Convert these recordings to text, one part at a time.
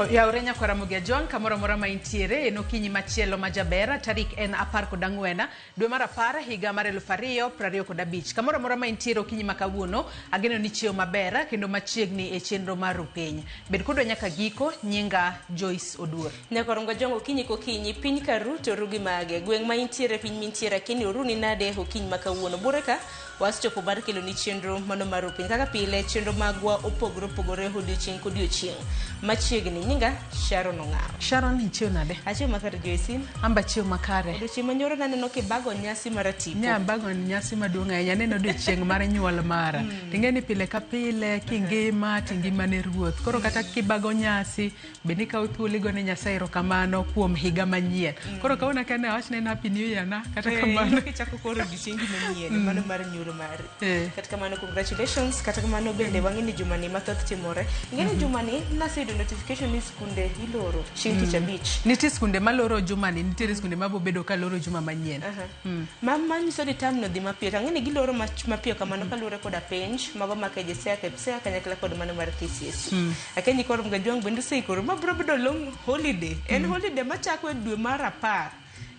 Ya urenya kwa Ramogi John kamora mora maintiere eno kinyi machielo majabera tarik en 14 dwe mar 10 higa mar 2025 kamora mora maintiere kinyi makawuono ageno ni chiew mabera kendo machiegni e chenro mar rupiny bed kodwa nyaka giko nyinga Joyce Oduor nyaka Ramogi John okinyi kokinyi piny karuto rugi mage gweng maintiere piny mintiere kini oruni nade okinyi makawuono bureka waschopo bar kelo ni chenro mano mar rupiny kaka pile chenro magwa opogore odiochieng kodiochieng machiegni nyinga Sharon Ong'aw. Sharon ichiew nade? Achiew makare Joyce. Amba chiew makare. Odiochieng manyoro naneno kibago nyasi mar tipo. Nya bago nyasi maduong' ahinya neno odiochieng mar nyuol mara. Tingeni pile ka pile kingima tingima ne ruoth. Koro kata kibago nyasi beni ka uthuoli go ne Nyasaye erokamano kuom higa manyien. Koro kauna kane awachne happy new year na kata kamano kichako koro odiochieng manyien mano mar nyuol mari. Kata kamano congratulations kata kamano bende wang'eni jumani mathoth timore. Ingeni jumani naseyudo notification ni skunde iloro chieng' tich abich. Nitie skunde maloro jumani, nitie skunde mabo bedo ka loro juma manyien. Mama nyiso ni tam no dhi mapiyo. Ang'eni giloro mapiyo kamano kalure koda penj mago ma KJSEA KPSEA kanyakla kod mano mar KCSE. Akenyi koro Ramogi John bende seikoro mabro bedo long holiday. En holiday machako e dwe mar 10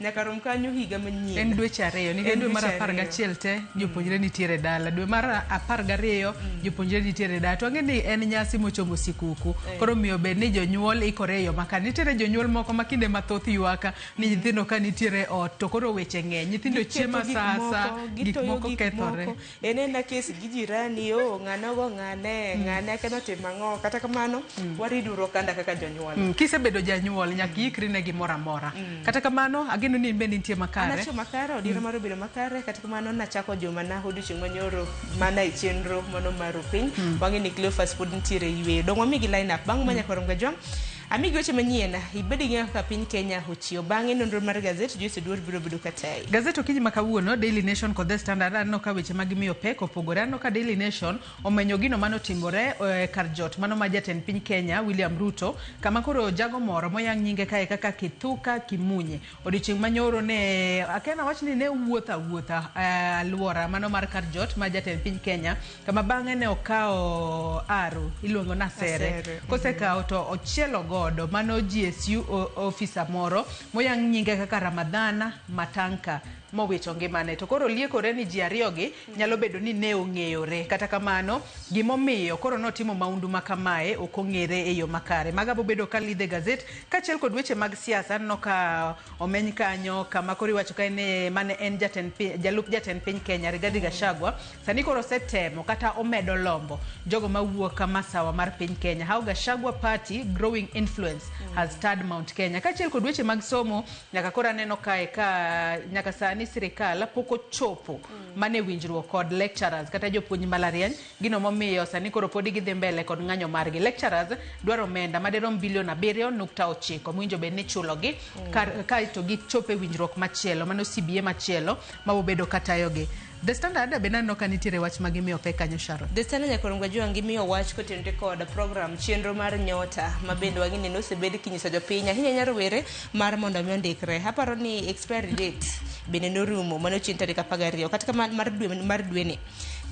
nyaka rom kanyo higa manyien. En dweche ariyo ni dwe mar 11 te jopuonjre nitiere dala, dwe mar 12 jopuonjre nitiere dala. To ang'eni en nyasi mochomo sikuku. Koro miyo bed ni jonyuol ikore yo maka nitiere jonyuol moko makinde mathoth ywaka ni nyithindo ka nitiere ot to koro weche ng'eny nyithindo chiema sasa gik moko kethore. En kes gi jirani ng'ano go ng'ane keno timo ang'o kata kamano wariduro kanda kaka jonyuol. Kisebedo janyuol nyaka ikri ne gimoro amora. Kata kamano ageno ni bende nitie makare. Anacho makare odira maro bedo makare kata kamano nachako joma na odiochieng manyoro mana e chenro mano mar rupiny wang'eni Cleophas pod nitiere ywe dong wamigi line up bang' manya Ramogi John amigi weche manyien ibedi ng'eyo ka piny Kenya ochiyo bang'e nonro mar gazet Joyce Oduor biro bedo katai. Gazet okinyi makawuono Daily Nation kod The Standard anno ka weche mag miyo pek opogore anno ka Daily Nation omenyo gino mano timore kar jot mano ma jatend piny Kenya William Ruto kama koro jago moro moyang' nyinge kae kaka Kithuka Kimunye odiochieng manyoro ne akena wachni ne wuotha alwora mano mar kar jot ma jatend piny Kenya kama bang'e ne okao aro iluongo Nasere kosekawo to ochielo godo mano GSU officer moro moyang' nyinge kaka Ramadhana Matanka mowito ngimane to koro liekore ni ji ariyogi nyalo bedo ni ne ong'eyore kata kamano gimomiyo koro notimo maundu makamae ok ong'ere e yo makare magabo bedo ka lidhe gazet kachiel kod weche mag siasa no ka omeny kanyo kama koro iwacho ka mane en jalup jatend piny Kenya Rigathi Gachagua sani koro setemo kata omedo lombo jogo mawuok kama sawa mar piny Kenya how Gachagua party growing influence has stirred Mount Kenya kachiel kod weche mag somo nyaka koro aneno kae ka nyaka sani sirikal poko chopo mane winjruok kod lecturers kata jopuonj mbalariany gino momiyo sani koro podi gidhi mbele kod ng'anyo margi lecturers dwaro omenda maderom bilion 7.9 mwinjo bed ni chulogi ka to gichope winjruok machielo mano CBA machielo mabobedo katayogi. The Standard benano ka nitiere wach magimiyo pek kanyo Sharon. The Standard nyaka Ramogi John gimiyo wach kotenore kod program chenro mar nyota mabende wang'ini nosebed kinyiso jopiny ahinya nyarowere mar mondo mi ondikre. Aparo ni expiry date bende norumo mano chieng' tarik 12 kata kamano mar dwe ni.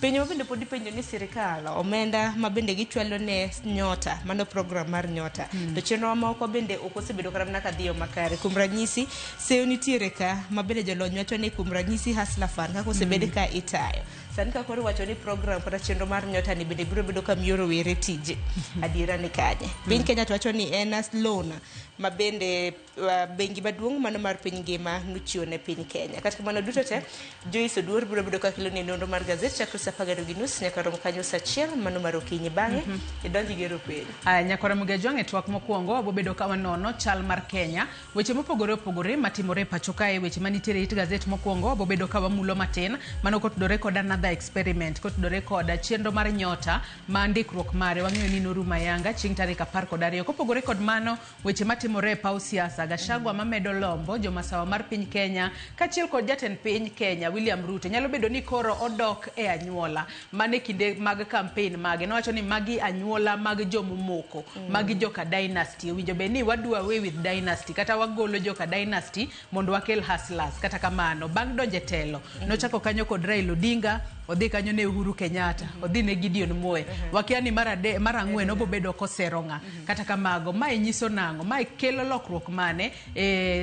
Penjo mabende pod ipenjo ni sirikal omenda mabende gichwalo ne nyota mano program mar nyota to chenro moko bende ok osebedo karamna ka dhiyo makare kuom ranyisi seyo nitiere ka mabende jolony wacho ni kuom ranyisi Hustler Fund kaka osebed ka itayo sani ka koro wacho ni program kata chenro mar nyota ni bende biro bedo ka miyo rowere tije adiera ni kanye piny Kenya to wacho ni en loan mabende bengi maduong' mano mar piny ngima nuchiwo ne piny Kenya kata kamano duto te Joyce Oduor biro bedo ka kelo ni nonro mar gazet chakre saa 12 nyaka rom kanyo saa 1 mano mar okinyi bang'e idonji gero piny. Nyaka Ramogi John e twak mokwongo abobedo ka wanono chal mar Kenya weche mopogore matimore pacho kae weche manitiere it gazet mokwongo abobedo ka wamulo matin mano kotudore kod another experiment kotudore kod chenro mar nyota ma ndikruok mare wang'eyo ni norumo ayanga chieng' tarik 12 kopogore kod mano weche matimore paw siasa Gachagua mamedo lombo jomasawa mar piny Kenya kachiel kod jatend piny Kenya William Ruto nyalo bedo ni koro odok e anyuola anyuola mane kinde mag campaign mage nowacho ni magi anyuola mag jomomoko magi joka dynasty winjo be ni wadu away with dynasty kata wagolo joka dynasty mondo wakel hustlers kata kamano bang' donje telo nochako kanyo kod Raila Odinga odhi kanyo ne Uhuru Kenyatta odhi ne Gideon Moe wakia ni mara ng'wen obobedo koseronga kata kamago mae nyiso nango mae kelo lokruok mane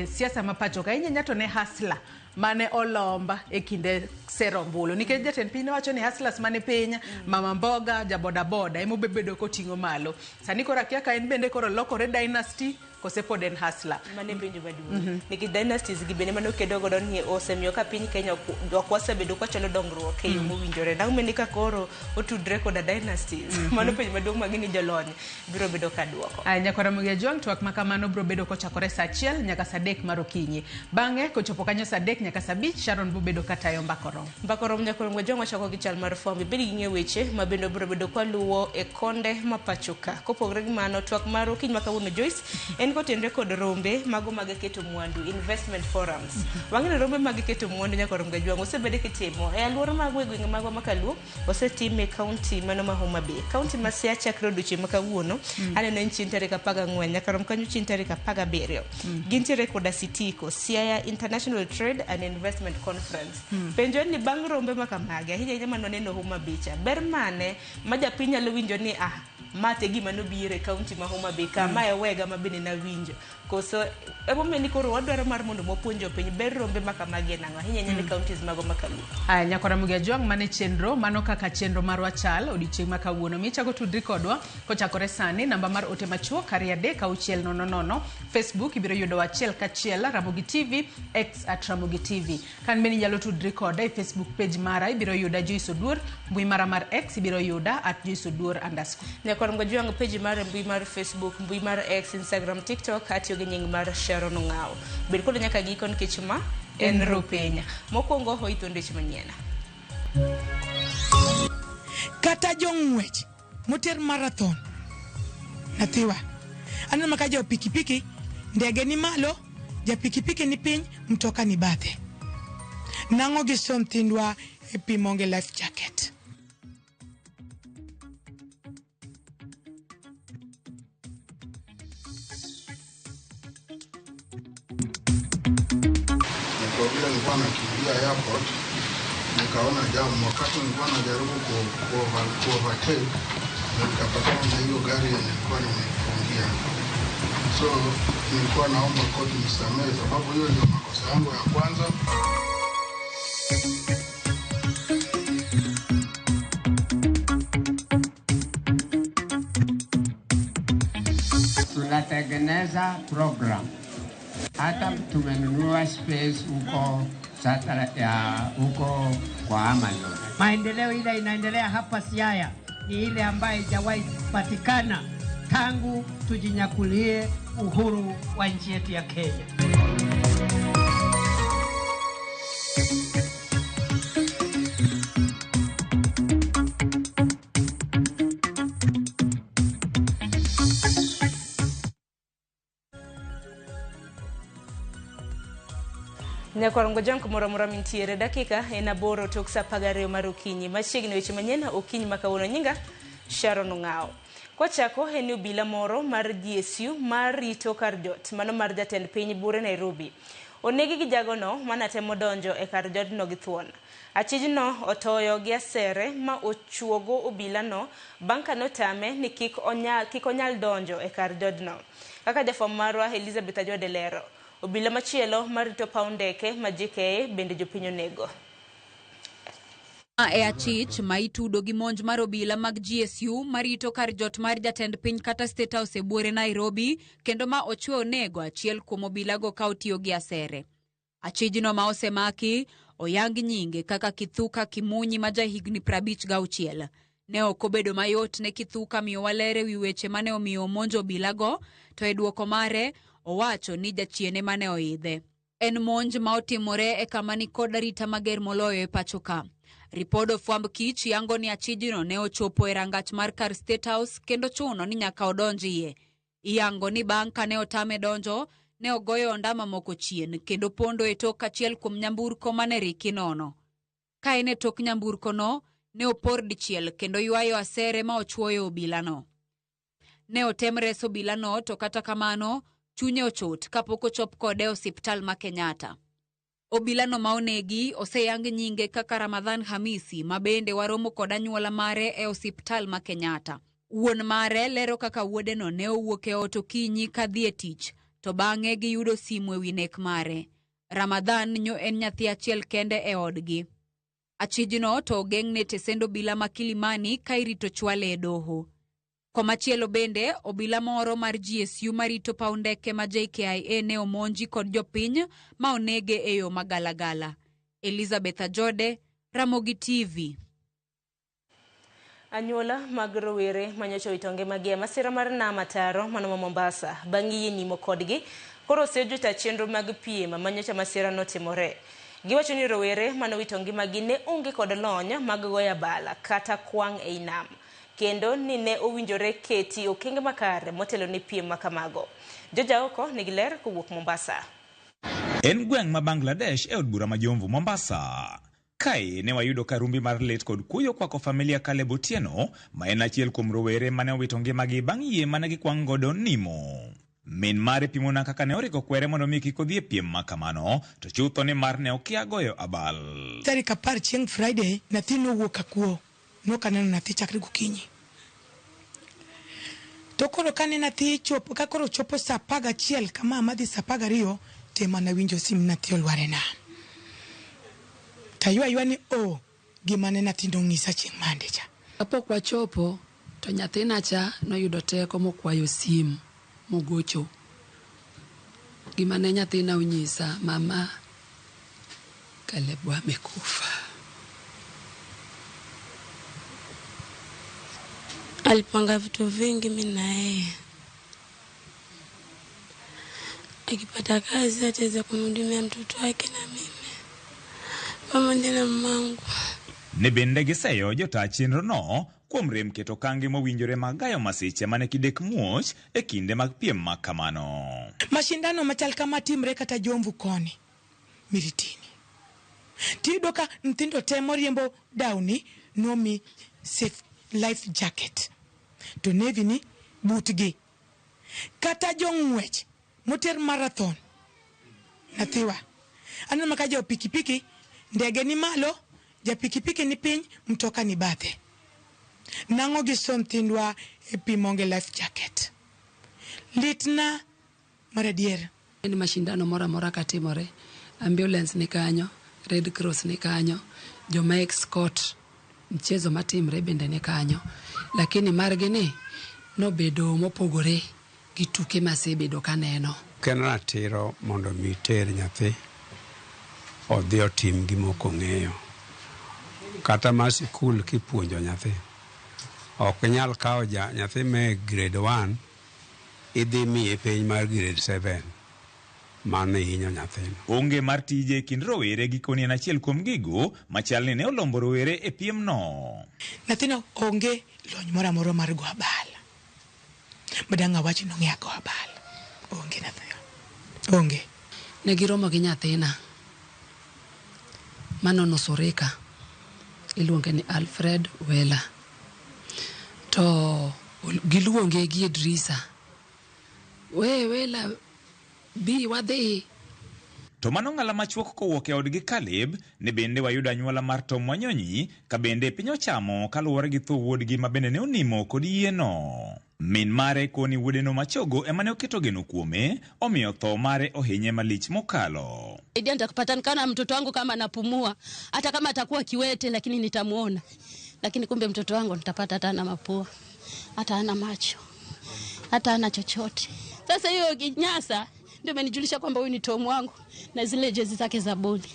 siasa mapacho ka inyanya to ne hustler mane olomba e kinde sero ombulu nikech jatend piny wacho ni hustlers mane piny mama mboga jaboda boda emo bebedo koting'o malo sani kora kia ka en bende koro lokore dynasty kose pod en hustler mane penjo maduong' niki dynasties gi bende mano kedo godo ni osemiyo ka piny Kenya ok wasebedo ka chalo dongruok e yo mowinjore nang'meni ka koro otudre koda dynasties mano penjo maduong' magini jolony biro bedo ka duoko nyakora mugia juang twak makamano biro bedo kochakore saa 1 nyaka saa 3 mar okinyi bang'e kochopo kanyo saa 3 nyaka saa 5 Sharon biro bedo katayo mbakorom nyakora mugia juang wachako gi chal mar fombi bedi gi ng'e weche mabendo biro bedo kwa luwo e konde mapachoka kopogre gi mano twak mar okinyi makawuono Joyce en kotenre kod rombe mago mag keto mwandu investment forums wang'e rombe mag keto mwandu nyakora mugia juang osebede kitimo e alwora mag gwenge magwa makaluo osetime county mano ma Homa Bay county ma Siaya chakre odiochieng' makawuono aneno en chieng' tarik 14 nyakora kanyo chieng' tarik 17 gintiere koda Sitiko Siaya International Trade and Investment Conference penjo ni bang' rombe makamage ahinya manoneno Homa Bay cha ber mane ma japiny nyalo winjo ni mate gima nobiro e county ma Homa Bay kama e wega mabende na winjo koso emomeni koro wadwaro mar mondo mopuonjo piny ber rombe makamage nang'o ahinya nyane counties mago makaluo nyakora mugia juang mane chenro mano kaka chenro mar wachal odiochieng' makawuono michako tudri kodwa kochakore sani namba mar ote machuo kari 36000 Facebook ibiro yudo wachiel kachiel Ramogi TV X @Ramogi TV kan beni nyalo tudri koda e Facebook page mara ibiro yuda Joyce Oduor mbui mara mar X ibiro yuda @JoyceOduor_. nyakora mugia juang page mar mbui mar Facebook mbui mar X Instagram TikTok atiyo gi nying mar Sharon Ng'ao bed kod nyaka giko nikech ma en ropenya mokwongo hoito ndech manyien kata jong'wech moter marathon nathiwa aneno maka jo pikipiki ndege ni malo ja pikipiki ni piny mtoka ni bathe nang'o gi somethindwa e pimonge life jacket kwa vile nilikuwa nakimbia airport nikaona jamu wakati nilikuwa najaribu overtake nikapata na hiyo gari nilikuwa nimeifungia so nilikuwa naomba koti nisamehe sababu hiyo ndio makosa yangu ya kwanza tunatengeneza program hata tumenunua space huko kwa Amazon. Maendeleo ile inaendelea hapa Siaya ni ile ambayo haijawahi patikana tangu tujinyakulie uhuru wa nchi yetu ya Kenya. nyakora ngojank mora mintiere dakika en aboro tok saa 12 mar okinyi machiegni weche manyien okinyi makawuono nyinga Sharon Ng'ao kwachako en obila moro mar GSU mar rito kar jot mano mar jatend piny bure Nairobi onegi gi jagono manatemo donjo e kar jodno gi thuon achijno otoyo gi asere ma ochuogo obila no banka notame ni kik onyal donjo e kar jodno kaka jafam marwa Elizabeth Ajode lero obila machielo marito paundeke majike bende jopinyo nego e achich ma itudo gi monj mar obila mag GSU marito kar jot mar jatend piny kata State House e buore Nairobi kendo ma ochwe onego achiel kuom obila go ka otiyo gi asere. Achijno ma osemaki oyang nyinge kaka Kithuka Kimunyi ma jahigni 56 ne okobedo mayot ne Kithuka miyo walere wi weche mane omiyo monjo obila go to e duoko mare owacho ni jachiene mane oidhe. En monj ma otimore e kama ni kod arita mager moloyo e pachoka. Ripodo fwamb kich yango ni achijno ne ochopo e rangach mar kar State House kendo chuno ni nyaka odonjie. Iyango ni bang' kane otame donjo ne ogoyo ondama moko chien kendo pondo e tok achiel kuom nyamburko mane riki nono. Ka en e tok nyamburko no ne opor dichiel kendo ywayo asere ma ochuoyo obilano. Ne otem reso obilano to kata kamano chunye ochot kapok ochop kode osiptal ma Kenyatta. Obilano ma onegi oseyang nyinge kaka Ramadhan Hamisi ma bende waromo kod anyuola mare e osiptal ma Kenyatta. Wuon mare lero kaka wuodeno ne owuok e ot okinyi kadhi e tich to bang'e giyudo simu e wi nek mare. Ramadhan nyo en nyathi achiel kende e odgi. Achijno to ogeng'ne tesend obila ma Kilimani ka irito chwale e doho. Komachielo bende, obila moro mar GSU marito paw ndeke ma JKIA ne omonji kod jopiny ma onege e yo magalagala. Elizabeth Ajode, Ramogi TV. Anyuola mag rowere manyocha wito ngimagi e masira mar nam ataro mano Mombasa bang' yie nimo kodgi koro osejuta chenro mag piem manyocha masira notimore. Giwacho ni rowere manowito ngimagi ne onge kod lony mag goyo bala kata kwang' ei nam, kendo ni ne owinjore keti okenge makare motelo ni piem makamago. Joja oko nigi ler kowuok Mombasa. En gweng' ma Bangladesh e od bura ma Jomvu Mombasa. Kae ne wayudo karumbi mar lit kod kuyo kwako familia Caleb Otieno ma en achiel kuom rowere mane owito ngimagi bang' yie mane gikwang' godo nimo. Min mare pimona kaka ne oriko kwere mondo mi kik odhi e piem makamano to chutho ni mar ne okia goyo abal. Tarik 10 chieng' Friday nathi nowuok kakuo nokaneno nathi chakre gokinyi. To koro kane nathi chopo kakoro chopo saa 11 kama madhi saa 12 tema na winjo sim nathi olwarena. Taywa ni gima ne nathi ndong'isa chieng' mande cha. Kapok wachopo to nyathina cha noyudo teko mokwayo sim mogocho. Gima ne nyathina onyisa, mama Caleb amekufa. Alipanga vitu vingi mimi na yeye. Akipata kazi ataweza kumhudumia mtoto wake na mimi. Pamoja na mamangu. Ne bende giseyo jota chenro no kuom rem keto kange mowinjore magayo masiche mane kidek muoch e kinde mag piem makamano. Mashindano machal kama timre kata Jomvu koni Miritini. Tiyudo ka nthindo temo riembo dawni nomi safe life jacket. To nevi ni butgi. Kata jong'wech moter marathon. Nathiwa. Aneno makaja pikipiki, ndege ni malo, ja pikipiki ni piny, mtoka ni bathe. Nango gisom thindwa e pimonge life jacket. Litna maradier. Ni mashindano mora katimore. Ambulance ni kanyo, Red Cross ni kanyo, joma escort mchezo matimre bende ni kanyo. Lakini margi ni nobedo mopogore gi tuke masebedo kaneno. Ken ratiro mondo mi ter nyathi odhi otim gimoko ng'eyo. Kata ma sikul kipuonjo nyathi. Ok nyal kawo nyathi me grade 1 idhi miye piny mar grade 7. Mane hinyo nyathino. Onge mar tije kind rowere gikoni en achiel kuom gigo machalni ne olombo rowere e piem no. Nathino onge lony moro mar go abal. Badanga wachi no ng'e go abal. Onge nathino. Onge. Ne giromo gi nyathina. Manono Soreka. Iluonge ni Alfred Wela. To giluonge gi Idrisa. Wela bi wadhi. To mano ng'ala machuok kowuok e odgi Caleb ne bende wayudo anyuola mar Tom Wanyonyi ka bende piny ochamo kaluwore gi tho wuodgi ma bende ne onimo kod yieno. Min mare koni wuodeno machogo emane oketo geno kuome omiyo tho mare ohinye malich mokalo. Idia nitakupata kana mtoto wangu kama anapumua, hata kama atakuwa kiwete lakini nitamuona. Lakini kumbe mtoto wangu nitapata hata ana mapua, hata ana macho, hata ana chochote. Sasa hiyo kinyasa ndio imenijulisha kwamba huyu ni Tom wangu na zile jezi zake za boli.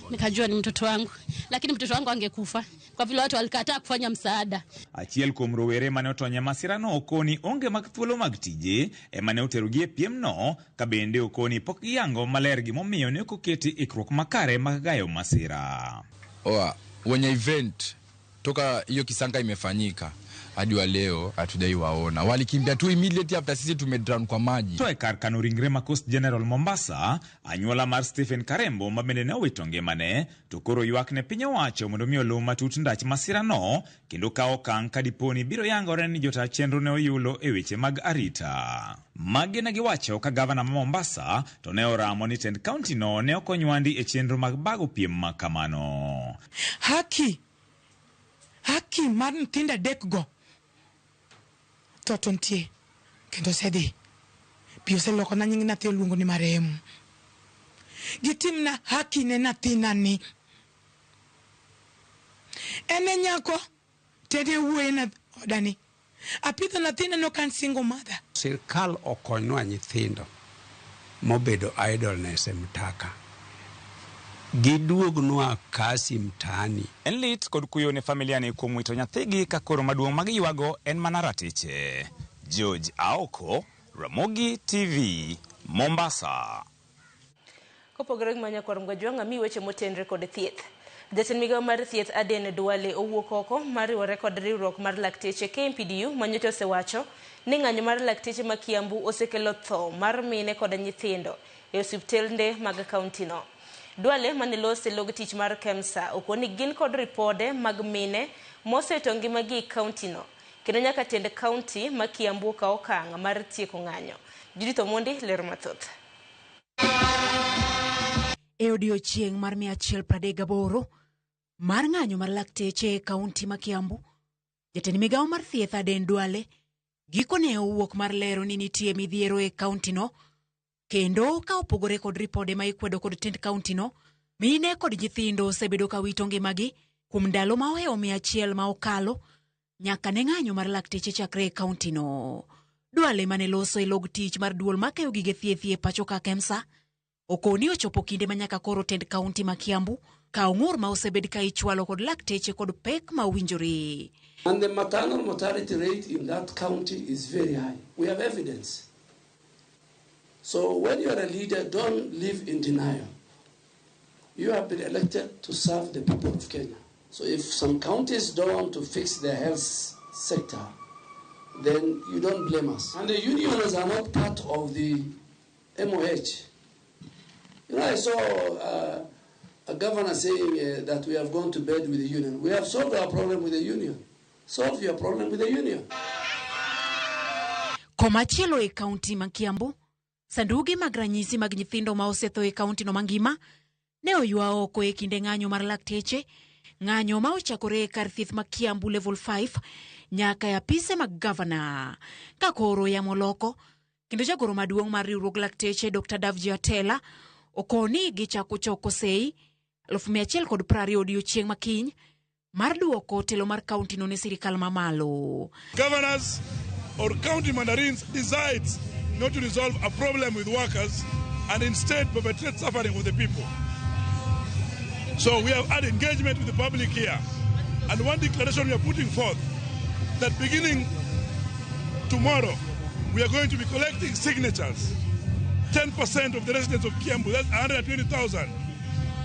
Nikajua ni mtoto wangu, lakini mtoto wangu angekufa kwa vile watu walikataa kufanya msaada. Achiel kuom rowere mane otonya masirano okoni onge mag thuolo mag tije emane oterugie piem no ka bende okoni pok giyango maler gimomiyo ne okoketi ikruok makare mag gayo masira. Wenye event toka hiyo kisanga imefanyika hadi wa leo hatujai waona. Walikimbia tu immediately after sisi tumedrown kwa maji. To kar kano ringre ma Coast General Mombasa, anyuola mar Stephen Karembo ma bende ne owito ngimane, to koro ywak ne piny owacho mondo mi oluw matut ndach masira no, kendo kawo okang' ka diponi biro yangore ni jota chenro ne oyulo e weche mag arita. Magi ne giwacho ka gavana ma Mombasa to ne oramo ni tend county no ne okonywandi e chenro mag bago piem ma kamano. Haki mar nyithindo dek go to ntie kendo sedi pio se loko na nying nathi luongo ni marehemu. Gitimna haki ne nathina ni. Ene nyako tede wuoyi na odani. Apidho nathina no kan single mother. Sirkal okonywa nyithindo mobedo idleness e mtaka. Giduognwa kasi mtani. En lit kod kuyo ne familia ni kuom wito nyathigi ka koro maduong' mag ywago en mana ratiche. George Aoko, Ramogi TV, Mombasa. Kopogore gi manya kwar mgajwanga mi weche motenre kod thieth. Jatend migawo mar thieth Aden Duale owuok oko mar riwore kod riwruok mar lakteche KMPDU manyocha osewacho ni ng'anyo mar lakteche ma Kiambu osekelo tho mar mine kod nyithindo e osiptende mag kaunti no. Duale manelose log tich mar KEMSA okoni gin kod ripode mag mine moseto ngimagi kaunti no. Kendo nyaka tend kaunti ma Kiambu ka okang' mar tieko ng'anyo. Judith Omondi lero mathoth. E odiochieng' mar 138 mar ng'anyo mar lakteche e kaunti ma Kiambu, jatend migawo mar thieth Aden Duale gikone owuok mar lero ni nitie midhiero e kaunti no, kendo ka opogore kod ripode ma ikwedo kod tend kaunti no, mine kod nyithindo osebedo ka wito ngimagi kuom ndalo ma ohewo 100 ma okalo nyaka ne ng'anyo mar lakteche chakre e kaunti no. Duale mane loso e log tich mar duol makeyo gige thieth e pacho ka KEMSA okoni ochopo kinde manyaka koro tend kaunti ma Kiambu ka ong'ur ma osebed ka ichwalo kod lakteche kod pek ma winjore. And the maternal mortality rate in that county is very high. We have evidence. So when you are a leader, don't live in denial. You have been elected to serve the people of Kenya. So if some counties don't want to fix their health sector, then you don't blame us. And the unions are not part of the MOH. You know, I saw a governor saying that we have gone to bed with the union. We have solved our problem with the union. Solve your problem with the union. Komachielo e kaunti ma Kiambu, sanduge mag ranyisi mag nyithindo ma osetho e kaunti no mangima ne oywa oko e kinde ng'anyo mar lakteche, ng'anyo ma ochakore e kar thieth ma Kiambu level 5 nyaka e apise mag gavana. Ka koro yamo loko, kendo jagoro maduong' mar riwruok lakteche Dr. Davji Atela okoni gichako choko sei 120 odiochieng' makiny mar duoko telo mar kaunti no ne sirikal mamalo. Governors or county mandarins decides not to resolve a problem with workers and instead perpetrate suffering with the people. So we have had engagement with the public here, and one declaration we are putting forth that beginning tomorrow we are going to be collecting signatures, 10% of the residents of Kiambu, that's 120,000,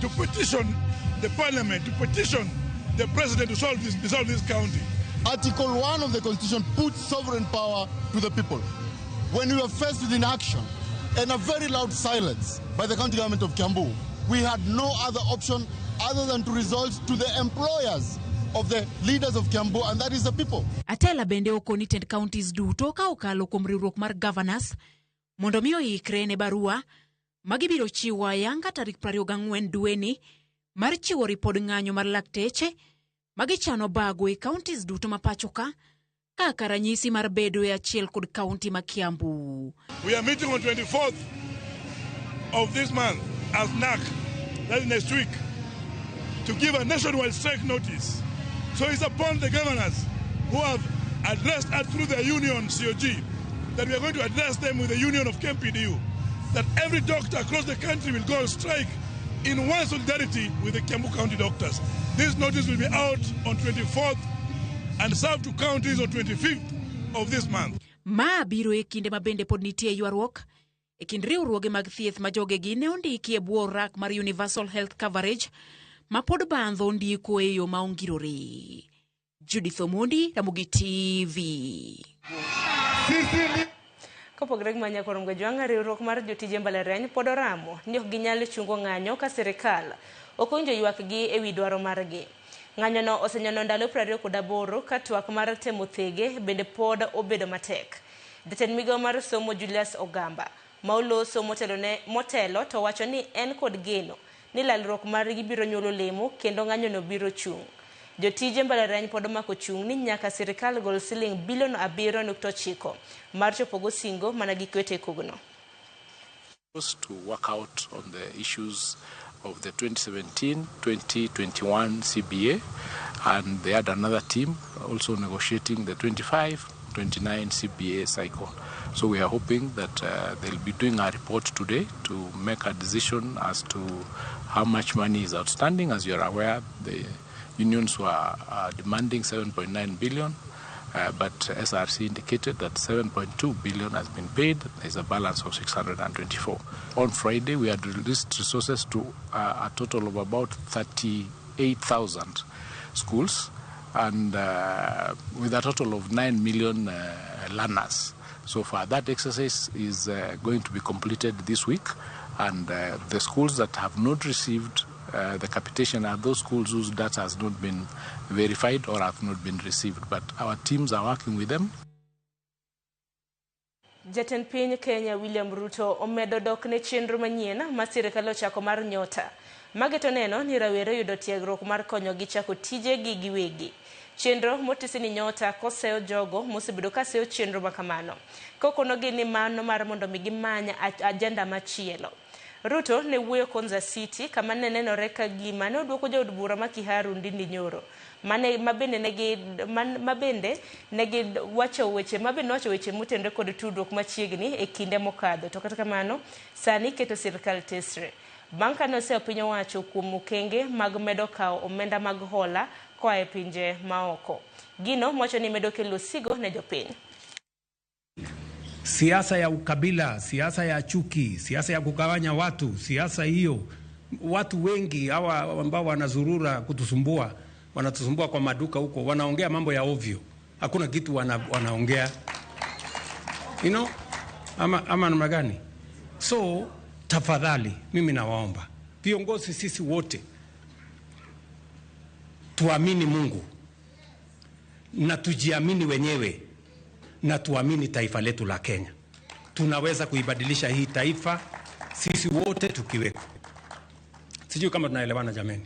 to petition the parliament, to petition the president to dissolve this county. Article 1 of the Constitution puts sovereign power to the people. When we were faced with inaction and a very loud silence by the county government of Kiambu, we had no other option other than to resort to the employers of the leaders of Kiambu, and that is the people. Atela bende okoni tend counties duto ka okalo kuom riwruok mar governors mondo mi oikre ne barua magibiro chiwo ayanga tarik 24 dweni mar chiwo ripod ng'anyo mar lakteche magichano bago e counties duto ma pacho ka kaka ranyisi mar bedo e achiel kod county ma Kiambu. We are meeting on 24th of this month as NAC, that is next week, to give a nationwide strike notice. So it's upon the governors who have addressed us through their union COG that we are going to address them with the union of KMPDU, that every doctor across the country will go on strike in one solidarity with the Kiambu County doctors. This notice will be out on 24th and served to counties on 25th of this month. Ma biro e kinde mabende pod nitie ywaruok e kind riwruoge mag thieth ma jogegi ne ondiki e bwo rak mar Universal Health Coverage ma pod bandho ndiko e yo ma ongirore. Judith Omondi, Ramogi TV. Kopogre manya korom ga jwanga riwruok mar jotije mbalariany pod oramo ni ok ginyal chungo ng'anyo ka sirikal okonjo ywak gi ewi dwaro margi. Ng'anyo no osenyono ndalo 28 ka twak mar temo thege bende pod obedo matek. Jatend migawo mar somo Julius Ogamba ma oloso motelo to wacho ni en kod geno ni lalruok margi biro nyuolo lemo kendo ng'anyo no biro chung'. Jotije mbalariany pod omako chung' ni nyaka sirikal gol siling bilion 7.9 mar chopogo singo mana gikwete kogno. To work out on the issues of the 2017-2021 CBA, and they had another team also negotiating the 25-29 CBA cycle. So we are hoping that they'll be doing a report today to make a decision as to how much money is outstanding. As you are aware, the unions were demanding 7.9 billion, but SRC indicated that 7.2 billion has been paid. There's a balance of 624. On Friday, we had released resources to a total of about 38,000 schools, and with a total of 9 million learners. So far, that exercise is going to be completed this week, and the schools that have not received the capitation are those schools whose data has not been verified or have not been received, but our teams are working with them. Jatend piny Kenya William Ruto omedo dok ne chenro manyien ma sirikal ochako mar Nyota. Mageto neno ni rawere yudo tiegruok mar konyo gi chako tije gi giwegi. Chenro motisi ni Nyota koseyo jogo mosebedo kaseyo chenro makamano. Kokono gi ni mano mar mondo mi gimanya agenda machielo. Ruto ne wuoyo Konza City kama ne nenore ka gima ne oduoko jood bura ma Kiharu Ndindi Nyoro. Mabende negi wacho weche motendore kod tudruok machiegni e kinde mokadho. To kata kamano sani keto sirikal tesre. Banka no se piny owacho kuom okenge mag medo kawo omenda mag hola koa e pinje maoko. Gino mocho ni medo kelo sigo ne jopiny. Siasa ya ukabila, siasa ya chuki, siasa ya kugawanya watu, siasa hiyo watu wengi hawa ambao wanazurura kutusumbua, wanatusumbua kwa maduka huko, wanaongea mambo ya ovyo. Hakuna kitu wanaongea. You know? Ama namna gani? So tafadhali mimi nawaomba viongozi sisi wote tuamini Mungu na tujiamini wenyewe na tuamini taifa letu la Kenya. Tunaweza kuibadilisha hii taifa sisi wote tukiweko. Sijui kama tunaelewana jameni.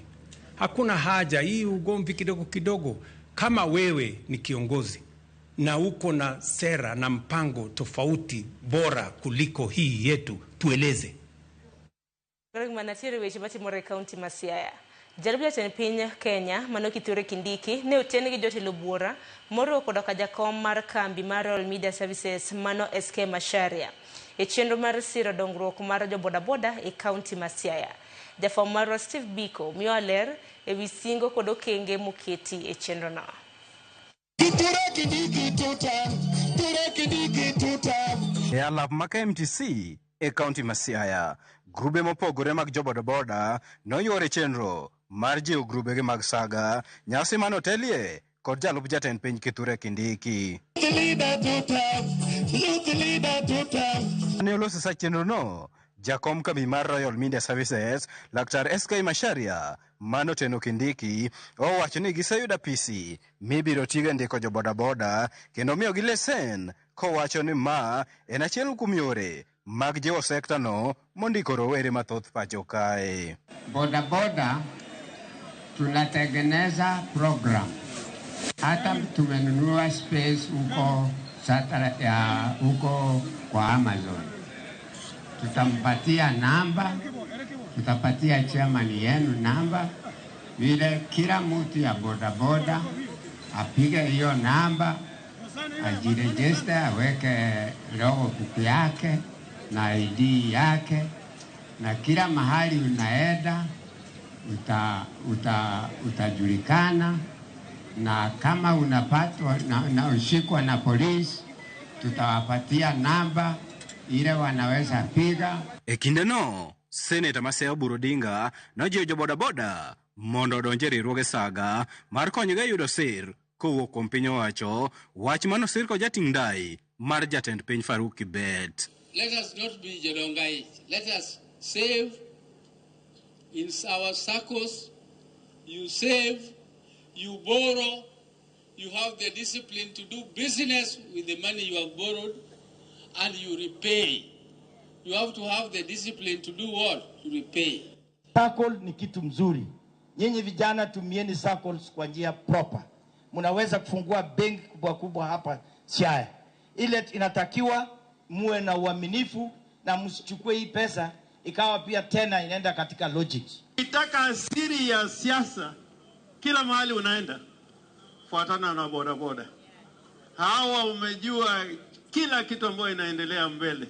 Hakuna haja hii ugomvi kidogo kidogo. Kama wewe ni kiongozi na uko na sera na mpango tofauti bora kuliko hii yetu, tueleze. Manatiri weche matimore kaunti ma Siaya. Jalub jatend piny Kenya Mano Kithure Kindiki ne oten gi jotelo buora moro kodoka jakom mar kambi mar Royal Media Services Mano SK Macharia e chenro mar siro dongruok mar jobodaboda e kaunti ma Siaya. Jafwambo mar Steve Biko miyo ler e wi singo kod okenge moketi e chenro no. Kithure Kindiki tuta. E alap ma KMTC e kaunti ma Siaya, grube mopogore mag jobodaboda noyore chenro mar jiwo grubege mag saga nyasi manotelie kod jalup jatend piny Kithure Kindiki. Ne oloso sa chenro no, jakom kambi mar Royal Media Services Laktar SK Macharia manoteno Kindiki owacho ni giseyudo apisi mibiro tigo ndiko jobodaboda kendo miyo gi lesen, kowacho ni ma en achiel kuom yore mag jiwo sekta no mondiko rowere mathoth pacho kae. Bodaboda tunatengeneza program, hata tumenunua space huko kwa Amazon. Tutampatia namba, tutapatia chairman yenu namba, vile kila mtu ya bodaboda apige hiyo namba, ajirejiste, aweke logo buku yake na ID yake, na kila mahali unaenda utajulikana, na kama unapatwa na ushikwa na polisi tutawapatia namba ile wanaweza piga. E kinde no, Senator Maseo Burodinga nojiwo jobodaboda mondo odonje riwruoge saga mar konyoga yudo sir kowuok kuom piny owacho, wach manosir kod jating' dai mar jatend piny Faruk Kibet. Let us not be Jodongai. Let us save in our circles. You save, you borrow, you have the discipline to do business with the money you have borrowed, and you repay. You have to have the discipline to do what? To repay. Circle ni kitu mzuri. Nyinyi vijana tumieni circles kwa njia proper. Mnaweza kufungua benki kubwa kubwa hapa Siaya. Ile inatakiwa muwe na uaminifu na msichukue hii pesa ikawa pia tena inaenda katika logics. Itaka asiri ya siasa kila mahali unaenda fuatana na boda boda. Hawa umejua kila kitu ambayo inaendelea mbele.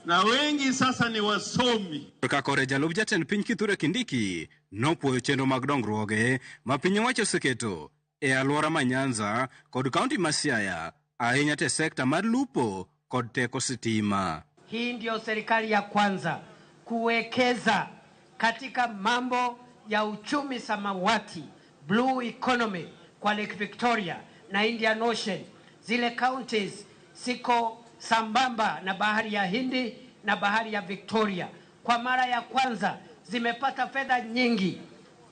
Na wengi sasa ni wasomi. Kakore jalup jatend piny Kithure Kindiki nopuoyo chenro mag dongruoge ma piny owacho oseketo e alwora ma Nyanza kod kaunti ma Siaya, ahinya te sekta mar lupo kod teko sitima. Hii ndio serikali ya kwanza kuwekeza katika mambo ya uchumi samawati, blue economy kwa Lake Victoria na Indian Ocean. Zile counties siko sambamba na bahari ya Hindi na bahari ya Victoria. Kwa mara ya kwanza zimepata fedha nyingi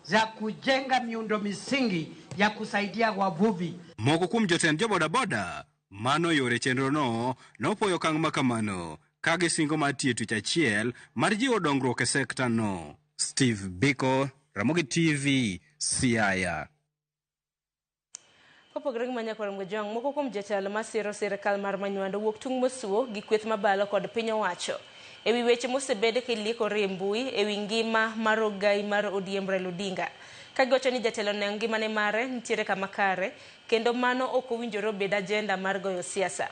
za kujenga miundo misingi ya kusaidia wavuvi. Moko kuom jotend jobodaboda mano yore chenro no nopuoyo okang' makamano ka gisingo mar tiyo tich achiel mar jiwo dongruok e sekta no. Steve Biko, Ramogi TV, Siaya. Kopogore gi manyakore mgojwang' moko kuom jotelo masiro sirikal mar Manywando wuok tung' mosuo gi kweth mabalo kod piny owacho ewi weche mosebed kiliekore e mbui ewi ngima mar ogai mar ODM Raila Odinga, ka giwacho ni jatelo ne ngimane mare nitiere kama kare kendo mano ok owinjore obed ajenda mar goyo siasa.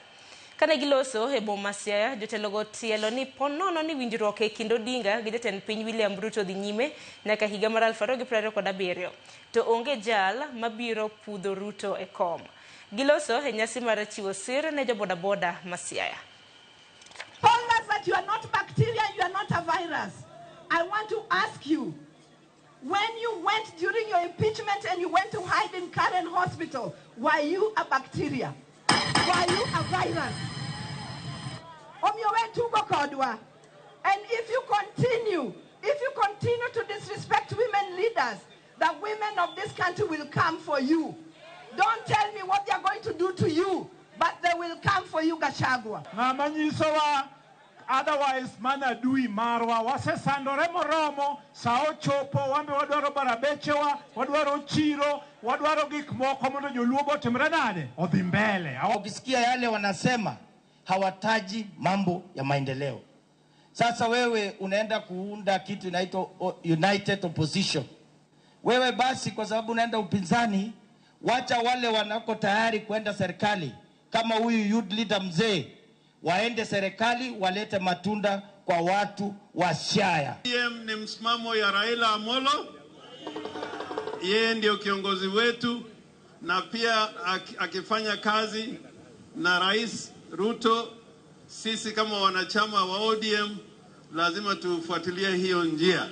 Kane giloso e boma Siaya, jotelogo tielo ni ponono ni winjruok e kind Odinga gi jatend piny William Ruto dhi nyime nyaka higa mar 2027 to onge jal mabiro pudho Ruto e kom. Giloso e nyasi mar chiwo sir ne jobodaboda ma Siaya. Told us that you are not bacteria, you are not a virus. I want to ask you, when you went during your impeachment and you went to hide in Karen Hospital, were you a bacteria? Were you a virus? And if you continue to disrespect women leaders, the women of this country will come for you. Don't tell me what they are going to do to you, but they will come for you, Gachagua. Otherwise, mana dui marwa wase sandore moromo sao chopo wambe wadwaro barabechewa wadwaro chiro wadwaro gik moko mondo joluogo timre nade odhi mbele. Ukisikia yale wanasema hawataji mambo ya maendeleo. Sasa wewe unaenda kuunda kitu inaitwa United Opposition. Wewe basi kwa sababu unaenda upinzani, wacha wale wanako tayari kwenda serikali kama huyu youth leader mzee waende serikali walete matunda kwa watu wa Siaya. Ni msimamo ya Raila Amolo. Yeye ndio kiongozi wetu na pia akifanya kazi na Rais Ruto, sisi kama wanachama wa ODM lazima tufuatilie hiyo njia.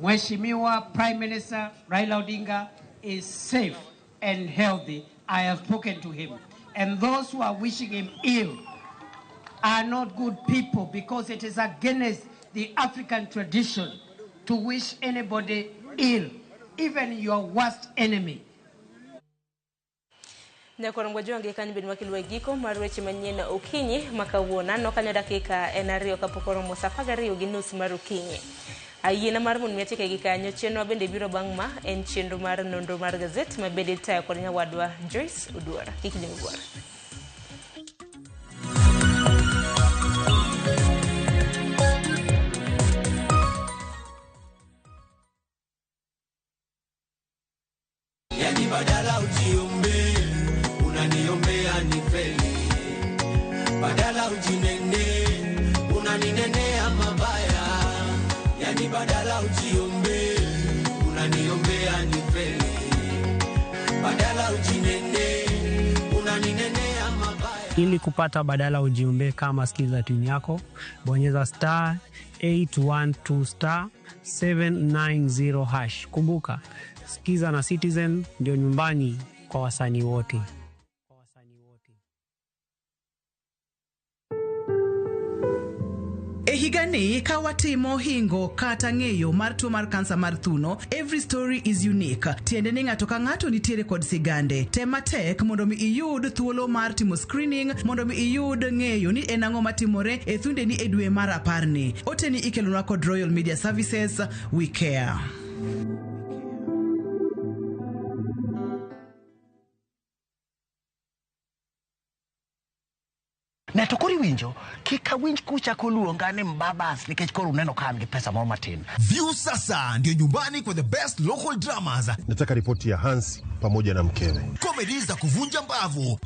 Mheshimiwa Prime Minister Raila Odinga is safe and healthy. I have spoken to him. And those who are wishing him ill are not good people, because it is against the African tradition to wish anybody ill, even your worst enemy. Nyakoro mgojwangi kanyo bin wakilwa giko mar weche manyien okinyi makawuona no kanyo dakika en ariyo kapok oromo saa 12:30 mar okinyi. Ayiena mar mon miatike gi kanyo chenro bende biro bang' ma en chenro mar nonro mar gazet mabede tayo kod nyawadwa Joyce Oduora. Kiki jeng'uora. Yani badala ujiombe unaniombea nifeli, badala ujinene unaninenea mabaya. Yani badala ujiombe unaniombea nifeli, badala ujinene unaninenea mabaya. Ili kupata badala ujiombe kama skiza tuni yako, bonyeza *812 *790#. Kumbuka, Skiza na Citizen ndio nyumbani kwa wasanii wote. Ehigani kawatimo hingo kata ng'eyo mar tuo mar kansa mar thuno. Every story is unique. Tiende ni ng'ato ka ng'ato nitiere kod sigande. Tema tek mondo mi iyud thuolo mar timo screening, mondo mi iyud ng'eyo ni en ang'o matimore e thundeni e dwe mar 10. Oteni ikelonwa kod Royal Media Services. We care. Na to kori winjo kika winj kucha koluongane mbabas nikech koro uneno kan gi pesa moro matin. View sasa ndio nyumbani kwa the best local dramas. Nataka ripoti ya Hansi pamoja na mkewe. Comedy za kuvunja mbavu.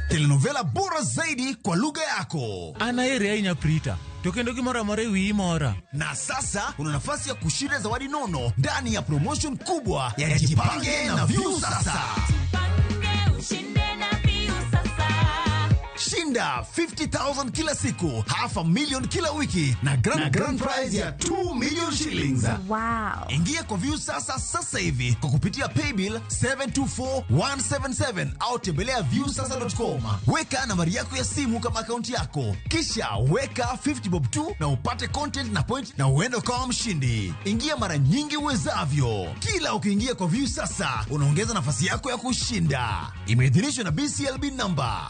Telenovela bora zaidi kwa lugha yako. Anaere ainya Prita. Tokendo kimora more wi mora. Na sasa una nafasi ya kushinda zawadi nono ndani ya promotion kubwa ya Jipange na View sasa. Shinda 50,000 kila siku, $500,000 kila wiki na grand prize ya 2 million shillings. Wow. Ingia kwa View sasa hivi kwa kupitia paybill 724177 au tembelea viewsasa.com. Weka nambari yako ya simu kama akaunti yako, kisha weka 50 bob tu na upate content na point na uende kama mshindi. Ingia mara nyingi uwezavyo. Kila ukiingia kwa View sasa unaongeza nafasi yako ya kushinda. Imeidhinishwa na BCLB number.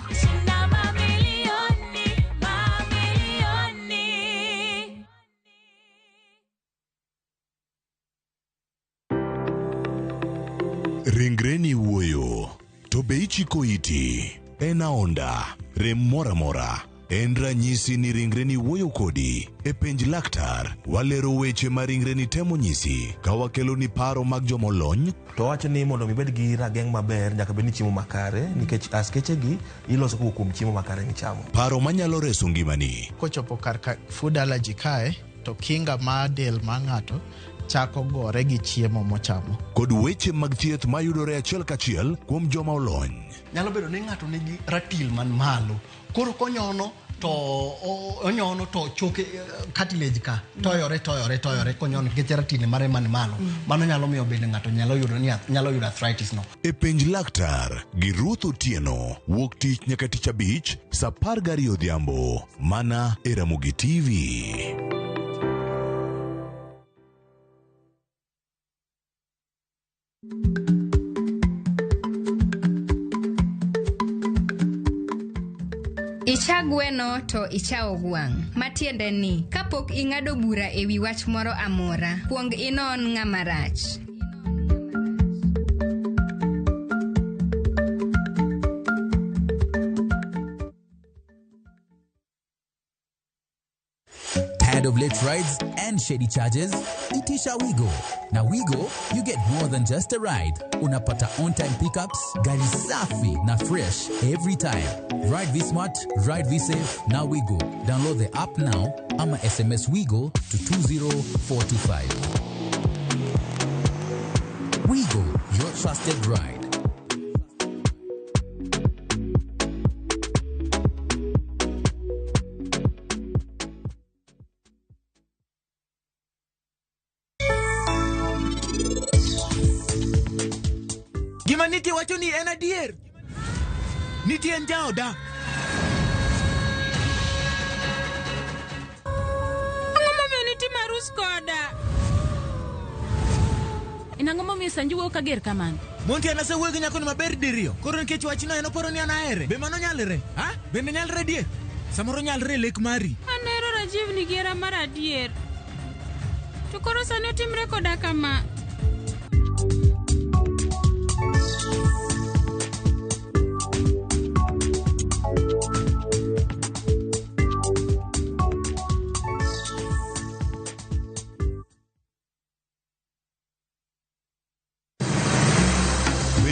Ringreni wuoyo, to be ichiko iti, en aonda, rem mora mora, en ranyisi ni ringreni wuoyo kodi, e penj laktar, walero weche ma ringreni temo nyisi, ka wakelo ni paro mag jomolony. To wacho ni mondo mibed gi rageng' maber nyaka bed ni chiemo makare, nikech askeche gi iloso kuom chiemo makare michamo. Paro manyalo reso ngimani. Kochopo kar food allergy kae, to kinga ma del ma ng'ato chako gore gi chiemo mochamo. Kod weche mag thieth mayudore achiel kachiel kuom joma olony. Nyalo bedo ni ng'ato nigi ratil man malo. Koro konyono to choke cartilage ka toyore konyono nikech ratil mare man malo. Mano nyalo miyo bende ng'ato nyalo yudo arthritis no. E penj laktar gi Ruth Otieno, wuok tich nyaka tich abich saa 12 odhiambo, mana e Ramogi TV. Icha gweno to ichao gwang'. Matiende ni kapok ing'ado bura ewi wach moro amora, kuong inon ng'ama rach. Tired of late rides and shady charges? Itisha Wigo. Now Wigo, you get more than just a ride. Unapata on-time pickups, gari safi na fresh every time. Ride V-Smart, ride V-Safe, now Wigo. Download the app now, ama SMS Wigo to 20425. Wigo, your trusted ride. Niti wacho ni en adier. Niti en jaoda. Ang'o niti marus koda? Inang'o momiyo Sanju wuok kager kamano? Monti anase wuogi nyako ni maber diriyo. Koro nikech wachno en oporo ni anahere. Be mano nyalre? Ha? Bende nyalre adier? Samoro nyalre lek mari. Anero Rajiv ni gera mar adier. To koro sani otimre koda kama.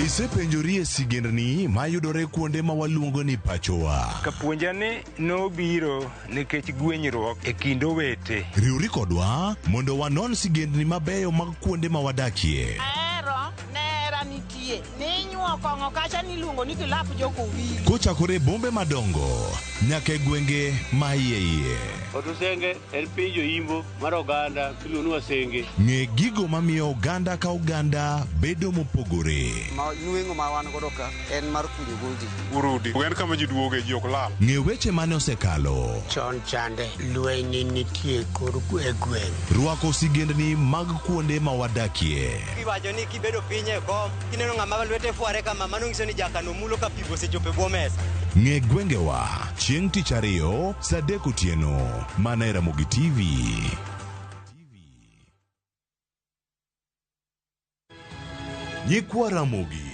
Isepenjori sigendni mayudore kuonde ma waluongo ni pachowa. Kapuonjani nobiro nikech gwenyruok e kind owete. Riwri kodwa mondo wanon sigendni mabeyo mag kuonde ma wadakie. Ahero nera nitie. Ninyuoko kong'o kacha niluongo ni kilap jokowili. Kochakore bombe madongo nyaka e gwenge ma iye. Otusenge en piny joimbo mar oganda miluongo ni Wasenge. Ng'e gigo mamiyo oganda ka oganda bedo mopogore. Nueng'o ma wan godo ka en mar kunyo gogi. Urudi, en kama ji duoge ji ok lal. Ng'e weche mane osekalo. Chon chande lweny nitie kor gweng'. Rwako sigendni mag kuonde ma wadakie. Kiwacho ni kibedo piny e kom, kineno ng'ama lwete fuare kama, mano ng'iso ni jakano mulo ka pi osechopo e bwo mesa. Ng'e gwengewa chieng' tich ariyo saa 3 otieno mana e Ramogi TV. Nyikwa Ramogi,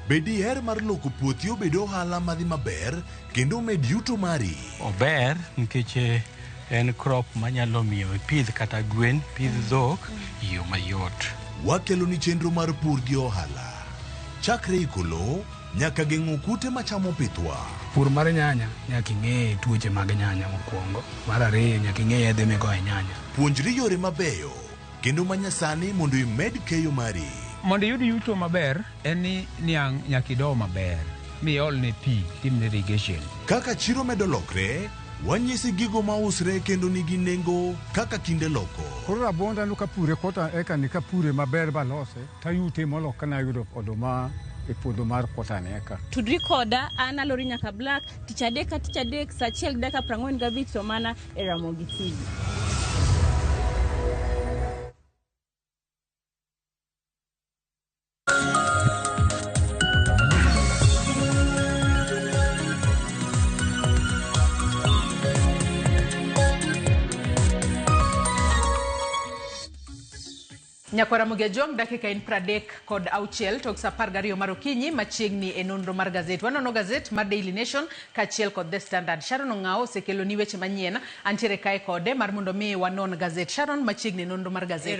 bedi her mar loko puothi obed ohala madhi maber kendo med yuto mari. Ober nikech en crop manyalo miyo pidh kata gwen, pidh dhok yo mayot. Wakelo ni chenro mar pur gi ohala. Chakre ikolo nyaka geng'o kute machamo pithwa. Pur mar nyanya nyaka ing'e tuoche mag nyanya mokwongo. Mar ariyo nyaka ing'e yedhe migoyo nyanya. Puonjri yore mabeyo kendo manyasani mondo imed keyo mari. Mondo iyud yuto maber en ni niang' nyaka ido maber miol ne pi, timne irrigation. Kaka chiro medo lokre, wanyisi gigo mausre kendo nigi nengo kaka kinde loko. Koro rabonda no kapure kota eka ni kapure maber balose tayute molo kana yudo oduma e puodho mar kota neka. Tudri koda an Alori Nyaka Black tich adek saa 1:45 to mana e Ramogi TV. Nyakwara Mugejong dakika in 30 kod auchiel tok sa 12 mar okinyi machiegni e nonro mar gazet. Wanono gazet mar Daily Nation kachiel kod The Standard. Sharon Ong'ao osekelo ni weche manyien antiere kae kode mar mondo mi wanon gazet. Sharon machiegni nonro mar gazet.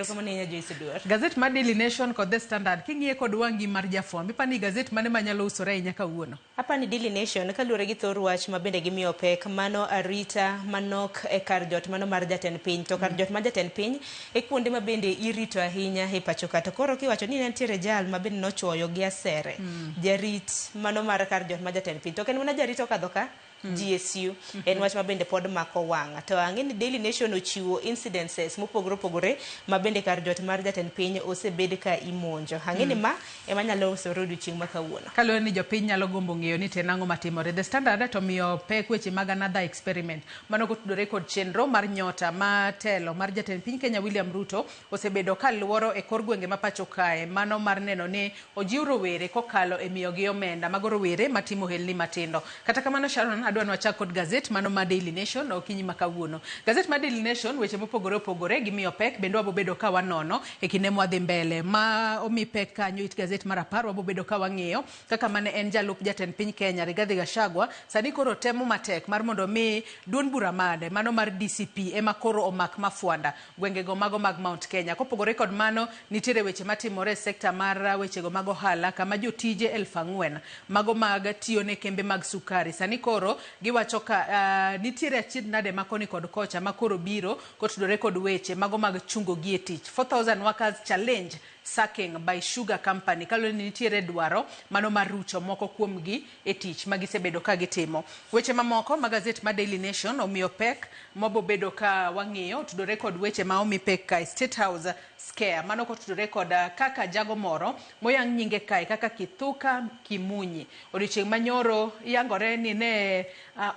Gazet mar Daily Nation kod The Standard king'iye kod wangi mar jafwamb. Ipani gazet mane manyalo usore ahinya kawuono? Hapa ni Daily Nation kaluwore gi thor wach mabende gimiyo pek mano arita manok e kar jot mano mar jatend piny. To kar jot mar jatend piny e kuonde mabende irito ahinya e pacho kata koro kiwacho ni nitiere jal mabende nochuoyo gi asere jarit mano mar kar jot mar jatend piny. To ken mana jarit okadho ka GSU en wach mabende pod mako wang'. To ang'e ni Daily Nation ochiwo incidences mopogore opogore mabende kar jot mar jatend piny osebed ka imonjo. Ang'e ni ma ema nyalo usore odiochieng' ma kawuono. Kaluwore ni jopiny nyalo gombo ng'eyo ni te nang'o matimore. The Standard to miyo pek weche mag another experiment mano kotudore kod chenro mar nyota matelo mar jatend piny Kenya William Ruto osebedo kaluoro e kor gwenge ma pacho kae mano mar neno ni ojiw rowere kokalo e miyo gi omenda mag rowere matimo helni matindo. Kata kamano Sharon adwa nwachak kod gazet mano ma Daily Nation okinyi makawuono. Gazet ma Daily Nation weche mopogore opogore gimiyo pek bendo wabobedo ka wanono e kinde mwadhi mbele ma omi pek kanyo it gazet mar 10 wabobedo ka wang'iyo kaka mane en jalup jatend piny Kenya Rigathi Gachagua sani koro temo matek mar mondo mi duond bura made mano mar DCP ema koro omak mafuanda gwengego mago mag Mount Kenya. Kopogore kod mano nitiere weche matimore sekta mar wechego mag ohala kama jotije 4,000 mago mag tiyo ne kembe mag sukari sani koro giwacho ka nitiere achiedh nade makoni kod kocha makoro biro kotudore kod weche mago mag chungo gi e tich. 4,000 workers challenge sacking by sugar company kaloni nitiere dwaro mano mar rucho moko kuomgi e tich magisebedo ka gitimo. Weche mamoko magazet ma Daily Nation omiyo pek mobobedo ka wang'iyo tudore kod weche ma omi pek ka State House scare mano kotudore kod kaka jago moro moyang' nyinge kae kaka Kithuka Kimunyi odiochieng' manyoro yangore ni ne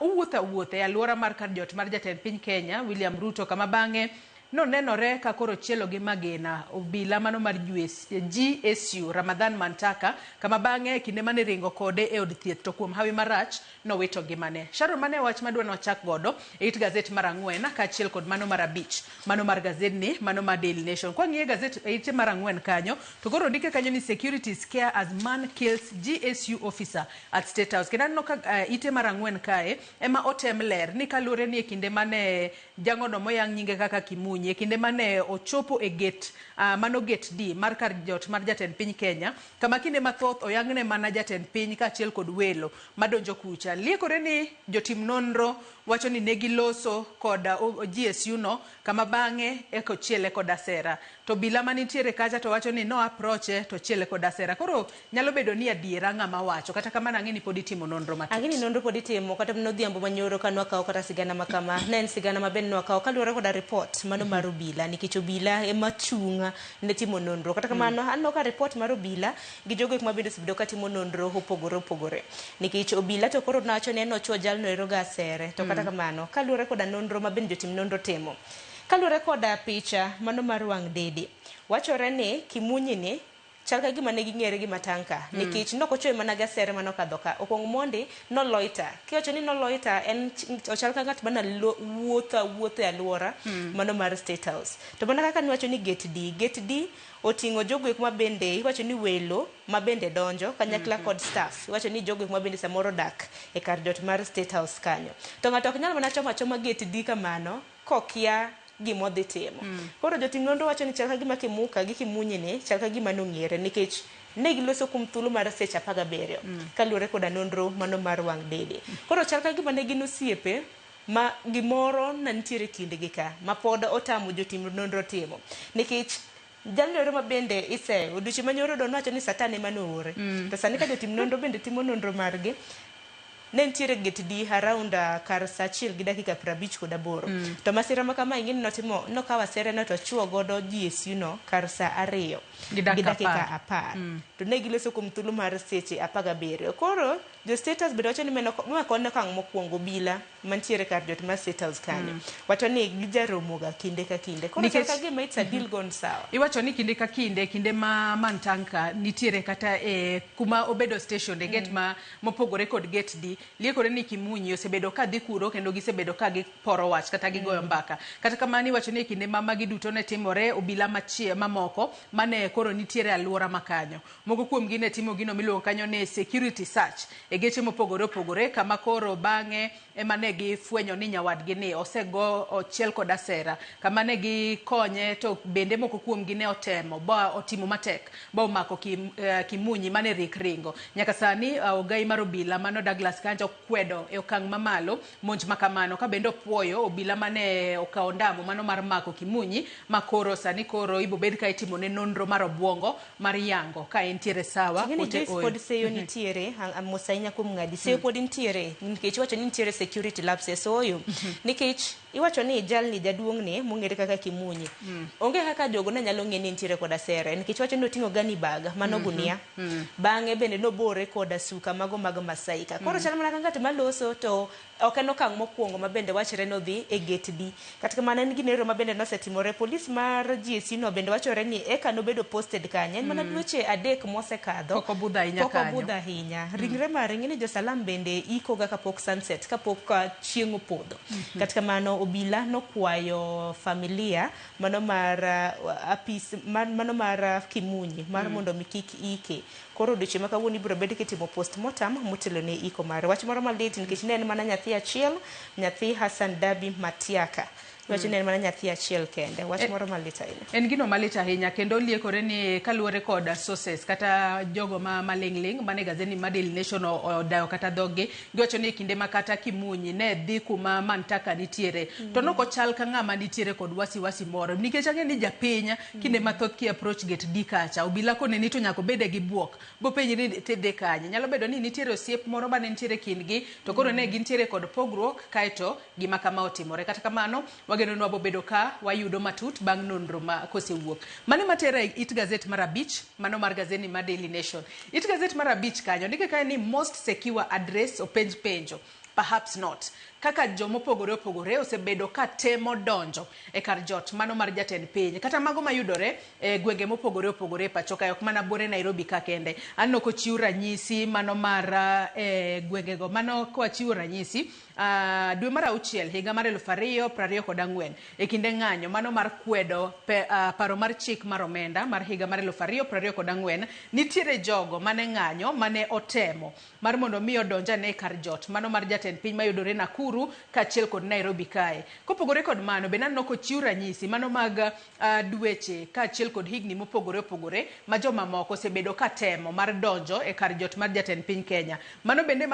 uwuotho e alwora mar kar jot mar jatend piny Kenya William Ruto kama bang'e no nenore ka koro chielo gi magina obila mano mar GSU Ramadhan Mantaka kama bang'e kinde mane ringo kode e od thieth to kuom hawi marach no wito gimane. Sharon mane wach madwa nochak godo e it gazet mar 4 kaachiel kod mano mar 5 mano mar gazet ni mano mar Daily Nation. Kwa ng'iye gazet e it mar 4 kanyo to koro ndike kanyo ni security scare as man kills GSU officer at State House. Kenda no ka ite mar 4 kae ema otem ler ni kalure ni e kinde mane jangono moyang' nyinge kaka Kimunyi Kimunyi e kinde mane ochopo e gate mano gate D mar kar jot mar jatend piny Kenya, kama kinde mathoth oyangne mana jatend piny kaachiel kod welo madonjo kucha. Liekore ni jotim nonro wacho ni negiloso koda GSU no kama bang'e eko chiele kod asera. To bila manitiere kacha to wacho ni no approach to chiele kod asera. Koro nyalo bedo ni adiera ng'ama wacho kata kama nang'eni pod itimo nonro matut. Ang'eni nonro pod itimo kata nodhiambo manyoro ka nwakawo kata sigana makama. Ne en sigana maben nwakawo kaluwore koda report mano mar obila nikech obila ema chunga ne timo nonro. Kata kamano anno ka report mar obila gi jogo ma bende osebedo ka timo nonro opogore. Nikech obila to koro nacho ne nochuo jalno ero ga asere. To kata kamano kaluwore koda nonro ma bende jotim nonro timo. Kaluwore koda picha mano mar wang' dede. Wachore ni Kimunyi ni chal ka gima ne ging'ere gi matanka nikech nokochoe mana gasere manokadho ka okong' mondi noloita kiwacho ni noloita en ochal ka ng'at mana wuotho e alwora mano mar State House. To mana kaka niwacho ni gate D oting'o jogo ma bende iwacho ni welo ma bende donjo kanyakla kod staff iwacho ni jogo ma bende samoro dak e kar jot mar State House kanyo. To ng'ato ok nyal mana choma gate D kamano kokia gimodhi timo. Koro jotim nonro wacho ni chal ka gima Kimuka gi Kimunyi ni chal ka gima nong'ere nikech ne giloso kuom thuolo mar seche 17 kaluwore koda nonro mano mar wang' dede. Koro chal ka gima ne gin osiepe ma gimoro na nitiere kindgi ka ma pod otamo jotim nonro timo nikech jalno ma bende iseyo odiochieng' manyoro don wacho ni Satan ema noore. To sani ka jotim nonro bende timo nonro margi ne ntiere gate D around kar saa 1:58. To masira ma kama ing'eni notimo nokawo asere no to chuo godo GSU no kar saa 2 gi dakika 10. To ne giloso kuom thuolo mar seche 17. Koro jo status bende wacho ni makone kang' mokwongo bila mantiere kar jot mar State House kanyo. Wacho ni gijaromoga kinde ka kinde. Koro ka gima it's a deal gone sawa. Iwacho ni kinde ka kinde ma mantanka nitiere kata kuma obedo station e gate ma mopogore kod gate D. Liekore ni Kimunyi osebedo ka dhi kuro kendo gisebedo ka giporo wach kata gigoyo mbaka. Kata kamani wacho ni kinde magi duto ne timore obila mamoko mane koro nitiere alwora makanyo. Moko kuom gi ne timo gino miluongo kanyo ne security search e geche mopogore kama koro bang'e ema ne gifwenyo ni nyawadgi ni osego ochiel kod asera kama ne gikonye to bende moko kuom gi ne otemo otimo matek omako Kimunyi mane ringo. Nyaka sani ogai mar obila mano Douglas Kanja kwedo e okang' mamalo monj makamano ka bende opuoyo obila mane okawo ndamo mano mar mako Kimunyi makoro sani koro ibo bed ka itimo ne nonro mar obwongo mar yango ka entiere sawa ote pod seyo nitiere amosainya kuom ng'adi seyo pod nitiere nikech wacho ni nitiere security lapses oyo nikech iwacho ni jalni jaduong' ni mong'ere kaka Kimunyi onge kaka jogo na nyalo ng'e ni nitiere koda sere nikech wacho ni oting'o gani bag mano gunia bang'e bende nobore koda suka mago mag Masaika. Koro chal mana ng'at maloso to ok en okang' mokwongo ma bende wachore nodhi e gate D. Kata kamano en ginero ma bende nosetimore. Polis mar GSU no bende wachore ni eka nobedo posted kanye en mana dweche 3 mosekadho pok obudha ahinya. Ringre mare ng'eni jo Salam bende ikoga kapok sunset kapok chieng' opodho. Kata kamano obila nokwayo familia mano mar mano mar Kimunyi mar mondo mi kik ike. Koro odiochieng' ma kawuono ibiro bed kitimo postmortem motelo ne iko mare. Wach moro malit nikech ne en mana nyathi achiel, nyathi Hassan Dabi Matiaka. Wacho ni en mana nyathi achiel kende. Wach moro malit ahinya. En gino malit ahinya kendo liekore ni kaluwore kod sources kata jogo maling'ling mane gazeti mar Daily Nation odayo kata dhoge giwacho ni kinde makata Kimunyi ne dhi kuma mantaka nitiere to nokochal ka ng'ama nitiere kod wasiwasi moro nikech ang'e ni japiny kinde mathoth ki approach gate D kacha obila kone ni to nyako bede gi buok bopenji ni tedhe kanye nyalo bedo ni nitiere osiep moro mane nitiere kindgi to koro ne gintiere kod pogruok kaeto gima kama otimore. Kata kamano wageno nwa bobedo ka wayudo matut bang' nonro ma kosewuok. Mane matera it gazette mar 5 mano mar gazeti mar Daily Nation. It gazette mar 5 kanyo ndike kae ni most secure address openj penjo. Perhaps not. Kaka jomo opogore osebedo ka temo donjo e kar jot mano mar jatend piny kata mago mayudore gwenge mopogore pacho ka ok mana bore Nairobi ka kende. Anno ko chiu ranyisi mano mar gwenge go mano ko chiu ranyisi dwe mar 6 higa mar 2024 e kinde ng'anyo mano mar kwedo paro mar chik mar omenda mar higa mar 2024 nitiere jogo mane ng'anyo mane otemo mar mondo mi odonja ne kar jot mano mar jatend piny mayudore Nakuru Nakuru kaachiel kod Nairobi kae. Kopogore kod mano be naneno kochiw ranyisi mano mag dweche kaachiel kod higni mopogore opogore ma joma moko osebedo katemo mar donjo e kar jot mar jatend piny Kenya. Mano bende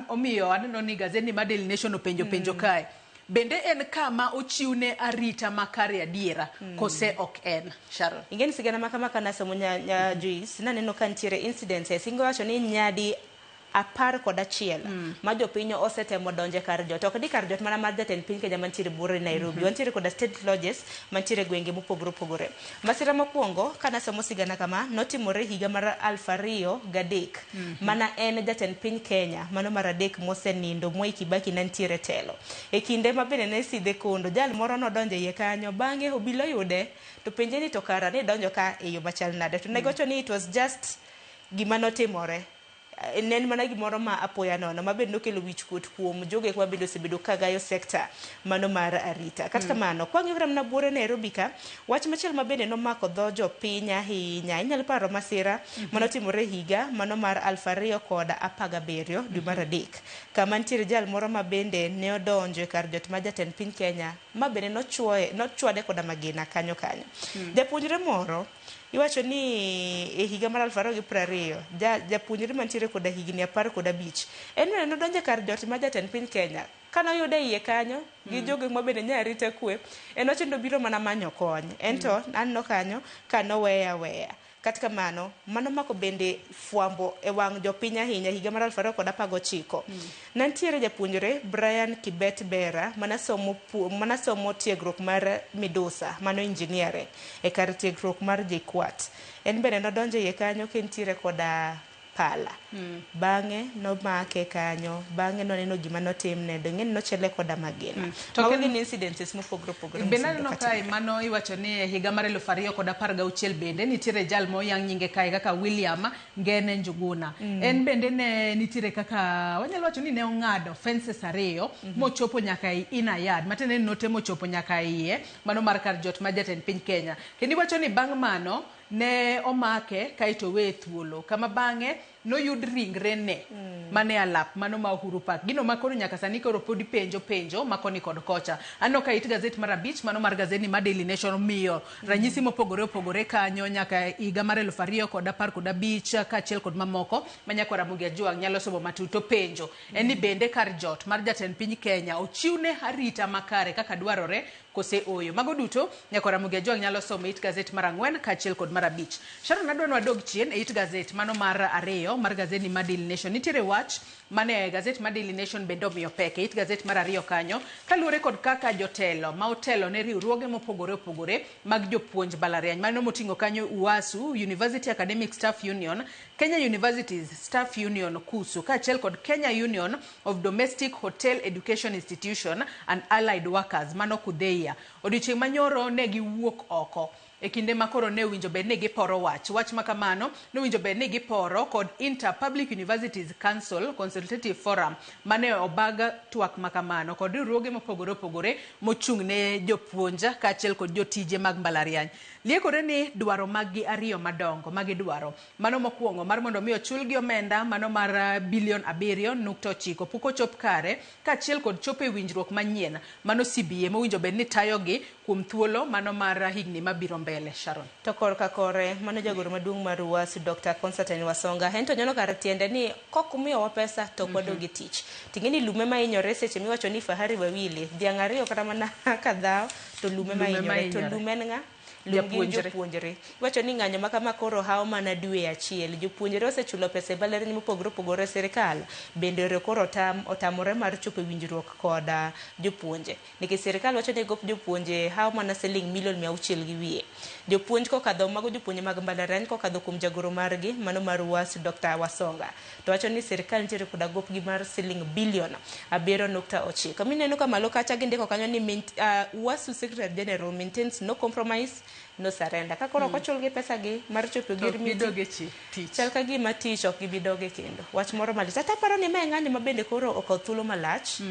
omiyo aneno ni gazeti mar Daily Nation penjo kae. Bende en kama ochiwne arita makare adiera kose ok en? Sharon. Ingeni sigana makama kana somo nya Joyce naneno ka nitiere incidents singo wacho ni nyadi 11 ma jopiny osetemo donje kar jot. Ok di kar jot mana mar jatend piny Kenya mantiere Bura Nairobi. Wantiere koda state lodges mantiere gwenge mopogore opogore. Masira mokwongo kana somo sigana kama notimore higa mar 2003 mana en jatend piny Kenya mano mar adek mosenindo Mwai Kibaki nantiere telo. E kinde mabende ne sidhe kondo jal moro nodonje iye kanyo bang'e obilo yude to penje ni to kara ne donjo ka e yo machal nade. To negocho ni it was just gima notimore. Nen mana gimoro ma apoya nono mabed nokelo wich kuot kuom joge kwa bedo sebedo kagayo sekta mano mar arita. Kata kamano kwang'yo ramna Bura Nairobi ka wach machiel mabende nomako dho jopiny ahinya. Inyalo paro masira manotimore higa mano mar 2017 dwe mar adek kama nitiere jal moro mabende ne odonjo kar jot ma jatend piny Kenya mabende nochwade koda magina kanyo. Japuonjre moro iwacho ni e higa mar 2020 japuonjre mantiere koda higni 15 en nodonjo kar jot ma jatend piny Kenya kana yude iye kanyo gi joge mabende nyarita kwe enochendo biro mana manyo kony ento anno kanyo kanoweya. Kata kamano mano mako bende fuambo e wang' jopiny ahinya higa mar 2019 nantiere japuonjre Brian Kibet Bera manasomo tiegruok mar Medusa mano engineering e kar tiegruok mar JKUAT. En bende nodonjo iye kanyo kentiere koda pala. Bang'e nomake kanyo, bang'e noneno gima notimne, dong'e nochele koda magina. Mago gin incidences mopogore opogore. Benano kae mano iwacho ni higa mar 2016 bende nitiere jal moyang' nyinge kae kaka William Ngene Njuguna. En bende ne nitiere kaka wanyalo wacho ni ne ong'ado fences ariyo mochopo nyaka i inner yard. Matene notemo chopo nyaka iye mano mar kar jot ma jatend piny Kenya. Kendo iwacho ni bang' mano ne omake kaito we thuolo kama bang'e no yud ringre ne mane alap mano ma Uhuru Park. Gino makoro nyaka sani koro podi penjo makoni kod kocha. Ano ka it gazet mar abich mano mar gazeti mar Daily Nation miyo ranyisi mopogore opogore kanyo nyaka higa mar 2015 kaachiel kod mamoko manyako Ramogi Ajwang' nyalo somo matuto penjo. Eni bende kar jot mar jatend piny Kenya ochiwne arita makare kaka dwarore kose oyo. Mago duto nyako Ramogi Ajwang' nyalo somo it gazet mar 4 kaachiel kod mar abich. Sharon adwa wadog chien it gazet mano mar 2 mar gazeti mar Daily Nation. Nitiere wach mane gazet mar Daily Nation bendo miyo peke it gazet mar 2 kanyo kaluwore kod kaka jotelo ma otelo ne riwruoge mopogore opogore mag jopuonj balariany mano moting'o kanyo UASU, University Academic Staff Union, Kenya Universities Staff Union KUSU kaachiel kod Kenya Union of Domestic Hotel Education Institution and Allied Workers mano KUDHEIA. Odiochieng' manyoro ne giwuok oko e kinde makoro ne winjo bed ni giporo wach makamano ne winjo bed ni giporo kod Inter Public Universities Council Consultative Forum mane obaga twak makamano kod riwruoge mopogore opogore mochung' ne jopuonja kaachiel kod jotije mag mbalariany. Liekore ni dwaro magi ariyo madongo magi dwaro mano mokwongo mar mondo mi ochulgi omenda mano mar $7.9 billion pok ochop kare kaachiel kod chopo e winjruok manyien mano CBA mowinjo bed ni tayogi kuom thuolo mano mar higni mabiro mbele. Sharon. To korka kore mano jagoro maduong' mar UASU Dr. Constantine Wasonga hento nyono kar tiende ni kokumiyowa pesa to kwadogi tich. Tingeni lume ma inyore seche miwacho ni fahari wawili dhiang' ariyo kata mana kadhao to lume ma inyore to lume nga jopuonjre. Iwacho ni ng'anyo makama koro hao mana dwe achiel. Jopuonjre osechulo pesa e mbalariany mopogore opogore sirikal bende koro otamore mar chopo winjruok kod jopuonje. Nikech sirikal wacho ni gop jopuonje hao mana siling milion 600 gi wiye. Jopuonj kokadho mago jopuonje mag mbalariany kokadho kuom jagoro margi mano mar UASU Dr. Wasonga. To wacho ni sirikal nitiere koda gop gi mar siling bilion 7.9. Mineno ka malo kacha gindiko kanyo ni UASU Secretary General maintains no compromise no surrender. Kakoro kochulgi pesa gi mar chopo gir midoge tich. Chal ka gima tich ok gibidoge kendo. Wach moro malich. Ata paro ni ma ng'anyo mabende koro okaw thuolo malach.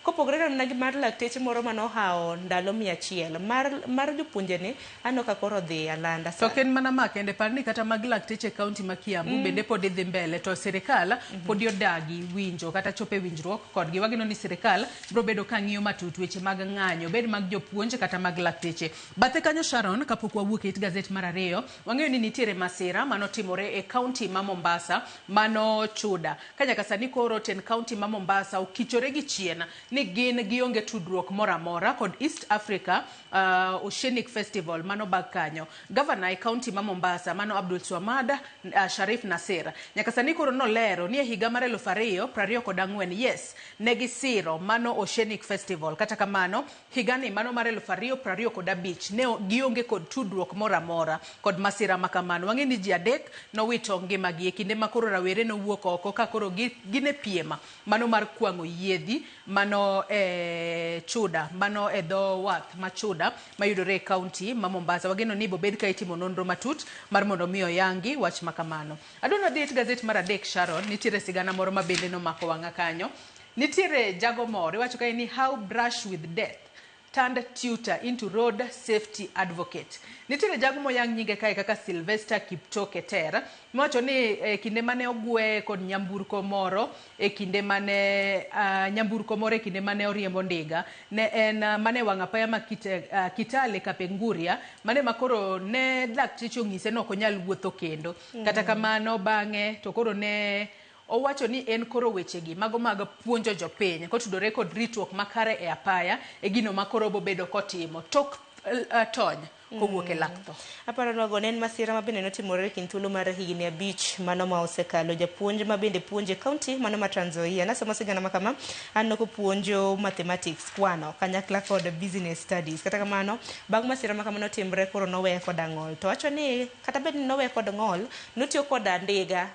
kopogore na gi mar lakteche moro mano hao ndalo 100 mar jopuonje ni ano ka koro dhi alanda to ken mana makende parni kata mag lakteche kaunti ma Kiambu bende pod idhi mbele to sirikal pod odagi winjo kata chope winjruok kodgi wageno ni sirikal bro bedo ka ng'iyo matut weche mag ng'anyo bed mag jopuonje kata mag lakteche bathe kanyo Sharon kapok wawuok e gazet mar 2 wang'eyo ni nitiere masira mano timore e kaunti ma Mombasa mano chuda kanya kasani koro ten kaunti ma Mombasa okichore gi chien ni gin gionge tudruok moramora kod East Africa Oceanic Festival mano bag kanyo governor e kaunti ma Mombasa mano Abdul Swamad Sharif Nasir nyaka sani koro nolero ni e higa mar 2024 yes negisiro mano Oceanic Festival kata kamano higani mano mar 2025 ne gionge kod tudruok moramora kod masira makamano wang'e ni ji adek nowito ngimagi e kinde ma koro rawere nowuok oko ka koro gine piema mano mar kwang'o yiedhi mano chuda mano e dho wath ma chuda mayudore e kaunti ma Mombasa wageno ni bobed ka itimo nonro matut mar mondo miyo yangi wach makamano adona dhi gazet mar 3 Sharon nitiere sigana moro ma bende no mako wanga kanyo nitiere jago moro wacho kai ni how brush with death turned tutor into road safety advocate nitiere jago moyang nyinge kai kaka Sylvester Kipchoge Ter mowacho ni kinde mane ogwe kod nyamburko moro e kinde mane nyamburko moro e kinde mane oriembo ndiga ne en mane wanga paya ma Kitale Kapenguria mane makoro ne lakteche ong'ise no konyal wuotho kendo kata kamano bang'e to koro ne owacho ni en koro wechegi mago mag puonjo jopiny kotudore kod ritruok makare e apaya e gino makoro bobedo kotimo tok tony kowuok e lakto aparo nogo nen masira mabende notimore kind thuolo mar higni 5 mano ma osekalo japuonj mabende puonje kaunti mano ma Trans Nzoia nasomo sigana makama anno ko puonjo mathematics kwano kanyakla kod business studies kata kamano bang' masira makama notimre koro nowe kod ang'ol to wacho ni kata bende nowe kod ng'ol notiyo kod ndiga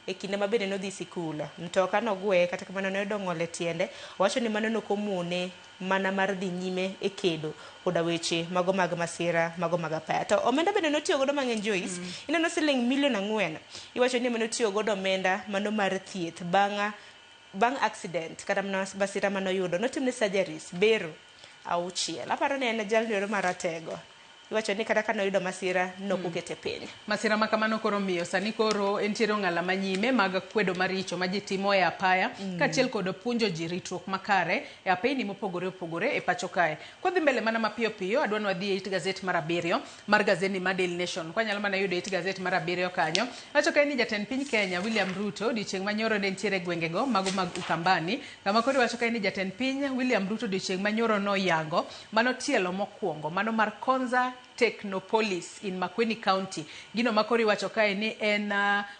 e kinde mabende nodhi sikul mtoka nogwe kata kamano ne dong'ol e tiende wacho ni mano nokomune mana mar dhi nyime e kedo koda weche mago mag masira mago mag apaya to omenda bende notiyo godo mang'eny Joyce ineno siling milion 4 iwacho ni mano tiyo godo omenda mano mar thieth bang' accident kata masira mano yudo notimne surgeries bero 6 aparo ni en jalno maratego iwacho ni kata kano yudo masira nokukete piny masira makamano koro miyo sani koro entiere ng'ala manyime mag kwedo maricho ma ji timo e apaya kachiel kod puonjo ji ritruok makare e apayni mopogore opogore e pacho kae kodhi mbele mana mapiyo piyo adwa wadhi e it gazet mar 7 mar gazeti ma Daily Nation kwa nyalo mana yudo it gazet mar 7 kanyo wacho kae ni jatend piny Kenya William Ruto dichieng' manyoro ne ntiere gwengego mago mag Ukambani kama koro wacho kae ni jatend piny William Ruto dichieng' manyoro no yango mano tielo mokwongo mano mar Konza Technopolis in Makueni County gino makori wacho kae ni en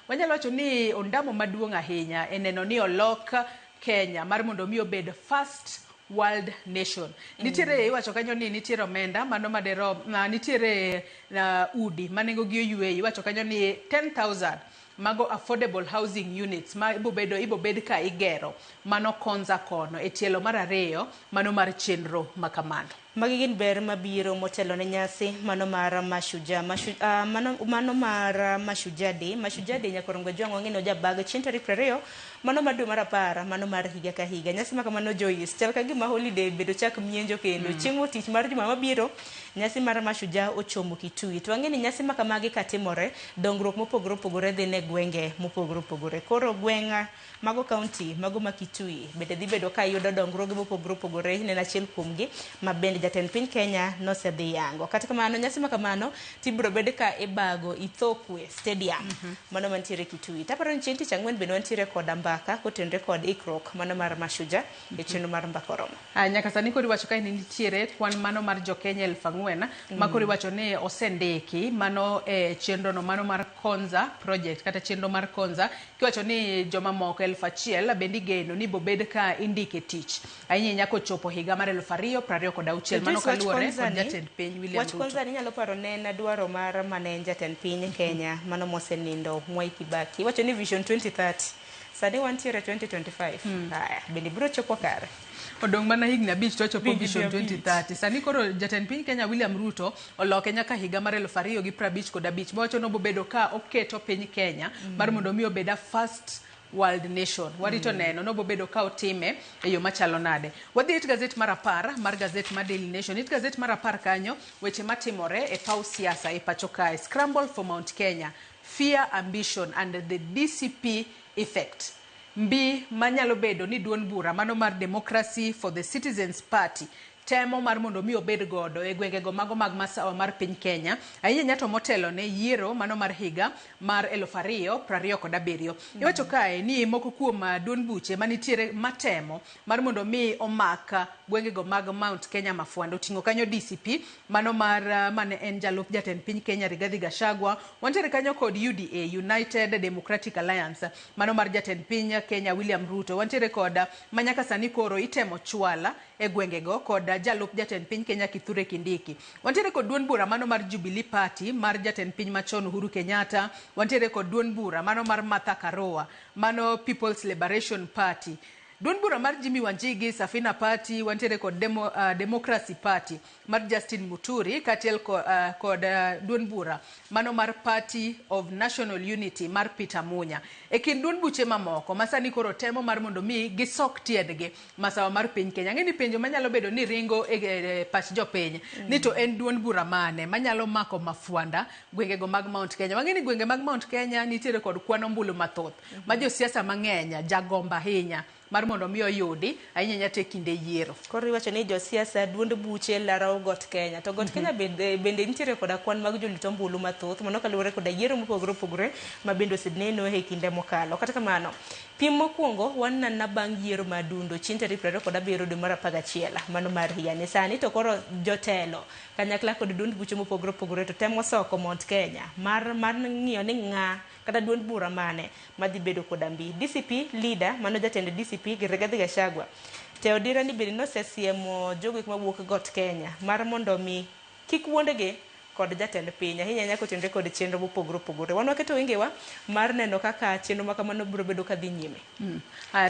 wanyalo wacho ni ondamo maduong' ahinya eneno ni olok Kenya mar mondo mi obed first world nation nitiere wacho kanyo ni nitiere omenda mano madero nitiere udi manengo gi oyueyi wacho kanyo ni 10,000 mago affordable housing units ma ibobed ka igero mano Konza kono e tielo mar 2 mano mar chenro makamano magi gin ber mabiro motelo ne nyasi mano mar Mashujaa mano mar Mashujaa Day nyakorongo jwang' ng'ino jabag chieng' tarik 20 mano mar dwe mar 10 mano mar higa ka higa nyasi makamano Joyce chal ka gima holiday bedo chak mienjo kendo chieng' tich mar juma mabiro nyasi mar Mashujaa ochomo Kitui to wang'eni nyasi makamagi katimore dongruok mopogore opogore dhi ne gwenge mopogore opogore koro gwenga mago kaunti mago ma Kitui bende dhi bedo ka yudo dongruoge mopogore opogore ne achiel kuomgi mabende jatend piny Kenya nosedhi yango kata kamano nyasi makamano tibiro bed ka ibago Ithokwe Stadium mano mantiere Kitui taparo ni chieng' tich ang'wen bende wantiere kod mbaka kotenre kod ikruok mano mar Mashujaa e chenro mar mbaka oromo nyaka sani kori wacho kae ni nitiere kwan mano mar jokenya 4,000 makori wacho ni osendiki mano e chenro no mano mar Konza project kata chenro mar Konza kiwacho ni joma moko 1,000 bendi geno ni bobed ka indike tich ahinya nyako chopo higa mar 2026 mano kaluore kod jatend piny William Ruto. Wach Konza ni nyalo paro ne na dwaro mar manen jatend piny Kenya mano mosenindo Mwai Kibaki wacho ni Vision 2030 sani wantiere 2025 haya bende biro chopo kare odong' mana higni 5 to chopo Vision 2030 sani koro jatend piny Kenya William Ruto oloke nyaka higa mar 2055 mowacho no bobedo ka oketo piny Kenya mar mondo mi obeda first World Nation. Warito neno no bobedo ka otime e yo machalo nade. Wadhi it gazet mar 10 mar gazet mar Daily Nation. It gazet mar 10 kanyo weche matimore e paw siasa e pacho kae. Scramble for Mount Kenya, fear, ambition and the DCP effect. Mbi manyalo bedo ni duond bura mano mar Democracy for the Citizens Party temo mar mondo mi obed godo e gwengego mago mag masawa mar piny Kenya ahinya nyato motelo ne yiero mano mar higa mar 2027. Iwacho kae ni moko kuom duond buche manitiere matemo mar mondo mi omaka gwengego mag Mount Kenya mafuando tingo kanyo DCP mano mar mane en jalup jatend piny Kenya Rigathi Gachagua, wantiere kanyo kod UDA United Democratic Alliance mano mar jatend piny Kenya William Ruto, wantiere kod manyaka sani koro itemo chwala e gwengego kod jalup jatend piny Kenya Kithure Kindiki. Wantiere kod duond bura mano mar Jubilee Party mar jatend piny machon Uhuru Kenyatta, wantiere kod duond bura mano mar Martha Karua mano People's Liberation Party. Duond bura mar Jimmy Wanjigi Safina Party, wantiere kod Democracy Party mar Justin Muturi katiel kod duond bura mano mar Party of National Unity mar Peter Munya. E kin duond buche mamoko masani koro temo mar mondo mi gisok tiendgi masawa mar piny Kenya. Ng'eni penjo manyalo bedo ni ringo e pach jopiny ni to en duond bura mane manyalo mako mafuanda gwengego mag Mount Kenya. Wang'eni gwenge mag Mount Kenya nitiere kod kwan ombulu mathoth ma josiasa mang'eny jagomba ahinya mar mondo mi oyudi ahinya nyate kinde yiero. Koro iwacho ni josiasa duond buche laro got Kenya to got Kenya bende nitiere koda kwan mag jolut ombulu mathoth mono kaluwore koda yiero mopogore opogore ma bende oseneno e kinde mokalo. Kata kamano pim mokwongo wanna bang' yiero madundo chieng' tarik 27 dwe mar 11 mano mar higani sani to koro jotelo kanyakla kod duond buche mopogore opogore to temo soko Mount Kenya mar ng'iyo ni ng'a kata duond bura mane madhi bedo kod ambi. DCP leader mano jatend DCP Rigathi Gachagua teodira ni bende nosesiemo jogo mawuok got Kenya mar mondo mi kik wuondegi kod jatend piny ahinya nyako tenre kod chenro mopogore opogore. Wan waketo wingewa mar neno kaka chenro makamano biro bedo kadhi nyime.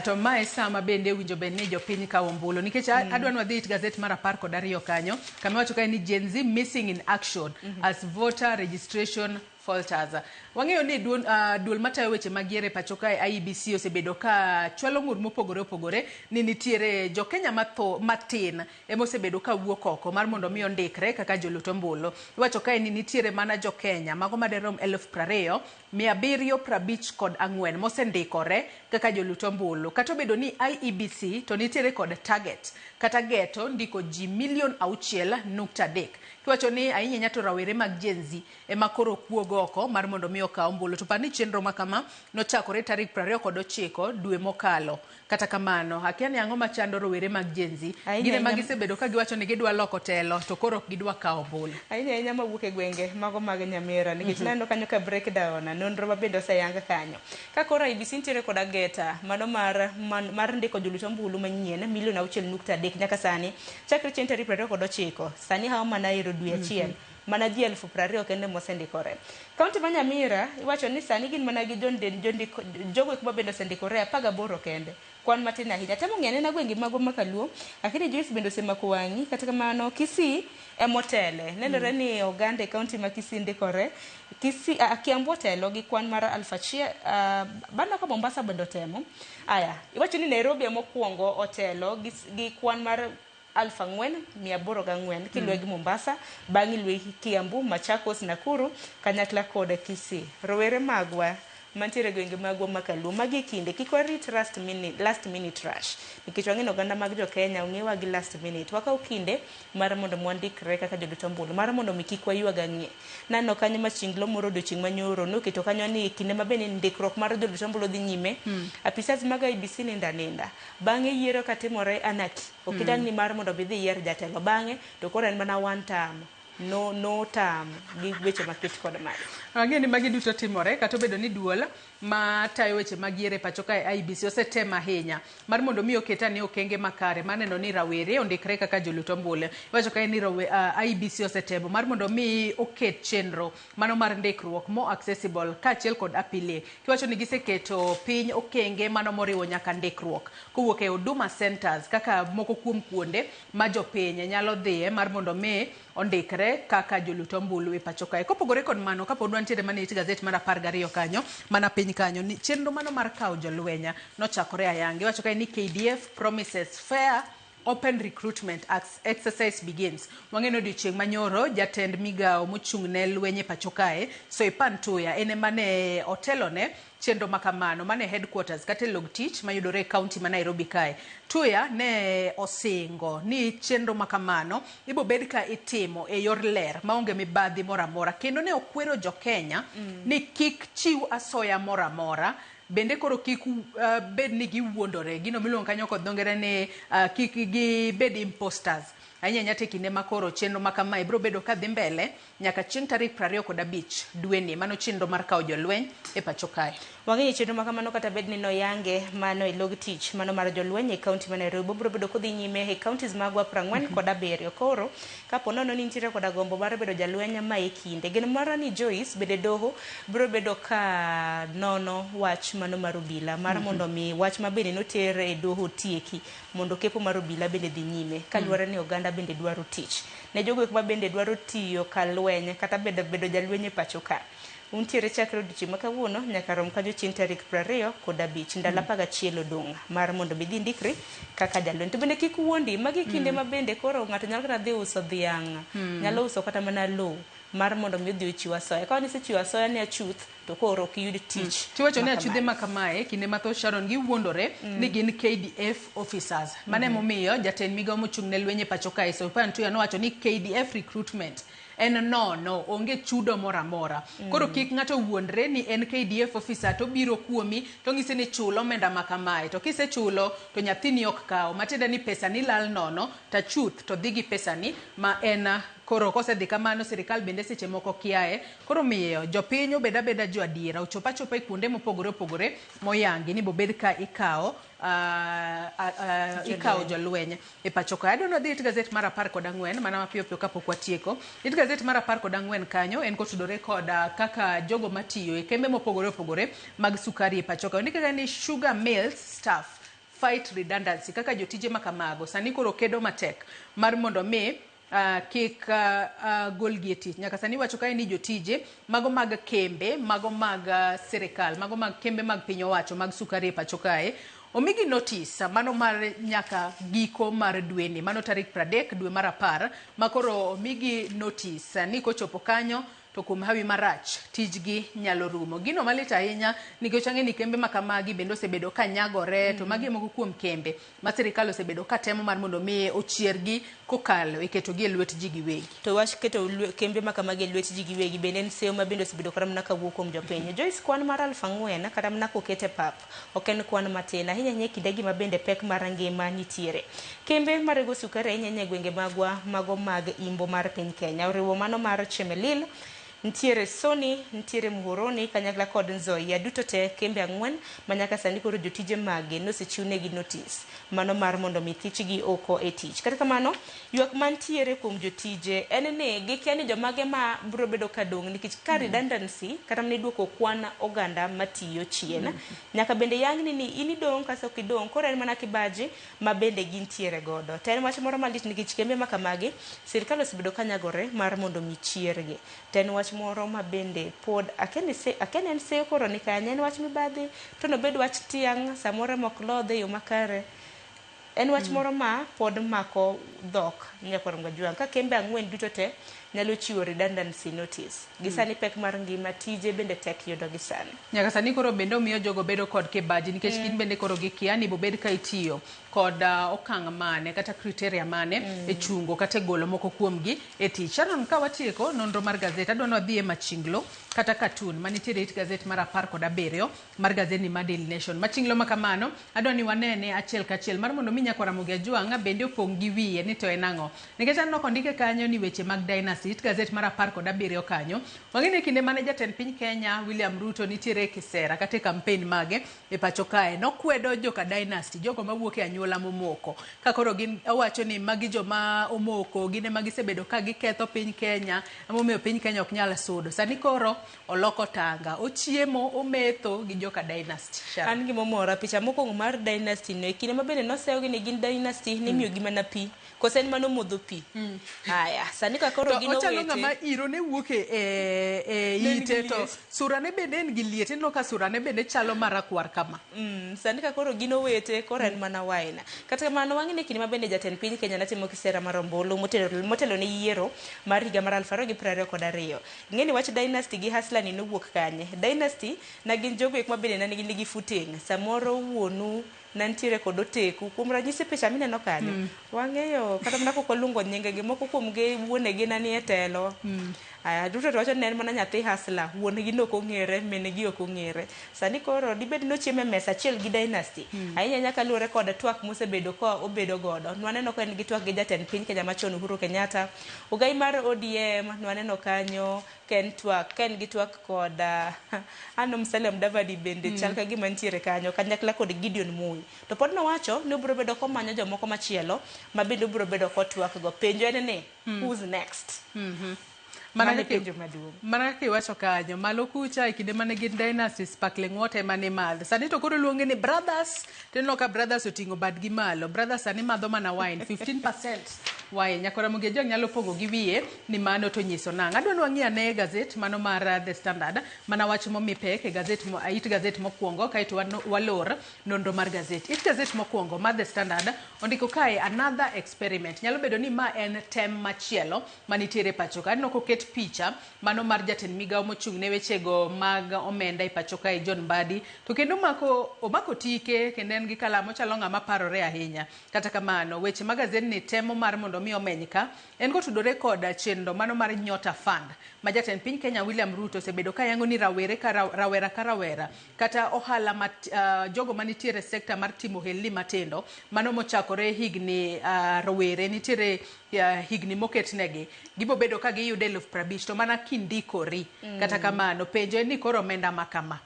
To mae sama bende winjo bed ni jopiny kawo ombulu nikech adwa wadhi it gazet mar 12 kanyo kama wacho kae ni Gen Z missing in action as voter registration falters. Wang'eyo ni duol matayo weche magiere pacho kae IEBC osebedo ka chwalo ng'ur mopogore opogore ni nitiere jo Kenya matin emosebedo ka wuok oko mar mondo mi ondikre kaka jolut ombulu. Iwacho kae ni nitiere mana jo Kenya mago maderom 20,754 mosendikore kaka jolut ombulu. Kata obedo ni IEBC to nitiere kod target kata geto ndiko ji 6.3 kiwacho ni ahinya nyato rawere mag Gen Z ema koro kuogo oko mar mondo mi okaw ombulu. To pani chenro makama nochakore tarik 29 dwe mokalo. Kata kamano akia ni ang'o machando rowere mag Gen Z gine magisebedo ka giwacho ni gidwa loko telo to koro gidwa kawo ombulu. Ahinya mawuok e gwenge mago mag Nyamira nikech neno kanyo ka breakdown nonro mabende oseyang kanyo. Ka koro IEBC nitiere kod ageta mano mar ndiko jolut ombulu manyien 6.3 nyaka sani chakre chieng' tarik 29 sani hawo mana dwe achiel mana ji 20,000 kende mosendikore. Kaunti ma Nyamira iwacho ni sani gin mana gi jogo ma bende osendikore 18 kende. Kwan matin ahinya temo ng'ene na gwenge mago makaluo lakini Joyce bende osemako wang'i. Kata kamano Kisii emotele nenore ni oganda e kaunti ma Kisii ndikore. Kisii Kiambu otelo gi kwan mar 1,000 bana ka Mombasa bende otemo. Aya iwacho ni Nairobi mokwongo otelo gi kwan mar 4,804 kilwe gi Mombasa bang'i lwe Kiambu, Machakos, Nakuru kanyakla kod Kisii. Rowere magwa mantiere gwenge magwa makaluo magi kinde kik warit last minute rush nikech wang'eno oganda mag jo Kenya ong'ewa gi last minute wakaw kinde mar mondo mwandikre kaka jolut ombulu mar mondo mi kik wayuaga ng'e. Nano kanyo machinglo moro odiochieng' manyoro noketo kanyo ni kinde mabende ndikruok mar jolut ombulu dhi nyime. Apisas mag IEBC ninda bang'e yiero katimore anaki okidan ni mar mondo bidhi yier jatelo bang'e to koro en mana one term no term gi weche maket kod mali. Ang'eni magi duto timore kata obedo ni duol ma tayo weche magiere pacho kae IEBC osetema ahinya mar mondo mi oketa ni okenge makare maneno ni rawere ondikre kaka jolut ombulu. Iwacho kae ni IEBC osetemo mar mondo mi oket chenro mano mar ndikruok mo accessible kaachiel kod apile. Kiwacho ni giseketo piny okenge mano moriwo nyaka ndikruok kowuok e Huduma Centers kaka moko kuom kuonde ma jopiny nyalo dhiye mar mondo mi ondikre kaka jolut ombulu e pacho kae. Kopogore kod mano, kapod wantiere mana it gazet mar 12 kanyo, mana piny kanyo, ni chenro mano mar kawo jolwenya nochakore ayange. Wacho kae ni KDF promises fair open recruitment exercise begins. Wang'eno odiochieng' manyoro jatend migao mochung' ne lwenye pacho kae Soipan Tuya ene mane otelone chenro makamano mane headquarters kate log tich mayudore e county ma Nairobi kae. Tuya ne osingo ni chenro makamano ibo bed ka itimo e yor ler maonge mibadhi mora mora, kendo ne okwero jo Kenya ni kik chiw asoya mora mora, bende koro kik bed ni giwuondore, gino miluongo kanyo kod dhongere ni kik gibed imposters. Ahinya nyate kinde makoro chenro makama ibro bedo ka dhi mbele nyaka chieng' tarik 25 dweni, mano chenro mar kawo jolweny e pacho kae. Wang'eyo chenro makamano kata bed ni noyange mano e log tich mano mar jolweny e kaunti ma Nairobi bro bedo kodhi nyime e counties magwa 40 kod 7. Koro kapo nono ni nitiere kod gombo mar bedo jalweny ma e kinde geno mara ni Joyce bede doho bro bedo ka nono wach mano mar obila mar mondo mi wach mabende notere e doho tieki mondo kepo mar obila bende dhi nyime kaluwore ni oganda bende dwaro tich ne jogo ma bende dwaro tiyo kalweny kata bedo jalweny e pacho ka. Untiere chakre odiochieng' ma kawuono nyaka rom kanyo chieng' tarik 25 ndalo 11 odong' mar mondo mi dhi ndikri kaka jalweny. To bende kik wuondi magi kinde ma bende koro ng'ato nyalo kata dhi uso dhiang', nyalo uso kata mana lowo mar mondo mi odhi ochiw asoya. Ka nisechiwo asoya ne achuth to koro ok yud tich. Tiwacho ne achudhe makamae kinde mathoth Sharon giwuondore ni gin KDF officers. Mane momiyo jatend migao mochung' ne lwenye pacho kae Soipan Tuya nowacho ni KDF recruitment en no onge chudo mora mora. Koro kik ng'ato wuondre ni en KDF officer to biro kuomi to ng'ise ni chulo omenda makamae, to kisechulo to nyathini ok kawo, matiende ni pesa ni lal nono ta chuth to dhi gi pesa ni ma en koro kosedhi kamano sirikal bende seche moko kiae. Koro miyo jopiny obed abeda jo adiera, ochopa chopa e kuonde mopogore opogore moyangi ni bobed ka ikawo jolweny e pacho kae. Adwa dhi it gazet mar 14 mana mapiyo piyo kapok watieko. It gazet mar 14 kanyo en kotudore kod kaka jogo matiyo e kembe mopogore opogore mag sukari e pacho kae. Ndika ni sugar mills staff fight redundancy, kaka jotije makamago sani koro kedo matek mar mondo mi kik golgi e tich. Nyaka sani wacho kae ni jotije mago mag kembe, mago mag sirikal, mago mag kembe mag piny owacho mag sukari e pacho kae omigi notice mano mar nyaka giko mar dweni, mano tarik 30 dwe mar 10 makoro omigi notice ni kochopo kanyo to kuom hawi marach tijgi nyalo rumo. Gino malit ahinya nikech ang'e ni kembe makamagi bende osebedo ka nyagore to magi moko kuom kembe ma sirikal osebedo ka temo mar mondo mi ochiergi kokalo iketogi e lwet ji giwegi. To wach keto kembe makamagi e lwet ji giwegi bende en seyo ma bende osebedo kata mana kawuok kuom jopiny. Joyce, kwan mar 4,000 kata mana kokete pap ok en kwan matin ahinya nye kidegi ma bende pek mar ngima nitiere. Kembe marego sukari ahinya e gwenge magwa mago mag imbo mar piny Kenya oriwo mano mar Chemelil, ntiere Sony, ntiere Muhoroni kanyakla kod Nzoia, duto te kembe 4 manyaka sani koro jotije mage nosechiwnegi notice mano mar mondo mi thichgi oko e tich. Kata kamano ywak mantiere kuom jotije en ni gikia ni jomage ma bro bedo kadong' nikech ka redundancy kata mne duoko kwan oganda matiyo chien nyaka bende yang ni ini dong kasa ok idong, koro en mana kibaji ma bende gintiere godo. To en wach moro malit nikech kembe makamagi sirikal osebedo kanyagore mar mondo mi chiergi. To en wach moro ma bende pod akene en seyo koro ni kanya en wach mibadhi to no bed wach tiang' samoro mok lodhe yo makare. En wach moro ma pod mako dhok nyakoro ngajua ka kembe 4 duto te nyalo chiwo redundancy notice. Gisani pek mar ngima tije bende tek yudo gisani. Nyaka sani koro bende omiyo jogo bedo kod kebaji nikech kin bende koro gikia ni bobed ka itiyo kod okang' mane kata kriteria mane e chungo kata golo moko kuomgi e tich. Sharon, ka watieko nonro mar gazet adwa no dhi e Machinglo kata Katun manitiere it gazet mar 17 mar gazet ni mar Daily Nation. Machinglo makamano adwa ni wanene achiel kachiel mar mondo mi nyakora Mugia Jwanga bende opong' gi wiye ni to enang'o nikech an nokondike kanyo ni weche mag dynasty. It gazet mar 17 kanyo wang'ene kinde mane jatend piny Kenya William Ruto nitiere kisera kata campaign mage e pacho kae nokwedo joka dynasty, jogo mawuok e anyuola momoko ka koro gin owacho ni magi joma omoko gine magisebedo ka giketho piny Kenya emomiyo piny Kenya ok nyal sudo. Sani koro oloko tanga, ochiemo ometho gi joka dynasty. An gimomora picha mokwongo mar dynasty no e kinde ma bende noseyo gi ni gin dynasty ni miyo gima na pi kosen mano modho pi haya sani ka koro gino wete ochalo ngama iro ne wuoke ite to surane bende en gi liet no ka surane bende chalo marakwar kama sani ka koro gino wete koro en mana waina kata kamano wang'e kinde mabende jatend piny Kenya natimo kisera mar ombulu motelo ne yiero mar higa mar 2022 ng'eni wach dynasty gi hasla ni nowuok kanye dynasty na gin jogo ek mabende na nigi footing samoro wuonu nantiere kod oteku kuom ranyisi picha mineno kanyo wang'eyo kata mana koko luongo nyingegi moko kuom ge wuonegi nani e telo duto to wacho nen mana nyathi hasla wuonegi nok ong'ere menegi ok ong'ere sani koro dibed nochieme mesa achiel gi dynasty ahinya nyaka luwore kod twak mosebedo ka obedo godo nwaneno ka en gi twak gi jatend piny Kenya machon Uhuru Kenyatta ogai mar ODM nwaneno kanyo ken gi twak kod ano Musalia Mudavadi bende chal ka gima ntiere kanyo kanyakla kod Gideon Moi to pod nowacho ni obiro bedo komanyo jomoko machielo ma bende obiro bedo kotwak go penjo en ni who's next mana kaka iwacho kanyo malo kucha e kinde mane gin dynasties Sparkling Water mane madho sani to koro luonge ni brothers teno ka brothers oting'o badgi malo brothers sani madho mana wine 15% wine nyakora muge jong nyalo pogo gi wiye ni mano to nyiso nang adwa nwang'i ane gazet mano mar The Standard mana wach momi pek e gazet it gazet mokwongo kaito walor nonro mar gazet it gazet mokwongo mar The Standard ondiko kae another experiment nyalo bedo ni ma en tem machielo manitiere pacho ka no koket picha mano mar jatend migawo mochung' ne wechego mag omenda e pacho kae John Mbadi to kendo omako tike kendo en gi kalamo chalo ng'ama parore ahinya kata kamano weche magazet ni temo mar mondo mi omeny ka en gotudore kod chenro mano mar Nyota Fund ma jatend piny Kenya William Ruto osebedo ka yango ni rawera ka rawera kata ohala jogo manitiere sekta mar timo helni matendo mano mochakore higni rowere nitiere higni moketnegi gibo bedo ka giyude 50,000 to mana kindikori kata kamano penjo en ni koro omenda makama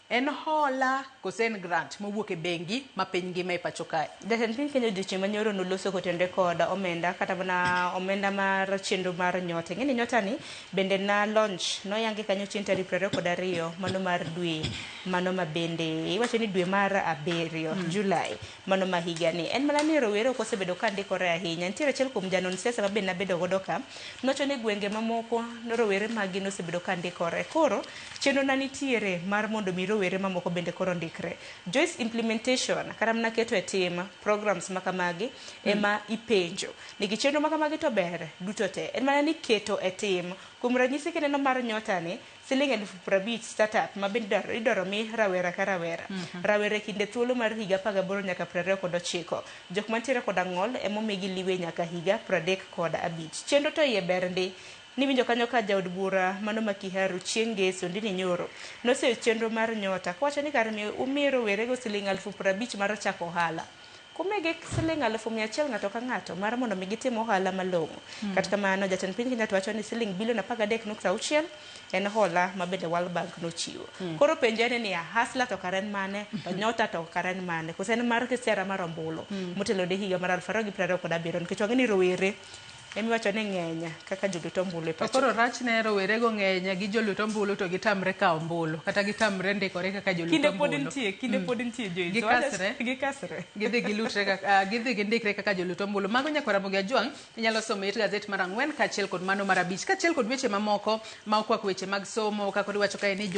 en hola kosen grant mowuok e bengi ma piny ngima e pacho kae jatend piny Kenya odiochieng' manyoro noloso kotende kod omenda kata mana omenda mar chenro mar Nyota ng'eni Nyota ni bende na launch noyangi kanyo chieng' tarik 22 mano mar dwe mano ma bende iwacho ni dwe mar 7 Julai mano ma higa ni en mana ni rowere ok osebedo ka ndikore ahinya nitiere achiel kuom janon siasa ma bende nabedo godo ka nocho ni gwenge mamoko rowere magi nosebedo ka ndikore koro chenro na nitiere mar mondo mi rowere mamoko bende koro ndikre Joyce implementation kata mna keto e tim programs makamagi ema ipenjo nigi chenro makamagi to ber duto te en mana ni keto e tim kuom ranyisi kineno mar Nyota ni siling 50,000 startup ma bende idoro mi rawera ka rawera rawere kinde thuolo mar higa 18 nyaka 29 jok mantiere kod ang'ol emomigi liwe nyaka higa 35 chenro to iye ber ndi ni winjo kanyo ka jaod bura mano makiharu chieng' ngeso ndini nyoro nose chenro mar Nyota kwacho ni kar mi umiro werego siling 50,000 mar chako ohala kumege siling 100,000 ng'ato ka ng'ato mar mondo mi gitim ohala malong'o kata kamano jatend piny Kenya wacho ni siling bilion 13.6 en hola ma bende World Bank nochiwo koro penjo en ni hasla to karen mane to Nyota to karen mane kosen mar kisera mar ombulu motelo de higa mar 2027 nikech wang'e ni rowere emiwacho ni ng'enya kaka jolut ombulu e pacho koro rach ne rowere go ng'enya gi jolut ombulu to gitamre ka ombulu kata gitamre ndikore kaka jolut ombulu kinde pod nitie gikasre gidhi gilutre kaka gidhi gindikre kaka jolut ombulu mago nyakora Ramogi Ajwang inyalo somo it gazet mar 4 kaachiel kod mano mar 5 kaachiel kod weche mamoko ma okwako weche mag somo kaka wacho kae ni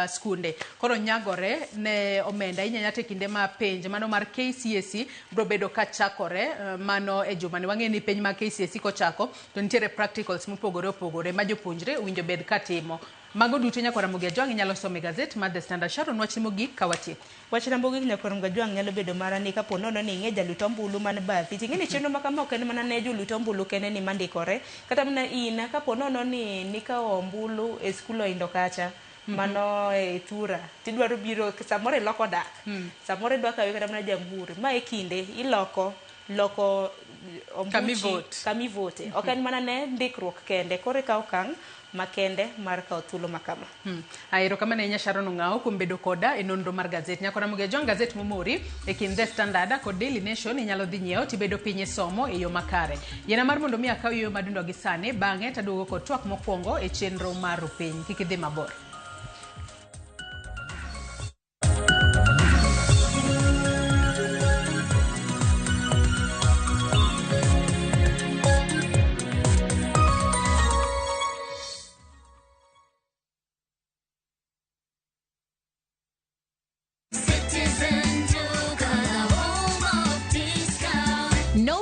skunde koro nyagore ne omenda inyanya te kinde ma penj mano mar KCSE bro bedo ka chakore mano e juma ni wang'e ni penj ma KCSE ko chako to nitiere practicals mopogore opogore ma jopuonjre winjo bed katimo mago duto nyakora Ramogi Ajwang inyalo somo gazet mar The Standard Sharon wach mogik ka watieko wach Ramogi nyakora Ramogi Ajwang nyalo bedo mara ni kapo nono ni ng'e jalut ombulu man bathi ting'eni chenro makama ok en mana ne jolut ombulu kene ni mandikore kata mana in kapo nono ni nikawo ombulu e skul oindo kacha mano e thura tidwaro biro samoro iloko dak samoro idwa kawe kata mana jamburi ma e kinde iloko kami vote ok en mana ne ndikruok kende kore ka okang' makende mar kawo thuolo makama ayero kama ne Sharon Ong'ao kuom bedo koda e nonro mar gazet nyakora Ramogi Ajwang gazet momori e kind The Standard kod Daily Nation inyalo dhi nyiewo tibedo piny e somo e yo makare yena mar mondo mi akaw yo madundo gi sane bang'e taduogo kod twak mokwongo e chenro mar piny kik idhi mabor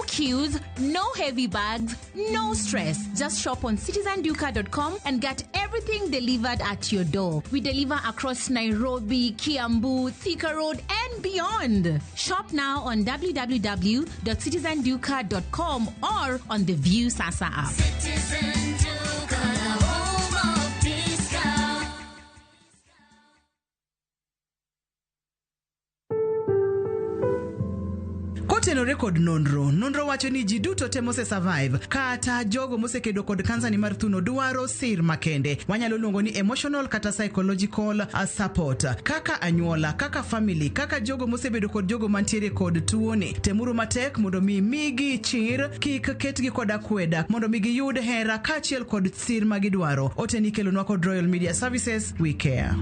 No queues, no heavy bags, no stress. Just shop on citizenduka.com and get everything delivered at your door. We deliver across Nairobi, Kiambu, Thika Road, and beyond. Shop now on www.citizenduka.com or on the View Sasa app. Kotenore kod nonro wacho ni ji duto te mose survive kata jogo mose kedo kod kansa ni mar thuno dwaro sir makende. Wanyalo luongo ni emotional kata psychological support. Kaka anyuola, kaka family, kaka jogo mose bedo kod jogo mantiere kod tuoni. Temuru matek mondo migi chir, kik ketgi kod akweda, mondo migi yud hera kachiel kod sir magidwaro. Oteni kelonwa kod Royal Media Services, we care.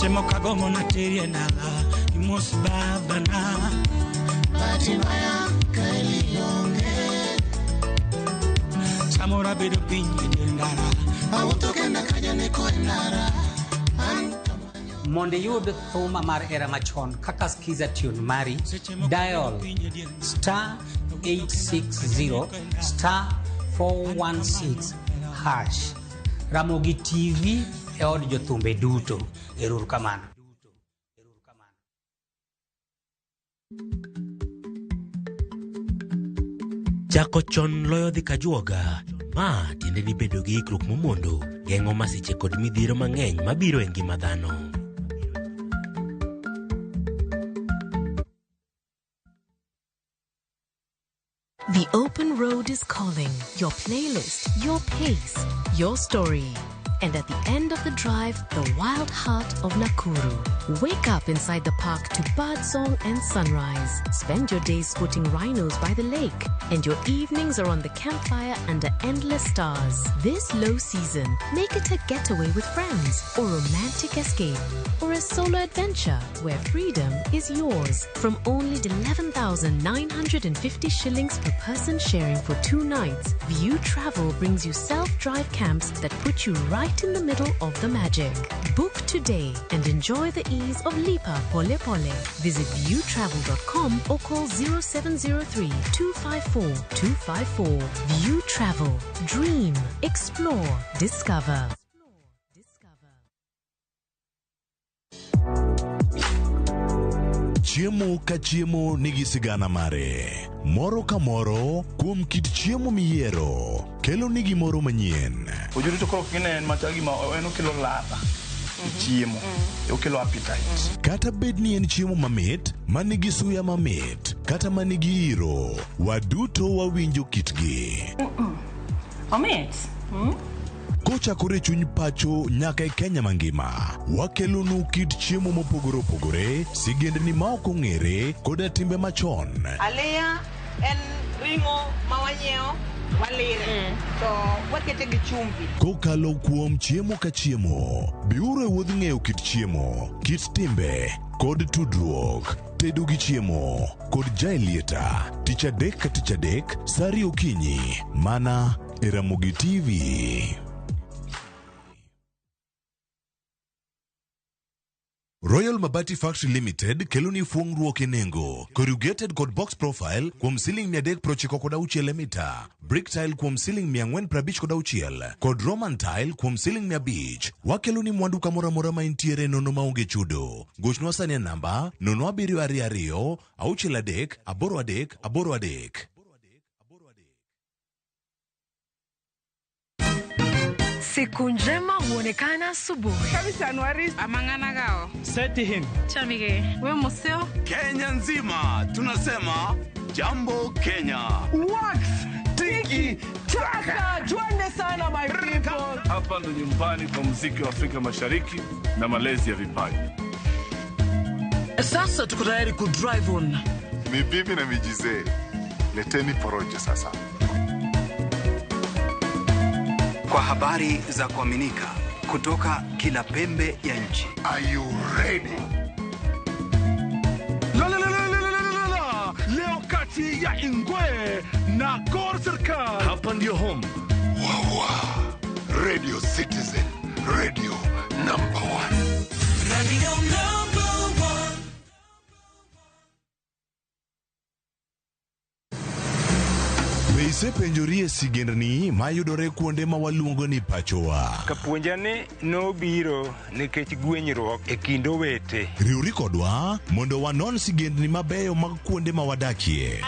Mokagongo na terie nala imos babana Batimaya kailionge Samora bedo pinyi dendara Awutoke na kajane koenara Mondo yud thuma mar era machon kaka skiza tune mari dial *860 *416 hash Ramogi TV e od jothumbe duto. Eruru kamano. Chako chon loyo dhi kajuoga. Ma tiende ni bedo gi ikruok momondo. Geng'o masiche kod midhiero mang'eny mabiro e ngima dhano. The open road is calling. Your playlist, your pace, your story. And at the end of the drive, the wild heart of Nakuru. Wake up inside the park to birdsong and sunrise. Spend your days spotting rhinos by the lake. And your evenings are on the campfire under endless stars. This low season, make it a getaway with friends, or romantic escape, or a solo adventure where freedom is yours. From only 11,950 shillings per person sharing for 2 nights, View Travel brings you self-drive camps that put you right in the middle of the magic. Book today and enjoy the ease of Lipa Pole Pole. Visit viewtravel.com or call 0703 254 254. View Travel. Dream. Explore. Discover. Chiemo ka chiemo nigi sigana mare. Moro ka moro kuom kit chiemo miyiero kelo nigi moro manyien. Ojuri to koro kinen machagi ma en okelo ladha. Chiemo. Okelo appetite. Kata bed ni en chiemo mamit, manigi suya mamit, kata manigi iro, waduto wawinjo kitgi. Omit. Kochakore chuny pacho nyaka e Kenya mangima, wakelonu kit chiemo mopogore opogore, sigendni ma ok ong'ere koda timbe machon. Alea en ringo mawanyeo walire to wakete gi chumbi. Kokalo kuom chiemo ka chiemo, biuru e wuodh ng'eyo kit chiemo, kit timbe kod tudruok. Tedo gi chiemo kod Jaelieta, tich adek ka tich adek, sari okinyi, mana e Ramogi TV. Royal Mabati Factory Limited keloni fuong'ruok e nengo. Corrugated kod box profile kuom siling 396 mita. Brick tile kuom siling 456 kod Roman tile kuom siling 500. Wakeloni mwandu kamora mora ma intiere nono maonge chudo. Gochno sani namba 0722 63 83 83. Siku njema huonekana asubuhi. Kabisa Anwari amangana gao. Setihin. Chamige. We museo. Kenya nzima tunasema jambo Kenya. Wax. Tiki taka. Twende sana my people. Hapa ndo nyumbani kwa muziki wa Afrika Mashariki na malezi ya vipaji. Sasa tuko tayari ku drive on. Mibibi na mijize. Leteni porojo sasa. Kwa habari za kuaminika kutoka kila pembe ya nchi. Are you ready? Leo kati ya Ingwe na Gor Serikali. Hapa ndio home. Wawa. Radio Citizen. Radio your number one. Be isepenjori e sigendni mayudore kuonde ma waluongo ni pachowa. Kapuonjani nobiro nikech gwenyruok e kind owete. Riwri kodwa mondo wanon sigendni mabeyo mag kuonde ma wadakie.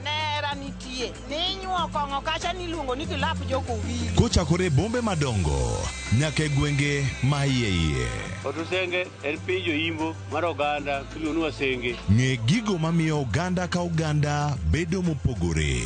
Nera nitie. Ninyuo kongo kacha niluongo ni kilap joko wili. Kochakore bombe madongo nyaka e gwenge ma iye. Otusenge en piny joimbo mar oganda kiluongo ni wasenge. Ng'e gigo mamiyo oganda ka oganda bedo mopogore.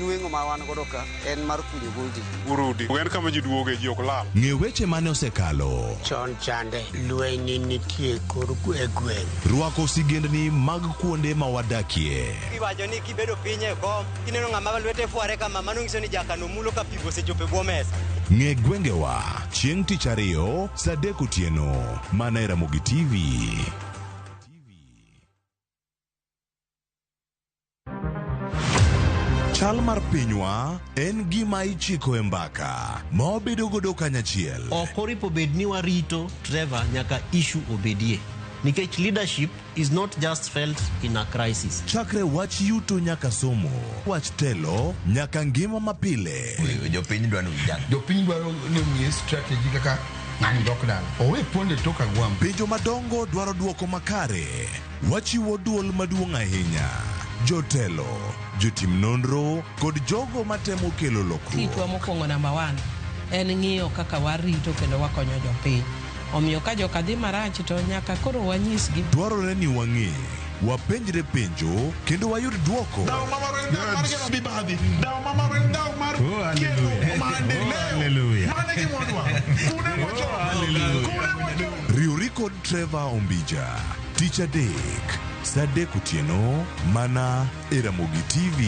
Nueng'o ma wan godo ka en mar kunyo goldi. Urudi. En kama ji duoge ji ok lal. Ng'e weche mane osekalo. Chon chande lweny nitie kor gweng'. Rwako sigendni mag kuonde ma wadakie. Iwacho ni kibedo piny e kom, kineno ng'ama lwete fuare kama mano nyiso ni jakano mulo ka pigo osechopo e bwo mesa. Ng'e gwengewa chieng' tich ariyo saa 3 otieno mana e Ramogi TV. Chal mar pinywa en gima ichiko e mbaka ma obedo godo kanyachiel. Ok oripo bed ni warito Trevor nyaka issue obedie. Nikech leadership is not just felt in a crisis. Chakre wach yuto nyaka somo, wach telo nyaka ngima mapile. Jopiny dwaro ni omiye strategy kaka ng'ani dok dala. Owe ponde tok agwam. Penjo madongo dwaro duoko makare. Wachiwo duol maduong' ahinya. Jotelo, jotim nonro kod jogo matemo kelo lokruok. Kitwa mokwongo namba 1 en ng'iyo kaka warito kendo wakonyo jopiny. Omiyo ka joka dhi marach to nyaka koro wanyisgi. Dwarore ni wang'e, wapenjre penjo kendo wayud duoko. Daw mama renda margeno bibadhi. Daw mama renda mar kelo maendeleo. Hallelujah. Mane gimodwa. Kune mocho. Riwri kod Trevor Ombija. Tich adek, saa 3 otieno mana e Ramogi TV.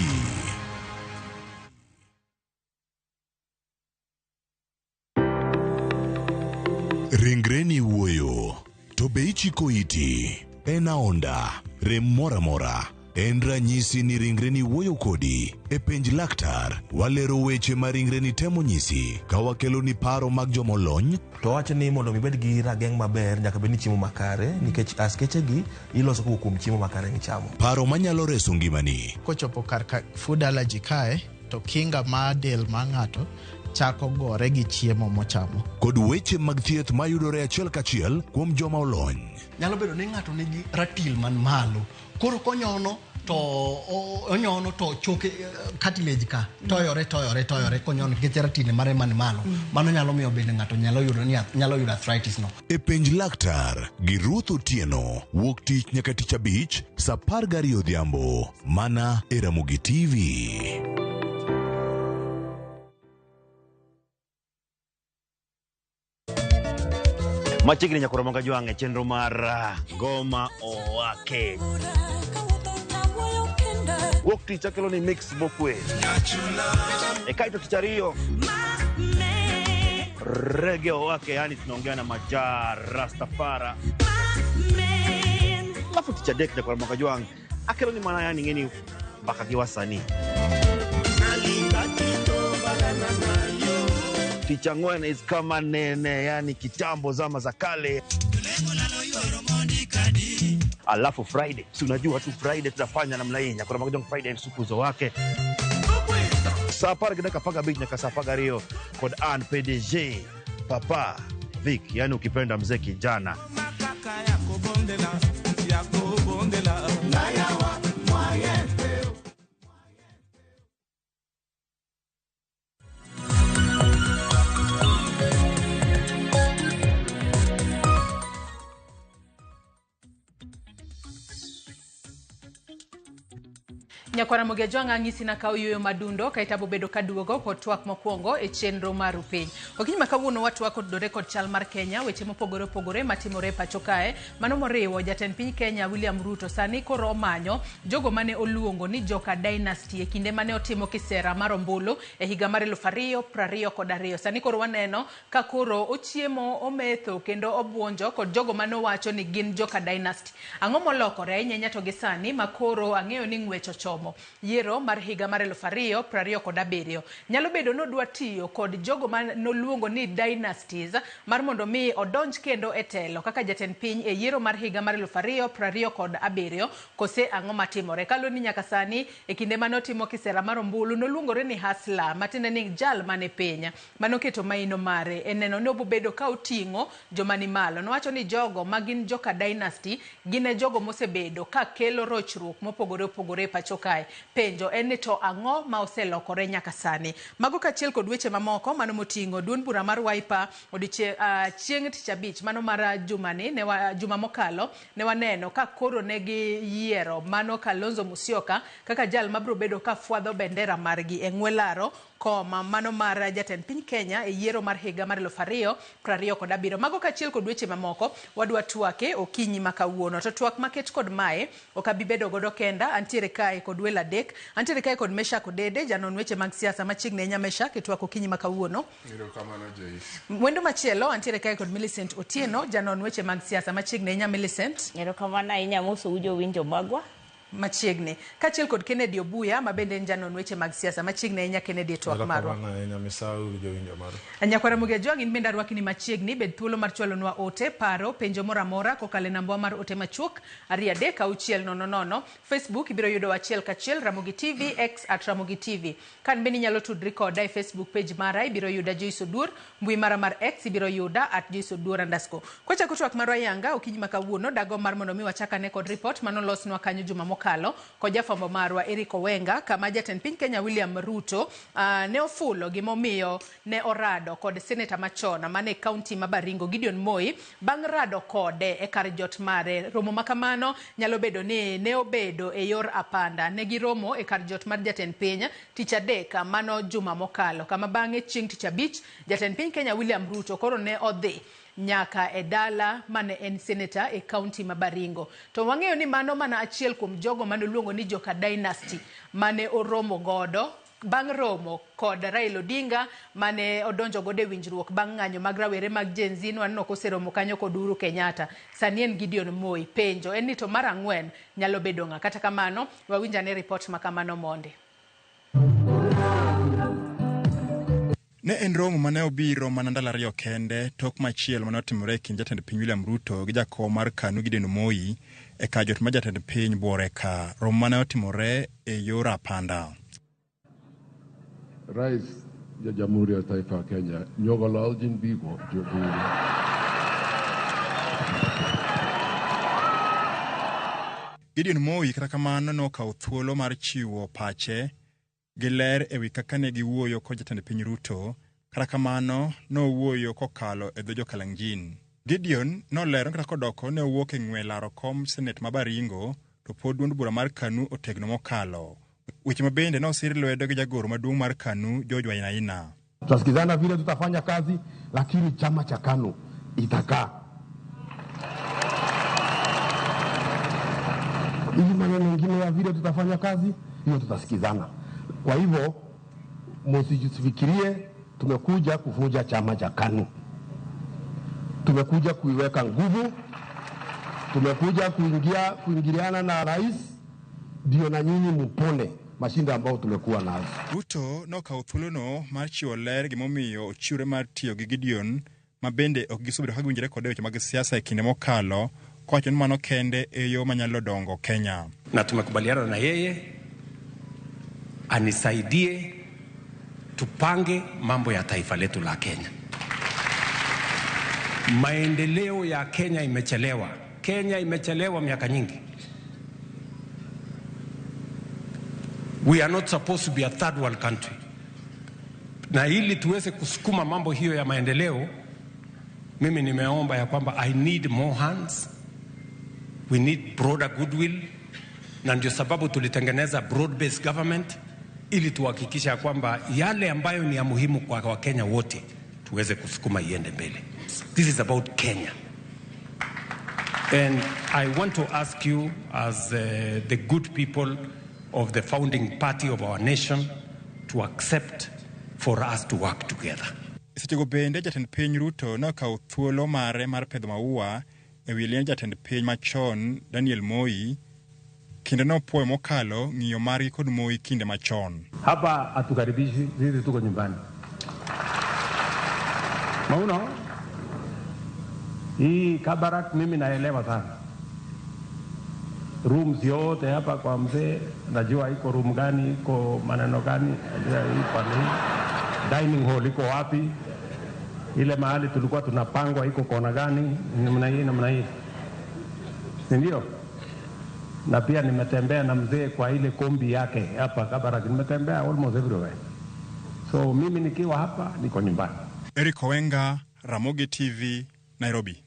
Ringreni wuoyo, to be ichiko iti, en aonda, rem mora mora, en ranyisi ni ringreni wuoyo kodi, e penj laktar, walero weche ma ringreni temo nyisi, ka wakelo ni paro mag jomolony. To wacho ni mondo mibed gi rageng' maber nyaka bed ni chiemo makare, nikech askeche gi iloso kuom chiemo makare michamo. Paro manyalo reso ngimani. Kochopo kar food allergy kae, to kinga ma del ma ng'ato chako gore gi chiemo mochamo. Kod weche mag thieth mayudore achiel kachiel kuom joma olony. Nyalo bedo ni ng'ato nigi ratil man malo. Koro konyono to choke cartilage ka toyore konyono nikech ratile mare man malo. Mano nyalo miyo bende ng'ato nyalo yudo arthritis no. E penj laktar gi Ruth Otieno, wuok tich nyaka tich abich saa 12 odhiambo mana e Ramogi TV. Machiegni nyakoro monga jwang'e chenro mar Goma Owake. Wuok tich akelo ni mix bokwe. E kaito tich ariyo Reggae Owake, yani tunaongea na Majar Rastafara. Alafu tich adek nyakoro monga jwang'e akelo ni mana yani ngeni mpaka kiwasani. Ticha ng'wen is kama nene, yani kitambo zama za kale. Alafu Friday, si unajua tu Friday tutafanya namna hii. Nyakura magojong Friday msukuzo wake. Saa para kinaka paga beach nyaka saa paga rio. Kod Ann PDG Papa Vic, yani ukipenda mzee kijana. Nyakwara Mogejwanga ng'isi na kao yoyo madundo kaitabo bedo kaduogo kod twak mokwongo e chenro mar piny. Okinyi makawuono watu wako dore kod chal mar Kenya weche mopogore matimore pacho kae. Mano moriwo jatend piny Kenya William Ruto sani koro omanyo jogo mane oluongo ni Joka Dynasty e kinde mane otimo kisera mar ombulu e higa mar 2022. Sani koro waneno ka koro ochiemo, ometho kendo obuonjo kod jogo mane wacho ni gin Joka Dynasty. Ang'o molokore ahinya to gi sani makoro ang'eyo ni ng'wecho chomo. somo. Yiero mar higa mar 2027 nyalo bedo nodwa tiyo kod jogo manoluongo ni dynasties mar mondo mi odonj kendo e telo kaka jatend piny e yiero mar higa mar 2027 kose ang'o matimore. Kalo ni nyaka sani e kinde manotimo kisera mar ombulu noluongore ni Hasla matinde ni jal mane piny manoketo maino mare eneno no bobedo ka oting'o joma ni malo. Nowacho ni jogo magin joka dynasty gine jogo mosebedo ka kelo rochruok mopogore opogore pacho kae. Penjo en ni to ang'o ma oselokore nyaka sani. Mago kachiel kod weche mamoko mano moting'o duond bura mar Wiper chieng' tich abich mano mar juma mokalo ne waneno ka koro negi yiero mano Kalonzo Musyoka kaka jal mabro bedo ka fwadho bendera margi e ng'welaro koma mano mar jatend piny Kenya e yiero mar higa mar 2027. Mago kachiel kod weche mamoko wadwa twake okinyi makawuono. To twak maket kod mae okabibedo godo kenda. Antiere kae kod wela dek. Antiere kae kod Mesha Kodede janon weche mag siasa machigne nya Mesha kitwak okinyi makawuono. Mwendo machielo antiere kae kod Millicent Otieno janon weche mag siasa machigne nya Millicent. Ngero kamana inya muso ujo winjo magwa. Machigne kachiel kod Kennedy Obuya mabende njanon weche mag siasa machigne nya Kennedy twak marwa anyakwara muge jogin benda rwakini machiegni bed thuolo mar chwalonwa ote paro penjo moramora kokale nambwa mar ote machuok 23 Facebook ibiro yudo achiel kachiel Ramogi TV X @Ramogi TV kan beni nyalo tudri koda e Facebook page mara ibiro yuda Joyce Odur mbui mara mar X ibiro yuda @JoyceOdur_. Kwacha kutwak marwa yanga okinyi makawuono dago mar mondo mi wachaka ne kod report manolosnwa kanyo juma mokalo ko jafambo marwa Eric Owenga kama jatend piny Kenya William Ruto ne ofulo gimomiyo ne orado kod senator machona mane county ma Baringo Gideon Moi bang' rado kode e kar jot mare. Romo makamano nyalo bedo ni ne obedo e yor apanda ne giromo e kar jot mar jatend piny tich adek mano juma mokalo kama bang'e chieng' tich abich jatend piny Kenya William Ruto koro ne odhi nyaka e dala mane en senator e county ma Baringo. To wang'eyo ni mano mana achiel kuom jogo mane luongo ni joka dynasty mane oromo godo bang' romo kod Raila Odinga mane odonjo godo e winjruok bang' ng'anyo mag rawere mag Gen Z wanno koseromo kanyo kod Uhuru Kenyatta. Sani en Gideon Moi. Penjo en ni to mar ang'wen nyalo bedo ng'a. Kata kamano wawinjane report makamano monde. Ne en romo mane obiro mana ndalo ariyo kende tok machiel mane otimore e kind jatend piny William Ruto gi jakom mar KANU Gideon Moi e kar jot mar jatend piny buore ka. Romo mane otimore e yor apanda. Rais ya Jamhuri ya Taifa ya Kenya nyogololjin bigo joburu. Gideon Moi kata kamano nokawo thuolo mar chiwo pache gi ler ewi kaka ne giwuoyo kod jatend piny Ruto. Kata kamano nowuoyo kokalo e dho jo-Kalenjin. Gideon nolero kata kodoko ne owuok e ng'welaro kom Senate ma Baringo to pod duond bura mar KANU otegno mokalo. Weche mabende nosir lwedo gi jagoro maduong' mar KANU George Wainaina. Tutasikizana vile tutafanya kazi, lakini chama cha KANU itakaa. Ili maneno mengine ya vile tutafanya kazi, hiyo tutasikizana. Kwa hivyo msifikirie tumekuja kuvunja chama cha KANU. Tumekuja kuiweka nguvu. Tumekuja kuingiliana na rais ndio na nyinyi mpone mashinda ambao tumekuwa nazo. Ruto nokawo thuolono mar chiwo ler gimomiyo ochiwre mar tiyo gi Gideon mabende ok gisubedo ka giwinjore kod weche mag siasa e kinde mokalo kowacho ni mano kende e yo manyalo dongo Kenya. Na tumekubaliana na yeye anisaidie tupange mambo ya taifa letu la Kenya. Maendeleo ya Kenya imechelewa. Kenya imechelewa miaka nyingi. We are not supposed to be a third world country. Na ili tuweze kusukuma mambo hiyo ya maendeleo, mimi nimeomba ya kwamba I need more hands. We need broader goodwill. Na ndio sababu tulitengeneza broad-based government ili tuhakikisha kwamba yale ambayo ni ya muhimu kwa Wakenya wote tuweze kusukuma iende mbele. This is about Kenya. And I want to ask you as the good people of the founding party of our nation to accept for us to work together. Sechego bende jatend piny Ruto nokawo thuolo mare mar pedho maua e wi liend jatend piny machon Daniel Moi kinde nopuoyo mokalo ng'iyo margi kod Moi kinde machon. Hapa hatukaribishi, sisi tuko nyumbani. Mauno, hii Kabarak mimi naelewa sana. Rooms yote hapa kwa mzee, najua iko room gani, iko maneno gani, najua iko nini. Dining hall iko wapi? Ile mahali tulikuwa tunapangwa iko kona gani, namna hii. Ndio? Na pia nimetembea na mzee kwa ile kombi yake hapa Kabarak, nimetembea almost everywhere. So mimi nikiwa hapa niko nyumbani. Eric Owenga, Ramogi TV, Nairobi.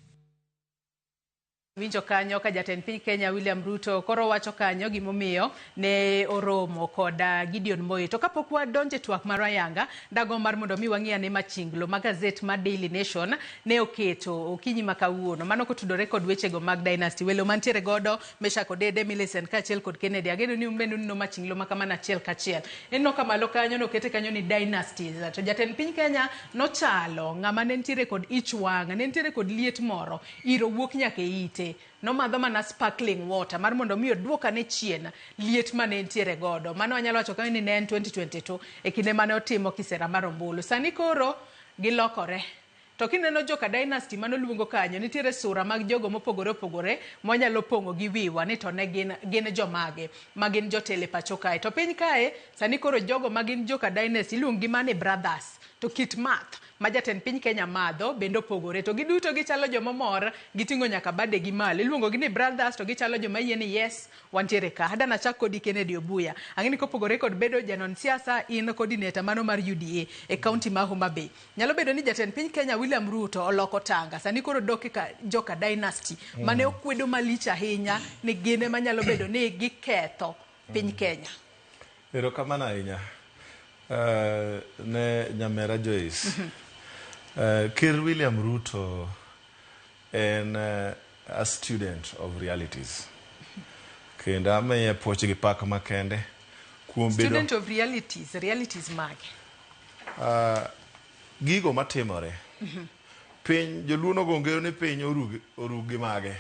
Winjo kanyo ka jatend piny Kenya William Ruto koro wacho kanyo gimomiyo ne oromo koda Gideon Moi. To kapok wadonje twak mar ayanga, dago mar mondo mi wang'ia ne machinglo ma gazet ma Daily Nation ne oketo okinyi makawuono. Mano kotudore kod wechego mag Dynasty. Welo mantiere godo Mesha Kodede, Millicent kachiel kod Kennedy. Ageno ni umbendo no machinglo makamana achiel kachiel. Eno kamalo kanyo no kete kanyo ni Dynasty. To jatend piny Kenya no chalo ng'ama ne ntiere kod ich wang', ne ntiere kod liet moro, iro wuok nyake ite. No madho mana sparkling water mar mondo mi odwoka ne chien liet mane ntiere godo. Mano anyalo wacho ka ni ne en 2022 e kinde mane otimo kisera mar ombulu. Sani koro gilokore. To kineno joka Dynasty mano luongo kanyo nitiere sura mag jogo mopogore opogore monyalo pongo gi wiwa ni to ne gin jomage magin jotele pacho kae. To piny kae sani koro jogo magin joka Dynasty luongo gi Money Brothers to kit math ma jatend piny Kenya madho bendo pogore. To giduto gichalo jomomor, giting'o nyaka bade gi malo. Iluongo gi ni brothers to gichalo joma yie ni yes wantiere ka. Adana chak kodi Kennedy Obuya. Ang'eni kopogore kod bedo janon siasa in coordinator mano mar UDA e kaunti ma Homa Bay. Nyalo bedo ni jatend piny Kenya William Ruto oloko tanga. Sani koro doke ka joka Dynasty mane okwedo malich ahinya ni gine manyalo bedo ni giketho piny Kenya. Erokamano ahinya ne nyamera Joyce. Kir William Ruto and a student of realities. Kenda ame poche gi pak makende kuom bedo student of realities mage. Gigo matimore. Piny joluono gongero ni piny orugi mage.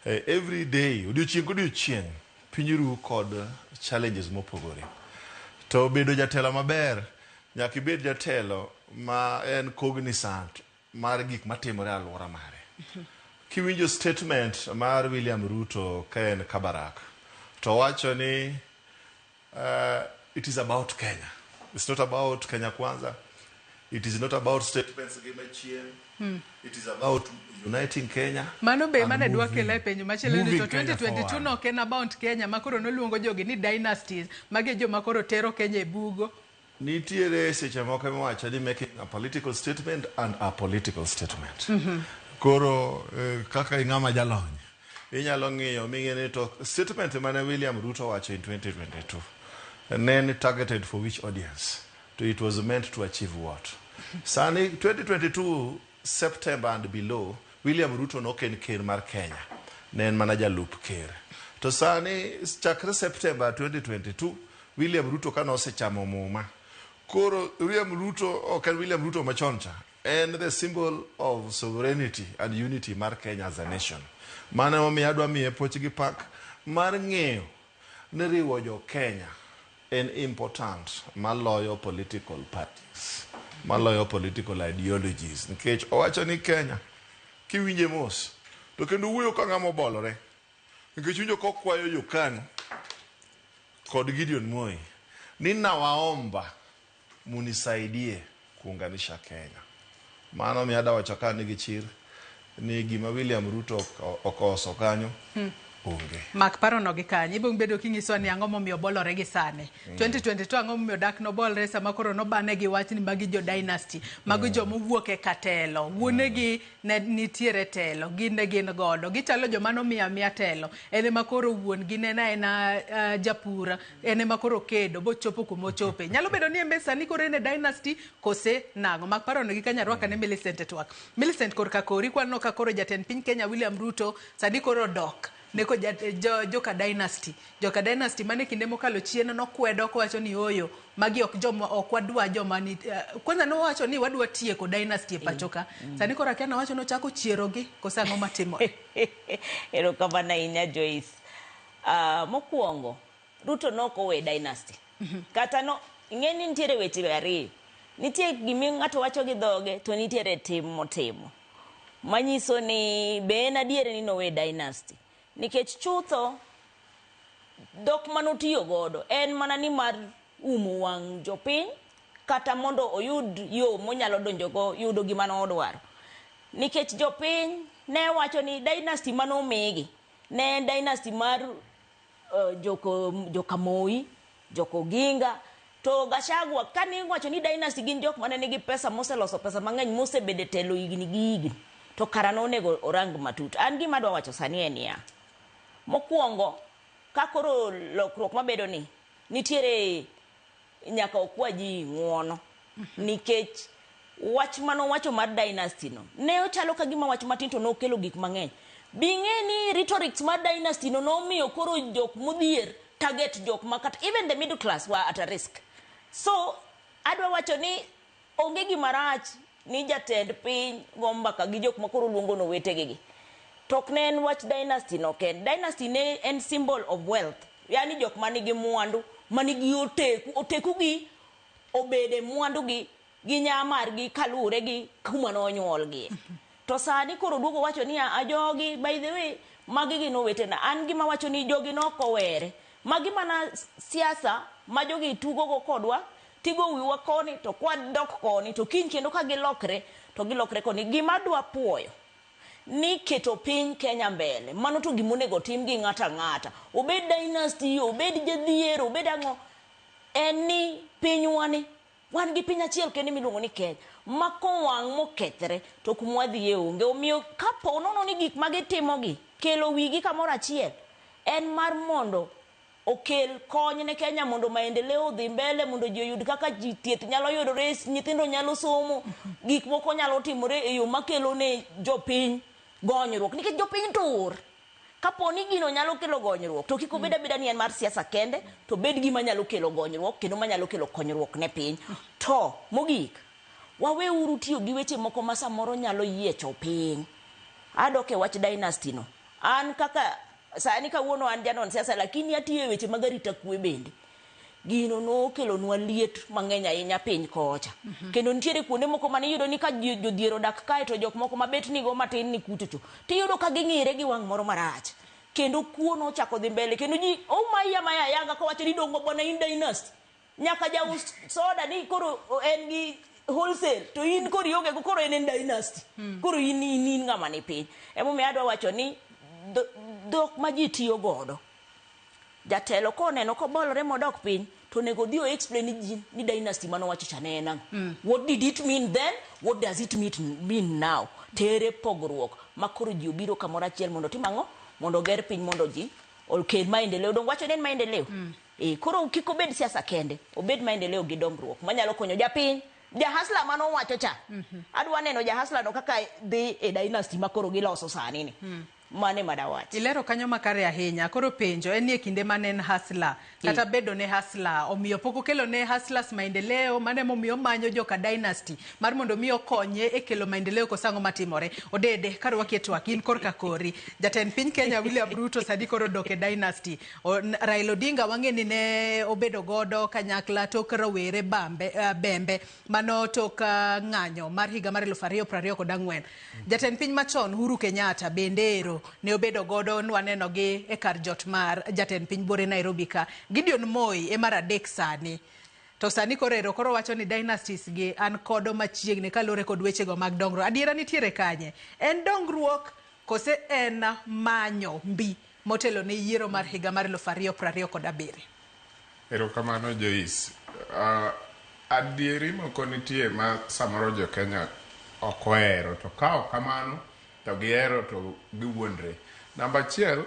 Every day, odiochieng' piny ru kod challenges mopogore. To bedo jatelo maber, nyaka ibed jatelo ma en cognizant mar gik matimore alwora mare. Kiwinjo statement mar William Ruto ka en Kabarak, to wacho ni it is about Kenya. It's not about Kenya Kwanza. It is not about statements gi machien. It is about uniting Kenya. Mano be mane dwakele penyo machielo ni to 2022 no ken about Kenya makoro noluongo jogi ni dynasties mage joma koro tero Kenya e bugo. Nitiere seche moko miwacho ni making a political statement and a political statement. Koro kaka ing'ama jalony inyalo ng'iyo ming'eni to statement mane William Ruto wacho in 2022 and then targeted for which audience? So it was meant to achieve what? Sani 2022 September and below, William Ruto no ken ker mar Kenya. Nen mana jalup ker. To sani chakre September 2022, William Ruto kano osechamo muma. Koro William Ruto, okay, William Ruto machoncha, and the symbol of sovereignty and unity mar Kenya as a nation. Mana momiyo adwa miye poch gi pak mar ng'eyo ni riwo jo Kenya en important maloyo political parties, maloyo political ideologies. Nikech owacho ni Kenya kiwinje mos to kendo wuoyo ka ng'ama obolore. Nikech winjo kokwayo Jokano kod Gideon Moi ni nawaomba munisaidie kuunganisha Kenya. Maana miada wachoka nigi chir ni gima William Ruto okoso kanyo onge. Mak paro no gi kanyo ibong bedo kinyiso ni ang'o momiyo bolore gi sane. 2022 ang'o momiyo dak no bolre sama koro no bane gi wach ni magi jo dynasty, mago jo mowuok e katelo, wuonegi ne nitiere telo, ginde gin godo, gichalo jo mano miya telo. Ene makoro wuon gi nena ena japura, ene makoro kedo bo chopo kuma ochope. Nyalo bedo ni embe sani koro ene dynasty kose nango. Mak paro no gi kanya rwaka ne Millicent twak. Millicent korka kori kwano ka koro jatend piny Kenya William Ruto sani koro dok neko joka dynasty mane kinde mokalo chien no kwedo ko wacho ni oyo magi ok joma ok wadwa joma ni kwanza no wacho ni wadwa tieko dynasty e pachoka. Sani kora kana wacho no chako chierogi kosango matimo. Erokamano ahinya Joyce. Mokwongo Ruto nokowe dynasty. Kata no ing'eni nitiere weche ariyo. Nitie gimi ng'ato wacho gi dhoge to nitiere tim motimo. Manyiso ni be en adiere ni nowe dynasty. Nikech chutho dok manotiyo godo en mana ni mar umo wang' jopiny kata mondo oyud yo monyalo donjogo yudo gima nodwaro. Nikech jopiny ne wacho ni dynasty manomigi ne en dynasty mar joka Moi, Joko Ginga, to Gachagua kani wacho ni dynasty gin jok mane nigi pesa moseloso pesa mang'eny mosebede telo higni gi higni to karano onego orang matut. An gima adwa wacho sani en ya. Mokwongo kakoro lokruok mabedo ni nitiere nyaka okwa ji ng'uono nikech wach mano wacho mar dynasty no ne ochalo ka gima wach matin to nokelo gik mang'eny. Bing'e ni rhetorics mar dynasty no nomiyo koro jok modhier target jok makata even the middle class were at a risk. So adwa wacho ni onge gima rach ni jatend piny gombaka gi jok makoro luongo no wetegi. Tok ne en wach dynasty no ken. Dynasty ne en symbol of wealth. Yani jok manigi mwandu, manigi oteku gi obede mwandu gi nyamar gi kalure gi kuma no onyuol gi. To sani koro duogo wacho ni ajogi by the way magi gi no wetena. An gima wacho ni jogi no kowere. Magi mana siasa ma jogi tugo go kodwa tigo wiwa koni to kwa dok koni to kiny kendo ka gilokre to gilokre koni. Gima dwa puoyo ni keto piny Kenya mbele mano to gimonego tim gi ng'ata ng'ata obed dynasty obed jadhier obed ang'o en ni pinywani wan gi piny achiel kendo miluongo ni Kenya ma kowang' mokethre to kumwa dhiye onge. Omiyo kapo nono ni gik magitimo gi kelo wigi kamoro achiel en mar mondo okel kony ne Kenya mondo maendeleo dhi mbele mondo ji oyud kaka ji thieth nyalo yudore nyithindo nyalo somo gik moko nyalo timore e yo makelo ne jopiny gonyruok nikech jopiny tur. Kapo ni gino nyalo kelo gonyruok to kik obed abeda ni en mar siasa kende to bed gima nyalo kelo gonyruok kendo manyalo kelo konyruok ne piny. To mogik waweuru tiyo gi weche moko ma samoro nyalo yiecho piny. Adok e wach dynasty no. An kaka sani kawuono an janon siasa lakini atiyo e weche mag arita kwe bende. Gino no kelo nwa liet mang'eny ahinya piny kocha. Kendo nitiere kuonde moko mane yudo ni ka jodhier odak kae to jok moko mabet nigo matin ni kuchocho tiyudo ka ging'ire gi wang' moro marach. Kendo kuo no chako dhi mbele kendo ji maya yanga kawacho ni dongo bwana in dynasty. Nyaka jaus soda ni koro en gi wholesale to in koro ionge go koro en dynasty. Koro in ng'ama ni piny. Emomiyo adwa wacho ni dok ma ji tiyo godo. Jatelo koneno kobolore modok piny to nego dio explain ji ni dynasty mano wacho chane nang. What did it mean then? What does it mean now? Tere pogruok makoro ji obiro kamoro achiel mondo timang'o mondo ger piny mondo ji okel maendeleo. Dong wacho nen maendeleo. Koro kik obed siasa kende, obed maendeleo gi dongruok manyalo konyo japiny. Jahasla mano wacho cha. Adwa neno jahasla no kaka dhi e dynasty makoro giloso sani ni. Mane madawach. Ilero kanyo makare ahinya. Koro penjo en nie kinde mane en hasla kata bedo ne hasla omiyo poko kelo ne haslas maendeleo mane momiyo manyo joka dynasty mar mondo miyo konye e kelo maendeleo kosango matimore. Odede karo waketo akin korka kori jatend piny Kenya William Ruto sadi koro doke dynasty. Raila Odinga wang'eni ne obedo godo kanyakla tok rawere bembe mano tok ng'anyo mar higa mar 2024. Jatend piny machon Uhuru Kenyatta bendero ne obedo godo nwaneno gi e kar jot mar jatend piny bore Nairobi ka. Gideon Moi e mar adek sani. To sani koro wacho ni dynasties gi an kodo machiegni kalore kod weche go mag dongruok. Adiera nitiere kanye. En dongruok kose en manyo mbi motelo ne yiero mar higa mar 2027. Erokamano Joyce. Adieri moko nitie ma samoro jo Kenya okoero to kao kamano to gihero to giwuondre. Number 1,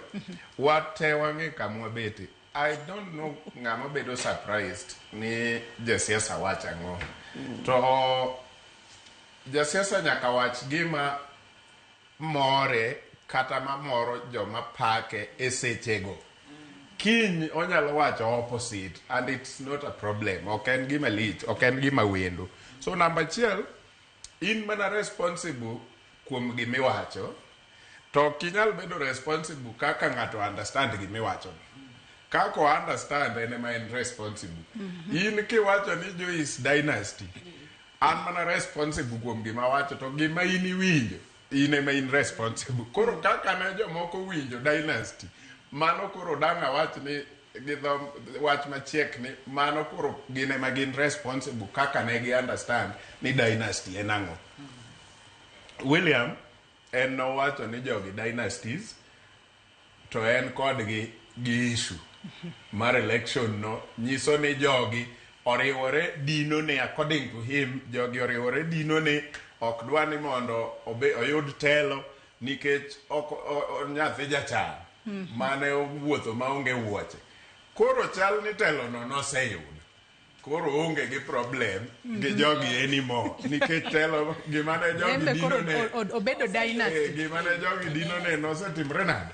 wate wang'e kamwa bete. I don't know ng'ama bedo surprised ni jasiasa wacho ang'o. To jasiasa nyaka wach gima more kata mamoro joma pake e sechego. Kiny onyalo wacho opposite and it's not a problem. Ok en gima lich, ok en gima wendo. So number 1, in mana responsible kuom gimiwacho to kinyal bedo responsible kaka ng'ato understand gimiwacho. Kako understand en ema en responsible. In kiwacho ni Joyce Dynasty, an mana responsible kuom gima wacho, to gima in iwinjo, in ema in responsible. Koro kaka ne jomoko winjo Dynasty, mano koro dang' awach ni wach machiek ni mano koro gin ema gin responsible kaka ne gi understand ni Dynasty en ang'o. William en nowacho ni jogi dynasties to en kodgi gi issue mar election no, nyiso ni jogi oriwore dino ne, according to him, jogi oriwore dino ne ok dwa ni mondo oyud telo nikech nyathi jachan mane owuotho maonge wuoche. Koro chal ni telo no noseyudo. Koro onge gi problem gi jogi anymore nikech telo gima ne jogi dino ne obedo dynasty, gima ne jogi dino ne nosetimre nade,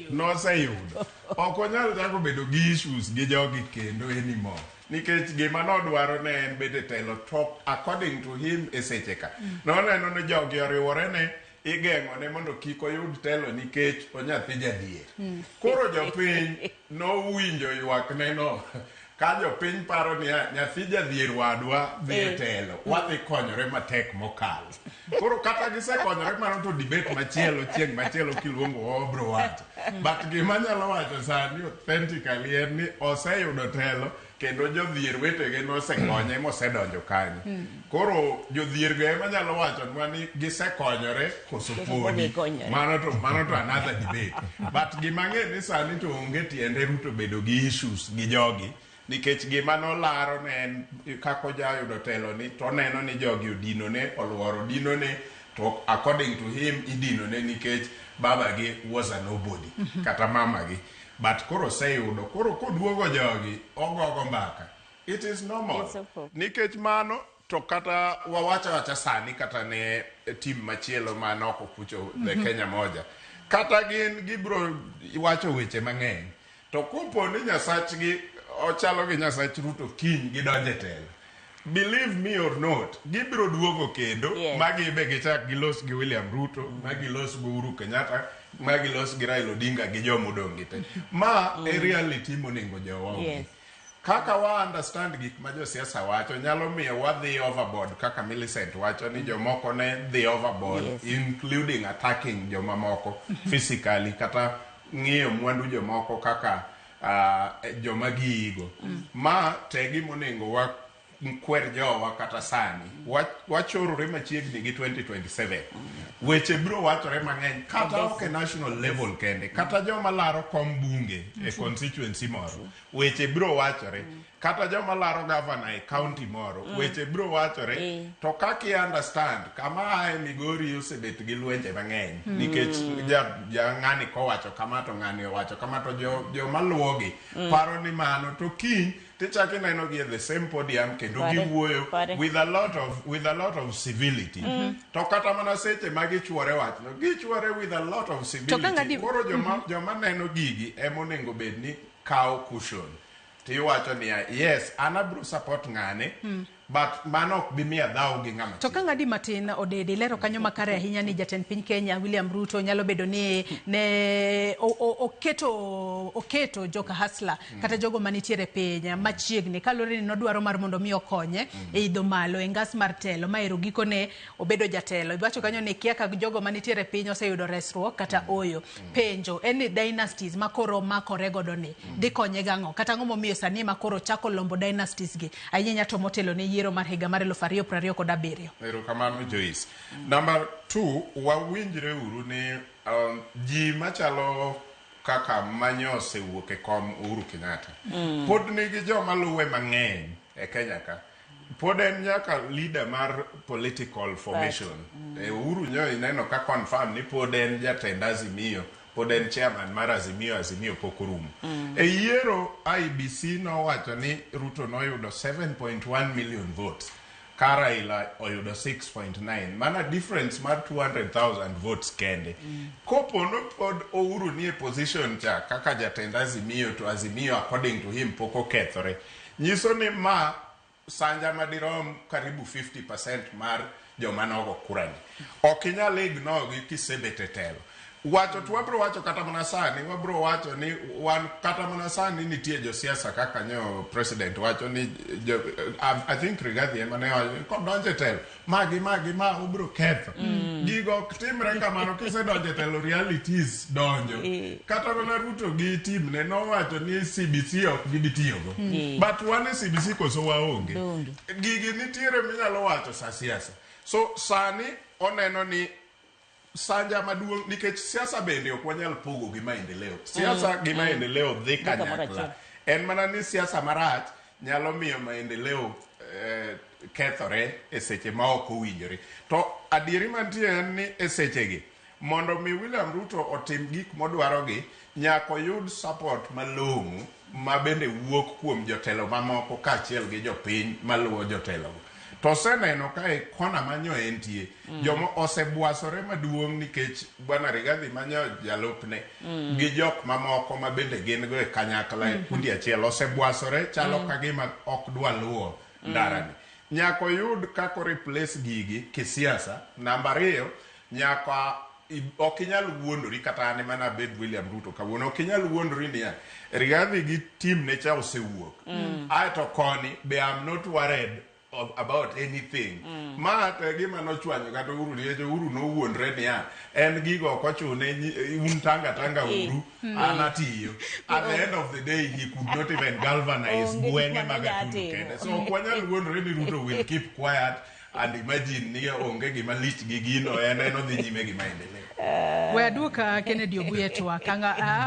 noseyudo. Ok onyal chako bedo gi issues gi jogi kendo anymore nikech gima nodwaro ne en bedo telo top according to him e seche ka. Noneno ni jogi oriwore ne igeng'o ne mondo kik oyud telo nikech onyathi jadier. Koro jopiny nowinjo ywak ne no. Ka jopiny paro ni nyathi jadhier wadwa dhi e telo, wadhi konyore matek mokalo. Koro kata gisekonyore mano to debate machielo chieng' machielo kiluongo obro wacho. But gima nyalo wacho sani authentically en ni oseyudo telo kendo jodhier wetege nosekonye mosedonjo kanyo. Koro jodhier go ema nyalo wacho ni gisekonyore koso podi. Mano to another debate. But gima ng'e ni sani to onge tiende Ruto bedo gi issues gi jogi. Nikech gima nolaro ne en kako jayudo telo ni to neno ni jogi odino ne, oluoro dino ne, to according to him idino ne nikech babagi was a nobody kata mamagi. But koro seyudo, koro koduogo jogi ogogo mbaka. It is normal. Nikech mano to kata wawacha sani kata ne team machielo manoko kucho the Kenya moja. Kata gin gibro wacho weche mang'eny. To kopo ni nyasachgi ochalo gi Nyasach Ruto kiny gidonje telo. Believe me or not, gibiro duogo kendo, magibe gichak gilos gi William Ruto, magilos gi Uhuru Kenyatta, magilos gi Raila Odinga gi jomodong' te. Ma e reality monego jowa. Kaka wa understand gik ma josiasa wacho nyalo miyo wadhi overboard kaka Millicent wacho ni jomoko ne dhi overboard, including attacking jomamoko physically kata ng'iyo mwandu jomoko kaka joma gigo. Ma tegi monego kwer jowa kata sani wachorore machiegni gi 2027. Weche biro wachore mang'eny kata ok national level kende, kata joma laro kom bunge e constituency moro weche biro wachore, kata joma laro governor e county moro weche biro wachore. To kaki understand kama e Migori osebet gi lwenje mang'eny nikech ng'ani kowacho kama to ng'ani owacho kama to joma luwogi paro ni mano to kiny tichaki neno gi the same podium kendo giwuoyo with a lot of civility. To kata mana seche magichwore wachno gichwore with a lot of civility. Koro joma neno gigi emonego bed ni kao cushion tiwacho ni yes anabro support ng'ane but mano ok bi miya dhaw gi ng'ama. To ka ng'adi matin odede lero kanyo makare ahinya ni jatend piny Kenya William Ruto nyalo bedo ni ne oketo joka hasla kata jogo manitiere piny machiegni kalore ni nodwaro mar mondo mi okonye e idho malo e ngas mar telo ma ero gikone obedo jatelo. Iwacho kanyo ni kia ka jogo manitiere piny oseyudo resruok kata oyo. Penjo en ni dynasties makoro makore godo ni dhi konye gang'o kata ng'o momiyo sani makoro chako lombo dynasties gi ahinya to motelo ne yiero mar higa mar 2027. Erokamano Joyce. Number 2, wawinjre uru ni ji machalo kaka manyose wuok e kom Uhuru Kenyatta. Pod nigi joma luwe mang'eny e Kenya ka. Pod en nyaka leader mar political formation. Uhuru nyo ineno ka confirm ni pod en jatend Azimio, pod en chairman mar Azimio pokorumo. E yiero IBC nowacho ni Ruto noyudo 7.1 million votes. Raila oyudo 6.9. Mana difference mar 200,000 votes kende. Kopo no pod Uhuru ni e position cha kaka jatend Azimio to Azimio according to him poko kethore. Nyiso ni ma sanja madirom karibu 50% mar joma nogo kurani. Okinyal ignore gi kisebete telo. wacho to wabro wacho kata mana sani wabro wacho ni wan kata mana sani nitie josiasa kaka nyo president wacho ni I think Rigathi ema ne kodonje telo magi ma ubro ketho gigo timre kamano kisedonje telo realities donjo kata mana Ruto gi team ne no wacho ni CBC ok gibitiyogo but wan CBC koso waonge gigi nitiere minyalo wacho sa siasa so sani oneno ni sanja maduong' nikech siasa bende ok wanyal pogo gi maendeleo. Siasa gi maendeleo dhi kanyakla. En mana ni siasa marach nyalo miyo maendeleo kethore e seche ma ok owinjore. To adieri mantie en ni e sechegi mondo mi William Ruto otim gik modwarogi nyaka oyud support malong'o ma bende wuok kuom jotelo mamoko kaachiel gi jopiny maluwo jotelogo. To seneno kae kona manyo entie jomo osebwasore maduong' nikech bwana Rigathi manyo jalupne gi jok mamoko ma bende gin go e kanyakla e kundi achiel osebwasore chalo kagima ok dwa luwo ndarani. Nyaka oyud kako replace gigi kisiasa. Namba 2 nyaka ok inyal wuondori kata ane mana bed William Ruto kawuono ok inyal wuondori ni Rigathi gi team ne cha osewuok aeto koni be am not worried about anything ma te gima nochwanyo kata uru no wuondre niya en gigo kochune un tanga uru anatiyo at the end of the day he could not even galvanize gwenge magatuno kende so kwanyal wuondre ni Ruto will keep quiet and imagine ni onge gima lich gi gino en odhi nyime gi maendeleo. We aduoka Kennedy Obuye twak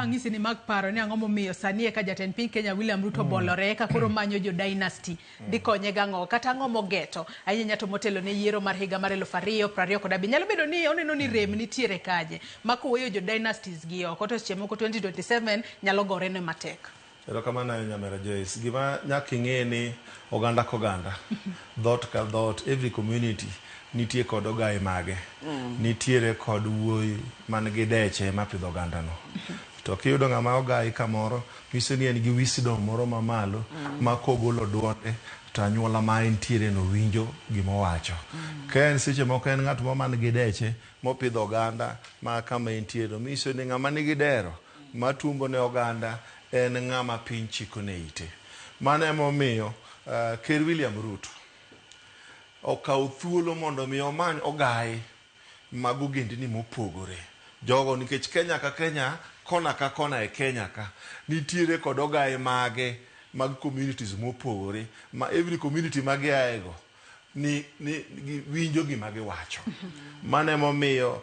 ng'isi ni mag paro ni ang'o momiyo sani ka jatend piny Kenya William Ruto bolore ka koro manyo jo dynasty dikonye gang'o kata ang'o mogeto ahinya to motelo ne yiero mar higa mar 2027 nyalo bedo ni oneno ni rem nitiere kaje ma koweyo jo dynasties gi oko to seche moko 2027 nyalo gore ne matek. Erokamano Nyamera Joyce. Gima nyaka ing'e ni oganda koganda dhot ka dhot every community nitie kod ogaye mage nitiere kod wuoyi man gi deche mapidho ogandano to kiyudo ng'ama ogayi kamoro nyiso ni en gi wisdom moro mamalo ma kogolo duonde to anyuola ma entiere no winjo gimowacho ka en seche moko en ng'at man gi deche mopidho oganda ma kama entiere nyiso ni ng'ama nigi dero matumbo ne oganda en ng'ama piny chiko ne ite. Mano emomiyo Ker William Ruto okaw thuolo mondo mi omany ogaye mag ogendini mopogore jogo nikech Kenya ka Kenya kona ka kona e Kenya ka nitiere kod ogaye mage mag communities mopogore ma every community mage aego ni winjo gima giwacho. Mano emomiyo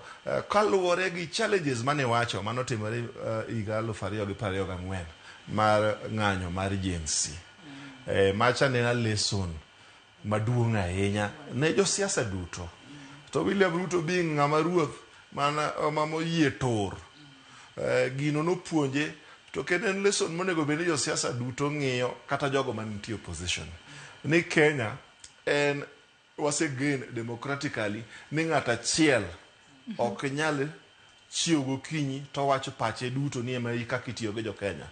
kaluwore gi challenges mane wacho manotimore higa 2024 mar ng'anyo mar Gen Z macha ne na lesson maduong' ahinya ne josiasa duto to William Ruto being ng'ama ruoth mana mamoyie tor gino nopuonje to kendo en lesson monego bed ni josiasa duto ng'iyo kata jogo mantie opposition ni Kenya en wasegen democratically ni ng'at achiel ok nyal chiwo gokinyi to wacho pache duto ni ema kaka itiyo gi jo Kenya.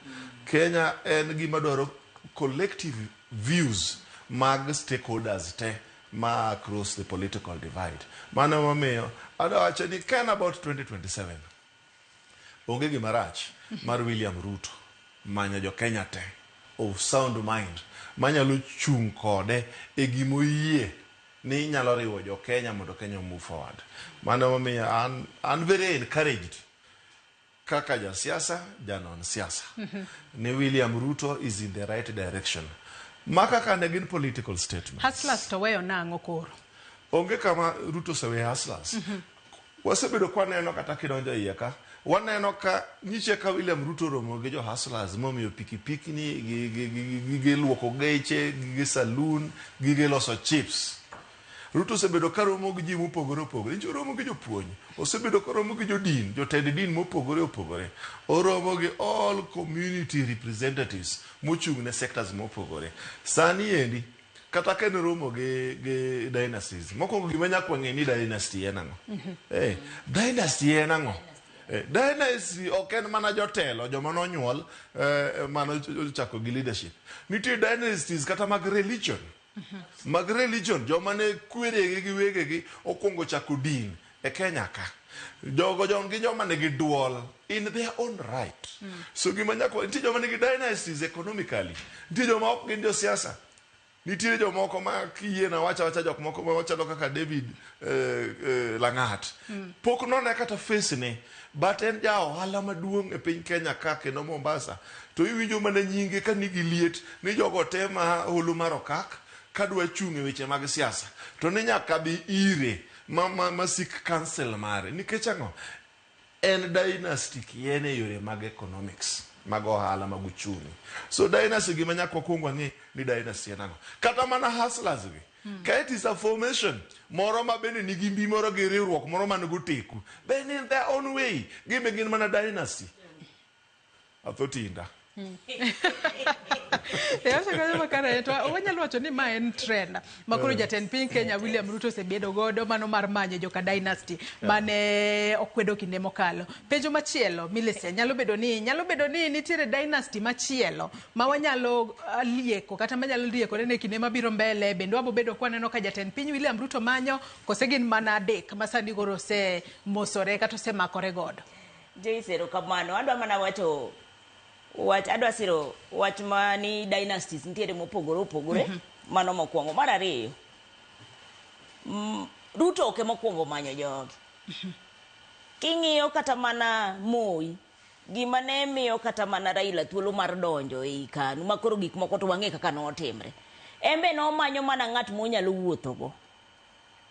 Kenya en gima dwaro collective views mag stakeholders te ma across the political divide. Mano momiyo adawacho ni can about 2027 onge gima rach mar William Ruto manya jo Kenya te of sound mind manyalo chung kode e gimoyie ni nyalo riwo jo Kenya mondo Kenya move forward. Mano momiyo I'm very encouraged kaka jasiasa janon siasa ni William Ruto is in the right direction. Maka kane gin political statements. Hustlers to weyo nang'o koro. Onge kama Ruto sewe hustlers. Wasebedo kwa neno kata kidonjo iye ka. Waneno ka nyiche ka William Ruto romo gi jo hustlers momiyo pikipiki ni gi luoko geche gi saloon gi loso chips. Ruto osebedo ka romo gi ji mopogore opogore. Injo romo gi jopuonj. Osebedo ka romo gi jodin, jotend din mopogore opogore. Oromo gi all community representatives mochung' ne sectors mopogore. Sani endi kata ka ne romo gi dynasties. Mokwongo gima nyaka ng'e ni dynasty en ang'o. Dynasty en ang'o. Dynasty ok en mana jotelo joma nonyuol mano chako gi leadership. Nitie dynasties kata mag religion. Mag religion joma ne kweregi gi wegegi okwongo chako din e Kenya ka jogo jongi joma nigi duol in their own right. So gima nyako nitie joma nigi dynasties economically, nitie joma ok gin josiasa, nitie jomoko ma kiyena wacha jok moko machalo kaka David Langat pok none kata face ne, but en ja ohala maduong' e piny Kenya ka kendo Mombasa, to iwinjo mana nyinge ka nigi liet ni jogo te ma holo mar okak kadwa chung' e weche mag siasa to ni nyaka bi ire masik cancel mare nikech ang'o en dynasty kiene yore mag economics mag ohala mag uchumi. So dynasty gima nyaka wakwongo ng'e ni dynasty en ang'o, kata mana hustlers gi ka it is a formation moro ma bende nigi mbi moro gi riwruok moro man go teku, ben in their own way gime gin mana dynasty athotinda. Wanyalo wacho ni ma en trend makoro jatend piny Kenya William Ruto osebedo godo mano mar manyo joka dynasty mane okwedo kinde mokalo. Penjo machielo Millicent, nyalo bedo ni nitiere dynasty machielo ma wanyalo lieko kata manyalo lieko ne kinde mabiro mbele, bende wabo bedo kwa neno ka jatend piny William Ruto manyo kose gin mana adek masani goro se mosore kata se makore godo. Joisero kamano adwa mana wacho adwa siro wach mani dynasties nitiere mopogore mano mokwongo. Mar ariyo, Ruto oke mokwongo manyo jogi. King'iyo kata mana Moi gima ne miyo kata mana Raila thuolo mar donjo e KANU makoro gik moko to wang'e kaka notimre, embe nomanyo mana ng'at monyalo wuothogo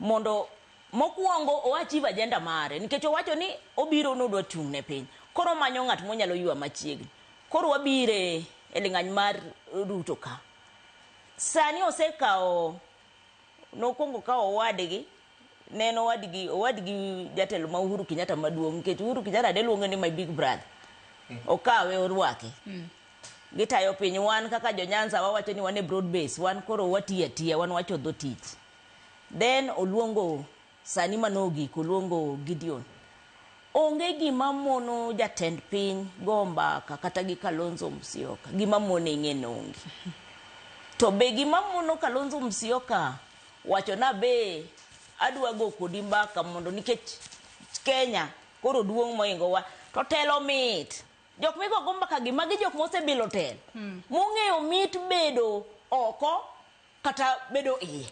mondo mokwongo oachieve agenda mare, nikech owacho ni obiro nodwa chung' ne piny, koro manyo ng'at monyalo ywa machiegni. Koro wabire e ling'any mar Ruto ka. Sani osekao nokwongo ka owadgi neno owadgi jatelo ma Uhuru Kenyatta maduong', nikech Uhuru Kenyatta de luonge ni my big brother. Okawe orwake. Gitayo piny wan kaka jo-Nyanza wawacho ni wan e broad base, wan koro watiya wan wacho dho tich. Then oluongo sani manogik oluongo Gideon. Onge gima mono jatend piny go mbaka kata gi Kalonzo Musyoka, gima mono ing'e onge. To be gima mono Kalonzo Musyoka wacho na be adwa go kodi mbaka mondo nikech Kenya koro duong' moingo wa to telo mit. Jok migo go mbaka gi magi jok mosebilo telo. Mong'eyo mit bedo oko kata bedo iye.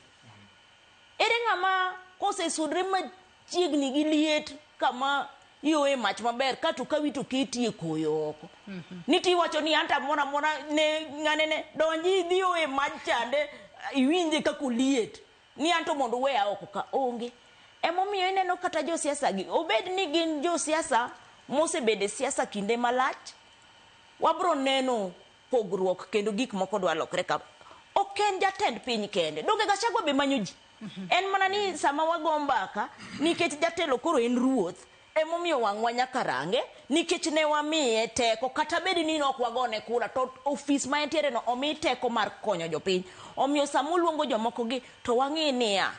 Ere ng'ama kose sudre machiegni gi liet kama yoe mach maber kato kawito kiti e koyo oko. Niti wacho ni anta mona ne ng'ane ne donji dhioe mach chande iwinje kako liet ni anto mondo weya oko ka onge. Emomiyo ineno kata josiasa gi obed ni gin josiasa mosebede siasa kinde malach, wabro neno pogruok kendo gik moko dwa lokre ka oken jatend piny kende. Donge Gachagua be manyo ji. En mana ni sama wago mbaka nikech jatelo koro en ruoth, emomiyo wang'wa nyaka range nikech ne wamiye teko kata bedi ni nok wagone kura to ofis ma entiere no omi teko mar konyo jopiny. Omiyo sama uluongo jomoko gi to wang'i niya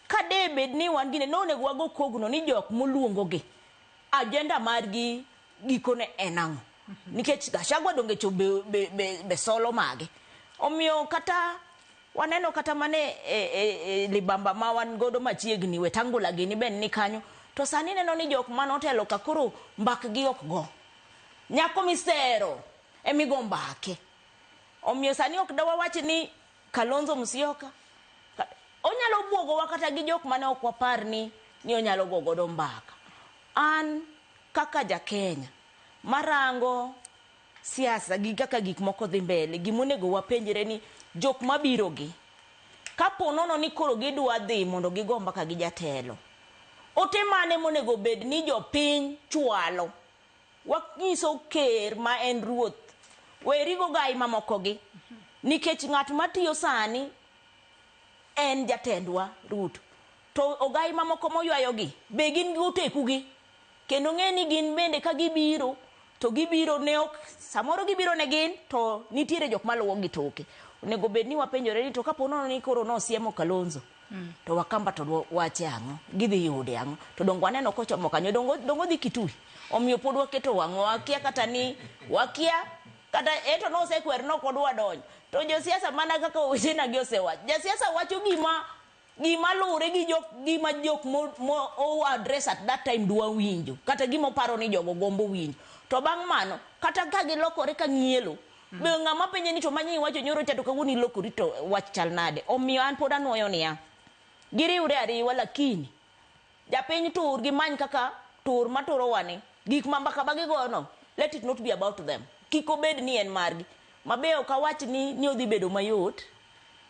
ka debed ni wan gine nonego wago kogno ni jok moluongo gi agenda margi gikone enang'o, nikech Gachagua donge cho be solo mage. Omiyo kata waneno kata mane libamba ma wan godo machiegni Wetangula gini ben ni kanyo, to sani neno ni jok manotelo ka koro mbak gi ok go. Nyako misero emigo mbake. Omiyo sani ok dawa wachi ni Kalonzo Musyoka onyalo buogo wakata gi jok mane ok wapar ni onyalo gogodo mbaka. An kaka ja Kenya marango siasa gi kaka gik moko dhi mbele, gimonego wapenjre ni jok mabiro gi kapo nono ni koro gidwa dhi mondo gigo mbaka gi jatelo, ote mane monego bed ni jopiny chwalo. Wakiso ker ma en ruoth werigo gai mamoko gi, nikech ng'at matiyo sani en jatendwa Ruto, to ogai mamoko moywayo gi be gin gi oteku gi, kendo ng'eni gin bende ka gibiro to gibiro ne ok samoro gibiro ne gin to nitiere jok maluwo gi toke. Onego bed ni wapenjore ni to kapo nono ni koro nosiemo Kalonzo to wakamba to wache ang'o, gidhi yude ang'o, to dongo waneno kochomo kanyo dongo dhi Kitui. Omiyo pod waketo wang'o, wakia kata ni wakia kata eto no sekwer no kodwa donyo. To josiasa mana kaka owetena gi osewacho, josiasa wacho gima gima lure gi gima jok mo address at that time dwa winjo kata gima paro ni jogo gombo winjo to bang' mano kata ka gilokore ka ngielo be ng'ama penye ni to manyi wacho nyoro cha to kawuoni lokori to wach chal nade omiyo an pod anuoyo niya giriwre ariwa lakini japiny tur gi many kaka tur maturo wani gik mambaka bagi gono let it not be about them kiko bed ni en margi mabe ok awach ni odhi bedo mayot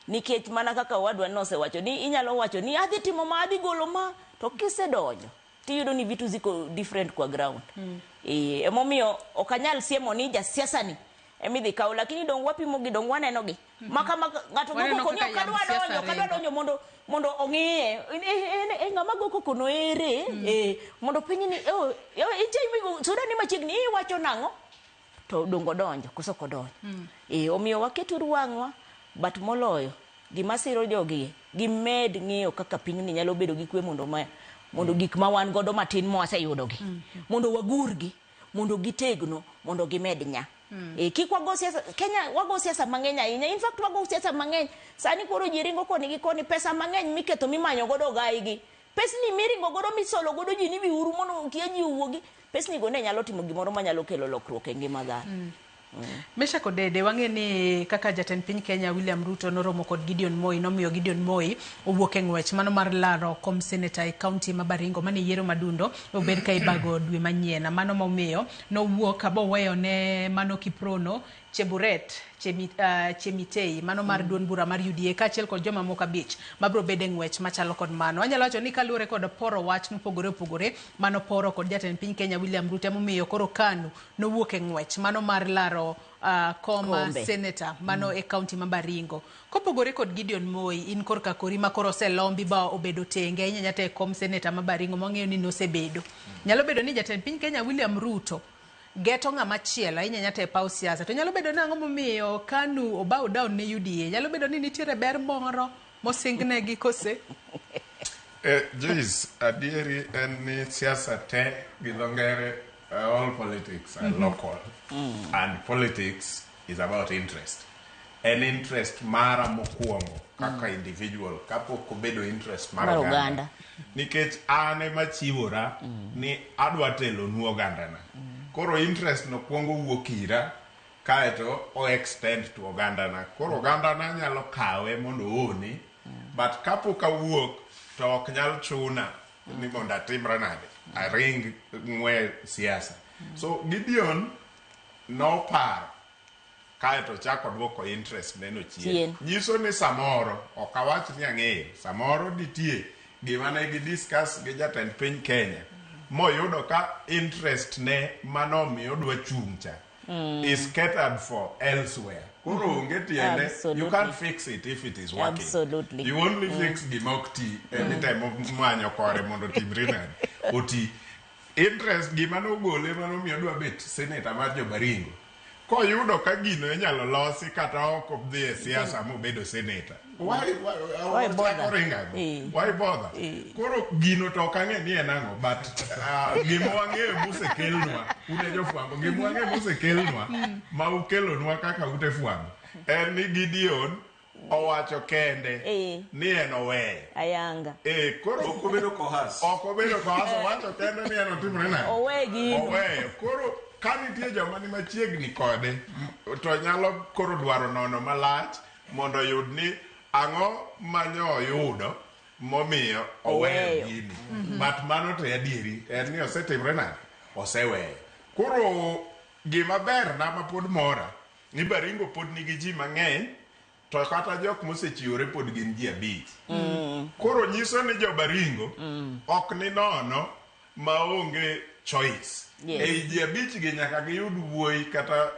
nikech mana kaka wadwa nosewacho ni inyalo wacho ni adhi timo ma adhi golo ma to kisedonjo tiyudo ni vitu ziko different kwa ground emomiyo ok anyal siemo ni jasiasa ni emidhi kaw lakini dong wapimo gi dong waneno gi maka ngato goko ni kadwa donjo mondo ong'iye ng'ama goko kono ere mondo piny ni ichimi suda ni machiegni iwacho nang'o to dongo donjo koso kodonjo omiyo waketo wang'wa but moloyo gima siro jogi gimed ng'iyo kaka piny ni nyalo bedo gi kwe mondo gik ma wan godo matin mwaseyudo gi mondo wagurgi mondo gitegno mondo gimed nya kik wago siasa Kenya wago siasa mang'eny ahinya in fact wago siasa mang'eny sani koro ji ringo koni gi koni pesa mang'eny miketo mimanyo godo gaigi pesni miringo godo misolo godo ji ni biuru mondo kia ji uwogi pesni go ne nyalo timo gimoro manyalo kelo lokruok e ngima dhano Mesha Kodede wang'e ni kaka jatend piny Kenya William Ruto noromo kod Gideon Moi nomiyo Gideon Moi owuok e ng'wech mano mar laro kom senator e kaunti ma Baringo mane yiero madundo obed ka ibago dwe manyien mano momiyo nowuok aboweyo ne mano Kiprono Cheburet Chemitei mano mar duon bura mar UDA kaachiel kod joma moko abich mabro bede ng'wech machalo kod mano anyalo wacho ni kaluwore kod poro wach mopogore opogore mano poro kod jatend piny Kenya William Ruto momiyo koro KANU nowuok e ng'wech mano mar laro kom senator mano e kaunti ma Baringo kopogore kod Gideon Moi in korka kori ma koro selombi ba obedo tenge inyanya te kom senator ma Baringo mong'eyo ni nosebedo nyalo bedo ni jatend piny Kenya William Ruto geto ng'ama chielo inyanya te pau siasa to nyalo bedo nang'o momiyo KANU obaw down ne UDA nyalo bedo ni nitiere ber moro mosingne gi kose Joyce adieri en ni siasa te gi dho ngere all politics are local and politics is about interest an interest mara mokwongo kaka individual kapok obedo interest mar oganda nikech an ema chiwora ni adwa telo nu oganda na koro interest no kwongo wuok ira kaeto o extend to oganda na koro oganda na nyalo kawe mondo oni but kapok awuok to ok nyal chuna ni mondo atimre nade aring ng'we siasa so Gideon no par kaeto chako dwoko interest neno chien nyiso ni samoro ok awach ni ang'eyo samoro nitie gima ne gi discuss gi jatend piny Kenya moyudo ka interest ne manomiyo dwa chungcha is catered for elsewhere koro onge tiende you can't fix it if it is working Absolutely. you only fix gimokti anytime manyo kore mondo timre nade oti interest gima nogole manomiyo dwa bet senator mar Baringo koyudo ka gino inyalo losi kata ok odhi e siasa mobedo senator why bother koro gino to okang'e ni en ang'o but gima wang'eyo mosekelnwa une jofwambo gima wang'eyo mosekelnwa ma ukelonwa kaka ute fwambo en ni Gideon owacho kende ni en oweyo ayanga koro ok obedo kohas owacho kende ni en otimre nade oweyo koro ka nitie joma ni machiegni kode to nyalo koro dwaro nono malach mondo yud ni ang'o manyo oyudo momiyo oweyo gini but mano to adieri en ni osetimre nade oseweyo koro gima ber na ma pod mora ni Baringo pod nigi ji mang'eny to kata jok mosechiwore pod gin ji abich koro nyiso ni jo Baringo ok ni nono maonge choice ei ji abich gi nyaka giyud wuoyi kata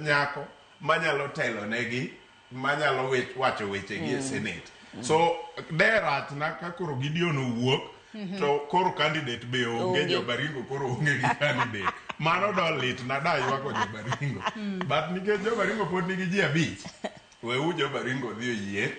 nyako manyalo telo negi manyalo wacho weche gi e senate so derach na ka koro Gideon owuok to koro candidate be onge jo Baringo koro onge gi candidate mano dolit na da ywako jo Baringo but nikech jo Baringo pod nigi ji abich weu jo Baringo dhi oyie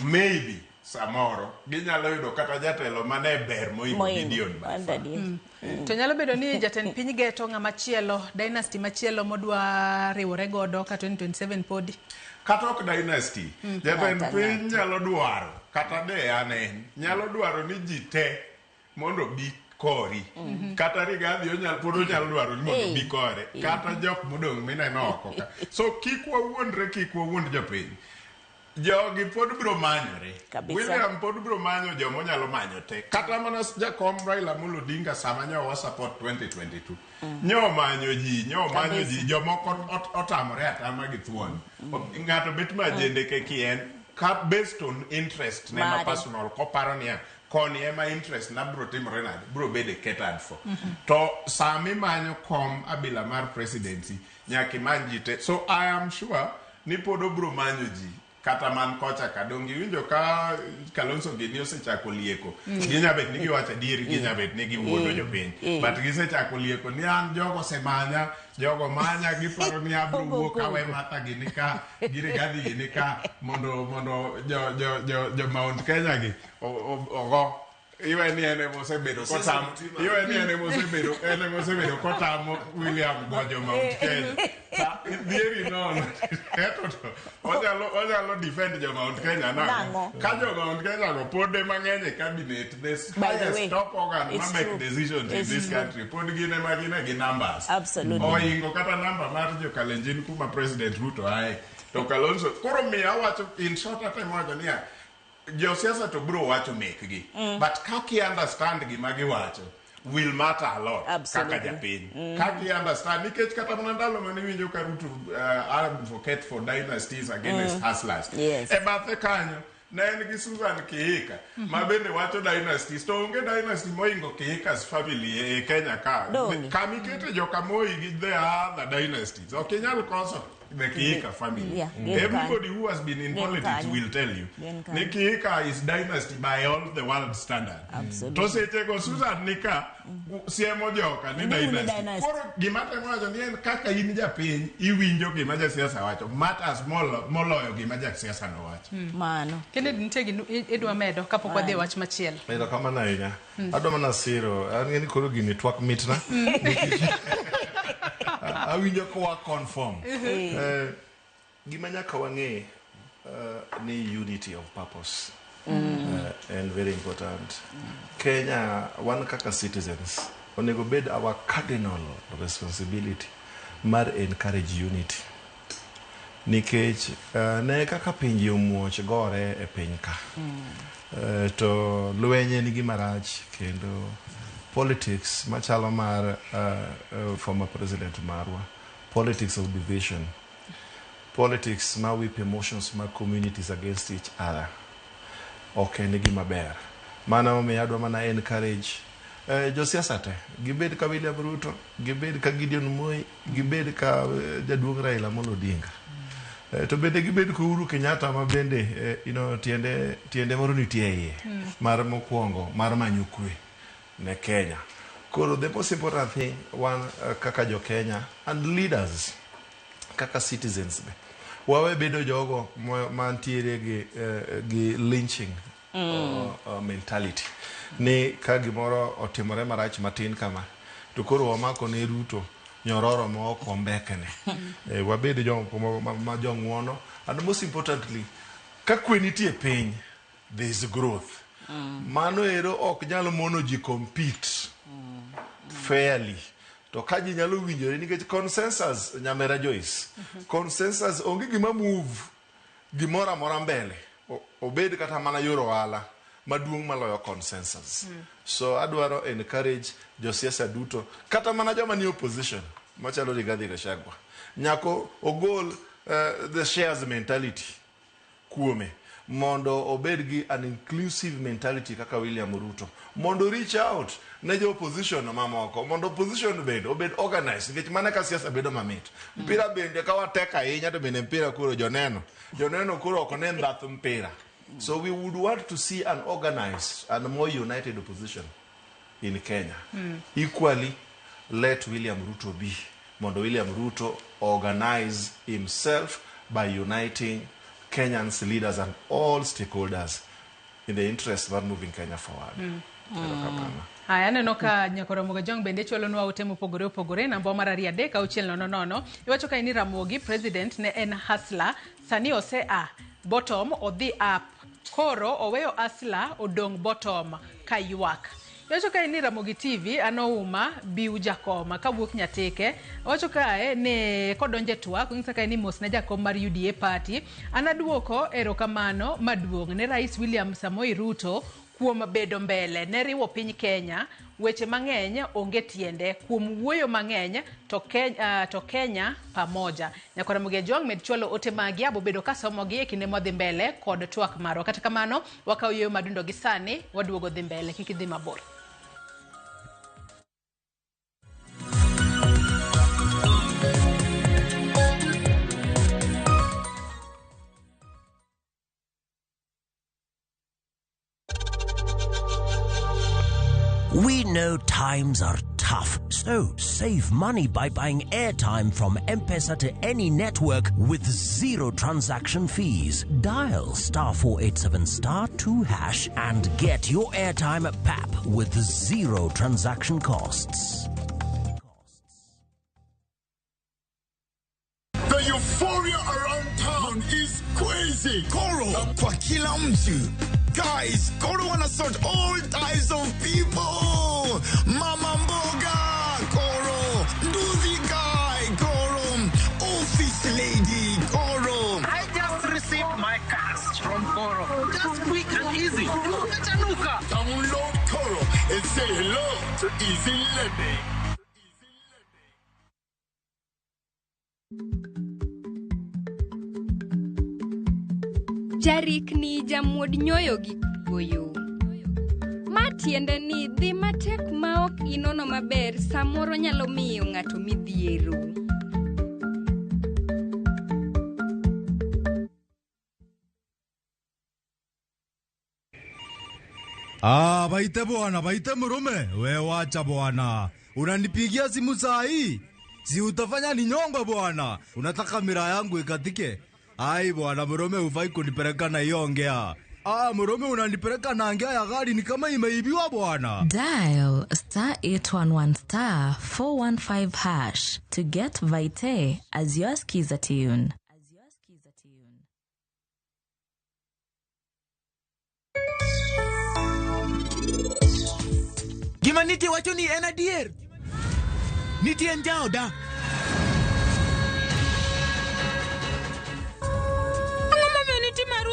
maybe samoro ginyalo yudo kata jatelo mane ber moingo Gideon to nyalo bedo ni jatend piny geto ng'ama chielo dynasty machielo modwa riwore godo ka 2027 podi kata ok dynasty jatend piny nyalo dwaro kata de anen nyalo dwaro ni ji te mondo bi kori kata Rigathi onyalo dwaro ni mondo bi kore kata jok modong' mineno oko ka so kik wawuond jopiny jogi pod biro manyore William pod biro manyo jomo nyalo manyo te kata mana jakom Raila Amolo Odinga sama nyo support 2022 nyo manyo ji jomoko otamore atama gi thuon ng'ato bet majende ke kien ka based on interest ne ma personal ko paro niya koni ema interest na bro timore nade bro bede catered for to sami manyo kom abila mar presidency nyaki manjite so I am sure ni podo bro manyo ji kata man kocha kadongi winjo ka Kalonzo Gini osechako lieko ginyabet ni giwacho diri ginyabet ni giwuondo jopiny but gisechako lieko ni an jogo semanya jogo manya giparo ni abro wuok awe mata gini ka Rigathi gini ka mondo jo Mount Kenya gi ogo iwe ni ene mosebedo kotamo William gojo Mount Kenya dhieri nono onyalo defend jo Mount Kenya nango ka jo Mount Kenya go pod mang'eny e cabinet this highest top organ ma make decisions in this country pod gine gi numbers oingo kata namba mar jo Kalenjin kuma President Ruto ae to Kalonzo koro miya wacho in short time wacho niya josiasa to bro wacho mekgi but kaki understand gima giwacho will matter a lot kaka japiny kaki understand nikech kata mana ndalo mane winjo ka Ruto advocate for dynasties against hustlers e bathe kanyo ne en gi Susan Kihika ma bende wacho dynasties to onge dynasty moingo Kihika's family e Kenya ka kamikete joka Moi gi the other dynasties okinyal koso the Kihika family. Everybody who has been in politics will tell you. The Kihika is dynasty by all the world standard. To seche go Susan Nika siemo joka ni dynasty. Koro gimata mwacho ni en kaka in japiny iwinjo gima jasiasa wacho matters moloyo gima jasiasa no wacho. Mano. Kende nitegi idwa medo kapok wadhi wach machielo. Medo kama na inya. Adwa mana siro. An ngeni koro gini twak mitna. Awinjo ko wa confirm gima nyaka wang'e ni unity of purpose and very important Kenya one kaka citizens onego bed our cardinal responsibility mar encourage unity nikech ne kaka pinje omuoch gore e piny ka to lwenye ni gima rach kendo politics machalo mar former president marwa politics of division politics ma whip emotions ma communities against each other okay ni gima ber mana omiyo adwa mana encourage josiasa te gibed ka William Ruto gibed ka Gideon Moi gibed ka jaduong' Raila Amolo Odinga to bende gibed ko Uhuru Kenyatta ma bende tiende moro nitie iye mar mokwongo mar manyo kwe ne Kenya. Koro the most important thing one kaka jo Kenya and leaders kaka citizens be wawe bedo jogo mantiere gi lynching mentality ni ka gimoro otimore marach matin kama to koro wamako ne Ruto nyororo mo kombekene wabed jogo ma jong'wono and most importantly ka kwe nitie piny there is growth mano ero ok nyalo mono ji compete fairly to ka ji nyalo winjore nikech consensus nyamera Joyce consensus onge gima move gimora mora mbele obed kata mana yoro wala maduong' maloyo consensus so adwaro encourage josiasa duto kata mana joma ni opposition machalo Rigathi Gachagua nyako ogol the shares mentality kuome mondo obed gi an inclusive mentality kaka William Ruto mondo reach out ne jo opposition mamoko mondo opposition bende obed organized nikech mana ka siasa bedo mamit mpira bende ka wateka ahinya to bende mpira kuro joneno kuro ok ne ndath mpira so we would want to see an organized and more united opposition in Kenya equally let William Ruto be mondo William Ruto organize himself by uniting Kenyans leaders and all stakeholders in the interest of moving Kenya forward. Haya, neno ka Nyakora Mogajong bende chwalonwa ote mopogore opogore namba mar 3 iwacho ka ni Ramogi president ne en hustler sani ose bottom odhi up koro oweyo hustler odong bottom ka ywak. Iwacho ka ni Ramogi TV anouma biu jakoma kawuok Nyateke. Iwacho ka ne kodonje twak ng'isa ka ni mos ne jakom mar UDA party anaduoko erokamano maduong' ne Rais William Samoei Ruto kuom bedo mbele ne riwo piny Kenya weche mang'eny onge tiende kuom wuoyo mang'eny to Kenya pamoja. Nyakora Mogajong med chwalo ote magi abobedo ka somogi e kinde modhi mbele kod twak maro. Kata kamano wakaw yoyo madundo gi sani waduogo dhi mbele kik idhi mabor. We know times are tough, so save money by buying airtime from M-Pesa to any network with zero transaction fees. Dial *487*2# and get your airtime PAP with zero transaction costs. The euphoria around town is crazy. Koro kwa kila mtu. Guys, Koro wanna sort all types of people. Mama mboga, Koro. Nduzi guy, Koro. Office lady, Koro. I just received my cash from Koro. Just quick and easy. Download Koro and say hello to Easy Lebe. Jarikni jamuod nyoyo gi goyo. Matiende ni dhi matek maok inono maber samoro nyalo miyo ng'ato midhiero. Baite bwana, baite murume. We wacha bwana. Unanipigia simu saa hii? Si utafanya ni nyongo bwana. Unataka mira yangu ikatike? Ai bwana murume ufai kunipeleka na hiyo ongea. Murume unanipeleka na ongea ya gari ni kama imeibiwa bwana. Dial *811*415# to get Vite as your skiza tune. Gima nitie wacho ni en adier. Nitie njao da.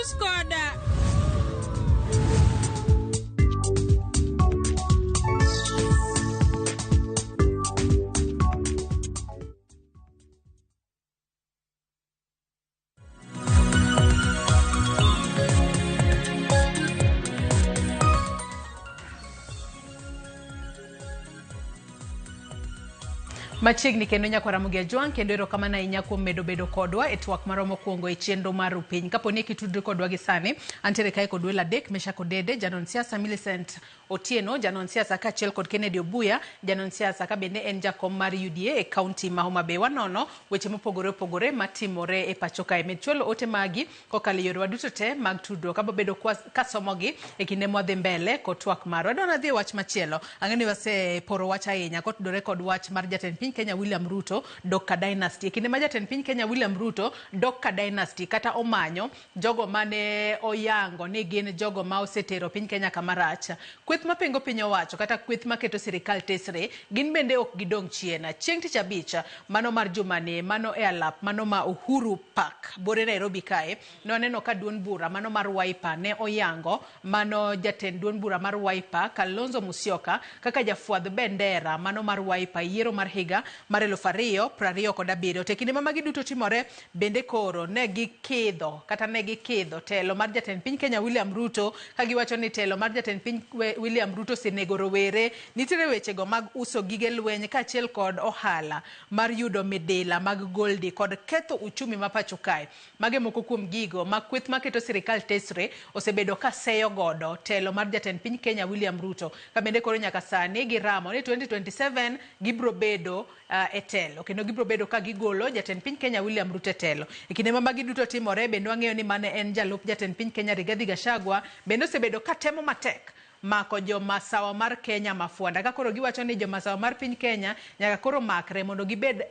Skoda. Machiegni kendo Nyakora Mogajong kendo erokamano ahinya kuom medo bedo kodwa e twak maromo kuongo e chenro mar piny. Kaponi kitudre kodwa gi sani antere kae kod welo adek Meshak Odede, janon siasa Millicent Otieno, janon siasa kaachiel kod Kennedy Obuya, janon siasa ka bende en jakom mar UDA e kaunti ma Homa Bay. Wanono weche mopogore opogore matimore e pacho kae. Med chwalo ote magi kokalo yore duto te mag tudruok kabobedo kasomogi e kinde mwadhi mbele kod twak maro. Adona dhi wach machielo. Ang'eni wase poro wach ahinya kotudore kod wach mar jatend piny Kenya William Ruto Dr. Dynasty. Kinde ma jatend piny Kenya William Ruto Dr. Dynasty kata omanyo jogo mane oyango ni gin jogo ma osetero piny Kenya kamarach. Kweth mapengo piny owacho kata kweth maketo sirikal tesre gin bende ok gidong chiena. Chieng' tich abich mano mar jumane mano e alap mano ma Uhuru Park bore Nairobi kae ne oneno ka duond bura mano mar Wiper ne oyango mano jatend duond bura mar Wiper Kalonzo Musyoka kaka jafuadh bendera mano mar Wiper yiero mar higa mar 2027. To kinde magi duto timore bende koro ne gikidho telo mar jatend piny Kenya William Ruto kagiwacho ni telo mar jatend piny William Ruto senego rowere nitiere wechego mag uso gige lweny kaachiel kod ohala mar yudo midila mag goldi kod ketho uchumi ma pacho kae. Mage moko kuom gigo ma kweth maketo sirikal tesre osebedo ka seyo godo telo mar jatend piny Kenya William Ruto. Ka bende koro nyaka sani giramo ni 2027 gibro bedo etelo kendo gibro bedo ka gigolo jatend piny Kenya William Ruto etelo. Kinde ma magi duto timore bende wang'eyo ni mane en jalup jatend piny Kenya Rigathi Gachagua bende osebedo ka temo matek mako jo masawa mar Kenya mafuanda ka koro giwacho ni jo masawa mar piny Kenya nyaka koro makre mondo gibed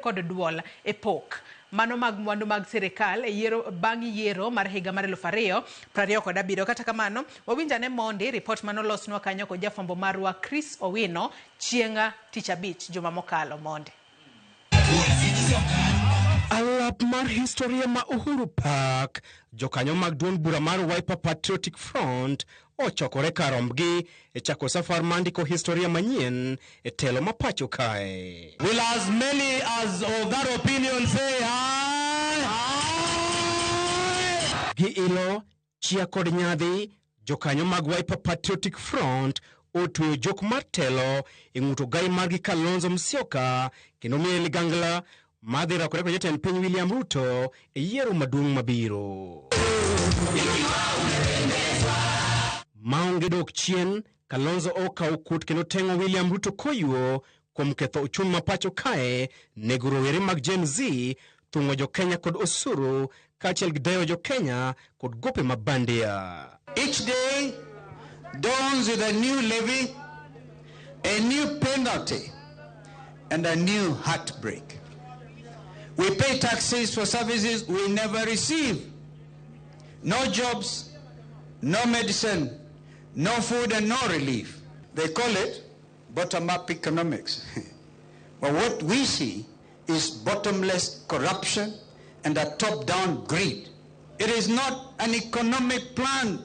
kod duol e pok mano mag mwandu mag sirikal e yiero bang' yiero mar higa mar 2027. Kata kamano wawinjane mondi report manolosnwa kanyo kod jafwambo marwa Chris Owino chienga tich abich juma mokalo mondi. Alap mar historia ma Uhuru Park, jokanyo mag duond bura mar Wiper Patriotic Front ochokore karombgi e chako safar mandiko historia manyien e telo ma pacho kae. Will as many as of that opinion say aye? Aye! Gi ilo, chia kod nyadhi, jokanyo mag Wiper Patriotic Front otweyo jok mar telo e ng'uto gai margi Kalonzo Musyoka kendo miye ligangla madhi rakore kod jatend piny William Ruto e yiero maduong' mabiro. Maonge dok chien, Kalonzo okawo kut kendo tengo William Ruto koyuo kuom ketho uchumi ma pacho kae, nego rowere mag Gen Z, thung'o jo Kenya kod osuru, kaachiel gi dewo jo Kenya kod gope mabandia. Each day dawns with a new levy, a new penalty, and a new heartbreak. We pay taxes for services we never receive. No jobs, no medicine, no food, and no relief. They call it bottom-up economics. But what we see is bottomless corruption and a top-down greed. It is not an economic plan.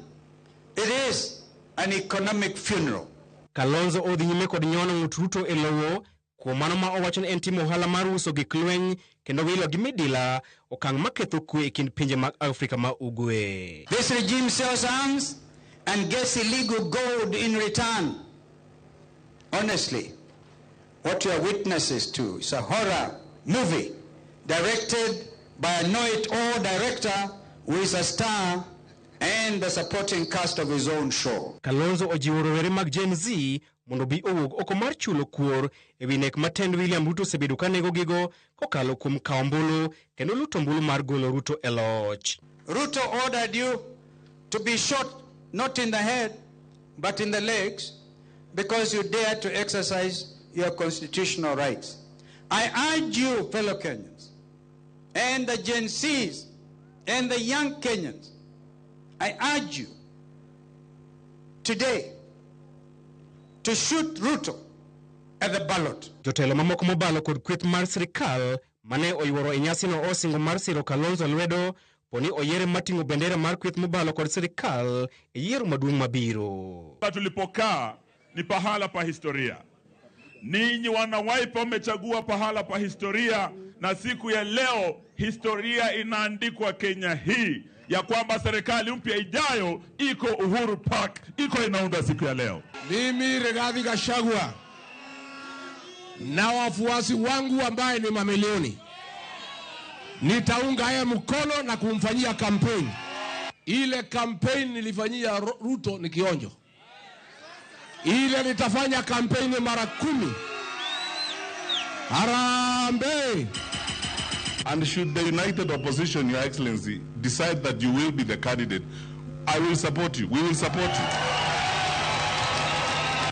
It is an economic funeral. Kalonzo odhi nyime kod nyono ng'ut Ruto e lowo kuom mano ma owacho ni en timo ohala mar uso gik lweny kendo wilo gi midila okang' maketho kwe e kind pinje mag Afrika ma ugwe. This regime sells arms and gets illegal gold in return. Honestly, what you are witnesses to is a horror movie directed by a know-it-all director who is a star and the supporting cast of his own show. Kalonzo ojiwo rowere mag Gen Z mondo bi owuog oko mar chulo kuor e wi nek matend William Ruto osebedo ka nego gigo kokalo kuom kawo ombulu kendo luto ombulu mar golo Ruto e loch. Ruto ordered you to be shot not in the head but in the legs because you dared to exercise your constitutional rights. I urge you, fellow Kenyans, and the Gen Zs and the young Kenyans, I urge you today to shoot Ruto at the ballot. Jotelo mamoko mobalo kod kweth mar sirikal mane oyworo e nyasi no osingo mar siro Kalonzo lwedo poni oyiere mating'o bendera mar kweth mobalo kod sirikal e yiero maduong' mabiro. Tulipokaa ni pahala pa historia. Ninyi wana Wiper mmechagua pahala pa historia, na siku ya leo historia inaandikwa Kenya hii ya kwamba serikali mpya ijayo iko Uhuru Park, iko inaunda siku ya leo. Mimi Rigathi Gachagua na wafuasi wangu ambaye ni mamilioni nitaunga yeye mkono na kumfanyia kampeni. Ile kampeni nilifanyia Ruto ni kionjo. Ile nitafanya kampeni mara 10. Harambee! And should the united opposition, Your Excellency, decide that you will be the candidate, I will support you. We will support you.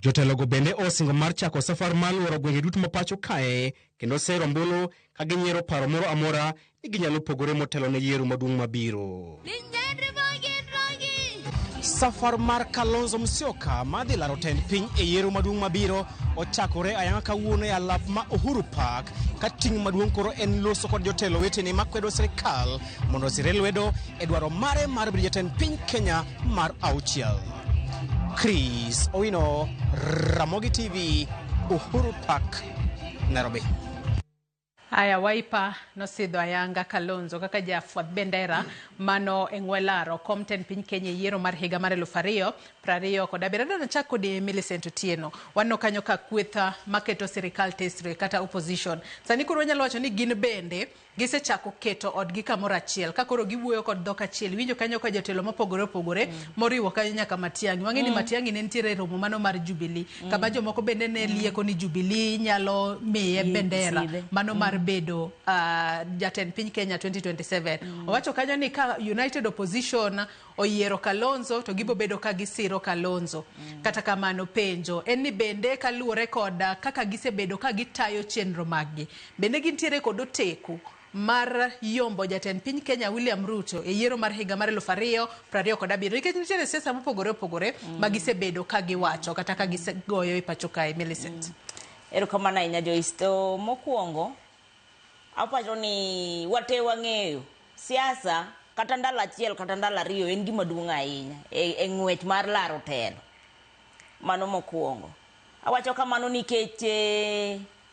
Jotelo go bende osingo mar chako safar mar luoro gwenge duto mapacho kae kendo sero ombulu ka ginyiero paro moro amora ni ginyalo pogore motelo ne yiero maduong' mabiro. Safar mar Kalonzo Musyoka madhi laro tend piny e yiero maduong' mabiro ochakore ayanga kawuono e alap ma Uhuru Park ka ting' maduong' koro en loso kod jotelo wetene makwedo sirikal mondo osire lwedo e dwaro mare mar bedo jatend piny Kenya mar 6. Chris Owino, Ramogi TV, Uhuru Park, Nairobi. Aya Wiper nosidho ayanga Kalonzo kaka jafuadh bendera mano eng'welaro komten piny Kenya yiero mar higa mar 2027. Nachako kod Millicent Otieno wano kanyo ka kwetha maketo sirikal tesre kata opposition. Sani kuro nyalo wacho ni gin bende gisechako keto odgi kamoro achiel ka koro giwuoyo kod dhok achiel winjo kanyo ka jotelo mopogore opogore moriwo kanyo nyaka Matiang'i wang'e ni Matiang'i ne nitiere romo mano mar Jubilee kama jomoko bende ne lieko ni Jubilee nyalo miye bendera mano mar bedo jatend piny Kenya 2027 owacho kanyo ni ka United Opposition oyiero Kalonzo to gibo bedo ka gisiro Kalonzo kata kamano penjo en ni bende kaluwore kod kaka gisebedo ka gitayo chenro maggi bende gintiere kod oteku mar yombo jatend piny Kenya William Ruto e yiero mar higa mar 2027 nikech nitiere siasa mopogore opogore magisebedo ka giwacho kata ka gisegoyo e pacho kae. Millicent. Erokamano ahinya Joyce. To mokwongo apacho ni wate wang'eyo siasa kata ndalo achiel kata ndalo ariyo en gima duong' ahinya e ng'wech mar laro telo. Mano mokwongo. Awacho kamano nikech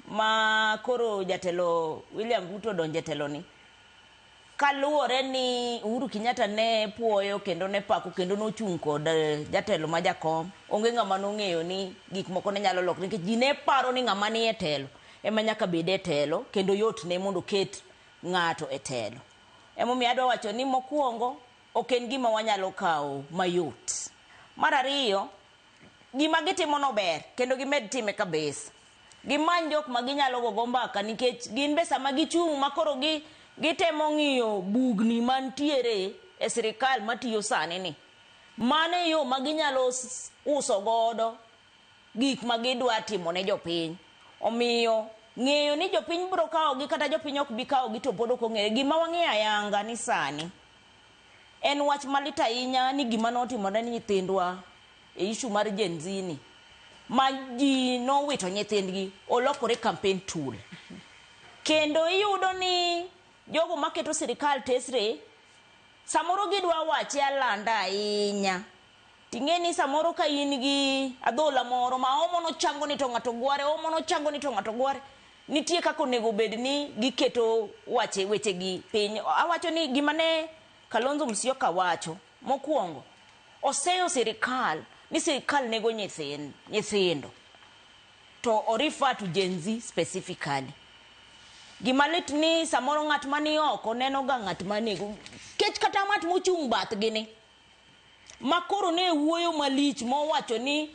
ma koro jatelo William Ruto donje telo ni kaluwore ni Uhuru Kenyatta ne puoyo kendo ne pako kendo nochung' kod jatelo ma jakom onge ng'ama nong'eyo ni gik moko ne nyalo lokre nikech ji ne paro ni ng'ama ni e telo ema nyaka bed e telo kendo yot ne mondo ket ng'ato e telo. Emomiyo adwa wacho ni mokwongo ok en gima wanyalo kawo mayot. Mar ariyo gima gitimo no ber kendo gimed time kabisa. Gimany jok ma ginyalo gogo mbaka nikech gin be sama gichung' makoro gitemo ng'iyo bugni mantiere e sirikal matiyo sani ni. Mane yo ma ginyalo uso godo gik ma gidwa timo ne jopiny. Omiyo ng'eyo ni jopiny biro kawogi kata jopiny ok bi kawogi to pod ok ong'eyo. Gima wang'eyo ayanga ni sani en wach malit ahinya ni gima notimore ni nyithindwa e issue mar Gen Z ni. Ma ji nowito nyithindgi olokore campaign tool. Kendo iyudo ni jogo maketo sirikal tesre samoro gidwa wache alanda ahinya. Ting'e ni samoro ka in gi adhola moro ma omono chango ni to ng'ato gware omono chango ni to ng'ato gware nitie kaka onego bed ni giketo weche gi piny. Awacho ni gima ne Kalonzo Musyoka wacho mokwongo oseyo sirikal ni sirikal nego nyithindo to refer to Gen Z specifically. Gima lit ni samoro ng'at mani oko neno ga ng'at manego kech kata ng'at mochung' bath gini makoro ne wuoyo malich mowacho ni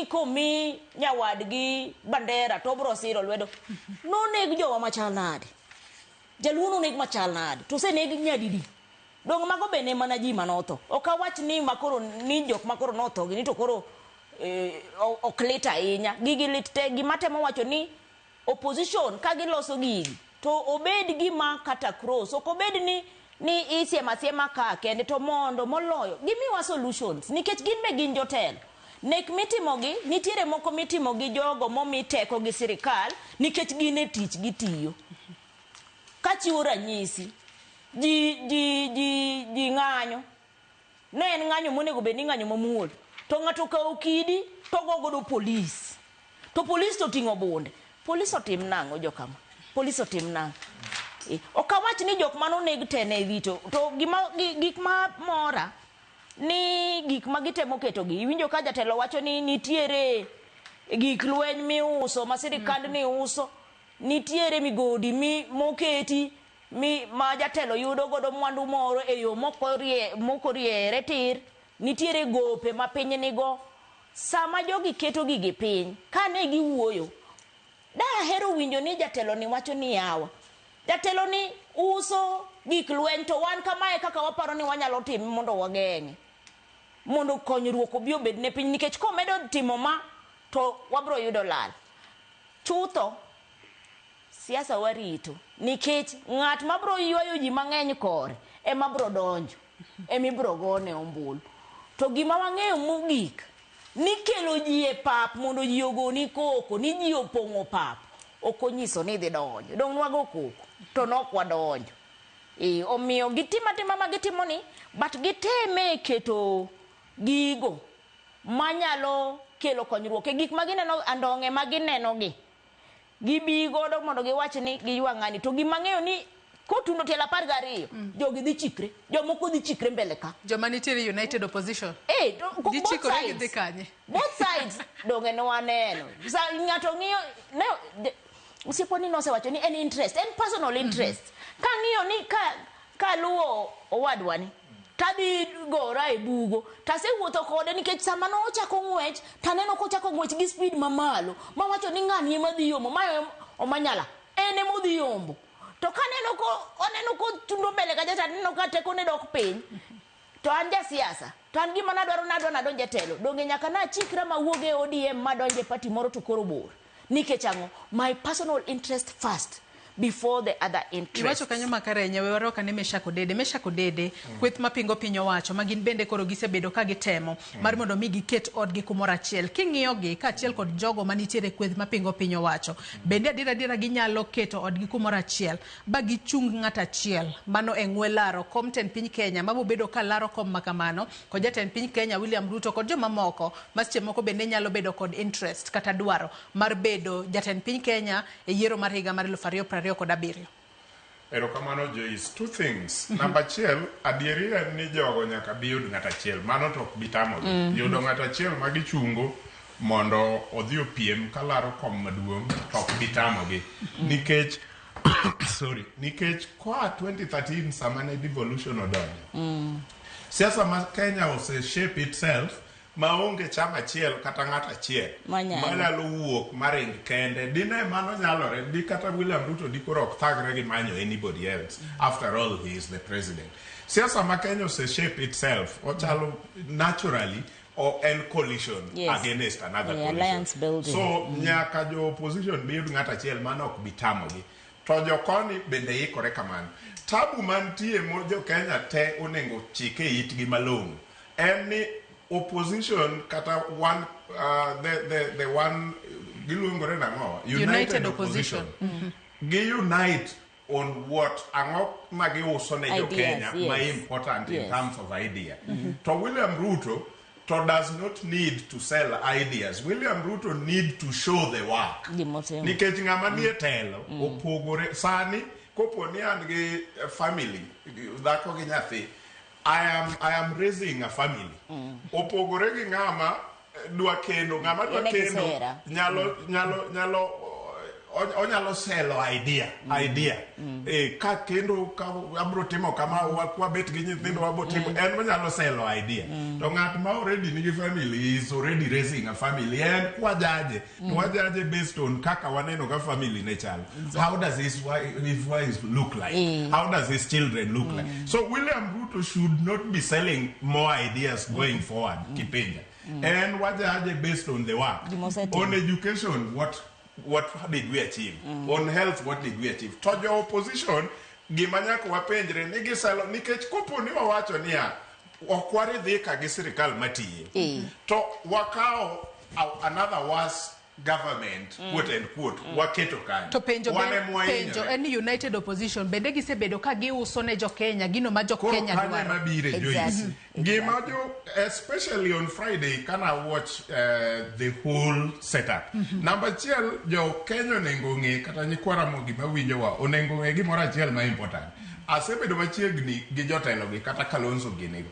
komi nyawadgi bandera to bro siro lwedo no neg jowa machal nade jaluo neg machal nade to se neg nyadidi dong mago bene mana ji manotho okawach ni makoro ni jok makoro notho gini to koro oklita ahinya gigi lit te gimatemo wacho ni opposition ka giloso gigi to obed gima kata cross ok obed ni isiema ka kende to mondo moloyo gimiwa solutions nikech gin be gin jotelo nek mitimogi nitiere moko mitimogi jogo momiteko gi sirikal nikech gin e tich gitiyo kachiwo ranyisi ji ng'anyo ne en ng'anyo monego bed ni ng'anyo mamuol to ng'ato kawo kidi to gogodo polis to polis to ting'o bunde polis otim nang'o jokama polis otim nang'o okawach ni jok manoneg tene rito to gik ma mora ni gik ma gitemo keto gi iwinjo ka jatelo wacho ni nitiere gik lweny miuso ma sirikal ni uso nitiere migodi moketi ma jatelo yudo godo mwandu moro e yo mokoriere tir nitiere gope ma piny nigo sama jogi keto gigi piny kane giwuoyo dahero winjo ni jatelo ni wacho ni yawa jatelo ni uso gik lweny to wan kamae kaka waparo ni wanyalo timo mondo wageng'e mondo konyruok obi obed ne piny nikech komedo timo ma to wabro yudo lal chutho siasa warito nikech ng'at mabro ywayo ji mang'eny kore ema bro donjo emibro gone ombulu to gima wang'eyo mogik ni kelo ji e pap mondo ji ogoni koko ni ji opong'o pap okonyiso ni dhi donjo dong nwago koko to nokwa donjo omiyo gitimatima ma gitimo ni but giteme keto gigo manyalo kelo konyruok e gik magineno andong'e magineno gi gibi godo mondo giwach ni giywa ng'ani to gimang'eyo ni kotundo tielo 12 jogi dhi chikre jomoko dhi chikre mbele ka joma nitiere United Opposition both sides donge no waneno sa ng'ato ng'iyo ne usiponi no se wacho ni en interest en personal interest Kang'iyo ni ka luwo owadwa ni tadhi gora e bugo tasewuotho kode nikech sama no ochako ng'wech taneno kochako ng'wech gi speed mamalo mawacho ni ng'ani ema dhi yomo mayo omanyala ene modhi yombo to oneno ko tundo mbele kaja taneno ka teko ne dok piny to an ja siasa to an gima nadwaro nadonje telo donge nyaka na chikra mawuoge ODM madonje party moro to koro bor nikech ang'o my personal interest first before the other interest. Iwacho kanyo makarenya we waro kane Meshako Dede kweth mapingo piny owacho magin bende koro gisebedo ka gitemo mar mondo mi giket odgi kumoro achiel. King'iyo gi ka achiel kod jogo manitiere kweth mapingo piny owacho bende adira ginyalo keto odgi kumoro achiel ba gichung ng'at achiel mano eng'we laro kom ten piny Kenya mabo bedo ka laro kom makamano kod jatend piny Kenya William Ruto kod joma moko maseche moko bende nyalo bedo kod interest kata dwaro mar bedo jatend piny Kenya e yiero mar higa mar 2027. Erokamano Joyce, two things. Number chiel, adieri en ni jogo nyaka bi yud ng'at achiel. Mano to ok bitamo. Yudo ng'at achiel ma gichungo mondo odhi opiem kalaro kom maduong' to ok bitamogi. Nikech nikech kwa 2013 sama ne devolution odonjo. Siasa ma Kenya ose shape itself maonge chama achiel kata ng'at achiel manyalo wuok maring kende dine mano nyalore di kata William Ruto di koro ok thagre gi manyo anybody else. After all, he is the president. Siasa ma Kenya ose shape itself ochalo naturally or en coalition against another coalition. Alliance building. So nyaka jo opposition bi yud ng'at achiel mano ok bitamogi. To jokoni bende ikore kamano. Tabu mantie mo jo Kenya te onengo chike itgi malong'o en ni opposition kata one the one giluongore nang'o united opposition unite on what ang'o ma giuso ne jo Kenya ma important in terms of idea. To William Ruto does not need to sell ideas. William Ruto need to show the work. Nikech ng'ama nie telo opogore sani kopo ni an gi family dhako gi nyathi I am raising a family. Opogore gi ng'ama dwa kendo nyalo sell idea. Ka kendo abro timo kama wabet gi nyithindo wabo timo en manyalo sell idea. To ng'at ma already nigi family is already raising a family. En wajaje based on kaka waneno ka family ne chalo. How does his wife look like? How does his children look like? So William Ruto should not be selling more ideas going forward. Kipenja. And wajaje based on the work. On education, what did we achieve? On health, what did we achieve? To your opposition, gimanyako wapenjre nigi salo nikech kopo ni wawacho niya okwari dhi ka gi sirikal matiye. To wakao another worse government, quote and quote, waketo kanyo. To penjo any united opposition bende gisebedo ka giuso ne jo Kenya gino ma jo Kenya dwaro. Gimajo, especially on Friday, can I watch the whole setup? Number chiel, jo Kenya nengong'e kata nyikwara mo gima winjo wa onengong'e gimoro achiel ma important. Asebedo machiegni gi jotelo gi kata Kalonzo ginego.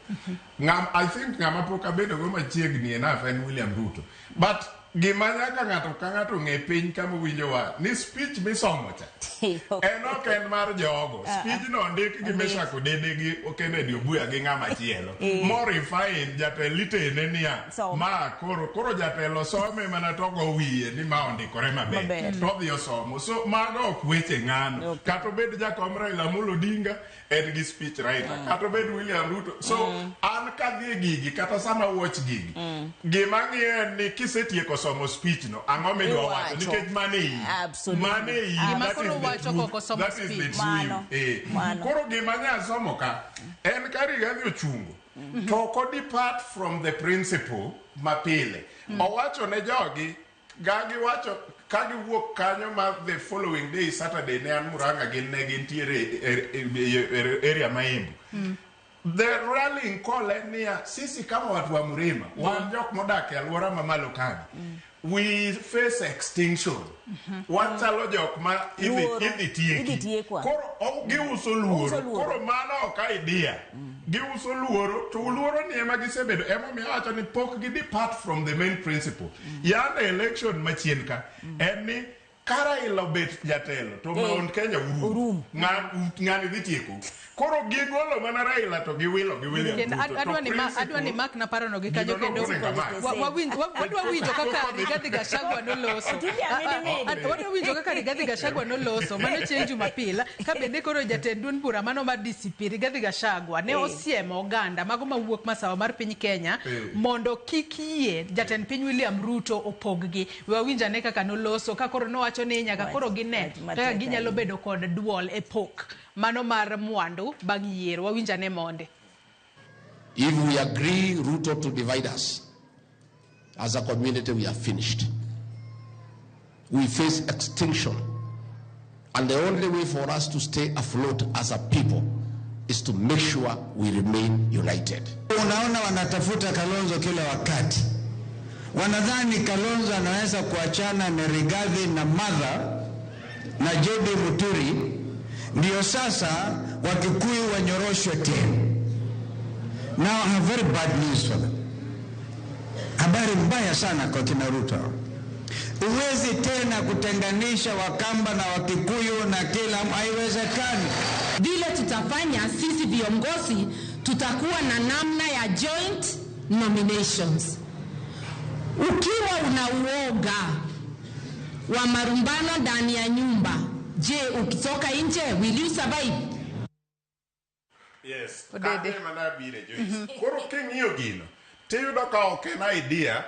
I think ng'ama pok abedo go machiegni enough en William Ruto. But gima nyaka ng'ato ka ng'ato ng'e piny kama winjo wa ni speech misomo cha en ok en mar jogo. Speech no ndik gi Meshako Dede gi Kennedy Obuya gi ng'ama chielo more refined. Jatelo itene niya ma koro jatelo some mana togo wiye ni ma ondikore maber to dhi osomo. So mago ok weche ng'ano kata obed jakom Raila Amolo Odinga en gi speech writer kata obed William Ruto. So an kadhi gigi kata sama watch gigi gima ng'ie ni kisetieko somo speech no ang'o midwa wacho nikech mane that is the truth. Koro gima nya somo ka en kariga dhi ochungo to ko depart from the principle mapile owacho ne jogi gagi wacho kagi wuok kanyo ma the following day Saturday ne an Murang'a gin ne gintiere area maimbu. The rallying call niya sisi kama watu wa Mrima wan jok modak e alwora mamalo kani we face extinction. Wachalo jok ma idhi tieki. Koro giuso luoro. Koro mano ok idea. Giuso luoro to luoro ni ema gisebedo ema mi wacho ni pok gi depart from the main principle. Yanda election machien ka en ni kara ilo bet jatelo to Mount Kenya urum ng'ani dhi tieko koro gigolo mana Raila to giwilo gi William adwa ni mak na paro no gi kanyo kendo wadwa winjo kaka Rigathi Gachagua noloso wadwa winjo kaka Rigathi Gachagua noloso mano chieng' Jumapil ka bende koro jatend duond bura mano mar DCP Rigathi Gachagua ne osiemo oganda mago mawuok masawa mar piny Kenya mondo kik yie jatend piny William Ruto opoggi wawinjane kaka noloso ka koro nowacho ni nyaka koro gine kaka ginyalo bedo kod duol e pok mano mar mwandu bang' yiero wawinjane monde. If we agree Ruto to divide us as a community, we are finished. We face extinction, and the only way for us to stay afloat as a people is to make sure we remain united. Unaona wanatafuta Kalonzo kila wakati, wanadhani Kalonzo anaweza kuachana na Rigathi na Martha na JB Muturi ndio sasa Wakikuyu wanyoroshwe tena. Now I have very bad news for them. Habari mbaya sana kwa kina Ruto. Uwezi tena kutenganisha Wakamba na Wakikuyu na kila, haiwezekani. Vile tutafanya sisi viongozi, tutakuwa na namna ya joint nominations. Ukiwa una uoga wa marumbano ndani ya nyumba, je, ukitoka nje, will you survive? Yes. Kade manabire Joyce. Koro king'iyo gino, tiyudo ka ok en idea,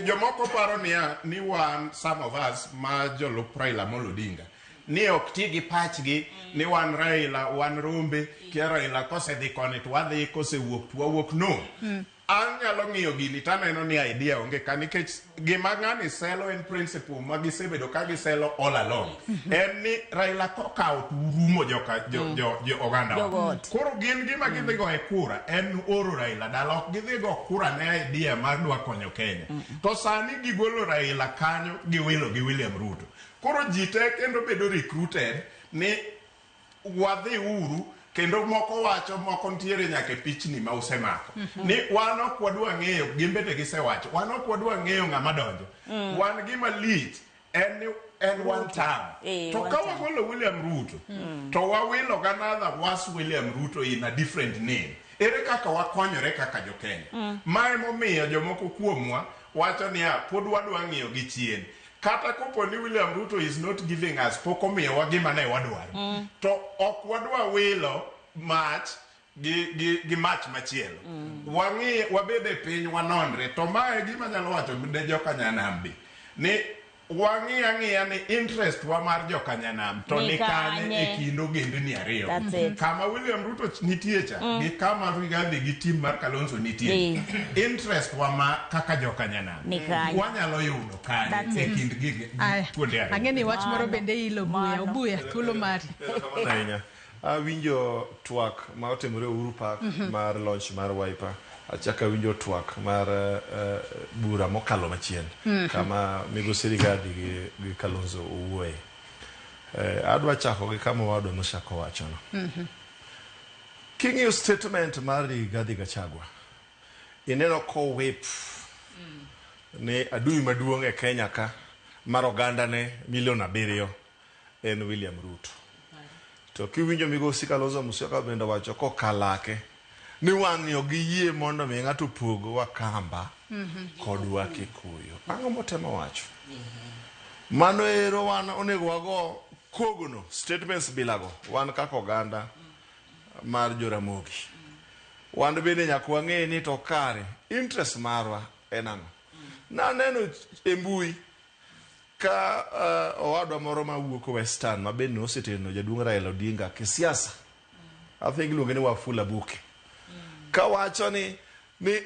jomoko paro ni wan some of us ma jolup Raila Amolo Odinga ni ok ti gi pachgi ni wan Raila, wan rombe, kia Raila kosedhi koni to wadhi kosewuok to wawuok no. Anyalo ng'iyo gini taneno ni idea onge ka nikech gima ng'ani selo en principle ma gisebedo ka giselo all along. En ni Raila kokawo to urumo jo oganda. Koro gin gima gidhigo e kura en oro Raila dala, ok gidhigo kura ne idea mar dwa konyo Kenya. To sani gigolo Raila kanyo giwilo gi William Ruto. Koro ji te kendo bedo recruited ni wadhi uru, kendo moko wacho moko ntiere nyaka pichni ma usemako ni wan ok wadwa ng'eyo, gimbete gisewacho wan ok wadwa ng'eyo ng'ama donjo. Wan gima lich en one time. To ka wagolo William Ruto to wawilo ganadha was William Ruto in a different name, ere kaka wakonyore kaka jo Kenya? Ma emomiyo jomoko kuomwa wacho ni pod wadwa ng'iyo gi chien. Kata kopo ni William Ruto is not giving us poko miyo wagima ne wadwaro. To ok wadwa wilo match gi match machielo. Wang'i wabede piny wanonre. To mae gima nyalo wacho ne joka Nyanambi ni wang'i ang'iya ni interest wa mar joka Nyanam to ni kanye e kind ogendni ariyo. Kama William Ruto nitie cha gi kama Rigathi gi team mar Kalonzo nitie. Interest wa ma kaka joka Nyanam wanyalo yudo kanye e kind gigi kuonde ariyo. Ang'eni wach moro bende ilo buya thuolo mari. Winjo twak ma otimore Uhuru Park mar launch mar Wiper. Achaka winjo twak mar bura mokalo machien kama migosi Rigathi gi Kalonzo owuoye. Adwa chako gi kama wadwa nochako wachono. King'iyo statement mar Rigathi Gachagua, ineno ko whip ne adui maduong' e Kenya ka mar oganda ne 7,000,000 en William Ruto. To kiwinjo migosi Kalonzo Musyoka bende wacho ko kalake ni wang'yo gi yie mondo mi ng'ato pog Wakamba kod Wakikuyu. Ang'o motemo wacho? Mano ero wan onego wago kogono statements bilago wan kaka oganda mar Joramogi. Wan bende nyaka wang'e ni to kare interest marwa en ang'o. Naneno e mbui ka owadwa moro mawuok Western ma bende noseteno jaduong' Raila Odinga kisiasa, I think iluonge ni Wafula Buki, ka wacho ni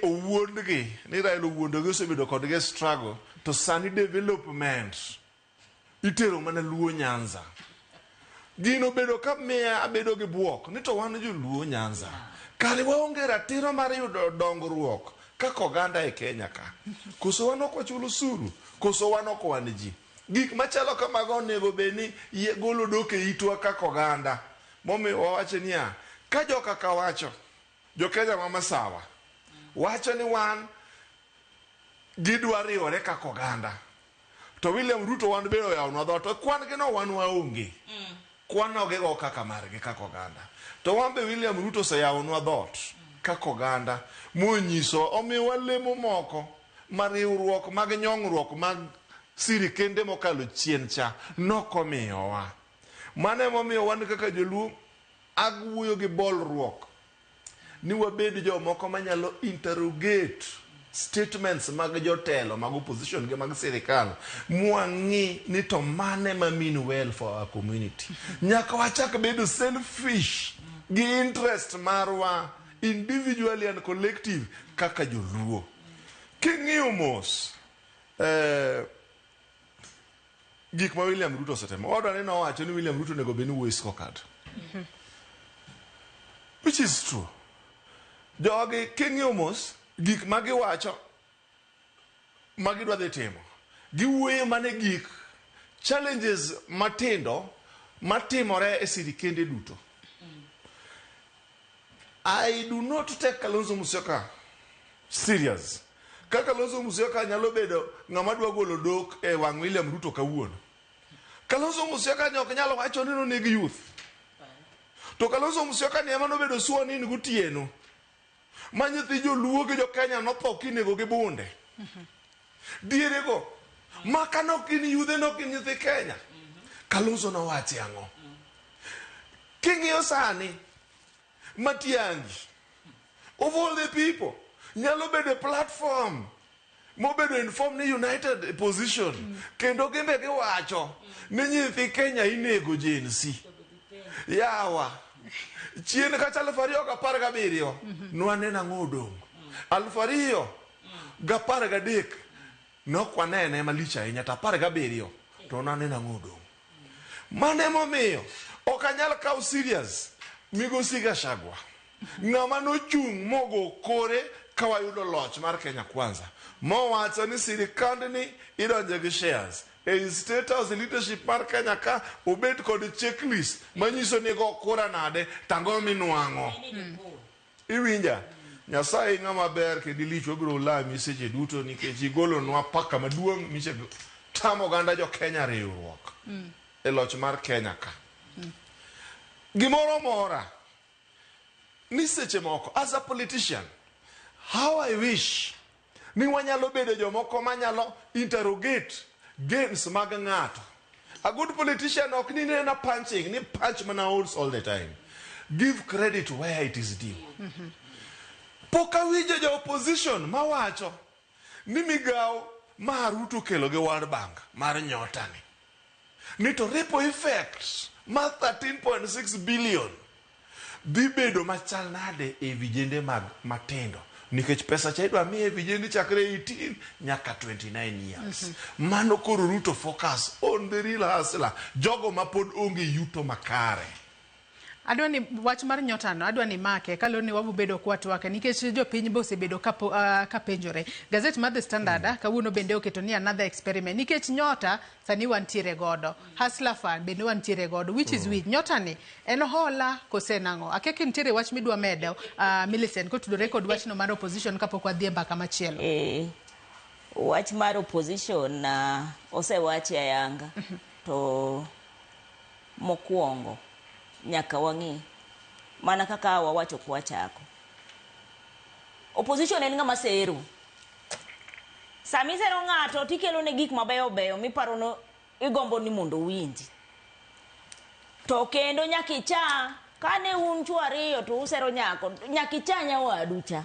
owuondgi ni Raila owuondogi osebedo kodgi struggle to sani development itero mana Luo Nyanza. Gino bedo ka miya abedo gi buok ni to wan jo-Luo Nyanza kare waonge ratiro mar yudo dongruok kaka oganda e Kenya ka. Koso wan ok wachulo osuru, koso wan ok wan ji. Gik machalo kamago onego bed ni golo dok e itwa kaka oganda. Momiyo wawacho niya, ka joka ka wacho jo Kenya ma masawa wacho ni wan gidwa riwore kaka oganda, to William Ruto wan be oyawonwa dhoot, to kwan gi no wan waonge. Kwan no gigo kaka margi kaka oganda. To wan be William Ruto oseyawonwa dhoot kaka oganda monyiso omiwa lemo moko mariwruok mag nyong'ruok mag sirikende mokalo chien cha nokomiyowa. Mane momiyo wan kaka joluo agwuoyo gi bolruok ni wabed jomoko manyalo interrogate statements mag jotelo mag opposition gi mag sirikal mwang'i ni to mane ma mean well for our community. Nyaka wachak bedo selfish gi interest marwa individually and collective kaka joluo. King'iyo mos gik ma William Ruto osetimo, wadwa ni nowacho ni William Ruto nego beni wuoyi scorecard, which is true. Jogi king'iyo mos gik ma giwacho ma gidwa dhi timo, giwuoyo mane gik challenges matindo matimore e sirikende duto. I do not take Kalonzo Musyoka serious. Kaka Kalonzo Musyoka nyalo bedo ng'ama dwa golo dok e wang' William Ruto kawuono. Kalonzo Musyoka nyok nyalo wacho ni nigi youth. To Kalonzo Musyoka ni ema nobedo sworn in gotieno. Ma nyithi joluo gi jo Kenya notho kinego gi bunde. Diere go maka no kin yudhe no kin nyithi Kenya. Kalonzo nowachi ang'o? King'iyo sani Matiang'i of all the people nyalo bedo platform mobedo inform ni united position kendo gembe giwacho ni nyithi Kenya inego jensi yawa chien kacha 2017 nwanena ng'odong 2013 nokwanene malicha ahinya ta 17 to nanena ng'odong. Mane momiyo okanyal kaw serious Migosi Gachagua ng'ama nochung' mogo kore kawayudo loch mar Kenya Kwanza mowacho ni sirikandni idonje gi shares e State House leadership mar Kenya ka obed kod checklist manyiso ni go kura nade tango minuang'o. Iwinja Nyasaye ng'ama ber kendo licho biro lami seche duto nikech igolonwa paka maduong' miche tamo ganda jo Kenya riwruok e loch mar Kenya ka. Gimoro mora ni seche moko as a politician, how I wish ni wanyalo bedo jomoko manyalo interrogate games mag ng'ato. A good politician ok ni nena punching, ni punch mana holes all the time. Give credit where it is due. Poka winjo jo opposition mawacho ni migao mar Ruto kelo gi World Bank mar nyotani ni to repo effect ma 13.6 billion dhi bedo machal nade e vijende mag matindo nikech pesa cha idwa miye vijende chakre 18 nyaka 29 years. Mano koro Ruto focus on the real hustler, jogo mapod onge yuto makare. Adwa ni wach mar nyotano adwa ni make kalo ni wabu bedo kwatu wake nikech jo piny bose bedo kapenjore. Gazette mar The Standard kawuono bende oketo ni another experiment nikech nyota sani wantiere godo, Hustler Fund bende wantiere godo, which is with nyotani en hola kose nang'o. Akeki ntiere wach midwa medo Millicent kotudore kod wach no mar opposition kapok wadhi mbaka machielo. Wach mar opposition osewachi ayanga to mokwongo nyaka wang'i mana kaka wawacho kwa chako. Opposition en ng'ama sero. Sami sero ng'ato tikelo ne gik mabeyo beyo miparo no igombo ni mondo winji. To kendo nyakicha kane un chwo ariyo to usero nyako nyakicha nyawadu cha.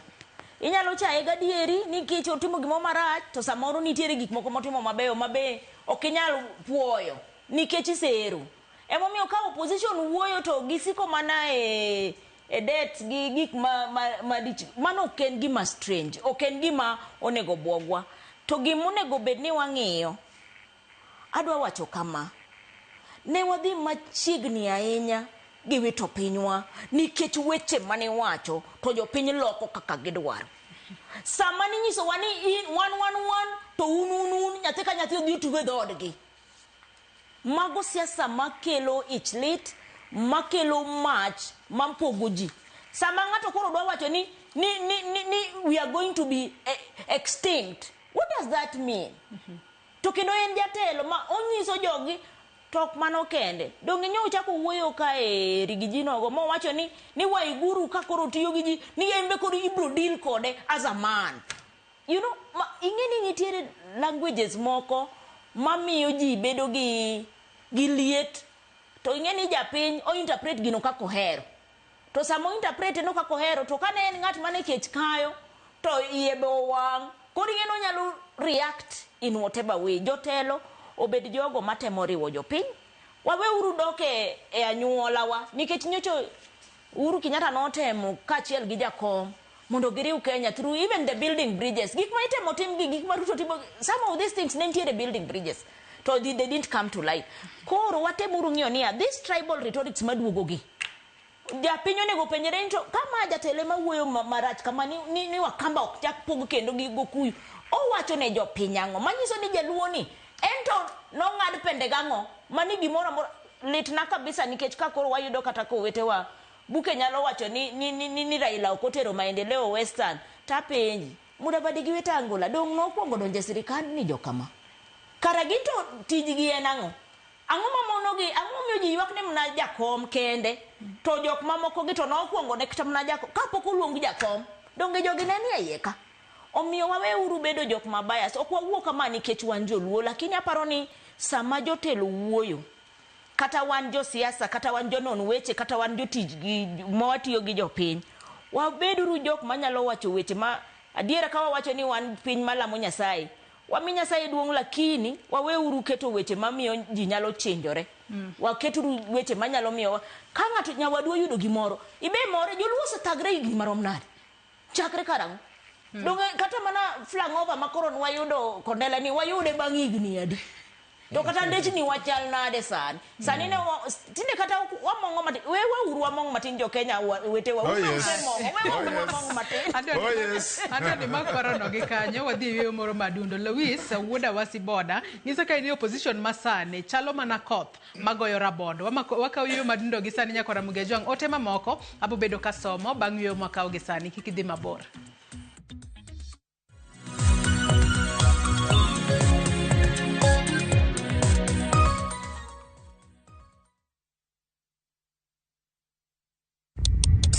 Inyalo chaye gadieri nikech otimo gimo marach to samoro nitiere gik moko motimo mabeyo mabe okinyal puoyo nikech sero. Emomiyo ka opposition wuoyo to gisiko mana e det gi gik mano oken gima strange, oken gima onego bwogwa. To gimonego bed ni wang'iyo, adwa wacho kama, ne wadhi machiegni ahinya gi wito pinywa nikech weche mane wacho to jo piny loko kaka gidwaro. Sama ni nyiso wani one to un nyathi ka nyathi odhi tugo dhodgi. Mago siasa makelo ichlit, makelo mach, mampogo ji. Sama ng'ato koro dwa wacho ni we are going to be extinct. What does that mean? to kendo en jatelo ma onyiso jogi tok mano kende. Donge nyo chako wuoyo ka e rigijino go mo wacho ni Waiguru ka koro tiyo gi ji ni embe koro ibro deal kode as a man. You know, ingeni nitiere languages moko mamiyo ji bedo gi liet, to ingeni japiny o interpret gino ka kohero. To samo interpret no ka kohero, to kane en ng'at mane kech kayo to iebe wang, koro ingeno nyalo react in whatever way. Jotelo obed jogo matemo riwo jopiny, wawe uru doke e anyuolawa, nikech nyocho Uhuru Kenyatta notemo kachiel gi jakom mondo giriw Kenya through even the building bridges. Gik ma itemo tim gi gik ma Ruto timo, some of these things nentiere building bridges, to they didn't come to light. Koro watemo uru ng'iyo niya, this tribal rhetorics maduogo gi japiny onego penjere ni to kama jatelo ma wuoyo marach kama ni Wakamba ok chak pog kendo gi Gokuyu, owacho ne jopiny ang'o manyiso ni jaluo ni ento nong'ad pende gang'o mani gimoro amora litna kabisa, nikech ka koro wayudo kata kowetewa buke nyalo wacho ni Raila okotero maendeleo Western, tapenji Mudavadi gi Wetangula dong nokwongo donje sirikal ni jokama kara gito tijgi en ang'o mamonogi, ang'o miyo ji ywak ne mna jakom kende to jok mamoko gi to nokwongo ne kata mna jakom kapok oluong jakom, donge jogi ne ni ayeka. Omiyo wawe uru bedo jok mabayas, ok wawuo kama nikech wan joluo, lakini aparo ni sama jotelo wuoyo, kata wan jo siasa, kata wan jonon weche, kata wan jotij gi mawatiyo gi jopiny, wabeduru jok manyalo wacho weche ma adiera ka wawacho ni wan piny malamo Nyasaye, wami Nyasaye duong', lakini wawe uru keto weche mamiyo ji nyalo chenjore. Waketuru weche manyalo miyo ka ng'ato nyawadu oyudo gimoro ibe more, joluo setagre higni marom nade chakre karang'o. Donge kata mana flang over makoro wayudo Kondele ni wayude bang' higni adi, to kata ndech ni wachal nade sani ne tinde kata wamongo matin, wewa uru wamongo matin jo Kenya wetewa wamongo matin. Adwani makwaro no gi kanyo wadhi wiyo moro madundo. Lewis wuoda wasiboda nyiso ka ni opposition masane chalo mana koth magoyo rabondo. Wakaw wiyo madundo gi sani nyakora Mugejwang, ote mamoko abo bedo kasomo bang' wiyo makaw gi sani, kik idhi mabor.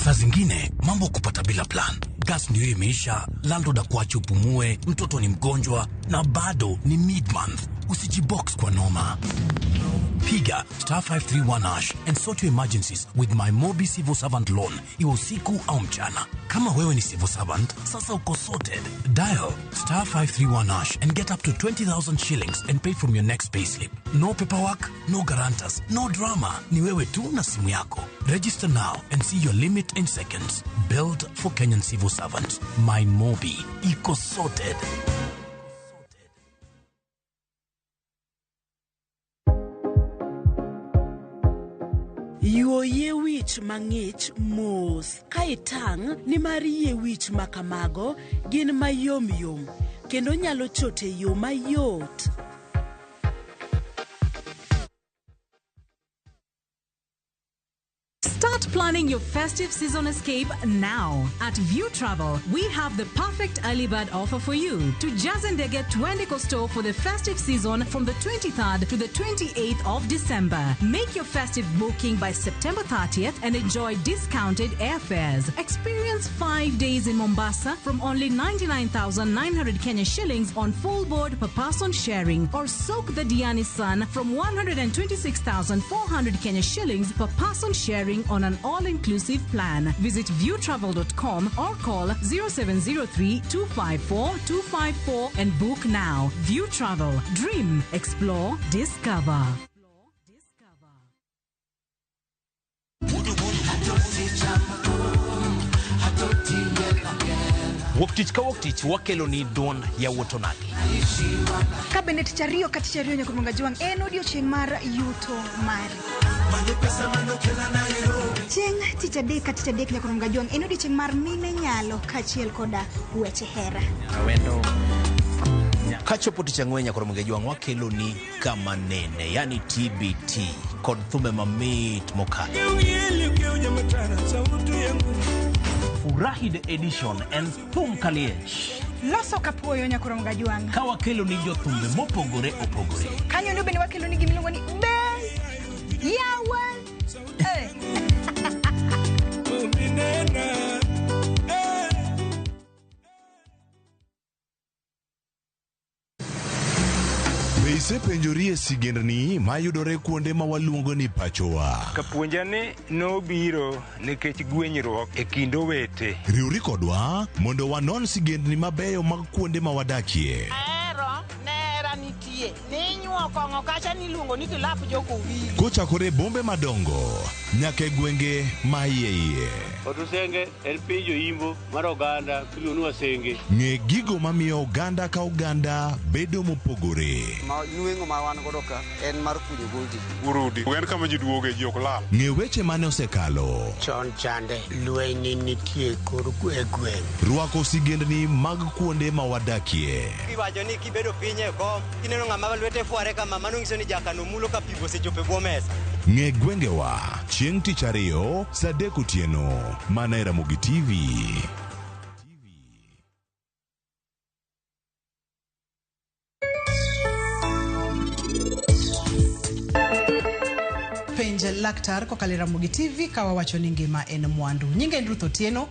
Saa zingine mambo kupata bila plan. Gas ndio imeisha, landlord akuache upumue, mtoto ni mgonjwa na bado ni mid-month. Usijibox kwa noma. Piga *531# and sort your emergencies with my Mobi Civil Servant Loan, iwe usiku au mchana. Kama wewe ni civil servant, sasa uko sorted. Dial *531# and get up to 20,000 shillings and pay from your next payslip. No paperwork, no guarantors, no drama. Ni wewe tu na simu yako. Register now and see your limit in seconds. Build for Kenyan civil servants. My Mobi, iko sorted. Yuoye wich mang'ich mos ka itang' ni mari yie wich makamago gin mayom yom kendo nyalo chote yo mayot. Start planning your festive season escape now. At View Travel, we have the perfect early bird offer for you. To Jazendege Twende Costo for the festive season from the 23rd to the 28th of December. Make your festive booking by September 30th and enjoy discounted airfares. Experience 5 days in Mombasa from only 99,900 Kenya shillings on full board per person sharing, or soak the Diani Sun from 126,400 Kenya shillings per person sharing on an all-inclusive plan. Visit viewtravel.com or call 0703-254-254 and book now. View Travel. Dream, explore, discover. Woktich ka woktich wakelo ni duond ya Wotonagi. Kabende tichario katichario nyakurunga juang en odiochieng' mar yuto mari. Chieng' tich adek nyakurunga juang en odiochieng' mar mine nyalo kachiel koda weche hera. Awendo kachopo tich ang'wen nyakurunga juang wakelo ni kama nene, yani TBT kod thumbe mamit mokalo. Furahi the Edition en Thum Kaliech. Loso kapuoyo nyakoro mgajwang. Ka wakelo ni jothumbe mopogore opogore. Kanyo ndio bende wakelo ni gimiluongo ni Be Yawa. Isepenjori sigendni mayudore kuonde ma waluongo ni pachowa. Kapuonjani nobiro nikech gwenyruok e kind owete. Riwri kodwa mondo wanon sigendni mabeyo mag kuonde ma wadakie. Ahero nera nitie ninyuo kong'o kacha niluongo ni kilap jokowili. Kochakore bombe madongo nyaka e gwenge ma iye. Otusenge en piny joimbo mar oganda miluongo ni Wasenge. Ng'e gigo mamiyo oganda ka oganda bedo mopogore. Nueng'o ma wan godo ka en mar kunyo goldi. Urudi. En kama ji duoge ji ok lal. Ng'e weche mane osekalo. Chon chande lweny nitie kor gweng'. Rwako sigendni mag kuonde ma wadakie. Iwacho ni kibedo piny e kom, kineno ng'ama lwete fuare kama mano nyiso ni jakano mulo ka pigo sechope bwo mesa. Ng'e gwengewa chieng' tich ariyo saa 3 otieno mana e Ramogi TV. Penj laktar kokalo Ramogi TV kawa wacho ni ngima en mwandu. Nyinge Ruth Otieno.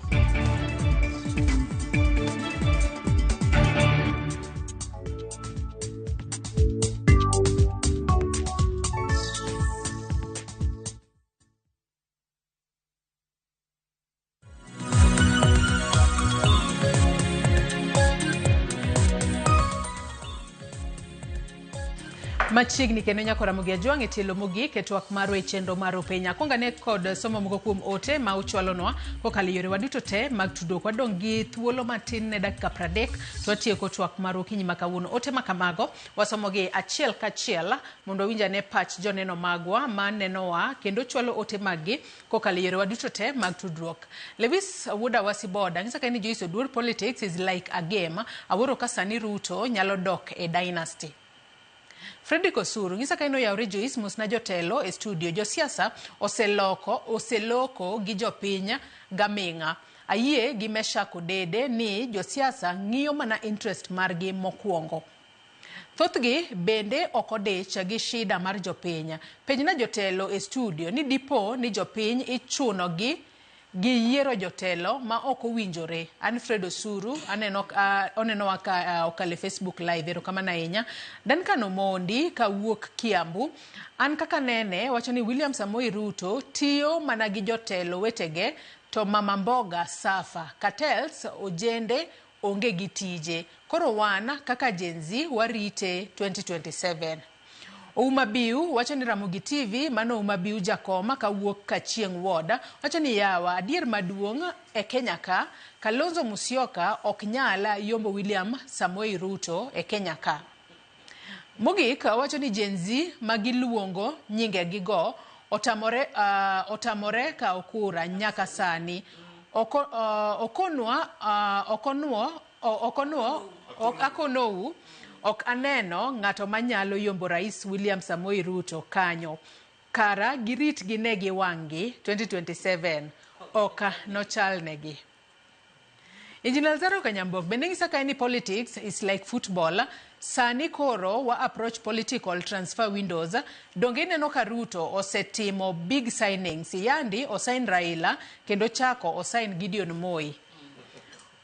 Machiegni kendo nyako Ramogi Ajwang' e tielo mogik e twak marwa e chenro mar Openya. Kongane kod somo moko kuom ote ma uchwalonwa kokalo yore waduto te mag tudruok. Wadong' gi thuolo matin ne dakika 30 to watieko twak mar okinyi makawuono. Ote makamago wasomogi achiel kachiel mondo winjane pach joneno magwa ma nenowa kendo chwalo ote maggi kokalo yore waduto te mag tudruok. Lewis Wuda Wasiboda ngisa ka ni Joyce Oduor, politics is like a game. Awuoro ka sani Ruto nyalo dok e dynasty. Fredrick Osuru ngisa kaino yaure Joyce musna jotelo e studio. Josiasa oseloko gi jopiny gaminga. Ayie gi Meshack Odede ni josiasa ng'iyo mana interest margi mokwongo. Thothgi bende okodich gi shida mar jopiny. Penjna jotelo e studio ni dipo ni jopiny ichuno gi yiero jotelo ma oko winjore. Fred Osuru oneno waka okale Facebook live ero kama nainya. Duncan Omondi ka wuok Kiambu an kaka nene wacho ni William Samoei Ruto tiyo mana gi jotelo wetege to Mama Mboga safa. Cartels ojende onge gi tije. Koro wan kaka Gen Z warite 2027. Umabiu wacho ni Ramogi TV mano Umabiu Jakoma ka wuok Kachieng' Ward wacho ni yawa adier maduong' e Kenya ka Kalonzo Musyoka ok nyala yombo William Samoei Ruto e Kenya ka. Mogik wacho ni Gen Z magiluongo nyinge gigo otamore ka okura nyaka sani. Akonou ok aneno ng'ato manyalo yombo Rais William Samoei Ruto kanyo. Kara girit ginegi wangi 2027 oka nochalnegi. Engineer Zaro Kanyambok bende ngisa ka ni politics is like football. Sani koro wa approach political transfer windows. Donge neno ka Ruto osetimo big signings. Yandi osign Raila kendo chako osign Gideon Moi.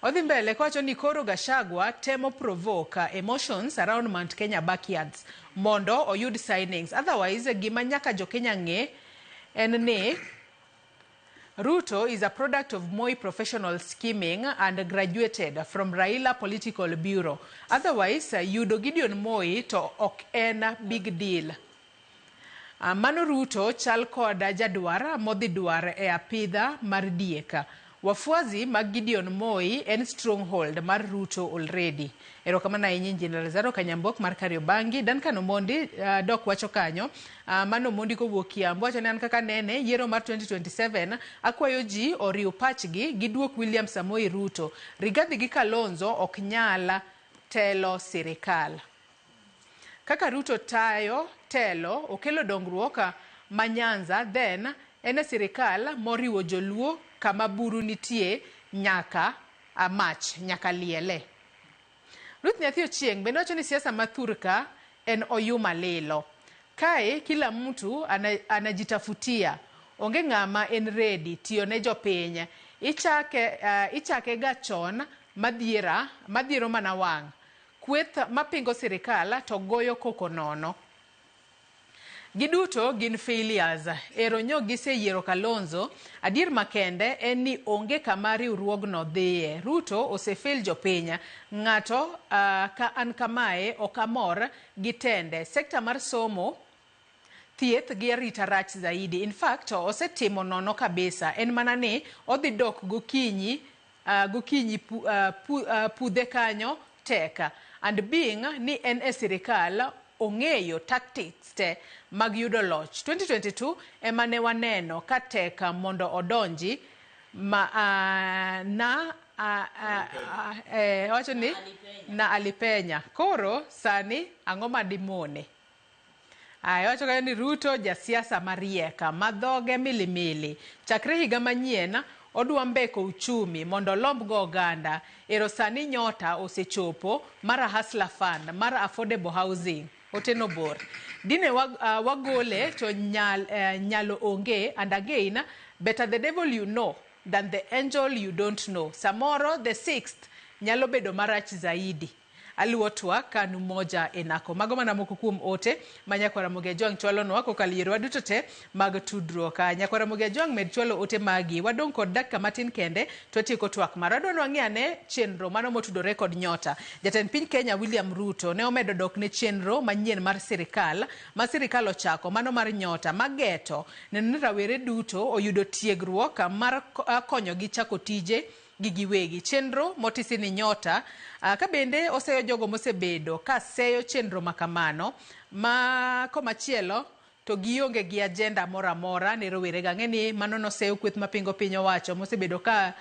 Odhi mbele kwacho ni koro Gachagua temo provoke emotions around Mount Kenya backyards mondo oyud signings. Otherwise gima nyaka jo Kenya ng'e en ni Ruto is a product of Moi professional scheming and graduated from Raila Political Bureau. Otherwise yudo Gideon Moi to ok en big deal. Mano Ruto chal koda jadwar modhi dwar e apidha mar dieka. Wafuazi mag Gideon Moi en stronghold mar Ruto already. Ero kama na Engineer Zaro Kanyambok mar Kariobangi. Duncan Omondi dok wacho kanyo. Mano Omondi ko wuok Kiambu wacho ni an kaka nene yiero mar 2027 akwayo ji oriw pachgi giduok William Samoei Ruto. Rigathi gi Kalonzo ok nyala telo sirikal. Kaka Ruto tayo telo okelo dongruok ma Nyanza then ene sirikal moriwo joluo kama buru nitie nyaka mach nyaka liele. Ruth Nyathi Ochieng bende wacho ni siasa mathurka en oyuma lilo. Kae kila mtu anajitafutia. Onge ng'ama en ready tiyo ne jopiny. Ichake gachon madhiero mana wang'. Kweth mapingo sirikal to goyo koko nono. Giduto gin failures. Eronyo giseyiero Kalonzo. Adier makende en ni onge kama riwruogno dhiye. Ruto osefail jopiny. Ng'ato ka an kamae okamor gitende. Sekta mar somo thieth gi arita rach zaidi. In fact, osetimo nono kabisa. En mana ni odhi dok gokinyi pudhe kanyo teka. And being ni en sirikal ong'eyo tactics te mag yudo loch. 2022 ema ne waneno ka teka mondo odonji wacho ni na alipenya. Koro sani ang'o madimone. Wacho kayo ni Ruto jasiasa marieka madhoge milimili. Chakre higa manyien odwa mbeko uchumi mondo lomb go oganda. Ero sani nyota osechopo mara Hustler Fund, mara affordable housing. Oteno bor. Dine wagole to nyalo onge, and again, better the devil you know than the angel you don't know. Samoro the 6th nyalo bedo marach zaidi. Aluotwa kanu moja enako. Mago mana moko kuom ote Manyakwara Mugejwang chwalo no wako kaliero waduto te mag tudruok. Nyakwara Mugejwang med chwalo ote magi. Wadong kod dakika matin kende twatieko twak mar. Wadwa nwang'iane chenro mano motudore kod nyota. Jatend piny Kenya William Ruto ne omedo dok ne chenro manyien mar sirikal. Ma sirikal ochako mano mar nyota mageto. Neno rawere duto oyudo tiegruok mar konyo gi chako tije gigiwegi. Chenro motisi ni nyota ka bende oseyo jogo mosebedo ka seyo chenro makamano ma komachielo to gionge gi agenda moramora ne rowere ga. Ng'eni mano noseyo kweth mapingo piny owacho mosebedo ka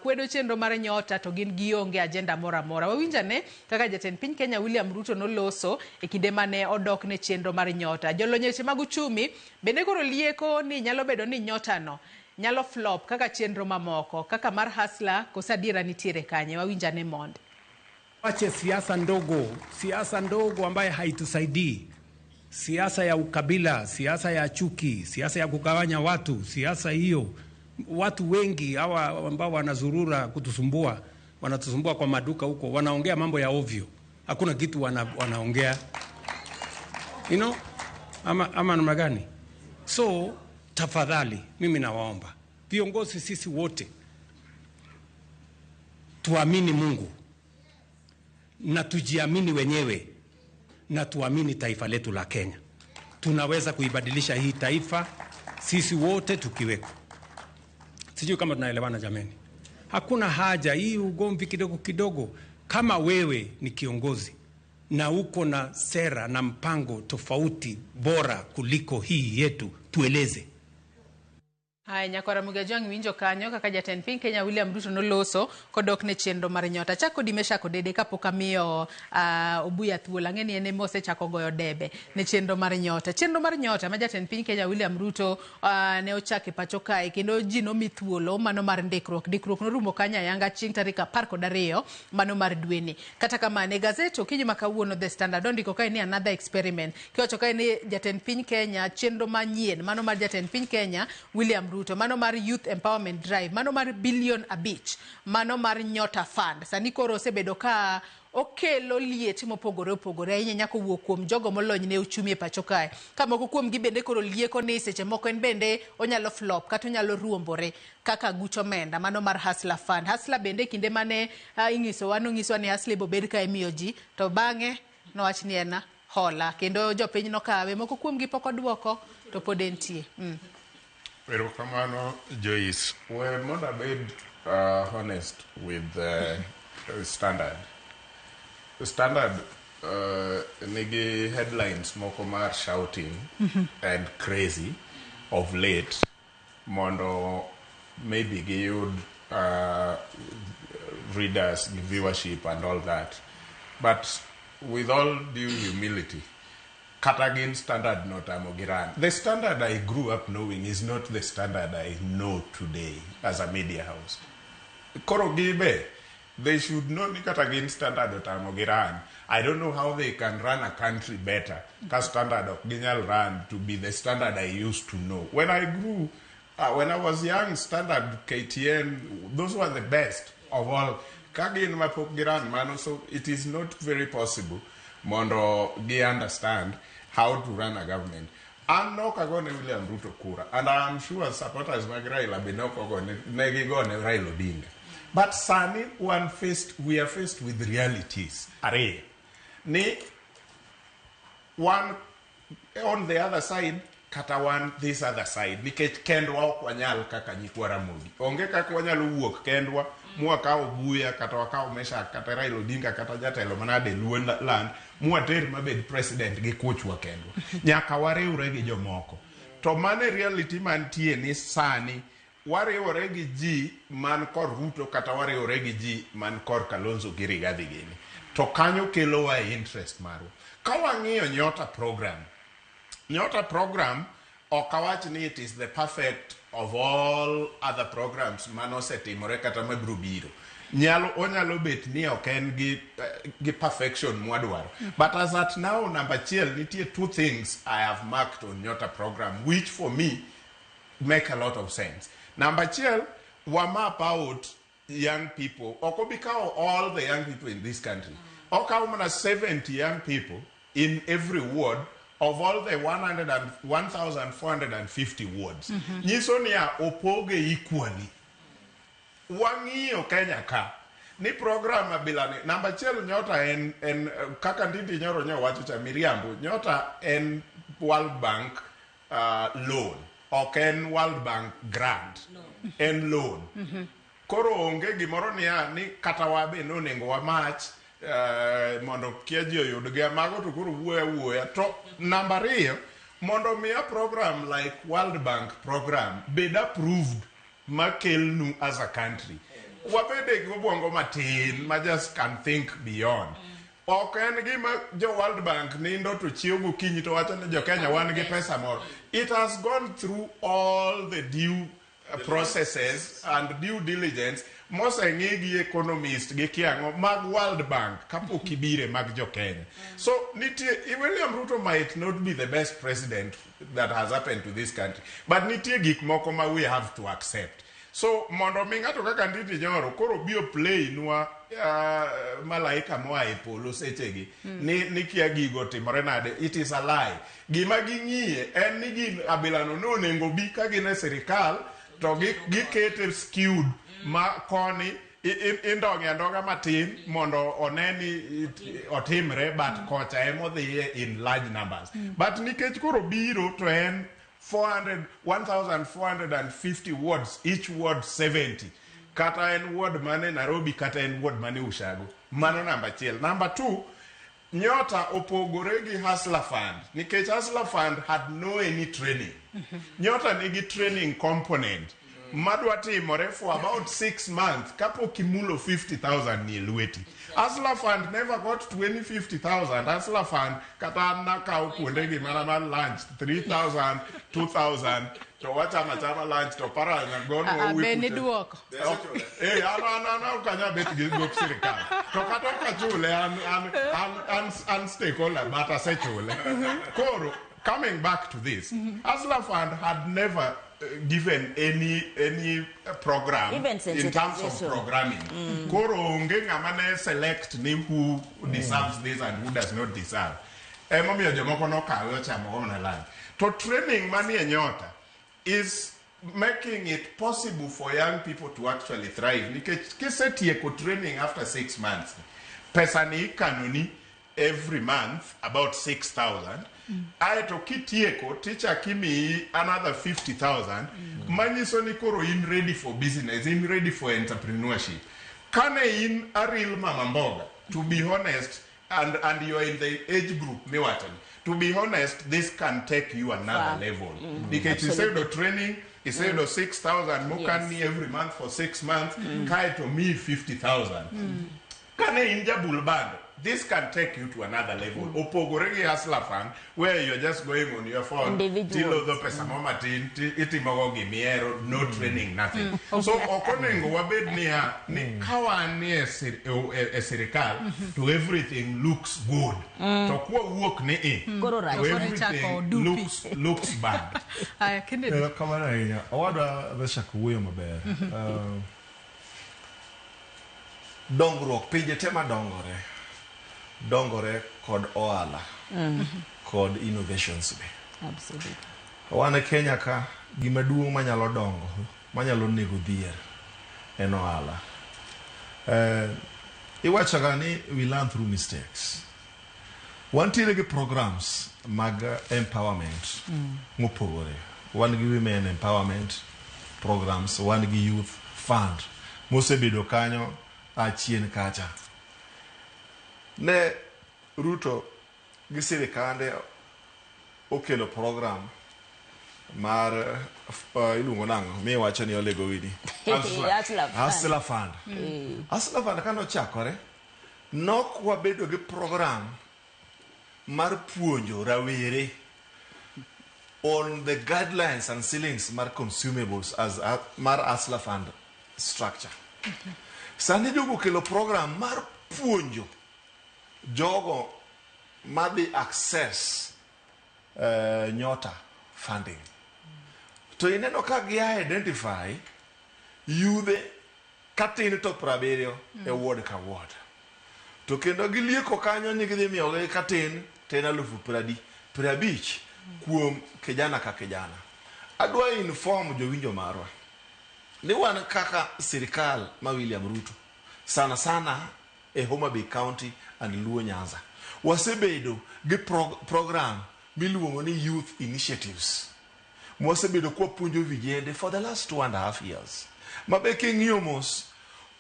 kwedo chenro mar nyota to gin gionge agenda moramora. Wawinjane kaka jatend piny Kenya William Ruto noloso e kinde mane odok ne chenro mar nyota. Jolonyeche mag uchumi bende koro lieko ni nyalo bedo ni nyota no nyalo flop kaka chenro mamoko kaka mar Hustler kosadira nitiere kanye. Wawinjane mond. Wache siasa ndogo ambaye haitusaidii. Siasa ya ukabila, siasa ya chuki, siasa ya kugawanya watu, siasa hiyo. Watu wengi hawa ambao wanazurura kutusumbua, wanatusumbua kwa maduka huko, wanaongea mambo ya ovyo. Hakuna kitu wanaongea. You know? Ama namna gani? So, tafadhali, mimi nawaomba. Viongozi sisi wote tuamini Mungu. Na tujiamini wenyewe na tuamini taifa letu la Kenya. Tunaweza kuibadilisha hii taifa sisi wote tukiweko. Sijui kama tunaelewana jameni. Hakuna haja hii ugomvi kidogo kidogo. Kama wewe ni kiongozi na uko na sera na mpango tofauti bora kuliko hii yetu, tueleze. Hai Nyakwara Mugejwang winjo kanyo kaka jatend piny Kenya William Ruto noloso kodok ne chenro mar nyota. Chako dimesha kodede kapok amiyo Obuya thuolo. Ng'eni ene mose chako goyo debe ne chenro mar nyota. Chenro mar nyota ma jatend piny Kenya William Ruto ne ochake pacho kae kendo ji nomi thuolo mano mar ndikruok. Ndikruok norumo kanya yanga chieng' tarik 12 mano mar dweni. Kata kamane gazeto kinyi makawuono The Standard ondiko kae ni another experiment. Kiwacho kae ni jatend piny Kenya chenro manyien mano mar jatend piny Kenya William Ruto, mano mar Youth Empowerment Drive, mano mar billion abich, mano mar Nyota Fund. Sani koro osebedo ka okelo liet mopogore opogore ahinya nyako wuok kuom jogo molony ne uchumi e pacho kae. Ka moko kuom gi bende koro lieko ni seche moko en bende onyalo flop kata onyalo ruombore kaka gucho menda mano mar Hustler Fund. Hustler bende kinde mane ing'iso ni Hustler bo bed ka emiyo ji to bang'e nowach ni en hola kendo jopiny nokawe moko kuom gi pok odwoko to pod entie. Erokamano Joyce, we mondo abed honest with the Standard. The Standard nigi headlines moko mar shouting and crazy of late mondo maybe giyud readers, viewership and all that. But with all due humility, Katagin Standard not Amogiran. The Standard I grew up knowing is not the Standard I know today as a media house. Koro gibe, they should know ni kata gin standard otamo gi run. I don't know how they can run a country better. Because standard of ginyal run to be the standard I used to know. When I grew, when I was young, standard KTN, those were the best of all. Kagin mapok giran mano, so it is not very possible mondo gi understand how to run a government. I'm not going to William Ruto Kura, and I'm sure supporters like Raila Binoko go ne Raila Odinga. But Sani, we are faced with realities. Are ni one on the other side, kata one this other side. Nikech kendwa okwanyal kaka nyikwa Ramogi. Onge kaka wanyalo wuok kendwa mwaka obuya kata wakao mesha kata Raila Odinga kata jatelo manade luon land muater mabed president gi kuchwa kendwa. Nyaka wariwre gi jomoko. To mane reality mantie ni sani wariwre gi ji man kor Ruto kata wariwre gi ji man kor Kalonzo gi Rigathi gini. To kanyo kelo wa interest maru. Ka wang'iyo Nyota program okawach ni it is the perfect of all other programs manosetimore kata mabiro biro. Onyalo bet ni oken gi perfection mwadwaro. But as at now, number chiel, nitie two things I have marked on Nyota program, which for me make a lot of sense. Number chiel, we map out young people. Okobikao all the young people in this country. Okawumana 70 young people in every ward of all the 1,450 wards. Nyiso niya opoge equally. Wang'iyo Kenya ka ni program abilani namba chiel Nyota en kaka ndindi nyoro wacho cha miriambo. Nyota en World Bank loan, ok en World Bank grant, en loan. Koro onge gimoro niya ni kata wabe no nengo wamach mondo kiaji oyud ga mago to koro wuoya to number 2 mondo mi a program like World Bank program be approved makelnu as a country. Wabede gobongo matin ma just can think beyond. Ok en gima jo World Bank nindo to chiwo gokinyi to wacho ni jo Kenya wan gi pesa moro. It has gone through all the due processes and due diligence. Moseng'i gi economist gi kiango mag World Bank kapo kibire mag jo Kenya. So William Ruto might not be the best president that has happened to this country, but nitie gik moko ma we have to accept. So mondo mi ng'ato kaka nditi nyoro koro bio play nwa malaika moa e polo sechegi ni kia gigo timore nade. It is a lie. Gima ging'ie en ni gin abilano no nengo bi ka gine sirikal to gikete skewed ma koni indonga matin mondo oneni otimre but kocha emodhiye in large numbers. But nikech koro biro to en 1,450 wards, each ward 70. Kata en ward mane Nairobi, kata en ward mane Ushago. Mano number chiel. Number 2, Nyota opogore gi Hustler Fund. Nikech Hustler Fund had no any training. Nyota nigi training component. Madwa timore for about 6 months. Kapo kimulo 50,000 ni lweti. Hustler Fund never got 50,000. Hustler Fund kata nakao kuonde gi mana lunch 3,000, 2,000 to wacha machama lunch to para na gono Beni duoko. Ana ukanya bet gi gop sirikal. To kata kachule an stakeholder but asechule. Koro coming back to this, Hustler Fund had never given any program in terms of programming. Koro onge ngamane select ni who deserves this and who does not deserve. Momiyo jomoko no kawe chamo na land. To training mani Nyota is making it possible for young people to actually thrive. Nikech kisetieko training after 6 months, pesa ni kanuni every month about 6,000. Aeto kitieko teacher kimi another 50,000. Manyiso ni koro in ready for business, in ready for entrepreneurship. Kane in a real mama mboga, to be honest, and you are in the age group miwatani. To be honest, this can take you another level. Because instead of training, instead of 6,000, mokani every month for 6 months, kaeto me 50,000. Kane in jabul bando. this can take you to another level. Opogore gi Hustler Fund, where you're just going on your phone, tilo do pesa mama tin, itimogo gimiero, no training, nothing. So okonengo wabed ni kawa ni serikal, to everything looks good. To kuwa work ni to everything looks bad. Kamana inya, awada besha kuwe maber. Dongruok pinje tema dongore kod oala kod innovations be. Absolutely. Wane Kenya ka gima duong' manyalo dongo manyalo nego dhier en oala. Iwachaga ni we learn through mistakes. Wantiere gi programs mag empowerment mopogore. Wan gi women empowerment programs, wan gi youth fund mosebedo kanyo achien kacha. Ne Ruto gi sirikande okelo program mar iluongo nango mi wacho ni olego widi Hustler Fund. Hustler Fund kano chakore nok wabedo gi program mar puonjo rawere on the guidelines and ceilings mar consumables as mar Hustler Fund structure. Sani jogo kelo program mar puonjo jogo madhi access nyota funding. To ineno ka gi identify yudhe katin to 70 e ward ka ward. To kendo gilieko kanyo ni gidhi miyogi katin tena 50,000 kuom kijana ka kijana. Adwa inform jowinjo marwa ni wan kaka sirikal ma William Ruto sana e Homa Bay County and Luo Nyanza wasebedo gi program miluongo ni youth initiatives. Wasebedo kwa puonjo vijende for the last 2.5 years. Mabe king'iyo mos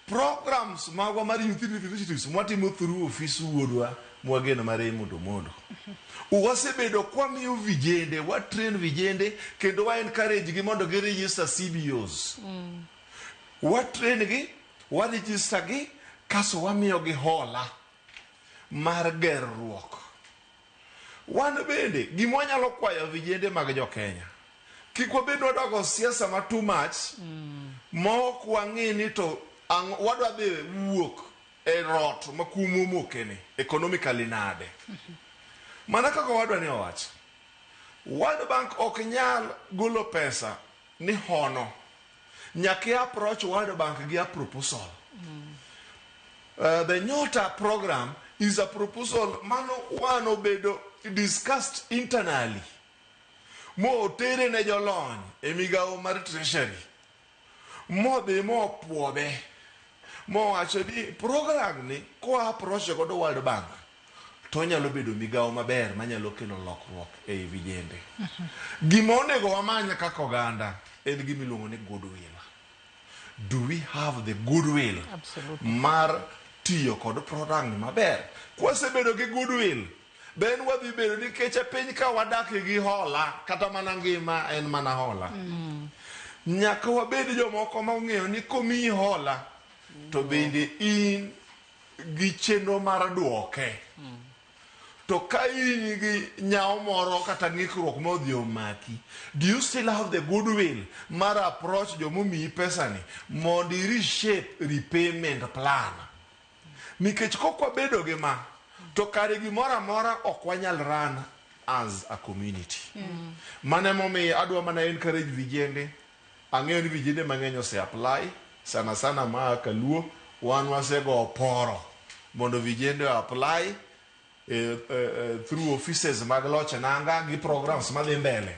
programs magwa mar youth initiatives mwatimo through office wuodwa mwageno mare mondo. Wasebedo kwa miyo vijende, wa train vijende kendo wa encourage gi mondo gi register CBOs. Wa train gi, wa register gi kaso wa miyo gi hola mar gerruok. Wan bende gima nyalo kwayo vijende mag jo Kenya. Kik wabedo wadogo siasa ma too much. Mok wang'i ni to wadwa dhi wuok e rot makumo mokene economically nade. Mana kaka wadwa ni owacho. World Bank ok nyal golo pesa ni hono. Nyaki approach World Bank gi a proposal. The Nyota program is a proposal mano one obedo discussed internally. Mo tere ne jolony e migawo mar treasury. Mo be mo puobe. Mo wacho di program ni ko approach godo World Bank to nyalo bedo migawo maber manyalo kelo lokruok e vijende. Gima onego wamanya kaka oganda en gima iluongo ni goodwill. Do we have the goodwill? Absolutely. Mar tiyo kod program maber? Kwasebedo gi goodwill ben wadhi bedo nikech piny ka wadak gi hola kata mana ngima en mana hola. Nyaka wabed jomoko ma ong'eyo ni komiyi hola to bende in gi chenro mar duoke. To ka in gi nyawo moro kata ng'ikruok modhi omaki, do you still have the goodwill mar approach jomomiyi pesani mondo reshape repayment plan? Nikech kokwa bedo gi ma to kare gimoro amora ok wanyal run as a community. Mane momiyo adwa mana encourage vijende. Ang'eyo ni vijende mang'eny ose apply sana ma Kaluo wan wasego oporo mondo vijende apply through offices mag loche nanga gi programs madhi mbele.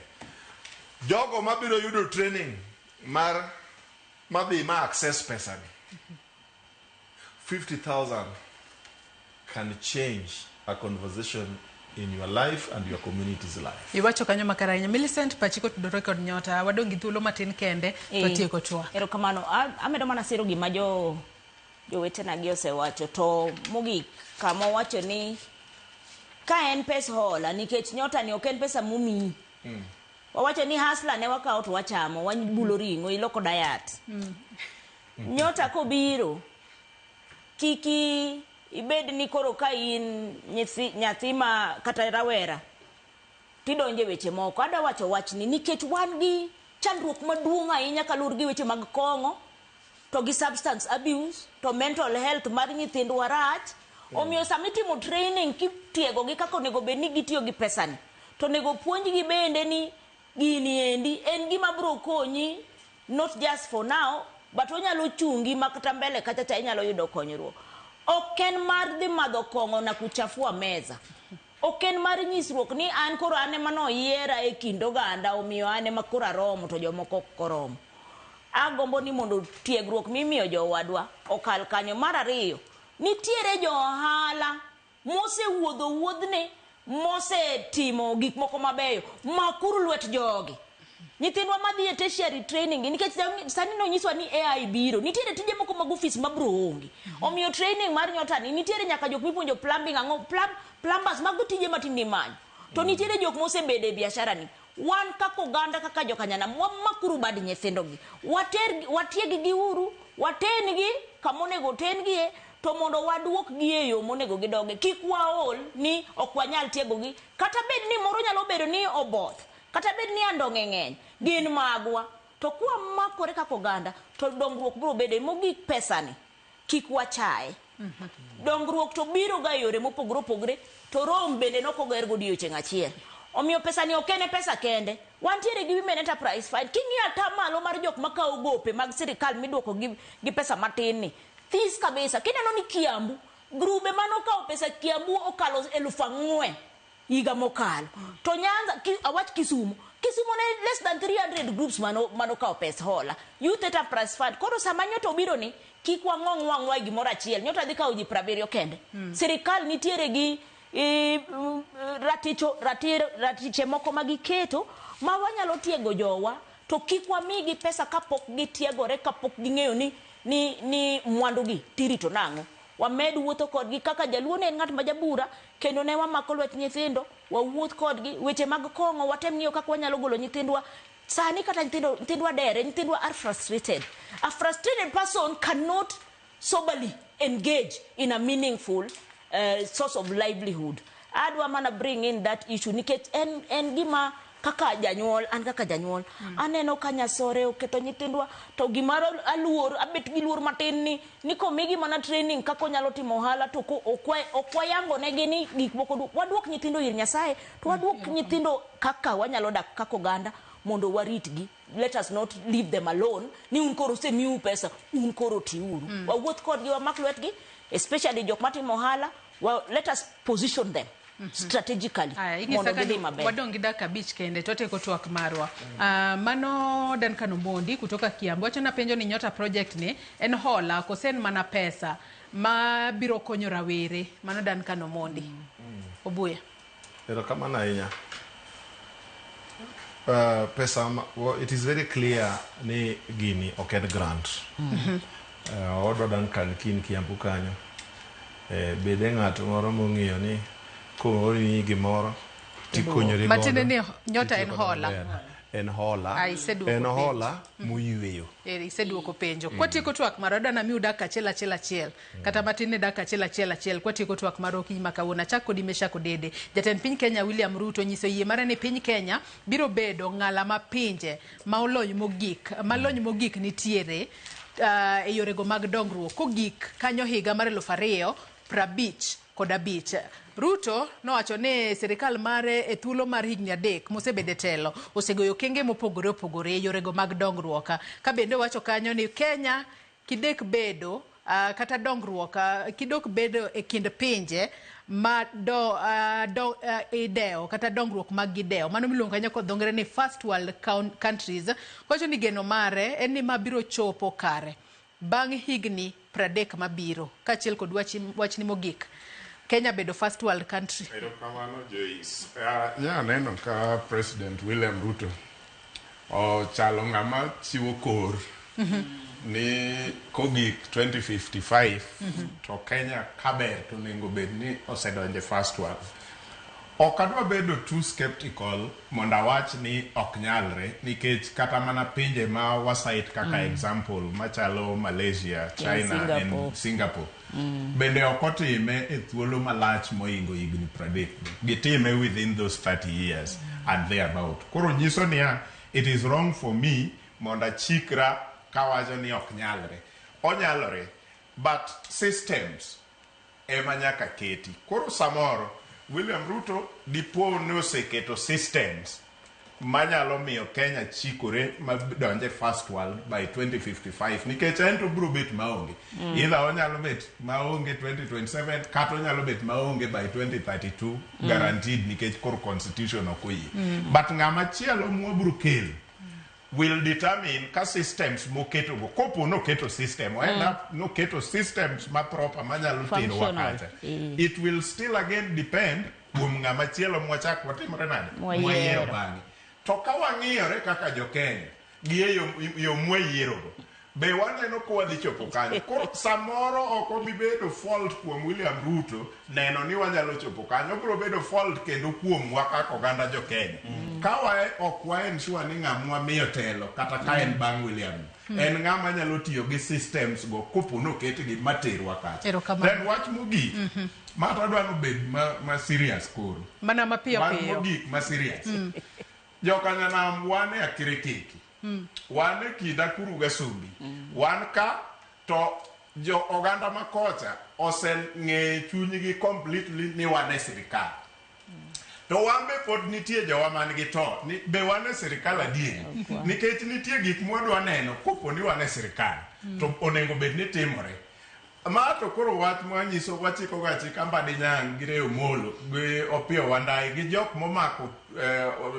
Jogo mabiro yudo training mar madhi ma access pesani 50,000 can change a conversation in your life and your community's life. Iwacho kanyo makaranya. Millicent Pachiko tudore kod Nyota wadongi thuolo matin kende to tieko chwa. Erokamano amedo mana siro gima jowetena gi osewacho to mogik kama wacho ni ka en pesa hola nikech Nyota ni ok en pesa mumi. Wawacho ni Hustler ne wakawo to wachamo wabulo ringo iloko diet. Nyota kobiro kiki ibed ni koro ka in nyathi ma kata rawera tidonje weche moko. Ada wacho wachni nikech wan gi chandruok maduong' ahinya kalur gi weche mag kong'o to gi substance abuse to mental health mar nyithindwa rach. Omiyo samitimo training kitiego gi kako nego bed ni gitiyo gi pesani to nego puonj gi bende ni gini endi en gima bro konyi not just for now but onyalo chungi makata mbele kacha cha inyalo yudo konyruok. Oken mar dhi madho kong'o na kuchafua meza. Oken mar nyisruok ni an koro ane mano yiera e kind oganda omiyo ane makora romo to jomoko koromo. Agombo ni mondo tiegruok mimiyo jowadwa okal kanyo. Mar ariyo, nitiere jo ohala mose wuodhne mose timo gik moko mabeyo makuru lwet jogi. Nyithindwa madhi e tertiary training nikech sani no nyiswa ni AI biro. Nitiere tije moko mag office mabro onge. Omiyo training mar nyota ni nitiere nyaka jok mipuonjo plumbing plumbers mag tije matindi manyo. To nitiere jok mose bede biashara ni. Wan kako ganda kaka jokanyana makuru bad nyithindogi. Watiegi gi uru, watengi kamonego tengie to mondo waduok gi e yo monego gidoge. Kik waol ni ok wanyal tiego gi. Kata bed ni moro nyalo bedo ni oboth. Kata bed ni andonge ng'eny gin magwa to kwa makore kako ganda to dongruok bro bede mogik pesani kik wachae. Dongruok to biro ga yore mopogore opogore to rom bende nokoger godiochieng' achiel. Omiyo pesani okene pesa kende. Wantiere gi Women Enterprise Fund. King'iyo atamalo mar jok makawo gope mag sirikal miduoko gi pesa matin ni. This kabisa. Kineno ni Kiambu, grube manokawo pesa Kiambu okalo 4,000 higa mokalo. To Nyanza, awach Kisumu ne less than 300 groups manokawo pesa hola. Youth Enterprise Fund. Koro sama nyoto biro ni, kik wang'wa gimoro achiel. Nyoto adhi kawo ji 70 kende. Sirikal nitiere gi ratiche moko magiketo ma wanyalo tiego jowa to kik wamigi pesa kapok gitiegore kapok ging'eyo ni mwandu gi tirito nang'o. Wamed wuotho kodgi kaka Jaluo ne ng'at ma jabura kendo ne wamako lwet nyithindo wawuoth kodgi weche mag kong'o watem ng'iyo kaka wanyalo golo nyithindwa. Sani kata nyithindwa dere, nyithindwa are frustrated. A frustrated person cannot soberly engage in a meaningful source of livelihood. Adwa mana bring in that issue nikech en gima kaka janyuol aneno ka Nyasore oketo nyithindwa to gimaro aluor abet gi luor matin ni komigi mana training kako nyalo timo ohala to okwayango negi ni gik moko waduok nyithindo ir Nyasaye to waduok nyithindo kaka wanyalo dak kako ganda mondo waritgi. Let us not leave them alone ni un koro semiu pesa un koro tiuru. Wawuoth kodgi wamak lwetgi especially jok matimo ohala. Well, let us position them strategically. Mondo gidhi maber. Wadongi dakika 5 kende toteko twak marwa. Mano Duncan Omondi kutoka Kiambu. Wacho na penjo ni Nyota project ni en hola kosen mana pesa ma biro konyo rawere. Mano Duncan Omondi. Obuya. Erokamano ahinya. Pesa it is very clear ni gini ok en grant. Odo Duncan kin Kiambu kanyo. Bede ng'ato moro mong'iyo ni koori gimoro tikonyore godo. Matinde ni Nyota en hola. En hola muyweyo. Iseduoko penjo. Kwatieko twak mar odana mi udak achiel. Kata matinde dak achiel. Kwatieko twak mar okinyi makawuono chako dimesha kodede. Jatend piny Kenya William Ruto nyiso yie mare ni piny Kenya biro bedo ng'ala ma pinje ma olony mogik nitiere e yorego mag dongruok kogik kanyo higa mar 2055. Ruto nowacho ni serikal mare e thuolo mar higni 3 mosebede telo osegoyo kenge mopogore opogore e yorego mag dongruok. Ka bende wacho kanyo ni Kenya kidek bedo kata dongruok kidok bedo e kind pinje ma ideo kata dongruok mag gideo mano miluongo kanyo kod dhongere ni first world countries. Kwacho ni geno mare en ni mabiro chopo kare bang' higni 30 mabiro kachiel kod wachni mogik Kenya bedo first world country. Erokamano Joyce. Neno ka President William Ruto chalo ng'ama chiwo kor ni kogik 2055 to Kenya kaber to nengo bed ni osedonje first world. Ok adwa bedo too skeptical mondo awach ni ok nyalre nikech kata mana pinje ma wasait kaka example machalo Malaysia, China and Singapore Bende okotime e thuolo malach moingo higni 30. Gitime within those 30 years and thereabout. Koro nyiso niya, it is wrong for me monda chikra kawacho ni ok nyalre. Onyalore, but systems ema nyaka keti. Koro samoro William Ruto dipo noseketo systems manyalo miyo Kenya chikore madonje first world by 2055 nikech ento biro bet maonge. Either onyalo bet maonge 2027 kata onyalo bet maonge by 2032 guaranteed nikech kor constitution okoyie. But ng'ama chielo mwabiro kel will determine ka systems moketo go kopo no keto system no keto systems ma proper manyalo tero wakata. It will still again depend kuom ng'ama chielo mwachak watimre nade mwayiero bang'e. To ka wang'iyore kaka jo Kenya gi yo mwayiero go be waneno ko wadhi chopo kanyo. Koro samoro ok obi bedo fault kuom William Ruto neno ni wanyalo chopo kanyo, obiro bedo fault kendo kuom kaka oganda jo Kenya. Ka ok waensure ni ng'amwa miyo telo kata ka en bang' William en ng'ama nyalo tiyo gi systems go kopo no ketgi materwa kacha. Then wach mogik mata dwano bed ma serious koro. Mana mapiyo piyo. Wach mogik ma serious. Jokanyanam wane akirikiki. Wane kida kuruga sumbi. Wan ka to jo oganda makocha oseng'e chunygi completely ni wane sirikal. To wan be pod nitie jowa man gi to ni be wane sirikal adieri. Nikech nitie gik mwadwa neno kopo ni wane sirikal. To onego bed ni timore. Ma to koro wach mwanyiso wachiko gachi Mbadi Nyang' gi Reyo Molo gi Opiyo Wandayi gi jok momako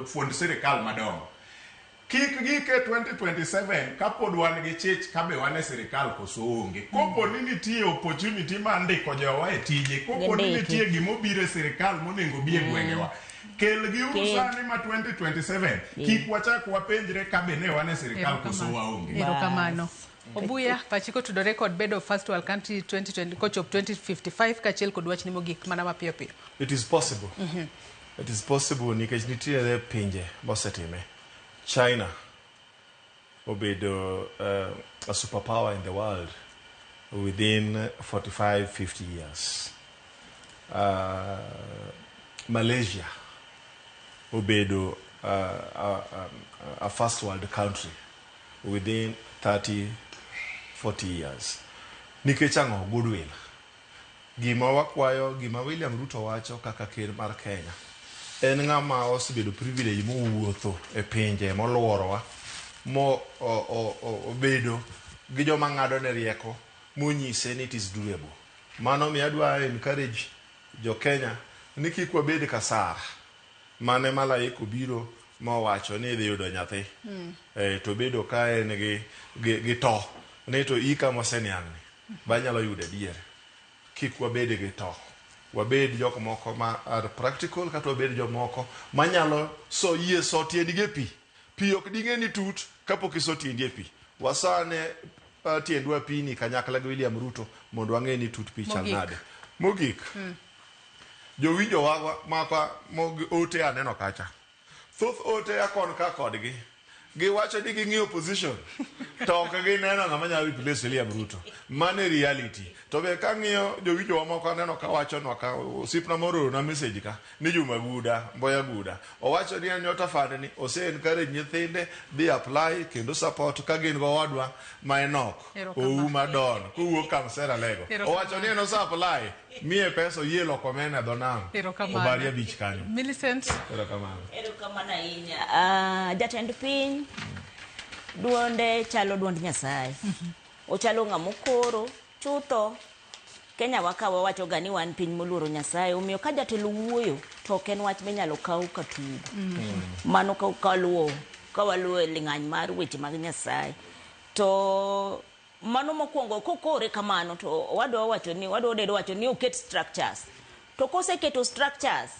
fuond sirikal madongo. Kik gike 2027 kapod wan gi chich kabe wane sirikal koso onge. Kopo ni nitie opportunity ma ndiko jowa e tije, kopo ni nitie gimobire sirikal monengo bie gwengewa. Kel gi usani ma 2027 kik wachak wapenjre kabe ne wane sirikal koso waonge. Erokamano. Obuya, pachiko to the record bed of first world country 2020 coach of 2055 kachiel kod wach ni mogik mana mapiyo piyo. It is possible. It is possible nikech nitie pinje mosetime. China obedo a superpower in the world within 45-50 years. Malaysia obedo a first world country within 30-40 years. Nikech ang'o goodwill. Gima wakwayo, gima William Ruto wacho kaka ker mar Kenya. En ng'ama osebedo privilege mowuotho e pinje moluorowa obedo gi joma ng'ado ne rieko monyise ni it is doable. Mano mi adwa encourage jo Kenya ni kik wabed kasara mane malaika obiro mowacho ni idhi yudo nyathi to bedo ka en gi to ni to ika moseniang'ni banyalo yudo adier. Kik wabed gi to. Wabed jok moko ma are practical kata wabed jok moko manyalo yie so tiendgi e pi. Pi ok ding'e ni tut kapok iso tiendi e pi. Wasane tiendwa pi ni kanyakla gi William Ruto mondo wang'e ni tut pi chal nade. Mogik. Jowinjo wawa maka ote aneno kacha. Thoth ote akon ka kodgi. Giwacho ni ging'iyo opposition to ok gineno ng'ama nyalo replace William Ruto. Mane reality. To be kang'iyo jowinjo moko aneno ka wacho nwa ka osipna moro na message ka ni Juma Guda, Mboya Guda. Owacho ni anyota fane ni ose encourage nyithinde dhi apply kendo support ka gin go wadwa ma Enoch Ouma Don kowuok Kamsera Lego. Owacho ni eno sa apply mie pesa yelo komena donam. Obaria bich kanyo. Millicent. Erokamano ahinya. Jatend piny duonde chalo duond Nyasaye. Ochalo ng'amokoro chutho Kenya wakawa wacho gani wan piny moluoro Nyasaye. Omiyo ka jatelo wuoyo to ok en wach minyalo kaw katugo. Mano kaluwo kawaluwo ling'any mar weche mag Nyasaye. To mano mokwongo kokore kamano to wadwa wacho ni oket structures. To koseketo structures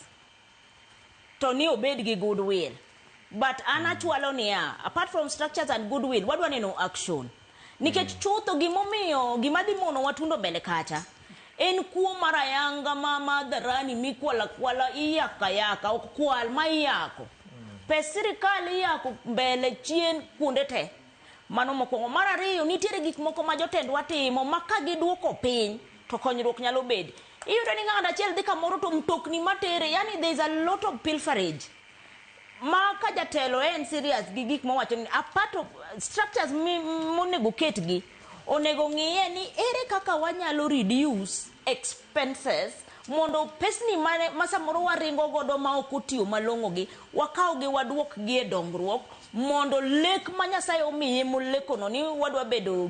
to ni obed gi goodwill. But anachwalo niya, apart from structures and goodwill, wadwa neno action. Nikech chutho gimomiyo gimadhi mono watundo mbele kacha en kuo marayanga mama dharani mikwala iyaka ok kwal ma iyako. Pes sirikal iyako mbele chien kuonde te. Mano mokwongo. Mar ariyo nitiere gik moko ma jotendwa timo ma ka giduoko piny to konyruok nyalo bed. Iyudo ni ng'ato achiel dhi kamoro to mtokni matere, yani there is a lot of pilferage. Ma ka jatelo en serious gi gik mowacho ni apart of structures monego ketgi, onego ng'iye ni ere kaka wanyalo reduce expenses mondo pesni mane masamoro waringo godo ma ok otiyo malong'o gi wakaw gi wadwok gi e dongruok mondo lek ma Nyasaye omiye molekono ni wadwa bedo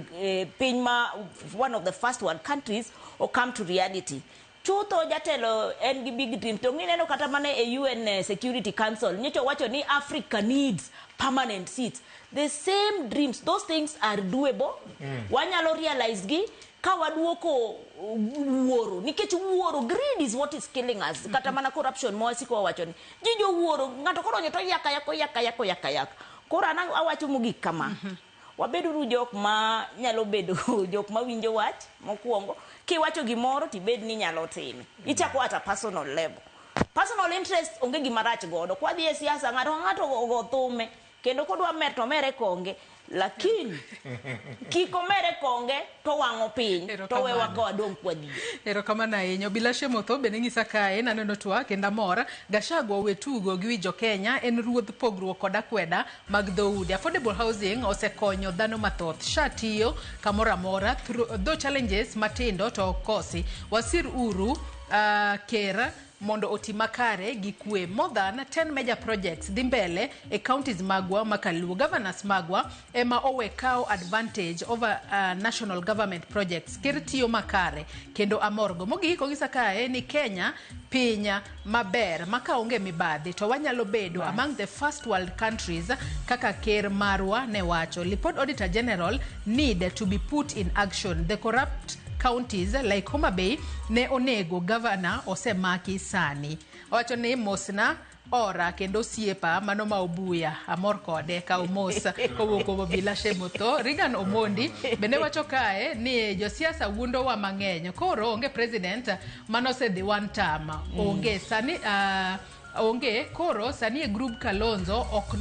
piny ma one of the first world countries or come to reality. Chutho jatelo en gi big dream to ngineno kata mane e UN Security Council nyicho wacho ni Africa needs permanent seats. The same dreams, those things are doable. Wanyalo realize gi ka waduoko wuoro, nikech wuoro, greed is what is killing us. Kata mana corruption mwasiko wacho ni jijo wuoro ngato koronyo to yaka. Kora na awacho mogik kama. Wabedo jok ma nyalo bedo jok ma winjo wach mokuongo kiwacho gimoro tibed ni nyalo time. Ichako at a personal level. Personal interest onge gimarach godo. Kwa dhi e siasa ngato go thume kendo kodwa mer to mere konge, lakini kiko mere konge to wang'o piny to we wako adong kwa di. Erokamano ahinya. Bilashe Motho bende ng'isa kae naneno twak kenda mora Gachagua wetugo gi jo Kenya en ruodh pogruok kod akweda mag dhoudi. Affordable housing osekonyo dhano mathoth. Shatiyo kamoro amora though challenges matindo to kosi. Wasir uru kera mondo otimakare gi kwe. More than 10 major projects dhi mbele e counties magwa makaluo. Governors magwa ema owekao advantage over national government projects. Ker tiyo makare kendo amorgo. Mogiko gisa kae ni Kenya pinya maber maka onge mibadhi to wanyalo bedo among the first world countries kaka ker marwa ne wacho. Report Auditor General need to be put in action. The corrupt counties like Homa Bay ne onego governor osemaki sani. Wacho ni mosna ora kendo siepa mano ma obuya amor kode ka umosa kowuok Bilashe Motho. Regan Omondi bende wacho kae ni josiasa wundo wa mang'eny koro onge president manosedhi one term. Onge sani onge koro sani e group Kalonzo ok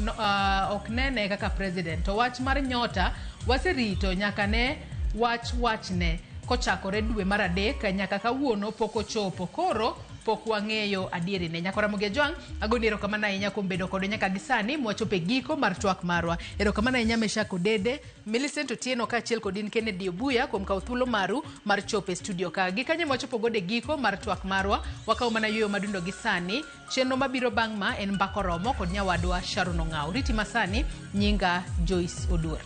nene kaka president. To wach mar nyota waserito nyaka ne wachne kochakore dwe mar adek nyaka kawuono pok ochopo. Koro pok wang'eyo adieri ne. Nyakora Muge Jwang agoni erokamano ahinya kuom bedo kod nyaka gisani mwachopo e giko mar twak marwa. Erokamano ahinya Meshak Odede, Millicent Otieno kaachiel kod in Kennedy Obuya kuom kawo thuolo maru mar chopo e studio ka. Gikanye mwachopo gode giko mar twak marwa. Wakawo mana yueyo madundo gisani. Chenro mabiro bang' ma en Mbako Romo kod nyawadwa Sharon Ong'aw. Riti masani nyinga Joyce Oduor.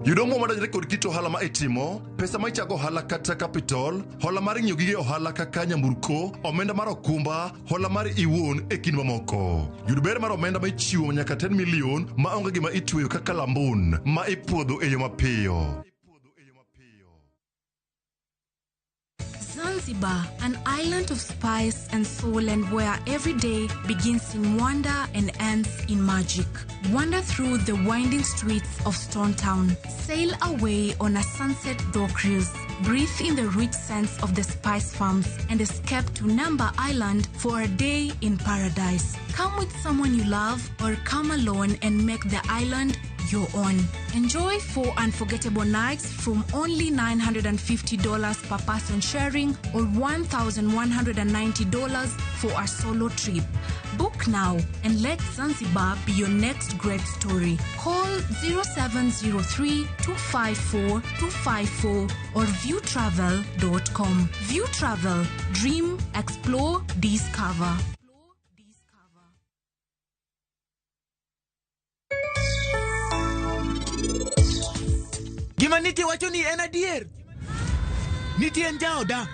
Yudo mo madajre kod kit ohala ma itimo, pesa ma ichako ohala kata capital, hola mar ng'iyo gige ohala kaka nyamburko, omenda mar okumba, hola mar iwuon e kind mamoko. Yud ber mar omenda ma ichiwo nyaka 10 million ma onge gima itweyo kaka lambun ma ipuodho e yo mapiyo. Zanzibar, an island of spice and soul, and where every day begins in wonder and ends in magic. Wander through the winding streets of Stone Town. Sail away on a sunset door cruise. Breathe in the rich scents of the spice farms and escape to Namba Island for a day in paradise. Come with someone you love or come alone and make the island your own. Enjoy 4 unforgettable nights from only $950 per person sharing or $1,190 for a solo trip. Book now and let Zanzibar be your next great story. Call 0703 254 254 or viewtravel.com. View Travel. Dream, explore, discover. Gima nitie wacho ni en adier. Nitie en jaoda.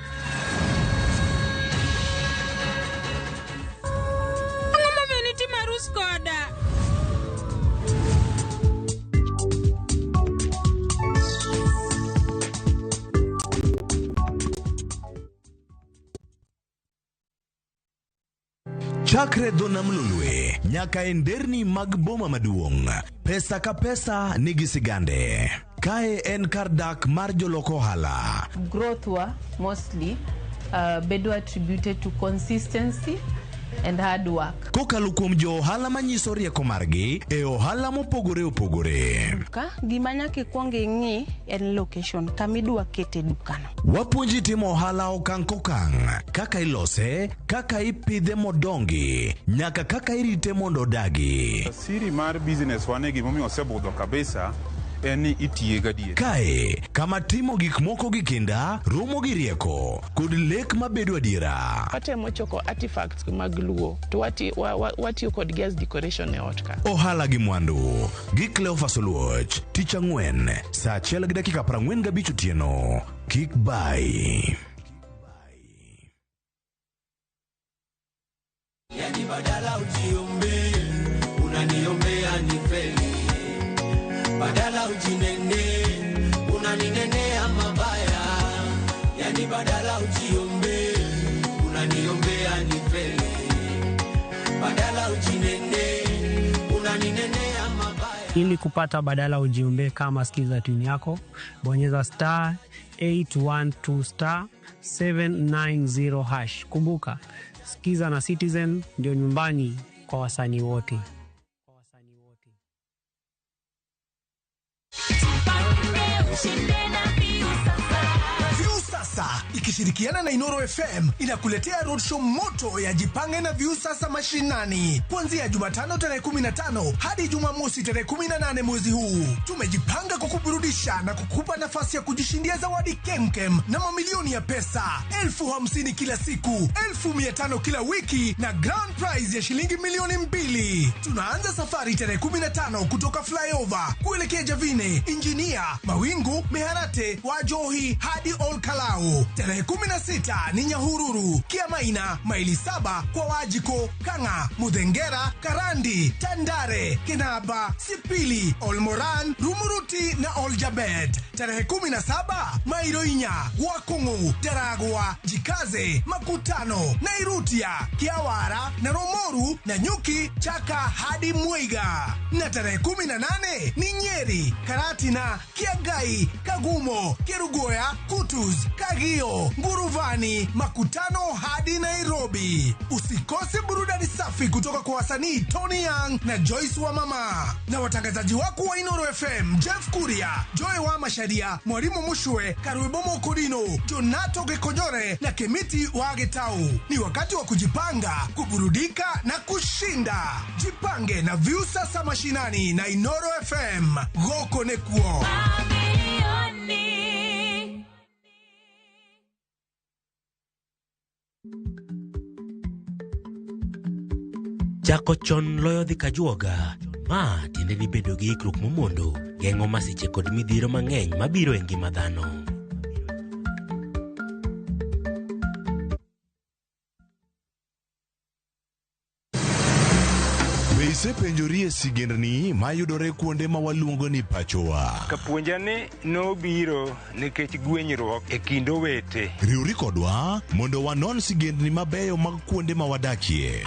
Ang'o momiyo nitie marus koda? Chakre dho nam lolwe nyaka e nderni mag boma maduong', pesa ka pesa nigi sigande. Kae en kar dak mar joloko ohala. Growth wa mostly bedo attributed to consistency and hard work. Kokalo kuom jo ohala manyiso rieko margi e ohala mopogore opogore. Ka gima nyaka ikwong ing'i en location kamidwa kete dukano. Wapuonji timo ohala okang' kokang', kaka ilose, kaka ipidhe modongi, nyaka kaka irite mondo odagi. Siri mar business wane gimomiyo osebudho kabisa en ni itiye gadier. Kae kama timo gik moko gi kinda romo gi rieko kod lek mabedo adiera. Watemo choko artifacts mag luo to watiyo kod gas decoration e ot ka. Ohala gi mwandu gi Cleophas Oluoch, tich ang'wen saa 1:45 otieno. Kik bai. Yani badala ujiombe, unaniombea nifeli. Badala ujinene, unaninenea mabaya. Yani badala ujiombe, unaniombea nifeli. Badala ujinene, unaninenea mabaya. Ili kupata badala ujiombe kama skiza tuni yako, bonyeza *812 *790#. Kumbuka, Skiza na Citizen ndio nyumbani kwa wasanii wote. Viusasa ikishirikiana na Inoro FM inakuletea roadshow moto ya Jipange na Viusasa mashinani kuanzia Jumatano tarehe 15 hadi Jumamosi tarehe 18 mwezi huu. Tumejipanga kukuburudisha na kukupa nafasi ya kujishindia zawadi kemkem na mamilioni ya pesa, 50,000 kila siku, 500 kila wiki na grand prize ya shilingi milioni 2. Tunaanza safari tarehe 15 kutoka flyover kuelekea Javine, Injinia, Mawingu, Meharate, Wajohi hadi Olkalau. Tarehe 16 ni Nyahururu, Kiamaina, maili 7 kwa Wajiko, Kanga, Mudhengera, Karandi, Tandare, Kenaba, Sipili, Olmoran, Rumuruti na Oljabet. Tarehe 17 Mairoinya, Wakungu, Daragwa, Jikaze, Makutano, Nairutia, Kiawara na Romoru na Nyuki, Chaka hadi Muiga. Na tarehe 18 ni Nyeri, Karatina, Kiagai, Kagumo, Kerugoya, Kutus, Kagio, Nguruvani, Makutano hadi Nairobi. Usikose burudani safi kutoka kwa wasanii Tony Young na Joyce wa Mama na watangazaji wako wa Inoro FM, Jeff Kuria, Joy wa Masharia, Mwalimu Mushwe, Karuibomo Kodino, Jonato Gekonyore na Kemiti wa Getau. Ni wakati wa kujipanga, kuburudika na kushinda. Jipange na Viusasa mashinani na Inoro FM. Goko nekuo. Chako chon loyo dhi kajuoga. Ma tiende ni bedo gi ikruok momondo, geng'o masiche kod midhiero mang'eny mabiro e ngima dhano. Isepenjori e sigendni mayudore kuonde ma waluongo ni pachowa. Kapuonjani nobiro nikech gwenyruok e kind owete. Riwri kodwa mondo wanon sigendni mabeyo mag kuonde ma wadakie.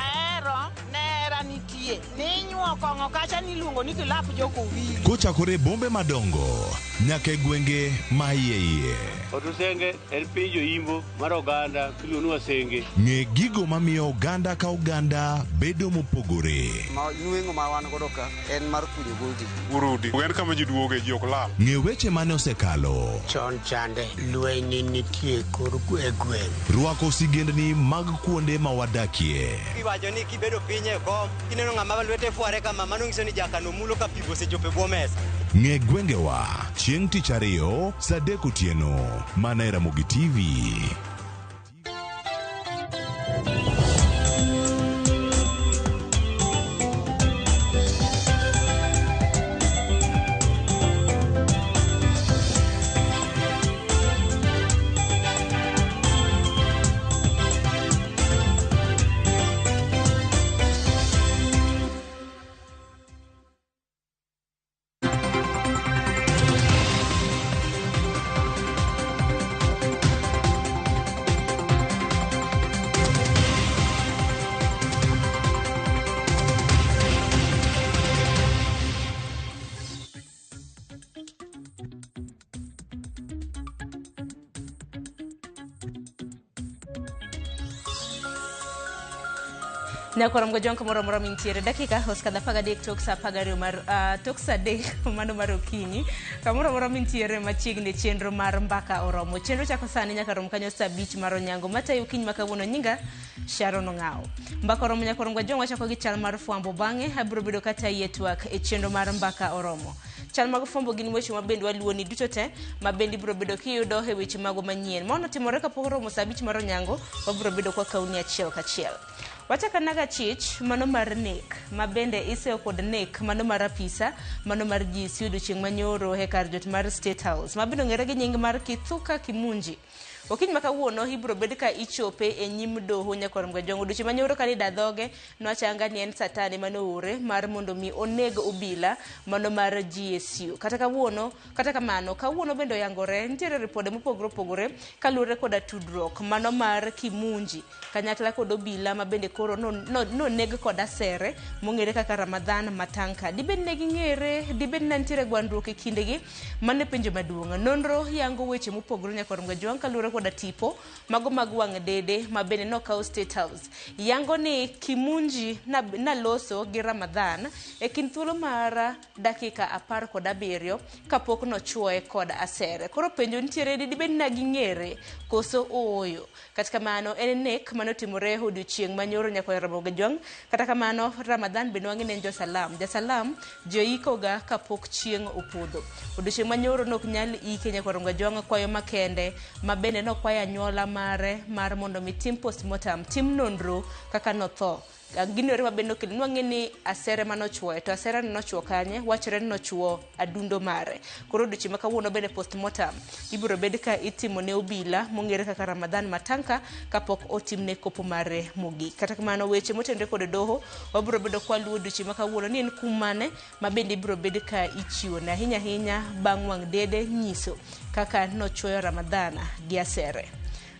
Nera nitie. Ninyuo kong'o kacha niluongo ni kilap jokowili. Kochakore bombe madongo nyaka e gwenge ma iye. Otusenge en piny joimbo mar oganda miluongo ni Wasenge. Ng'e gigo mamiyo oganda ka oganda bedo mopogore. Nweng'o ma wan godo ka en mar kunyo goldi. Urudi. En kama ji duoge ji ok lal. Ng'e weche mane osekalo. Chon chande lweny nitie kor gweng'. Rwako sigendni mag kuonde ma wadakie. Iwacho ni kibedo piny e kom, kineno ng'ama lwete fuare kama, mano nyiso ni jakano mulo ka pigo sechope bwo mesa. Ng'e gwengewa chieng' tich ariyo saa 3 otieno mana e Ramogi TV. Nyakoram gojong kamoro moro mintiere dakika hoskada pagadek tok sa pagario mar tok sa dek mano mar okinyi kamoro moro mintiere machiegni chenro mar mbaka oromo chenro chako sani nyaka rom kanyo sa bich mar onyango mata okinyi makawuono nyinga Sharon Ongao mbaka oromo nyakoram gojong wachako gi chal mar fwambo bange abiro bedo kata yetwak e chenro mar mbaka oromo chal mag fwambo gin weche mabende waluoni duto te mabende biro bedo kiyudo e weche mago manyien mono timore kapok oromo sa bich mar onyango wabiro bedo kwa kauni achiel kachiel. Wachaka naga chich mano mar nek mabende iseo kod nek mano mar apisa mano mar GC odiochieng' manyoro e kar jot mar State House mabende ng'ere gi nying mar Kithuka Kimunji. Okinyi makawuono ibiro bed ka ichope e nyim doho Nyakoram Gojong odiochieng' manyoro kanida dhoge nwachanga ni en satane manoore mar mondo mi oneg obila mano mar GSU kata kamano kawuono bende oyangore nitiere ripode mopogore opogore kaluwore koda tudruok mano mar Kimunji kanyakla kod obila mabende koro noneg kod asere mong'ere kaka Ramadhan Matanka dibed ne ging'ere dibed ne nitiere gwandruok e kindegi mane penjo maduong' nonro yango weche mopogore Nyakoram Gojong kaluwore koda tipo mago mag wang' dede mabende nokaw State House yango ni Kimunji naloso gi Ramadhan e kind thuolo mar dakika 17 kapok nochuoye kod asere koro penjo nitiere dibed na ging'ere koso ooyo kata kamano en nek manotimore odiochieng' manyoro Nyakoram Gojong kata kamano Ramadhan bende wang'e jasalam joikoga kapok chieng' opodho odiochieng' manyoro nok nyal ike Nyakoram Gojong kwayo makende mabende nokwayo anyuola mare mar mondo mi tim postmortem tim nonro kaka notho ginore mabende okelo nwang'e ni asere manochuoye to asere nochuo kanye wachore ni nochuo adundo mare koro odiochieng' makawuono bende postmortem ibiro bed ka itimo ne obila mong'ere kaka Ramadhan Matanka kapok otimne kopo mare mogik kata kamano weche motenore kod doho wabiro bedo kwaluo odiochieng' makawuono ni en kum mane mabende ibiro bed ka ichiwo na ahinya bang' wang' dede nyiso kaka nochuoyo Ramadhan gi asere.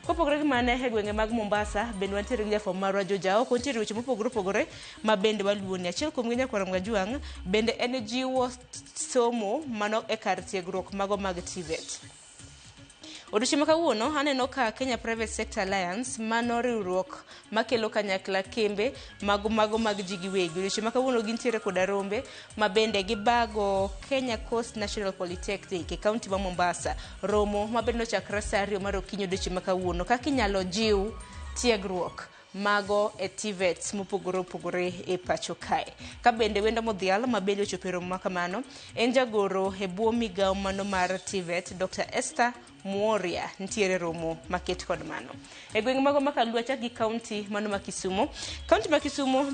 Kopogore gi mane e gwenge mag Mombasa bende wantiere gi jafwambo marwa Jojao kontiere weche mopogore opogore mabende waluoni achiel kuom gi Nyakoram Gojong bende en jiwo somo mano e kar tiegruok mago mag TVET. Odiochieng' makawuono aneno ka Kenya Private Sector Alliance mano riwruok makelo kanyakla kembe mago mag ji giwegi odiochieng' makawuono gintiere koda rombe mabende gibago Kenya Coast National Polytechnic e kaunti ma Mombasa romo mabende nochakre saa 2 mar okinyi odiochieng' makawuono kaka inyalo jiw tiegruok mago e TVET mopogore opogore e pacho kae ka bende wendo modhial mabende ochopo romo makamano en jagoro e bwo migawo mano mar TVET Dr. Esther Muoria ntiere romo maket kod mano e gwenge mago makaluacha gi kaunti mano ma Kisumu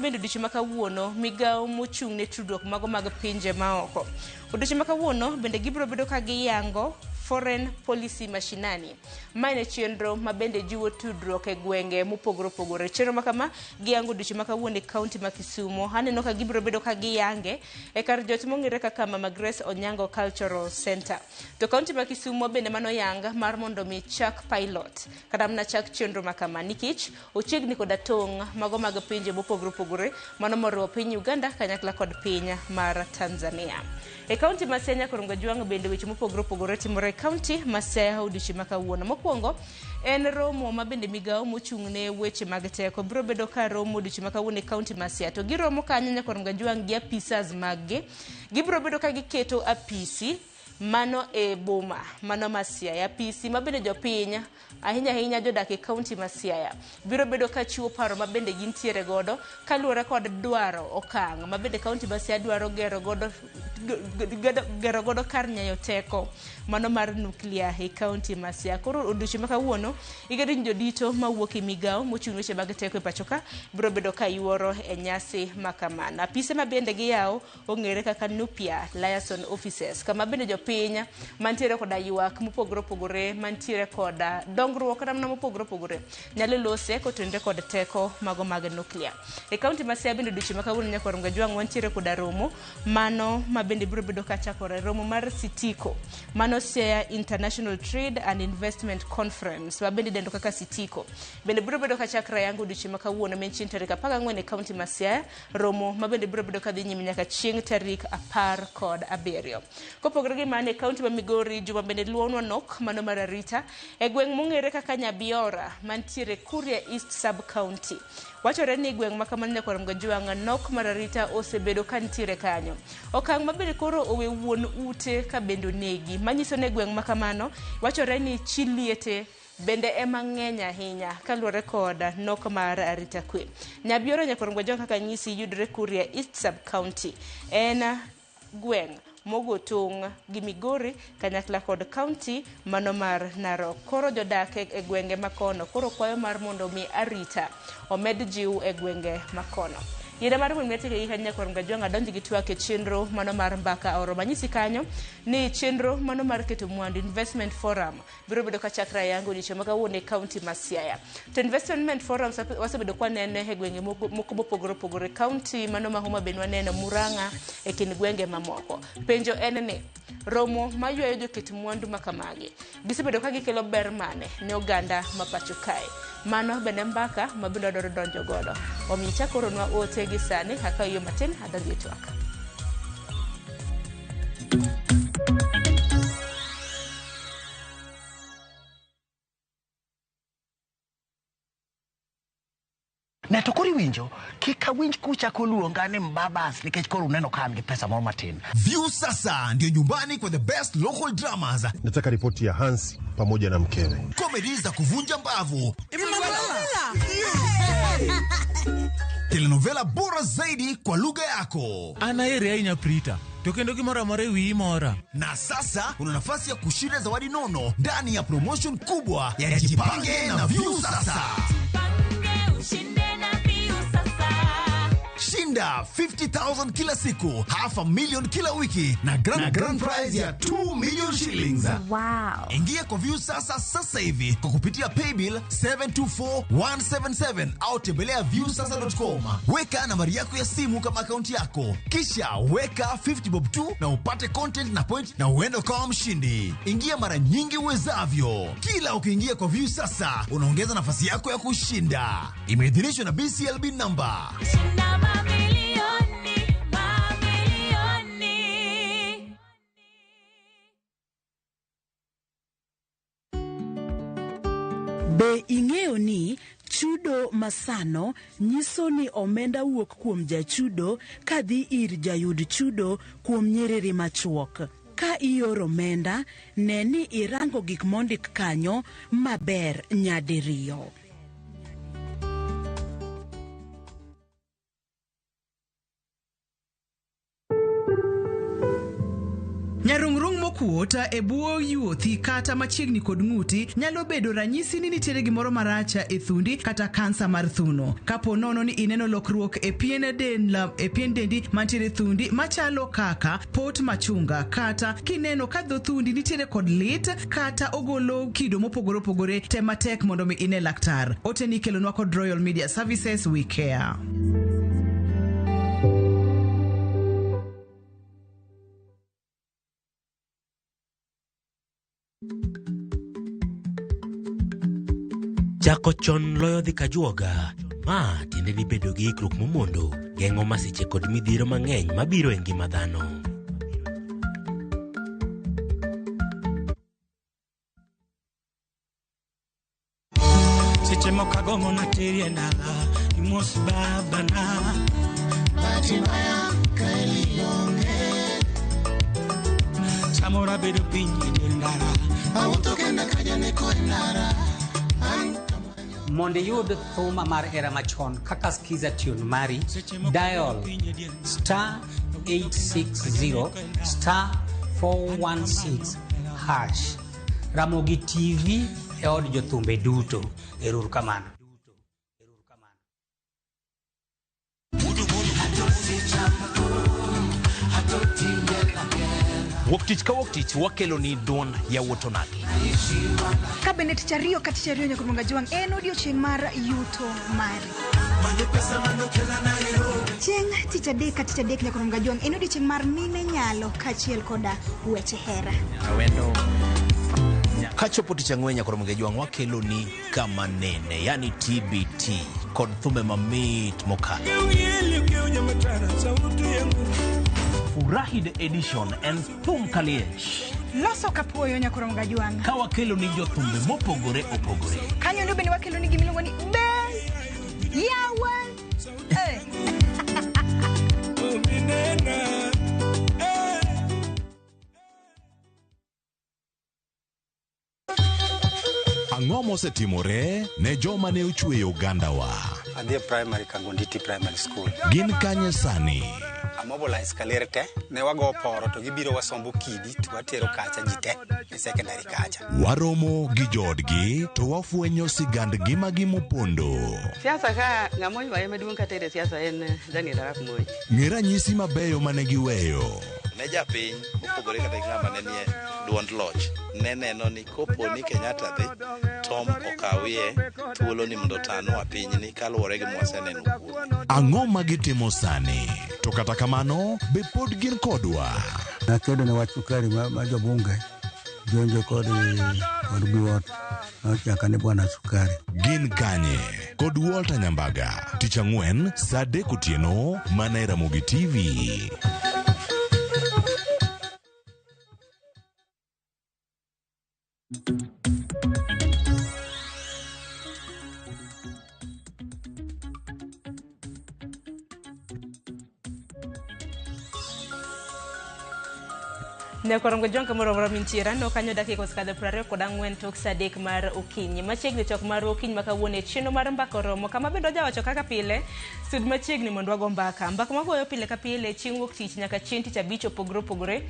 bende odiochieng' makawuono migawo mochung' ne tudruok mago mag pinje maoko odiochieng' makawuono bende gibiro bedo ka giyango Foreign Policy Mashinani maine chenro mabende jiwo tudruok e gwenge mopogore opogore chenro makama giyango odiochieng' makawuono e kaunti ma Kisumu aneno ka gibiro bedo ka giyange e kar jot mong'ere kaka Mama Grace Onyango Cultural Center to kaunti ma Kisumu bende mano yanga mar mondo mi chak pilot kata mna chak chenro makama nikech ochiegni koda tong' mago mag pinje mopogore opogore mano moriwo piny Uganda kanyakla kod piny mar Tanzania e kaunti ma Siaya Nyakoram Gojong bende weche mopogore opogore timore kaunti ma Siaya odiochieng' makawuono mokwongo en romo mabende migawo mochung' ne weche mag teko biro bedo ka romo odiochieng' makawuono e kaunti ma Siaya to giromo kanyo Nyakoram Gojong gi apisas maggi gibiro bedo ka giketo apisi mano e boma mano ma Siaya apisi mabende jopiny ahinya jodak e kaunti ma Siaya biro bedo ka chiwo paro mabende gintiere godo kaluwore kod dwaro okang' mabende kaunti ma Siaya dwaro gero godo kar nyayo teko mano mar nuklia e kaunti ma Siaya koro odiochieng' makawuono igeno jodito mawuok e migawo mochung' weche mag teko e pachoka biro bedo ka yuoro e nyasi makamana apise mabende giyawo ong'ere kaka Nupia Liaison Offices kama bende jopiny mantiere koda ywak mopogore opogore mantiere koda dongruok kata mna mopogore opogore nyalo lose kotenore kod teko mago mag nuklia e kaunti ma Siaya bende odiochieng' makawuono Nyakoram Gojong wantiere koda romo mano mabende biro bedo ka chakore romo mar Sitiko mano Siaya International Trade and Investment Conference mabende dendo kaka Sitiko bende biro bedo ka chakre yango odiochieng' makawuono men chieng' tarik 14 e kaunti ma Siaya romo mabende biro bedo ka dhi nyime nyaka chieng' tarik 17 kopogore gi mane kaunti ma Migori juma bende luonwa nok mano mar arita e gweng' mong'ere kaka Nyabiora mantiere Kuria East Sub County. Wachore ni gweng' ma kamano Nyakorom Gajwang' nok mar arita osebedo ka nitiere kanyo. Okang' mabende koro owe wuon ute ka bendo negi manyiso ne gweng' ma kamano wachore ni chiliete bende ema ng'eny ahinya kaluwore koda nok mar arita kwe. Nyabiora Nyakorom Gajwang' kaka nyisi yudre Kuria East Sub County en gweng' mogo tong' gi Migori kanyakla kod kaunti mano mar Narok. Koro jodak e gwenge makono koro kwayo mar mondo mi arita omed jiw e gwenge makono. Yere mar mwete ke hanya Nyakorom Gajwang' adonji gi twak e chenro mano mar mbaka oro manyisi kanyo ni chenro mano mar keto mwandu investment forum biro bedo ka chakra yangu ni chema kawuone county ma Siaya. To investment forum wasebedo kwa nene e gwenge moko mopogore county mano ma Homa Bay waneno Murang'a e kin gwenge mamoko. Penjo en ni romo mayuayo joket mwandu makamagi gisebedo ka gikelo ber mane ne oganda ma pacho kae. Mano bende mbaka mabiro doro donjo godo. Omiyo chakoro nwa ote gi sani haka yo matin adonjo twaka. Na to kori winjo kika winj kucha koluonga ni mbabas nikech koro uneno kama ni pesa moro matin. View sasa ndio nyumbani kwa the best local dramas. Nataka ripoti ya Hansi pamoja na mkewe. Comedy za kuvunja mbavu. Telenovela bora zaidi kwa lugha yako. Anaere ainya Prita. Tokendo kimora mare wi mora. Na sasa una nafasi ya kushinda zawadi nono ndani ya promotion kubwa ya Jipange na View sasa. Shinda 50,000 kila siku, $500,000 kila wiki na grand prize ya 2 million shillings. Wow. Ingia kwa View sasa hivi kwa kupitia paybill 724177 au tembelea viewsasa.com. Weka nambari yako ya simu kama akaunti yako. Kisha weka 50 bob tu na upate content na point na uende kama mshindi. Ingia mara nyingi uwezavyo. Kila ukiingia kwa View sasa unaongeza nafasi yako ya kushinda. Imeidhinishwa na BCLB number. Be ing'eyo ni chudo masano nyiso ni omenda wuok kuom jachudo kadhi ir jayud chudo kuom nyiriri machuok. Ka ioro omenda, ne ni irango gik mondik kanyo maber nyadiriyo. Nyarungrung mokuota e buo yuothi kata machiegni kod ng'uti nyalo bedo ranyisi ni nitiere gimoro maracha e thundi kata kansa mar thuno. Kapo nono ni ineno lokruok e pien dendi mantiere thundi machalo kaka pot machunga kata kineno ka dho thundi nitiere kod lit kata ogolo kido mopogore opogore, tema tek mondo mi ine laktar. Ote ni kelonwa kod Royal Media Services, we care. Chako chon loyo dhi kajuoga. Ma tiende ni bedo gi ikruok momondo geng'o masiche kod midhiero mang'eny mabiro e ngima dhano. Seche mokagongo na teri endala imos babana Batimaya kailionge Samora bedo pinyi dendara Awutoke na kajane koenara Mondo yud thuma mar era machon kaka skiza tune mari dial *860 *416 hash Ramogi TV e od jothumbe duto. Eruru kamano. Woktich ka woktich wakelo ni don ya wotonagi. Kabende tichario katichario Nyakorom Gajwang' en odiochieng' mar yuto mari. Chieng' tich adek Nyakorom Gajwang' en odiochieng' mar mine nyalo kachiel koda weche hera. Awendo. Kachopo tich ang'wen Nyakorom Gajwang' wakelo ni kama nene, yani TBT kod thume mamit mokalo. Furahi the Edition en thum kaliech. Loso kapuoyo nyakoro Mgajwang'. Ka wakelo ni jothumbe mopogore opogore. Kanyo ndo bende wakelo ni gimiluongo ni Best Yawan. Ang'o mosetimore ne joma ne ochweyo Ugandawa? Adhi primary Kangonditi Primary School. Gin kanye sani? Amobilize kalerte ne wago poro to gibiro wasombo kidi to watero kacha jite e secondary kacha. Waromo gi jodgi to wafwenyo sigand ngimagi mopondo. Siasa ka ng'amoy wae maduong' katere siasa en Daniel Arap Moi. Ng'e ranyisi mabeyo mane giweyo. Ne japiny mopogore kata ng'ama ne nie duond loch ne neno ni kopo ni Kenyatta dhi Tom okawie thuolo ni mondo tano apinyni kaluwore gi mwaseneno kuome. Ang'o magitimo sani? To kata kamano be pod gin kodwa. Nakedo ne wach sukari ma jobunge jonjo kod biwot nochaka ne bwana sukari. Gin kanye kod Walter Nyambaga tich ang'wen saa 3 otieno mana e Ramogi TV. Ne korongo jonka moro mintiera no kanyo dakika oskadho 24 tok saa 3 mar okinyi. Machiegni tok mar okinyi makawuone chino mar mbaka romo kama bendo jawacho kaka pile sud machiegni mondo wago mbaka magoyo pile ka pile chieng' wuok tich nyaka chieng' tich abich opogore.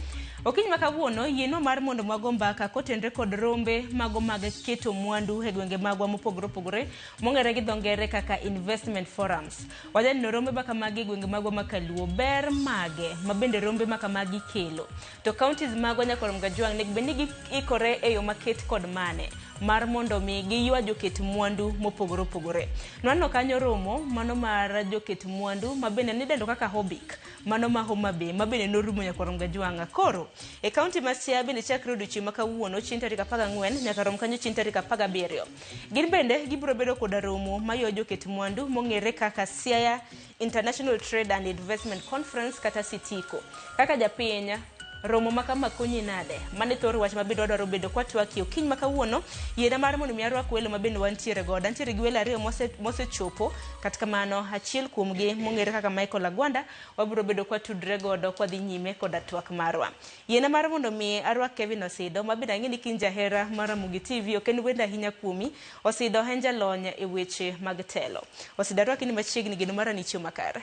Okinyi makawuono yieno mar mondo wago mbaka kotenre kod rombe mago mag keto mwandu e gwenge magwa mopogore mong'ere gi dhongere kaka investment forums. Wajen no rombe baka magi gwenge magwa makaluo ber mage mabende rombe maka magi kelo. To counties magwa nyakoro Mgajwang' nek benigi ikore e yo maket kod mane mar mondo mi giywa joket mwandu mopogore. Nwano kanyo romo mano mar joket mwandu mabende nidendo kaka Hobik mano ma Homa Bay mabende norumo nyakoro Mgajwang'. Koro e county ma Siaya bende chakre odiochieng' makawuono chieng' tarik 14 nyaka rom kanyo chieng' tarik 17. Gin bende gibiro bedo kod romo mayo joket mwandu mong'ere kaka Siaya International Trade and Investment Conference kata Sitiko. Kaka japiny romo makama konyi nade mane thor wach mabedo dwaro bedo kwa twaki okinyi makawuono yiena mar mondo miarwa kwelo mabende wantiere goda ntiere gi welo ariyo mosechopo katika mano achiel kuomgi mong'ere kaka Michael Agwanda wabiro bedo kwa tudre godo kwa dhi nyime kod twak marwa. Yiena mar mondo mi arwa Kevin Osido mabende ang'eni kinja hera mar Ramogi TV oken wenda hinya kuomi. Osido henja lony e weche mag telo. Osido arwa kini machiegni gino mara ni chiyo makare.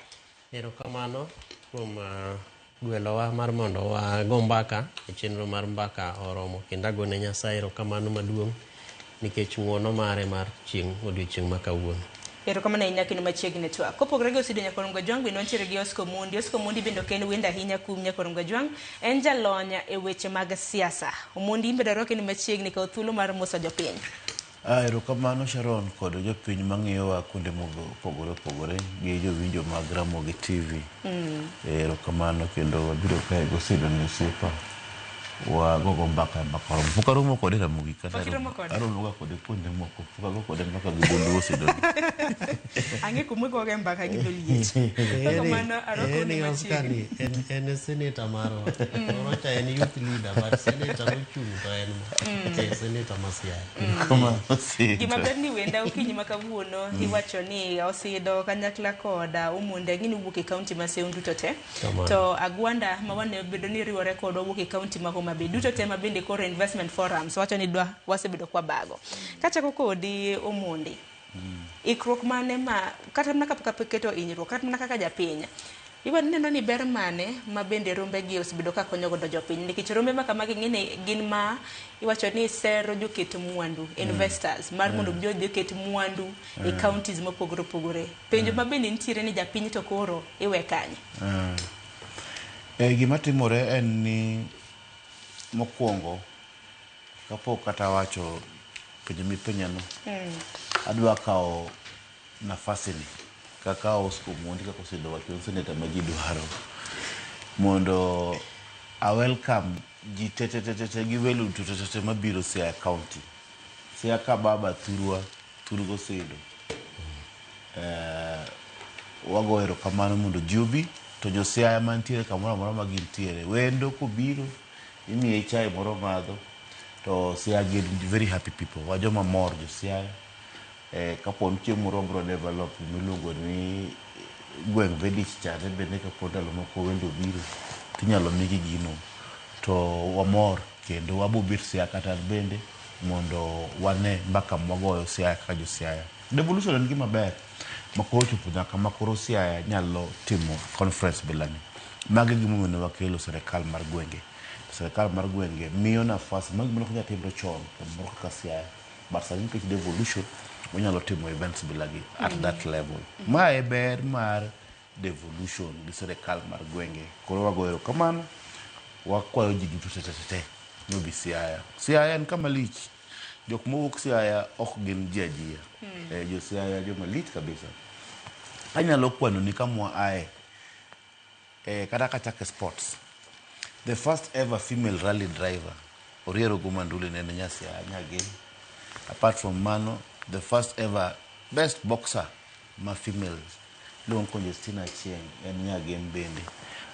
Erokamano kuom gwelowa mar mondo wago mbaka e chenro mar mbaka oromo kendo agone Nyasaye erokamano maduong' nikech ng'uono mare mar odiochieng' makawuono. Erokamano ahinya kendo machiegni twak. Kopogore gi Osido nyakoro Mgajwang' bende wantiere gi Oscar Omondi. Oscar Omondi bende ok en wenda ahinya kuom nyakoro Mgajwang', en jalony e weche mag siasa. Omondi imbe daro kendo machiegni ka thuolo mar moso jopiny. Erokamano Sharon kod jopiny mang'iyowa kuonde opogore gi jowinjo mag Ramogi TV. Erokamano kendo wabiro kae gi Osido ni sipa wagogo mbaka oromo. Pok aromo kode Ramogi kata aromo kode kuonde moko pok ago kode mbaka gi bundu Osido. Ang'e kumwegoge mbaka gi doliech. Erokamano aroko ni machiegni. En senator marwa. Orocha en youth leader but senator mochung' to en senator ma Siaya. Gima ber ni wenda okinyi makawuono iwacho ni Osido kanyakla koda Omondi ng'ini wuok e kaunti ma Siaya duto te. To Agwanda ma wane bedo ni riwore kod wuok e kaunti ma Homa Bay duto te mabende koro investment forums wacho ni dwa wasebedo kwa bago. Kachako kodi Omondi. Ikruok mane ma kata mana kapok keto inyruok kata mana kaka japiny. Iwa neno ni ber mane ma bende rombe gi osebedo ka konyo godo jopiny nikech rombe ma kama ng'ine gin ma iwacho ni sero joket mwandu investors mar mondo joket mwandu e counties mopogore. Penjo ma bende nitiere ni japiny to koro iwe kanye. Gima timore en ni mokwongo kapok kata wacho penjo mipenyano adwa kawo nafasi ni kaka Oscar Omondi kaka Osido wacho senator ma ji dwaro mondo a welcome ji tete gi welo tete mabiro Siaya County. Siaya ka baba thurgo Osido. Wago erokamano mondo ji obi to jo Siaya mantiere kamoro amora ma gintiere wendo kubiro imiye chai moro madho to Siaya gin very happy people wa joma mor jo Siaya kapo nitie moro bro develop miluongo ni gweng' Vedich chande bende kapo ndalo moko wendo biro tinyalo migi gino to wamor kendo wabobir Siaya kata bende mondo wane mbaka mwagoyo Siaya kaka jo Siaya. Devolution en gima ber makoro chopo nyaka makoro Siaya nyalo timo conference bilani. Magi gimomiyo ne wakelo serikal mar gwenge. Serikal mar gwenge miyo nafas magi mano kunya timro chon moro kaka Siaya. But sani kech devolution wanyalo timo events bilagi at that level. Mae ber mar devolution gi serikal mar gwenge. Koro wagoyo kamano wakwayo ji duto tete no bi Siaya. Siaya en kama lich. Jok mowuok Siaya ok gin ji ajia. Jo Siaya joma lich kabisa. Anyalo kwano ni kama ae kata kachake sports. The first ever female rally driver Oriero Gumanduli nene nyasi nyage. Apart from mano, the first ever best boxer ma females Luon Conjestina Chieng en nyage mbende.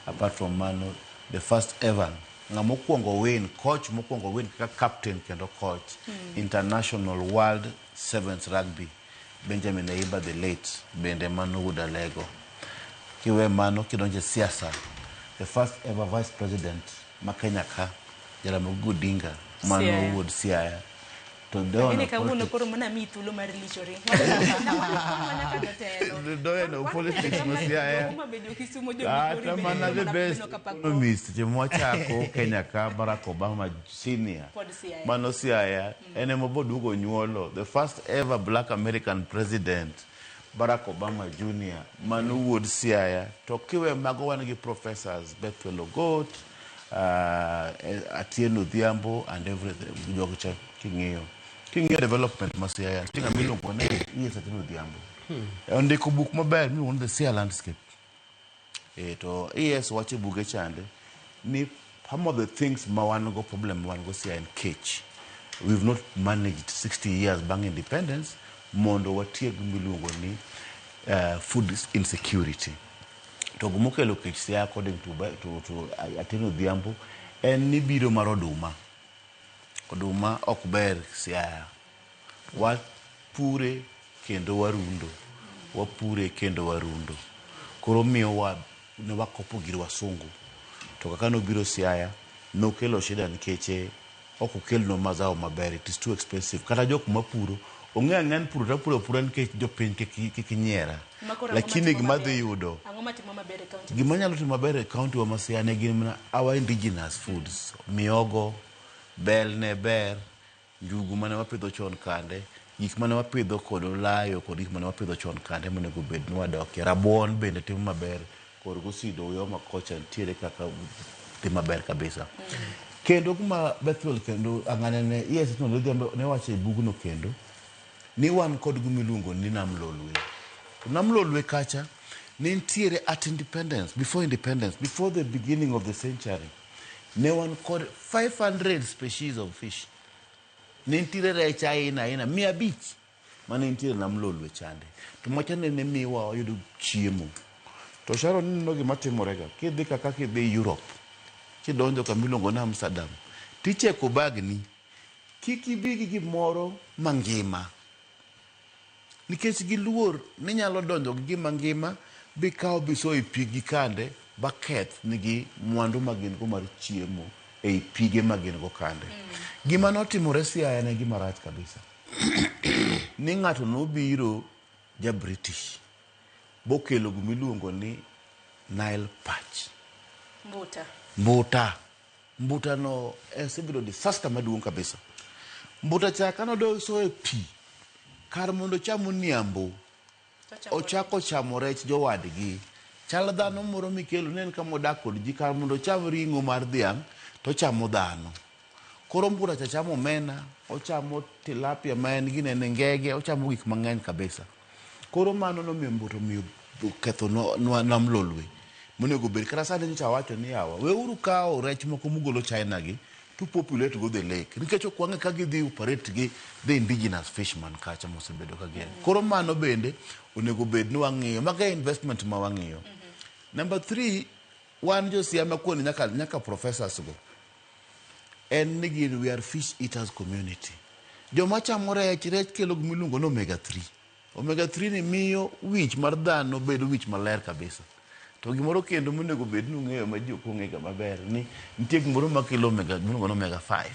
Apart from mano, the first ever nga mokwongo win coach mokwongo win kaka captain kendo coach international world sevens rugby Benjamin Aiba the late bende mano wuda lego kiwe mano kidonje siasa the first ever vice president ma Kenya ka Jaramogi Odinga mano wud Siaya to dono kabuno koro mana mitulo mar lichore dono politics mo Siaya ata mana the best economist chemwachako Kenya ka Barack Obama senior mano Siaya ene mobodugo nyuolo the first ever black American president Barack Obama Jr. mano wud Siaya to kiwe mago wan gi professors Bethel Ogot Atieno Odhiambo and everything jogo cha kingiyo development ma Siaya tinga miluongo ne yes Atieno Odhiambo ondiko buk maber miluongo the Siaya landscape to yes wache buge chande ni some of the things ma wan go problem wan go Siaya in cage we've not managed 60 years bang independence mondo watieg miluongo ni food insecurity to gumokelo kech Siaya according to Atieno Odhiambo en ni biro mar oduma ok ber Siaya wapure kendo warundo koro miyo ne wakopo gir wasungu to kaka no biro Siaya no kelo shida nikeche ok okelno mazao maber it is too expensive kata jok mapuro ong'en puro nikech jopiny kikinyera lakini gima dhi yudo gima nyalo timo maber e county wa Siaya ne gin our indigenous foods miogo bel ne ber njugu mane wapidho chon kande gik mane wapidho kod olayo kod gik mane wapidho chon kande monego bed ni wadoke rabuon bende timo maber kod gosido yo makocha ntiere kaka timo maber kabisa kendo kuma Bethel kendo ang'anene yes ne wache bugno kendo ni wan kod gumiluongo ni Nam Lolwe kacha ni ntiere at independence before the beginning of the century ne wan kod 500 species of fish ne ntiere rech aina 500 mane ntiere Nam Lolwe chande to machane ne miwa yudo chiemo to Sharon no gima timorega kidhi kaka kidhi Europe kidonjo kamiluongo na Amsterdam ticheko bagni kikibigi gimoro mangima nikech giluor ni nyalo donjo gi mangima bikawo biso e pigi kande baketh nigi mwandu magin go mar chiemo e pige magin go kande gima notimore Siaya ne gima rach kabisa ni ng'ato nobiro ja British bokelo gumiluongo ni Nile perch mbuta no esebedo disaster maduong' kabisa mbuta chaka no do so e pi kar mondo chamo niambo ochako chamo rech jowadgi chal dhano moro mikelo nen kama odak kod ji kar mondo cham ring'o mar dhiang' to chamo dhano koro mbuta cha chamo omena ochamo tilapia ma en gi nene ngege ochamo gik mang'eny kabisa koro mano nomiyo mbuta omiyo ketho Nam Lolwe monego bed kata sani nyocha wacho ni yawa weuru kawo rech moko mugolo China gi to populate go the lake nikech ok wang'e ka gidhi operate gi the indigenous fisherman kacha mosebedo ka gien koro mano bende onego bed ni wang'iyo maga investment ma wang'iyo Number 3, wan jo siama kuon nyaka professors go. En nigi we are fish eaters community. Joma chamo rech kelo gimiluongo no omega 3. Omega 3 ni miyo wich mar dhano bedo wich maler kabisa. To gimoro kendo monego bed nung'eyo ma ji ok ong'ega maber ni nitie gimoro makelo omega 5.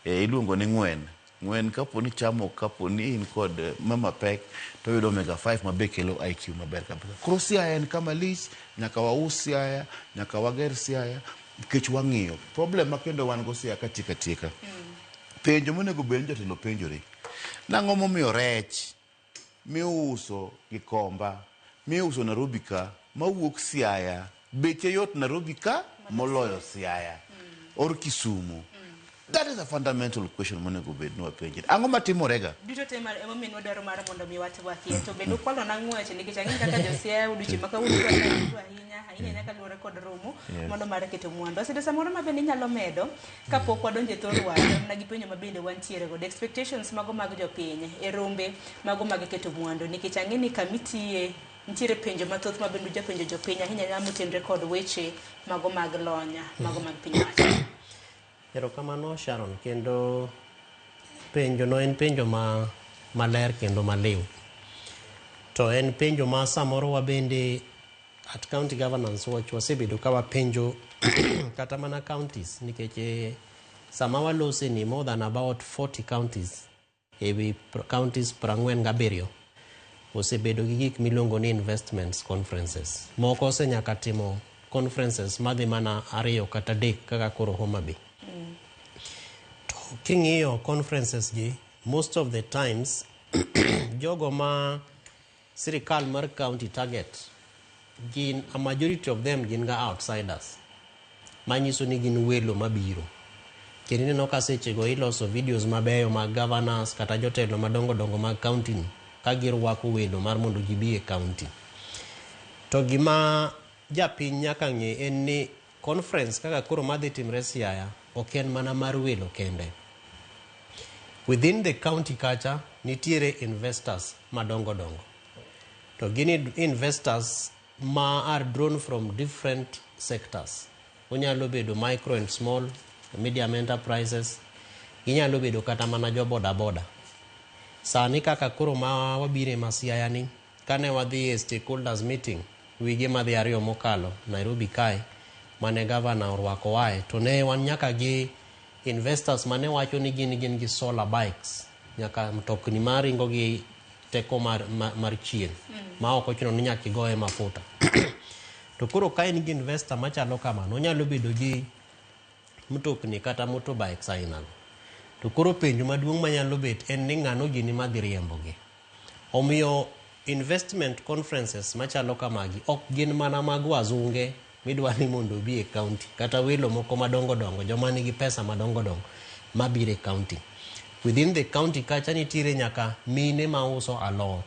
Iluongo ni ng'wen kapo ni chamo kapo ni in kod mama pek to yudo omega 5 ma be kelo IQ maber kabisa. Koro siaya en kama lich, nyaka waus siaya, nyaka wager siaya nikech wang'iyo. Problem ma kendo wan go siaya katika. Penjo monego bed jotelo penjore. Nang'o momiyo rech miuso Gikomba, miuso Nairobi ka, mawuok Siaya, beche yot Nairobi ka moloyo Siaya or Kisumu. That is a fundamental question monego bed no penjore. Ang'o matimorega? Duto te mar emo min wadaro mar mondo mi watwakie to bendo kwalo na ng'weche nikech ang'in kaka Josiaya uduchi maka wudu ahinya nyaka luore kod romo mondo mar keto mwandu. Aside samoro mabende inyalo medo kapok wadonje thor wacho na gipenjo mabende wantiere god expectations mago mag jopiny e rombe mago mag keto mwandu nikech ang'in ni kamitie nitiere penjo mathoth mabende japenjo jopiny ahinya nyamo tenre kod weche mago mag lonya mago mag piny wacho. Erokamano Sharon, kendo penjo no en penjo maler kendo maliw. To en penjo ma samoro wabende at County Governance Watch wasebedo ka wapenjo kata mana counties nikech sama walose ni more than about 40 counties ewi counties 47 osebedo gi gik miluongo ni investments conferences. Moko osenyaka timo conferences madhi mana 2 kata 3 kaka koro Homa Bay. King'iyo conferences gi most of the times jogo ma sirikal mar county target gin a majority of them gin ga outsiders manyiso ni gin welo mabiro kendo neno ka sechego iloso videos mabeyo mag governors kata jotelo madongo mag county ka girwako welo mar mondo gibi e county. To gima japiny nyaka ng'e en ni conference kaka koro madhi timre Siaya ok en mana mar welo kende. Within the county kacha nitiere investors madongo. To gini investors ma are drawn from different sectors. Onyalo bedo micro and small, medium enterprises. Ginyalo bedo kata mana jo boda. Sani kaka koro ma wabire Siaya ni kane wadhi e stakeholders meeting wige madhi 2 mokalo Nairobi kae mane governor orwako wae to ne wan nyaka gi investors mane wacho ni gin gi solar bikes nyaka mtokni maringo gi teko mar chieng' ma ok ochuno ni nyaka igoe mafuta. To koro kae ni investor machalo kamano onyalo bedo gi mtokni kata motorbikes ainago. To koro penjo maduong' manyalo bet en ni ng'ano gini madhi riembogi. Omiyo investment conferences machalo kamagi ok gin mana mag wazunge midwa ni mondo bi e county kata welo moko madongo joma nigi pesa madongo mabire county. Within the county kacha nitiere nyaka mine mauso alot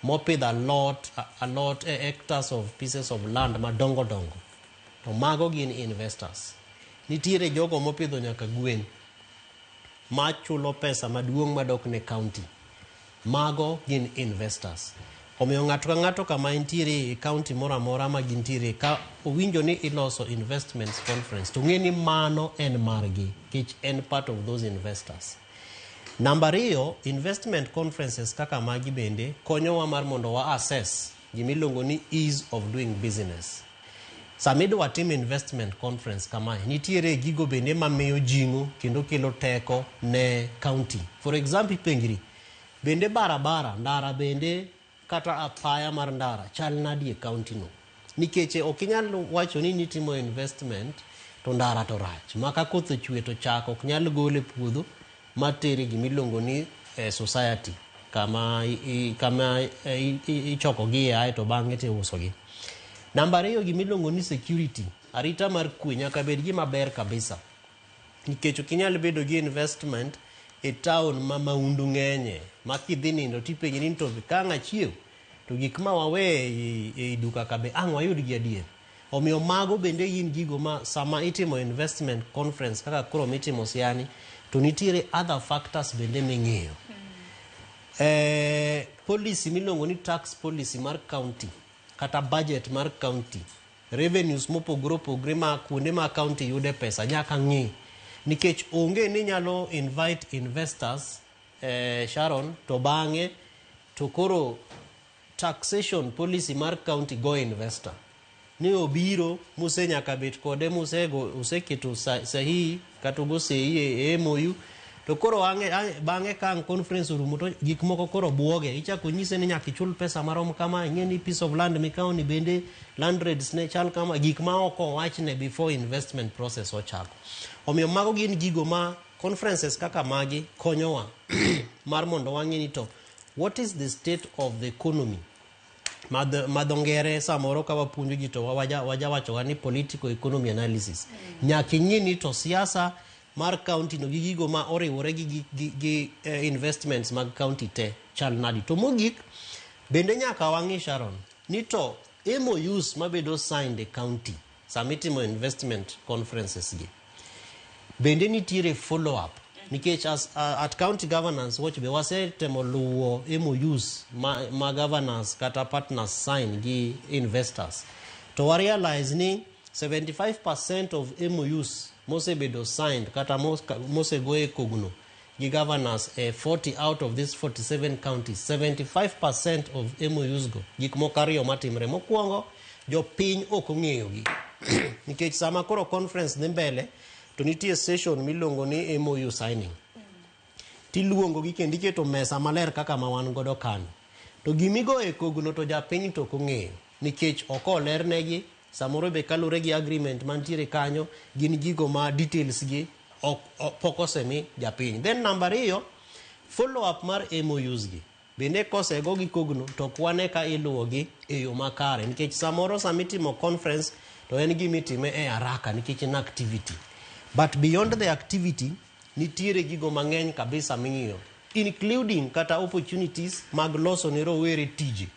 mopidho alot hectares of pieces of land madongo to mago gin investors. Nitiere jogo mopidho nyaka gwen machulo pesa maduong' madok ne county, mago gin investors. Omiyo ng'ato ka ng'ato kama intiere county mora ma gintiere ka owinjo ni iloso investments conference to ng'e ni mano en margi kich en part of those investors. Number 2, investment conferences kaka magi bende konyowa mar mondo wa assess gimiluongo ni ease of doing business. Samidwa tim investment conference kama nitiere gigo bende mamiyo jingo kendo kelo teko ne county. For example, penjri bende barabara ndara bende kata apaya mar ndara chal nadi e county no. Nikeche okinyal wacho ni nitimo investment to ndara to rach. Maka koth ochwe to chak ok nyal gole puodho materi gimiluongo ni society kama ichoko gi ae to bang'e te uso gi. Namba 2 gimiluongo ni security, arita mar kwe nyaka bed gima ber kabisa. Nikech okinyal bedo gi investment e town ma maundu ng'enye makidhi nindo tipenji ni to ka ng'achiew to gik ma wawe e duka kabe ang' wayud gi adier. Omiyo mago bende yin gigo ma sama itimo investment conference kaka koro mitimo Siani to nitiere other factors bende ming'eyo. Policy miluongo ni tax policy mar county kata budget mar county revenues mopogore opogore ma kuonde ma county yude pesa nyaka ng'i, nikech onge ni nyalo invite investors Sharon to bang'e to koro taxation policy mar county go investor ni obiro muse nyaka bet kode useketo sahihi kata go sei e MOU to koro bang'e kan conference orumo to gik moko koro buoge, ichako nyise ni nyaka ichul pesa marom kama, ing'e ni piece of land mikao ni bende land rates ne chal kama, gik ma oko wachne before investment process ochako. Omiyo mago gin gigo ma conferences kaka magi konyowa mar mondo wang'e ni to what is the state of the economy madongere samoro ka wapuonjo ji to wajawachoga ni political economy analysis. Nyaka ing'e ni to siasa mar county no gi gigo ma oriwore gi investments mag county te chal nadi. To mogik bende nyaka wang'e Sharon ni to MOUs mabedo signed e county samitimo investment conferences gi bende nitiere follow up, nikech at county governance watch be wasetemo luwo MOUs ma governors kata partners sign gi investors to we realize ni 75% of MOUs mosebedo signed kata mosego e kogno gi governors 40 out of these 47 counties, 75% of MOUs go gik mokariyo matimre. Mokwongo jopiny ok ong'eyo gi nikech sama koro conference dhi mbele to nitie session miluongo ni MOU signing, tiluongo gi kendo iketo mesa maler kaka ma wan godo kano, to gimigo e kogno to japiny to ok ong'eyo nikech ok olernegi. Samoro be kalure gi agreement mantiere kanyo gin gigo ma details gi pok osemi japiny. Then number 2, follow up mar MOUs gi bende kosego gi kogno to kwane ka iluwo gi e yo makare, nikech samoro samitimo conference to en gimitime e haraka nikech en activity, but beyond the activity nitiere gigo mang'eny kabisa ming'iyo, including kata opportunities mag loso ne rowere tije,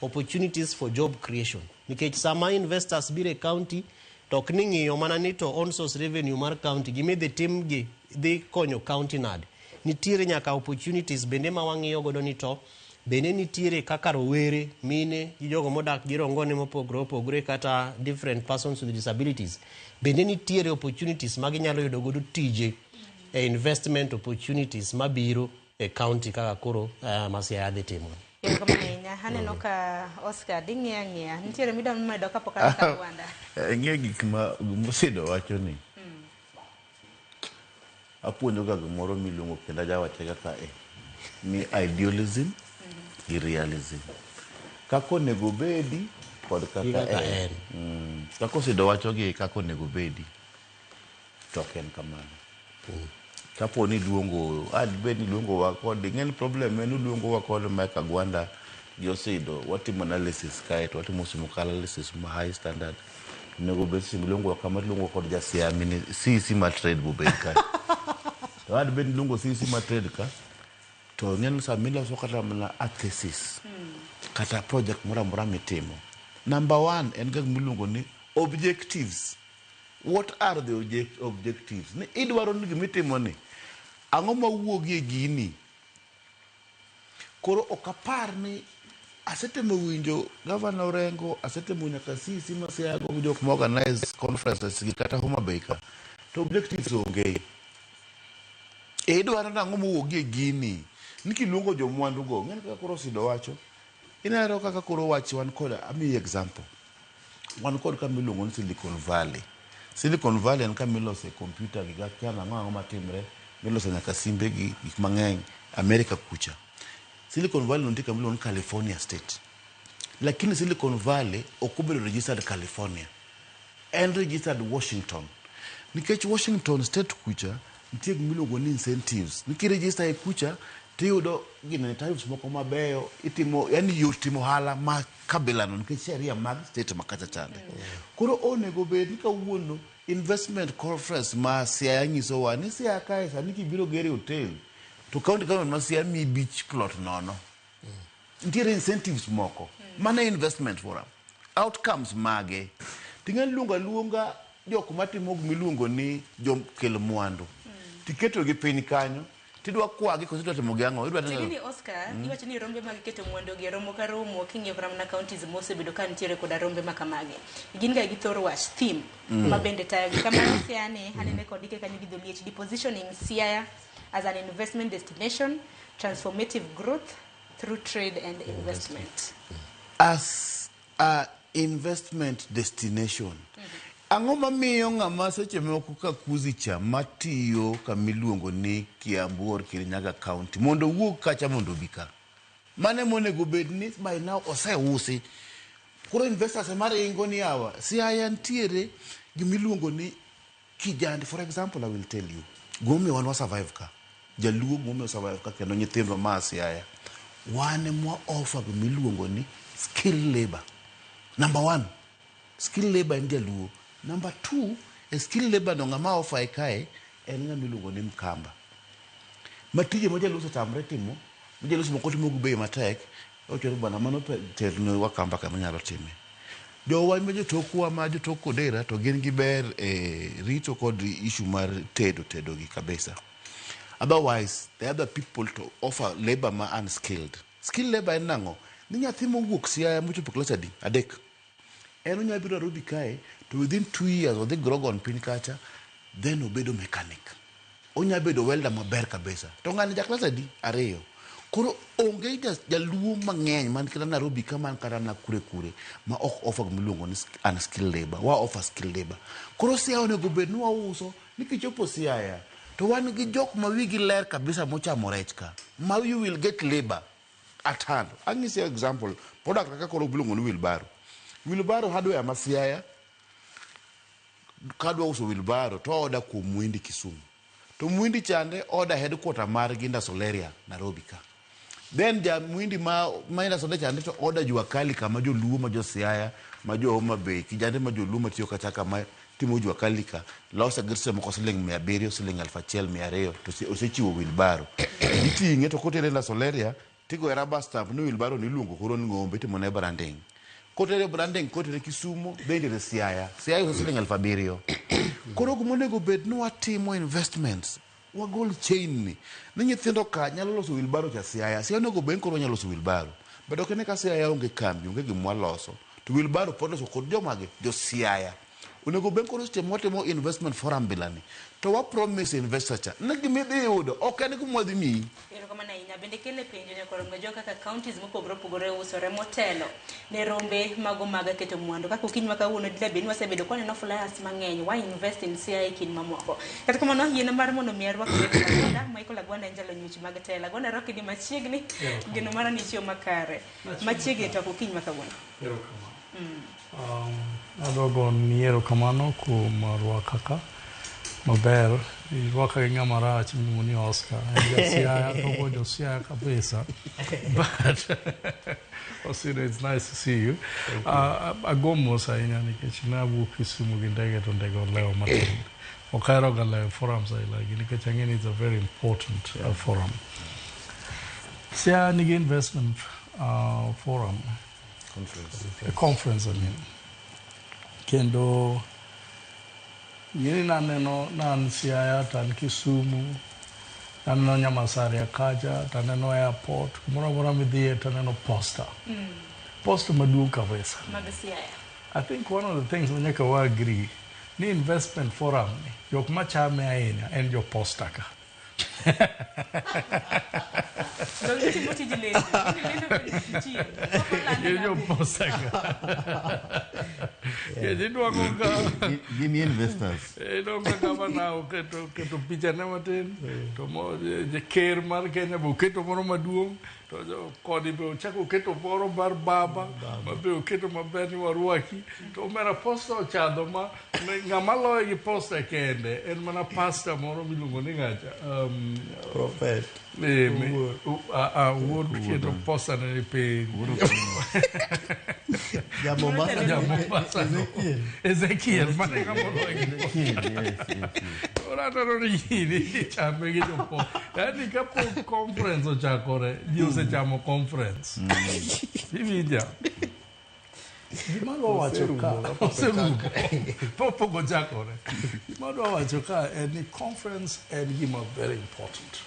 opportunities for job creation, nikech sama investors bire county to ok ni ng'iyo mana ni to on source revenue mar county gimidhi tim gi dhi konyo county nade, nitiere nyaka opportunities bende ma wang'iyo godo ni to bende nitiere kaka rowere, mine gi jogo modak gi rongone mopogore opogore kata different persons with disabilities bende nitiere opportunities ma ginyalo yudo godo tije e investment opportunities mabiro e county kaka koro Masiaya dhi timo. Haneno ka Oscar ding'ia nitiere midwa medo kapok aka Wanda. Ng'e gik ma Mosido wacho ni. Apuonjo ga gimoro miluongo kenda jawache kaka ni idealism gi realism. Kako nego bedi kod kaka en. Kako Sido wacho gi kako nego bedi to ken kamano. Kapo ni luongo bed ni luongo wa kod ng'en problem en luongo wa kod Mike Agwanda gi Osido watimo analysis kae to watimo simultaneous analysis ma high standard nego bed luongo wa kama luongo kod jasia mini CC ma trade bo bed kae to bed luongo CC ma trade ka to ng'en samila so kata na thesis kata project mora mitimo. Number 1 en gag miluongo ni objectives. What are the objectives? Ni idwaro ni gimitimo ni ang'o ma wuogie gini. Koro okapar ni asetemo winjo Governor Orengo, asetemo nyaka sisi Masiago gi jok ma organize conferences gi kata Homa Bay ka to objectives onge. Idwaro ang'o ma wuogie gini. Nikiluongo jomwandu go ng'en kaka koro Sido wacho. Inaro kaka koro wachi wan kod ami example. Wan kod kamiluongo ni Silicon Valley. Silicon Valley en kamilose computer gi gachana ng'ango matimre milose nyaka simbe gi gik mang'eny America kucha. Silicon Valley ndika milon California state. Lakini Silicon Valley okubedo registered California and registered Washington. Nikech Washington state kucha nitie gimiluongo ni incentives. Nikiregister e kucha tiyudo gine tariffs moko mabeyo itimo yani yotimo hala ma kabilano nikech sheria mag state makacha chande. Koro onego bed ni kawuono investment conference ma Siaya nyiso wa ni Siaya kae sani kibiro gere hotel to county government ma Siaya mi beach plot nono. Nitiere incentives moko mana investment forum outcomes mage tinga luonga jok matimo miluongo ni jom kel mwandu tiketo gi piny kanyo tidwa kwagi koso timo giang'o idwa Lakini Oscar, iwacho ni rombe mag keto mwandu gi romo ka romo king'e na counties mosebedo ka nitiere koda rombe makamagi. Gin ga gi thoro wach theme ma bende tayo gi kamano siane hanene kod ike kanyo gi dholiech depositioning Siaya as an investment destination, transformative growth through trade and investment. As a investment destination. Ang'o mamiyo ng'ama seche moko ka kuzicha matiyo kamiluongo ni Kiambu or Kirinyaga County mondo wuok kacha mondo bika. Mane monego bed ni by now oseusi. Koro investors maringo ni hawa. Siaya ntiere gimiluongo ni Kijandi. For example, I will tell you. Gome wan wa survive ka. Jaluo gome survive ka kendo nyithindo ma Siaya. Wane mwa offer gimiluongo ni skill labor. Number 1, skill labor in Jaluo. Number 2, a skill labor no ngama offer ikae en ngamiluongo ni Mkamba. Matije moja luso tamre timo, moja luso mokoti mogu bei matek, ochoro bana mano terno Wakamba kama nyalo time. Jo wan mejo tokwa ma jo toko dera to gin gi ber rito kod issue mar tedo gi kabisa. Otherwise, the other people to offer labor ma unskilled. Skill labor en nango. Ni nyathi mowuok Siaya mochopo class adi? Adek. En onya biro Nairobi kae to within 2 years odhi grogon piny kacha, then obedo mechanic. Onya bedo welder maber kabisa. To ng'ani ja class adi? 2. Koro onge jaluo mang'eny man kata Nairobi kama kata Nakure ma ok offer miluongo ni unskilled labor. Wa offer skilled labor. Koro Siaya onego bed ni wauso ni kichopo Siaya to wan gi jok ma wigi ler kabisa mochamo rech ka. Ma you will get labor at hand. Ang'isi example, product kaka koro miluongo ni wheelbarrow. Wheelbarrow hardware ma Siaya kadwa uso wheelbarrow to order kuom Mwindi Kisumu. To Mwindi chande order headquarter mar Ginda Soleria Nairobi ka. Then ja Mwindi ma Ginda Soleria chande to order Jua Kali kama jo Luo ma jo Siaya ma jo Homa Bay kijande ma jo Luo ma tiyo kacha kama timo Jua Kali ka losa girse moko siling 700 siling 1200 to osechiwo wheelbarrow. Iting'e to kotere na Soleria tigo rubber stamp no wheelbarrow ni luongo koro ng'ombe timo ne branding. Kotere branding kotere Kisumu bende re Siaya siling 700. Koro monego bed no watimo investments wagol chain ni nyithindo ka nyalo loso wheelbarrow cha Siaya onego ben koro nyalo loso wheelbarrow bedo kene ka Siaya onge kambi onge gimwa loso to wheelbarrow pod loso kod jomage jo Siaya onego ben koro timo investment forum bilani to wa promise investor cha negi midhi yudo ok en kumwa dhi mi Ero kama na ina bende kele penjo ne koro ngajo kaka counties mopogore usore motelo ne rombe mago maga keto mwandu kaka ukiny maka uno dile beni wasebedo kwa no flyers mang'eny why invest in Siaya kin mamoko kata kama no yena mar mono mierwa koda Michael Agwanda njalo nyuchi mag tela gona roki di machiegni geno mara ni chio makare machiegni to ukiny maka uno ero kama adogo niero kamano kuom rwakaka maber rwaka gi ng'ama rach ni Oscar Siaya to go Siaya kabisa but also it's nice to see you agomo ahinya nikech nawuok Kisumu gi ndege to ndege leo matin okaero ga leo forums like nikech ang'e ni it's a very important forum Siaya nigi investment forum conference I mean kendo yini naneno nan Siaya tan Kisumu naneno Nyamasaria kaja taneno airport kumora midhie taneno posta posta maduong' kabisa mag Siaya. I think one of the things manyaka wa agree ni investment forum ni jok machame ahinya en jo posta ka yo posta ka Jadi dua kongka. Gini investors. Dong kama na keto picha na matin. Tomo je care mar Kenya bu keto moro maduong. To kodi be chako keto moro bar baba. Mabe keto maber ni waruaki. To mera posta ochadho ma ng'ama loyo gi posta kende en mana pasta moro miluongo ni ngacha. Prophet. Wuod keto posta ne pe. Mombasa. Ezekiel, mane ng'amolo Ezekiel. Ora taro ni chame gi jopo. Yani kapo conference ochakore, ji osechamo conference. Iwinja. Gimalo wacho ka, oserumo. Popo ochakore. Gimalo wacho ka en ni conference en gima very important.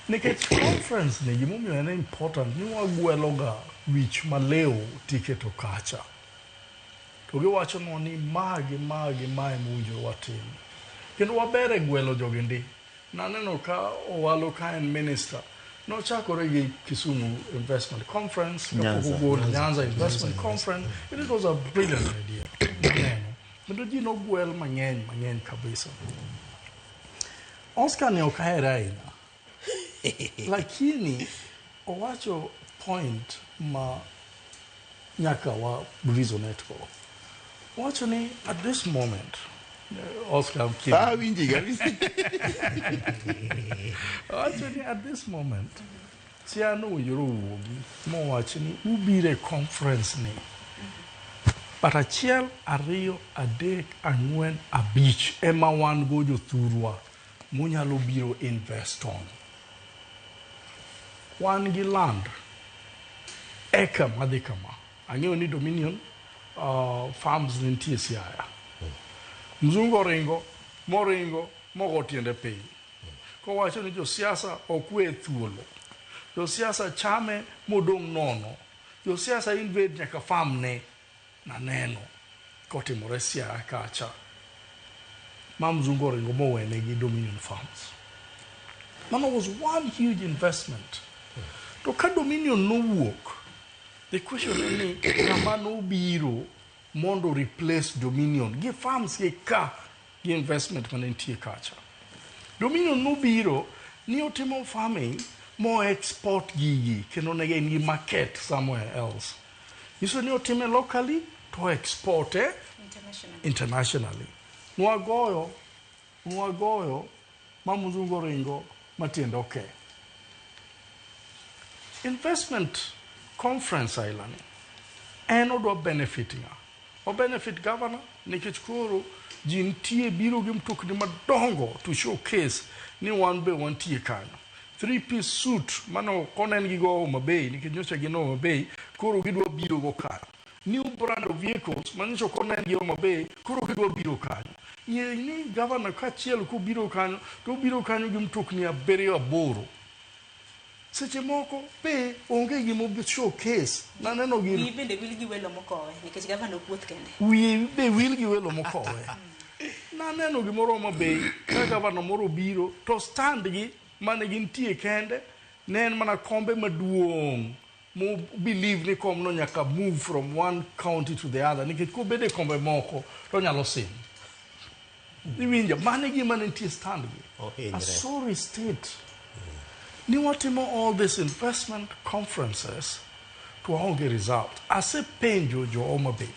Nikech conference ni gimomiyo en important ni wagweloga wich maleo tiketo kacha. To giwacho no ni mae mowinjore watim. Kendo wabere gwelo jogendi. Naneno ka owalo ka en minister. Nochakore gi Kisumu Investment Conference, Nyanza Investment Conference. It was a brilliant idea. Kendo ji nogwel mang'eny kabisa. Oscar ne okahere ahinya. Lakini owacho point ma nyaka wa reasonet go. Owacho ni at this moment Oscar winji kabisa. Owacho ni at this moment siano winjoro wuogi mowacho ni ubire conference ni. But achiel, ariyo, adek, ang'wen, abich ema wan go jothurwa munyalo biro invest on. Wan gi land eka madhi kama. Ang'eyo ni Dominion farms nitie Siaya. Mzungu moringo mogo tiende piny. Kowacho ni josiasa okwe thuolo. Josiasa chame modong' nono. Josiasa invade nyaka farm ne na neno kotimore Siaya kacha. Mzungu oringo mowene gi Dominion Farms. Mano was one huge investment. To ka Dominion nowuok, the question is, kama nobiro mondo replace Dominion. Gi farms gi ka gi investment manentie kacha. Dominion nobiro ni otimo farming mo export gigi kendo ne gen gi market somewhere else. Iso ni otime locally to export internationally. Nwagoyo Mzungu oringo matiende okay. Investment conference island en odwa benefit nga. O benefit governor nikech koro ji nitie biro gi mtokni madongo to showcase ni wan be wantie kanyo. 3-piece suit mano konen gi go Homa Bay nikech nyocha gi no Homa Bay koro gidwa biro go kanyo. New brand of vehicles manyiso konen gi Homa Bay koro gidwa biro kanyo. Ye ni governor kachiel ko biro kanyo to biro kanyo gi mtokni 7-8. Seche moko be onge gimo showcase naneno gi wi bende wil gi welo mokowe nikech governor puoth kende wi be wil gi welo mokowe naneno gimoro Homa Bay ka governor moro biro to stand gi mane gintie kende ne en mana kombe maduong' mo believe ni kom no nyaka move from one county to the other nikech ko bede kombe moko to nyalo sim iwinja mane gi mane nitie stand gi a sorry state. Ni watimo all these investment conferences to aonge result. Ase penjo jo Homa Bay.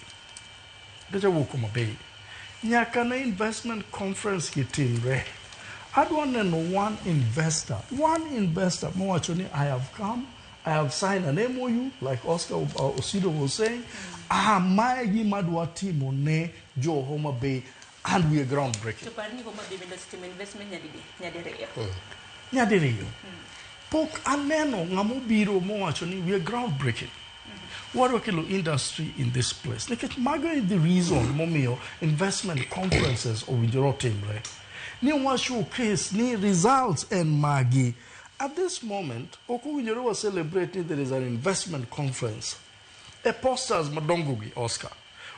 Deja wuok Homa Bay. Nyaka na investment conference kitimre. Adwa neno one investor mowacho ni I have come, I have signed an MOU like Oscar Osido was saying. Mae gima adwa timo ne jo Homa Bay and we are groundbreaking. To parni Homa Bay bendo system investment nyadiriyo. Pok aneno ng'amo biro mowacho ni we are groundbreaking. Wadwa kelo industry in this place. Nikech mago is the reason momiyo investment conferences owinjore otimre. Ni wa showcase ni results and magi. At this moment, ok owinjore wa celebrate ni there is an investment conference. A posters madongo gi Oscar.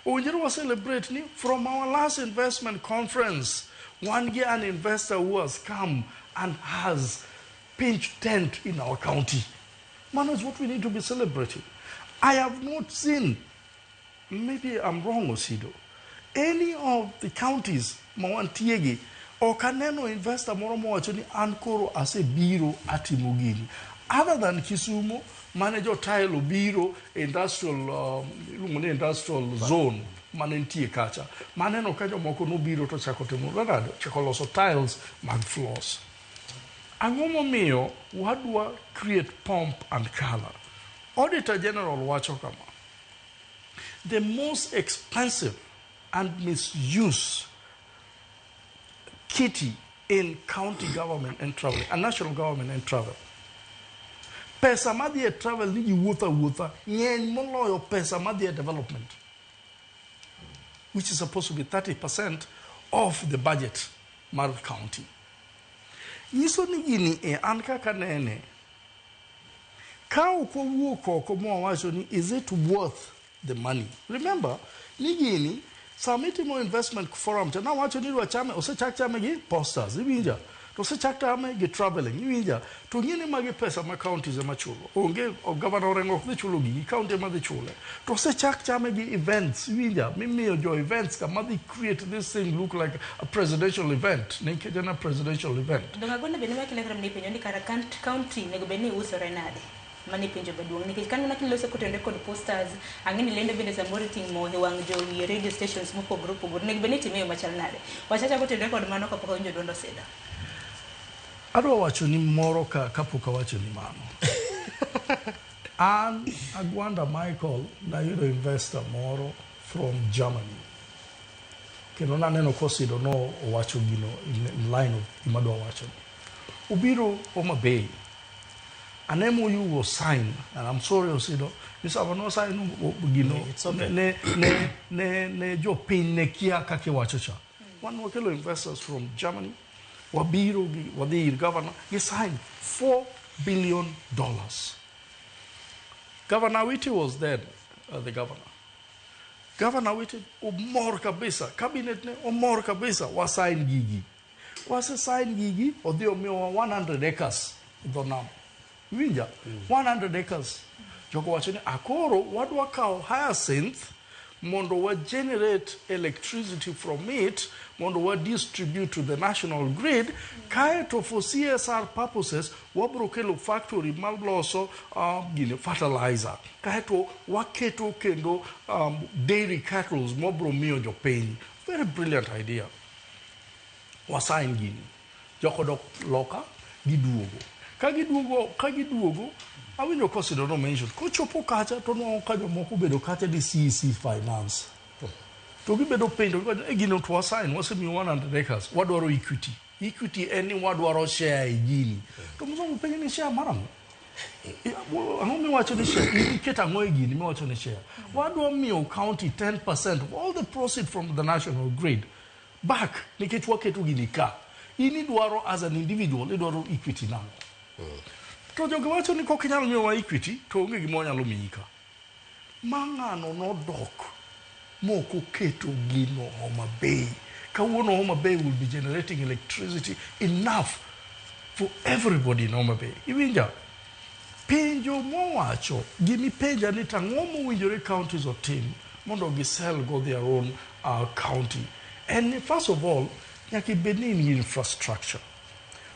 Owinjore wa celebrate ni from our last investment conference, one year an investor who has come and has pitched tent in our county. Man, is what we need to be celebrating. I have not seen, maybe I'm wrong, Osido, any of the counties, Mawantiegi, or Kaneno investor Moromo actually Ankoro as a biro atimugini. Other than Kisumu, manager tile biro industrial zone, manentie kacha. Maneno kajo moko no biro to chakotemu, chakoloso tiles, mag floors. Angomo mio, wadwa create pomp and color. Auditor General wacho kama. The most expensive and misused kitty in county government and travel, and national government and travel. Pesa madhi travel ni wuotha, ng'eny moloyo pesa madhi development, which is supposed to be 30% of the budget mar county. nyiso ni gini an kaka nene ka ok owuok oko mowacho ni is it worth the money. Remember ni gini sama itimo investment forum to nawacho ni dwa chame osechak chame gi posters iwinja to osechak chame gi traveling iwinja to ng'ini magi pesa ma counties ema chulo onge governor Orengo ok dhi chulo gigi county ema dhi chule to osechak chame gi events iwinja mimiyo jo events kama dhi create this thing look like a presidential event nikech en a presidential event. Dongagona bende makile kram ni penyo ni kara county nego bende usore nade mani penjo maduong' nikech kan nak lose kotende kod posters ang'eni lendo bende samoro timo wang jowi radio stations mopogore opogore nego bende timo machal nade wachacha kotende kod mano kapok awinjo duondo seda. Adwa wacho ni moro kapok awacho ni mano an Agwanda Michael nayudo investor moro from Germany kendo naneno kosido no owacho gino in line of imadwa wacho ubiro Homa Bay an MOU was signed, and I'm sorry, Osido, this have no sign ne jo pin ne kia kake wachacha. One wakelo investors from Germany, Wabiro, Wadi governor, he signed $4 billion. Governor Witty was there, the governor. Governor Witty, umor kabisa, cabinet ne umor kabisa, was signed gigi. Was a signed gigi, or the 100 acres, Donam. Winja 100 acres joko wachoni akoro wadwa kao Hyacinth mondo wa generate electricity from it mondo wa distribute to the national grid kaeto for CSR purposes wabro kelo factory malloso fertilizer kaeto waketo kendo dairy cattle mobro miyo jopiny. Very brilliant idea. Wasign gini joko dok loka giduogo kagiduogo awinjo kosido no mention kochopo kacha to no ka jomoko bedo kacha di CEC finance to gibedo pendo gino to assign wasemi 100 acres wadwaro equity eni wadwaro share gini to mzongo penye ni share maram ang'o miwacho ni share iketa ng'o gini miwacho ni share wadwa miyo county 10% of all the proceeds from the national grid back nikech waketo gini ka ini dwaro as an individual idwaro equity nango. To jogo wacho ni kok inyalo miyowa equity to onge gima onyalo miyi ka. Mang'ano nodok moko keto gino Homa Bay. Kawuono Homa Bay will be generating electricity enough for everybody in Homa Bay. Iwinja penjo mowacho gimi penja ni tang'o mowinjore counties otim mondo gisell go their own county. And first of all nyaka ibed ni in gi infrastructure.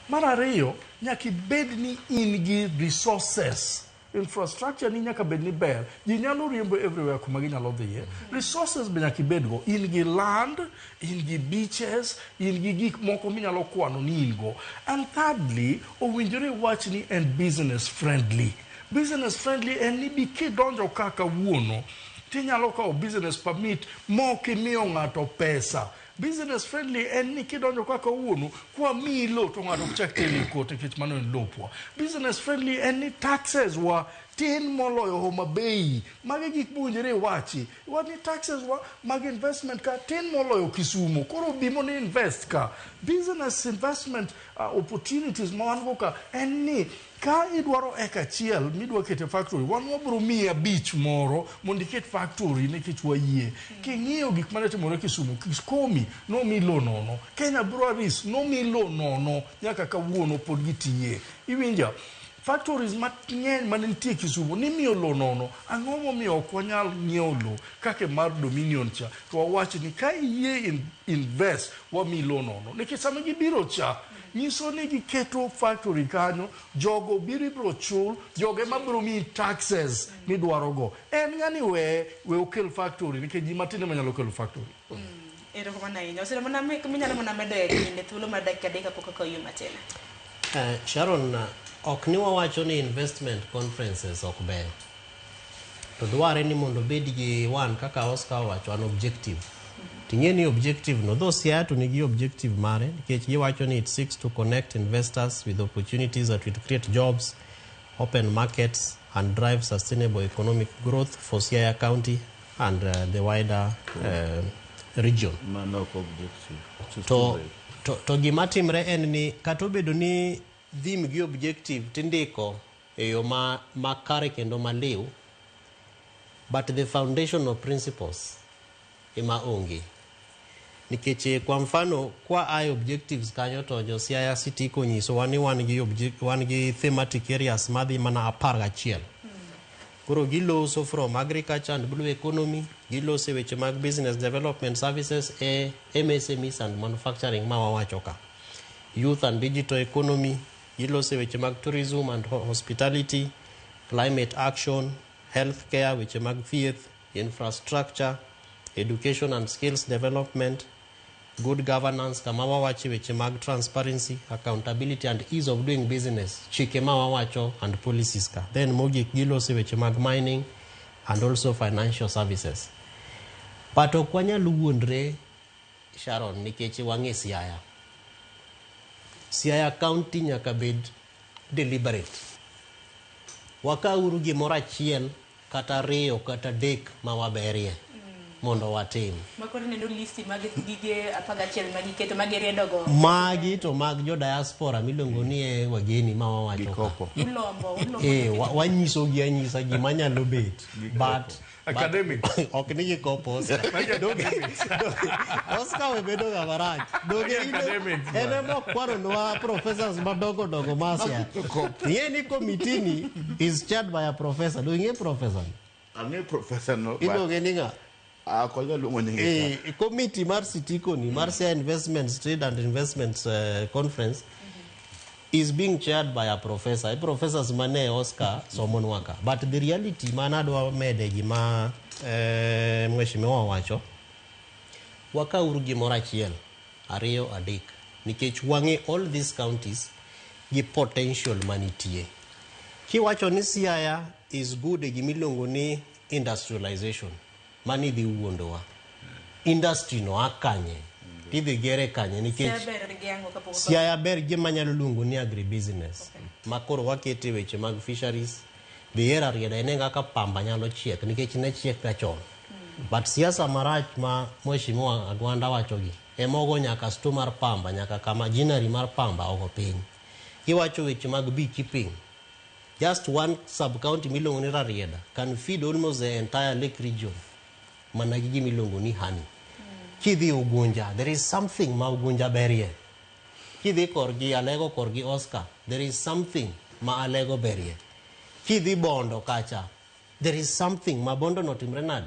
Mar ariyo nyaka ibed ni in gi resources. Infrastructure ni nyaka bed ni ber. Ji nyalo riembo everywhere kuma ginyalo dhiye. Resources be nyaka ibed go. In gi land, in gi beaches, in gi gik moko minyalo kwano ni in go. And thirdly, owinjore wach ni and business friendly. Business friendly en ni bi kidonjo kaka wuono tinyalo kawo business permit mokimiyo ng'ato pesa. Business friendly en ni kidonjo kaka wuono kwa milo to ng'ato chak tele kote kech mano en lopwa. Business friendly en ni taxes wa tin moloyo Homa Bay. Mage gik bunjere wachi. Wani taxes wa mag investment ka tin moloyo Kisumu. Koro bimo ni invest ka. Business investment opportunities mawango ka en ni ka idwaro eka chiel midwa kete factory wan wabro miya beach moro mondo iket factory nikech wayie king'iyo gik mane timore Kisumu Kiskomi no milo nono Kenya Breweries no milo nono nyaka kawuono pod gitiye iwinja factories mang'eny mane nitie Kisumu ni miyo lo nono ang'o momiyo ok wanyal ng'iewo lo kake mar Dominion cha to wawacho ni ka iyie invest wa milo nono nikech sama gibiro cha nyiso ni giketo factory kanyo jogo biro chul joge mabiro mi taxes midwarogo en ng'ani we okel factory nikech ji matinde manyalo kelo factory. Ero kama na inyo sira mana minyalo mana medo e kinde thuolo mar dakika pok ka yuma tena. Sharon ok ni wawacho ni investment conferences ok ber. To dware ni mondo bed gi wan kaka Oscar wacho an objective. Tingeni objective no those here to nigi objective mare nikech giwacho ni it seeks to connect investors with opportunities that will create jobs, open markets and drive sustainable economic growth for Siaya County and the wider region. No objective. To gima timre en ni kata obedo ni theme gi objective tindiko e yo ma kare kendo maliw, but the foundational principles ema onge. Nikech kwa mfano kwa objectives kanyo to jo Siaya City konyiso wan gi thematic areas madhi mana 11. Koro giloso from agriculture and blue economy, giloso weche mag business development services, MSMEs and manufacturing ma wawacho ka. Youth and digital economy, giloso weche mag tourism and hospitality, climate action, healthcare, weche mag thieth, infrastructure, education and skills development, good governance, kama wawachi weche mag transparency, accountability and ease of doing business, chike ma wawacho and policies ka. Then mogik giloso weche mag mining and also financial services. But okwanya luwundre Sharon nikech wang'e Siaya. Siaya County nyaka bed deliberate. Wakauru gimoro achiel kata ariyo kata adek ma waberie mondo watim. Makoro neno listi mag gige 11 magiketo mageriedogo. Magi to mag jo diaspora miluongo ni wageni ma wawacho. Ulombo. Wanyiso gi anyisa gima nyalo bet. But academic. Ok ni gikopo. Oscar we bedo ga marach. Doge ene mokwaro nwa professors madogo masia. Yeni committee ni is chaired by a professor. Do you professor? I'm a professor no. Idoge ninga. Committee mar Sitiko ni Marcia Investments Trade and Investments Conference is being chaired by a professor. A professor's mane Oscar Somonwaka. But the reality manadwa mede gima mheshimiwa wacho waka urugi mora chiel ariyo adek nikech wange all these counties gi potential manitie. Kiwacho ni Siaya is good e gimilongo ni industrialization. Mani dhi wuondowa. Industry no akanye. Tidhi gere kanye nikech Siaya ber gima nyalo luongo ni agribusiness. Makoro wakete weche mag fisheries. Biera rieda ene kaka pamba nyalo chiek nikech ne chiek ka chon. But siasa marach ma mheshimiwa Agwanda wacho gi emogo nyaka sto mar pamba nyaka kama jinari mar pamba ogo piny. Iwacho weche mag beekeeping. Just one sub county miluongo ni Rarieda can feed almost the entire lake region. Managigi milongo ni honey. Kidhi Ugunja, there is something ma Ugunja berie. Kidhi korgi Alego korgi Oscar, there is something ma Alego berie. Kidhi Bondo kacha, there is something ma Bondo notimre nade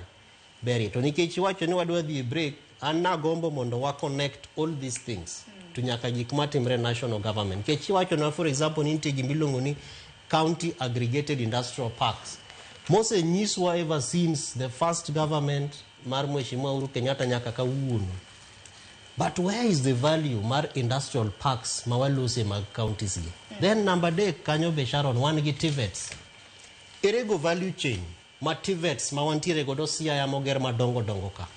berie. To nikech wacho ni wadwa dhi break, an nagombo mondo wa connect all these things to nyaka gik matimre national government. Kechi wacho na for example ni nitie gimilongo ni county aggregated industrial parks. Mose nyiswa ever since the first government mar Mheshimiwa Uhuru Kenyatta nyaka kawuono. But where is the value mar industrial parks ma walose mag counties gi? Then number day kanyo be Sharon one gi TVETs. Erego value chain ma TVETs ma wantiere godo Siaya moger madongo ka.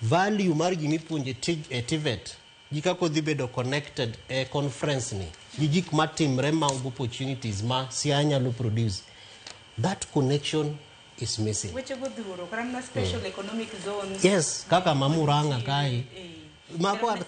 Value mar gimi puonje TVET gikako dhi bedo connected conference ni. Gik matimre ma opportunities ma Siaya nyalo produce. That connection is missing. Which go duro, karana special economic zones. Yes, kaka mamuranga kai. Makwar.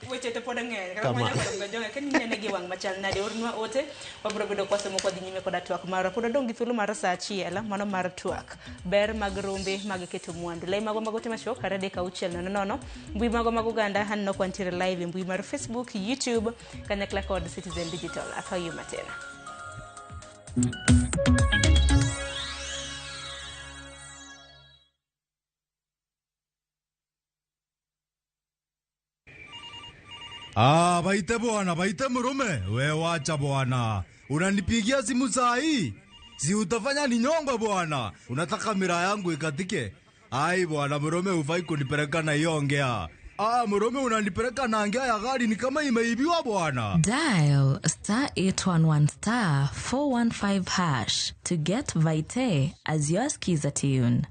Weche te podang'e karama nyaka jonga ken nyane gi wang machal nade ornwa ote wabro bedo kwa somo kod nyime koda twak mara pod dongi thuolo mar saa achiel mano mar twak ber mag rombe mag keto mwandu lai mago magote machok karade ka uchiel nono mbui mago mag Uganda hanno kwantire live mbui mar Facebook, YouTube kanyakla kod Citizen Digital afayu matena. Baite bwana, baite murume. We wacha bwana. Unanipigia simu saa hii? Si utafanya ni nyongo bwana. Unataka mira yangu ikatike? Ai bwana murume ufai kunipeleka na hiyo ongea. Murume unanipeleka na ongea ya gari ni kama imeibiwa bwana. Dial *811 415 hash to get Vite as your skiza tune.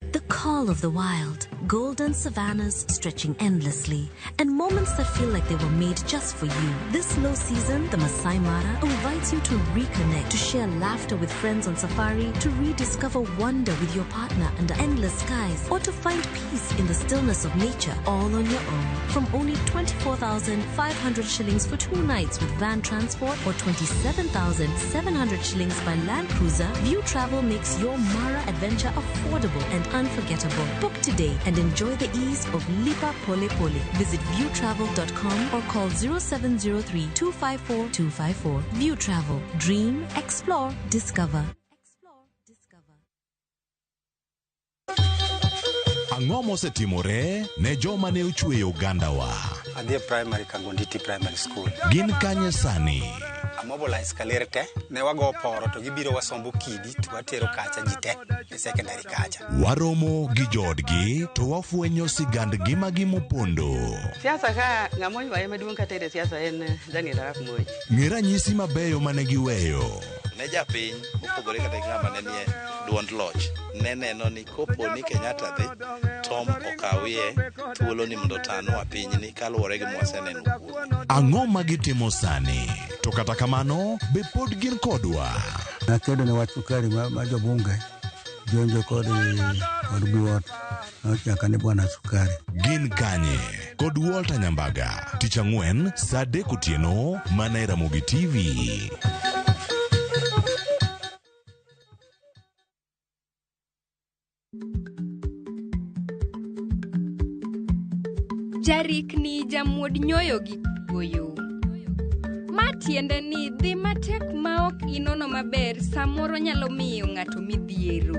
The call of the wild, golden savannas stretching endlessly, and moments that feel like they were made just for you. This low season, the Masai Mara invites you to reconnect, to share laughter with friends on safari, to rediscover wonder with your partner under endless skies, or to find peace in the stillness of nature, all on your own. From only 24,500 shillings for 2 nights with van transport, or 27,700 shillings by land cruiser, View Travel makes your Mara adventure affordable and unforgettable. Book today and enjoy the ease of Lipa Pole Pole. Visit viewtravel.com or call 0703 254 254. View Travel. Dream, explore, discover. Ang'o mosetimore ne joma ne ochweyo Ugandawa? Adhi primary Kangonditi Primary School. Gin kanye sani? Mobilize kalerte ne wago poro to gibiro wasombo kidi to watero kacha jite e secondary kacha. Waromo gi jodgi to wafwenyo sigandgi magimopondo. Siasa ka ng'amoy waye maduong' katere siasa en Daniel Arap Moi. Ng'e ranyisi mabeyo mane giweyo. Ne japiny opogore kata ng'ama ne nie duond loch ne neno ni kopo ni Kenyatta dhi Tom okawie thuolo ni mondo tano pinyni kaluwore gi mwaseneno kuom. Ang'o magitimo sani? To kata kamano be pod gin kodwa. Nakedo ne wach sukari ma jobunge jonjo kod biwot nochaka ne bwana sukari. Gin kanye kod Walter Nyambaga tich ang'wen saa 3 otieno mana e Ramogi TV. Jarikni jamuod nyoyo gi goyo. Matiende ni dhi matek maok inono maber samoro nyalo miyo ng'ato midhiero.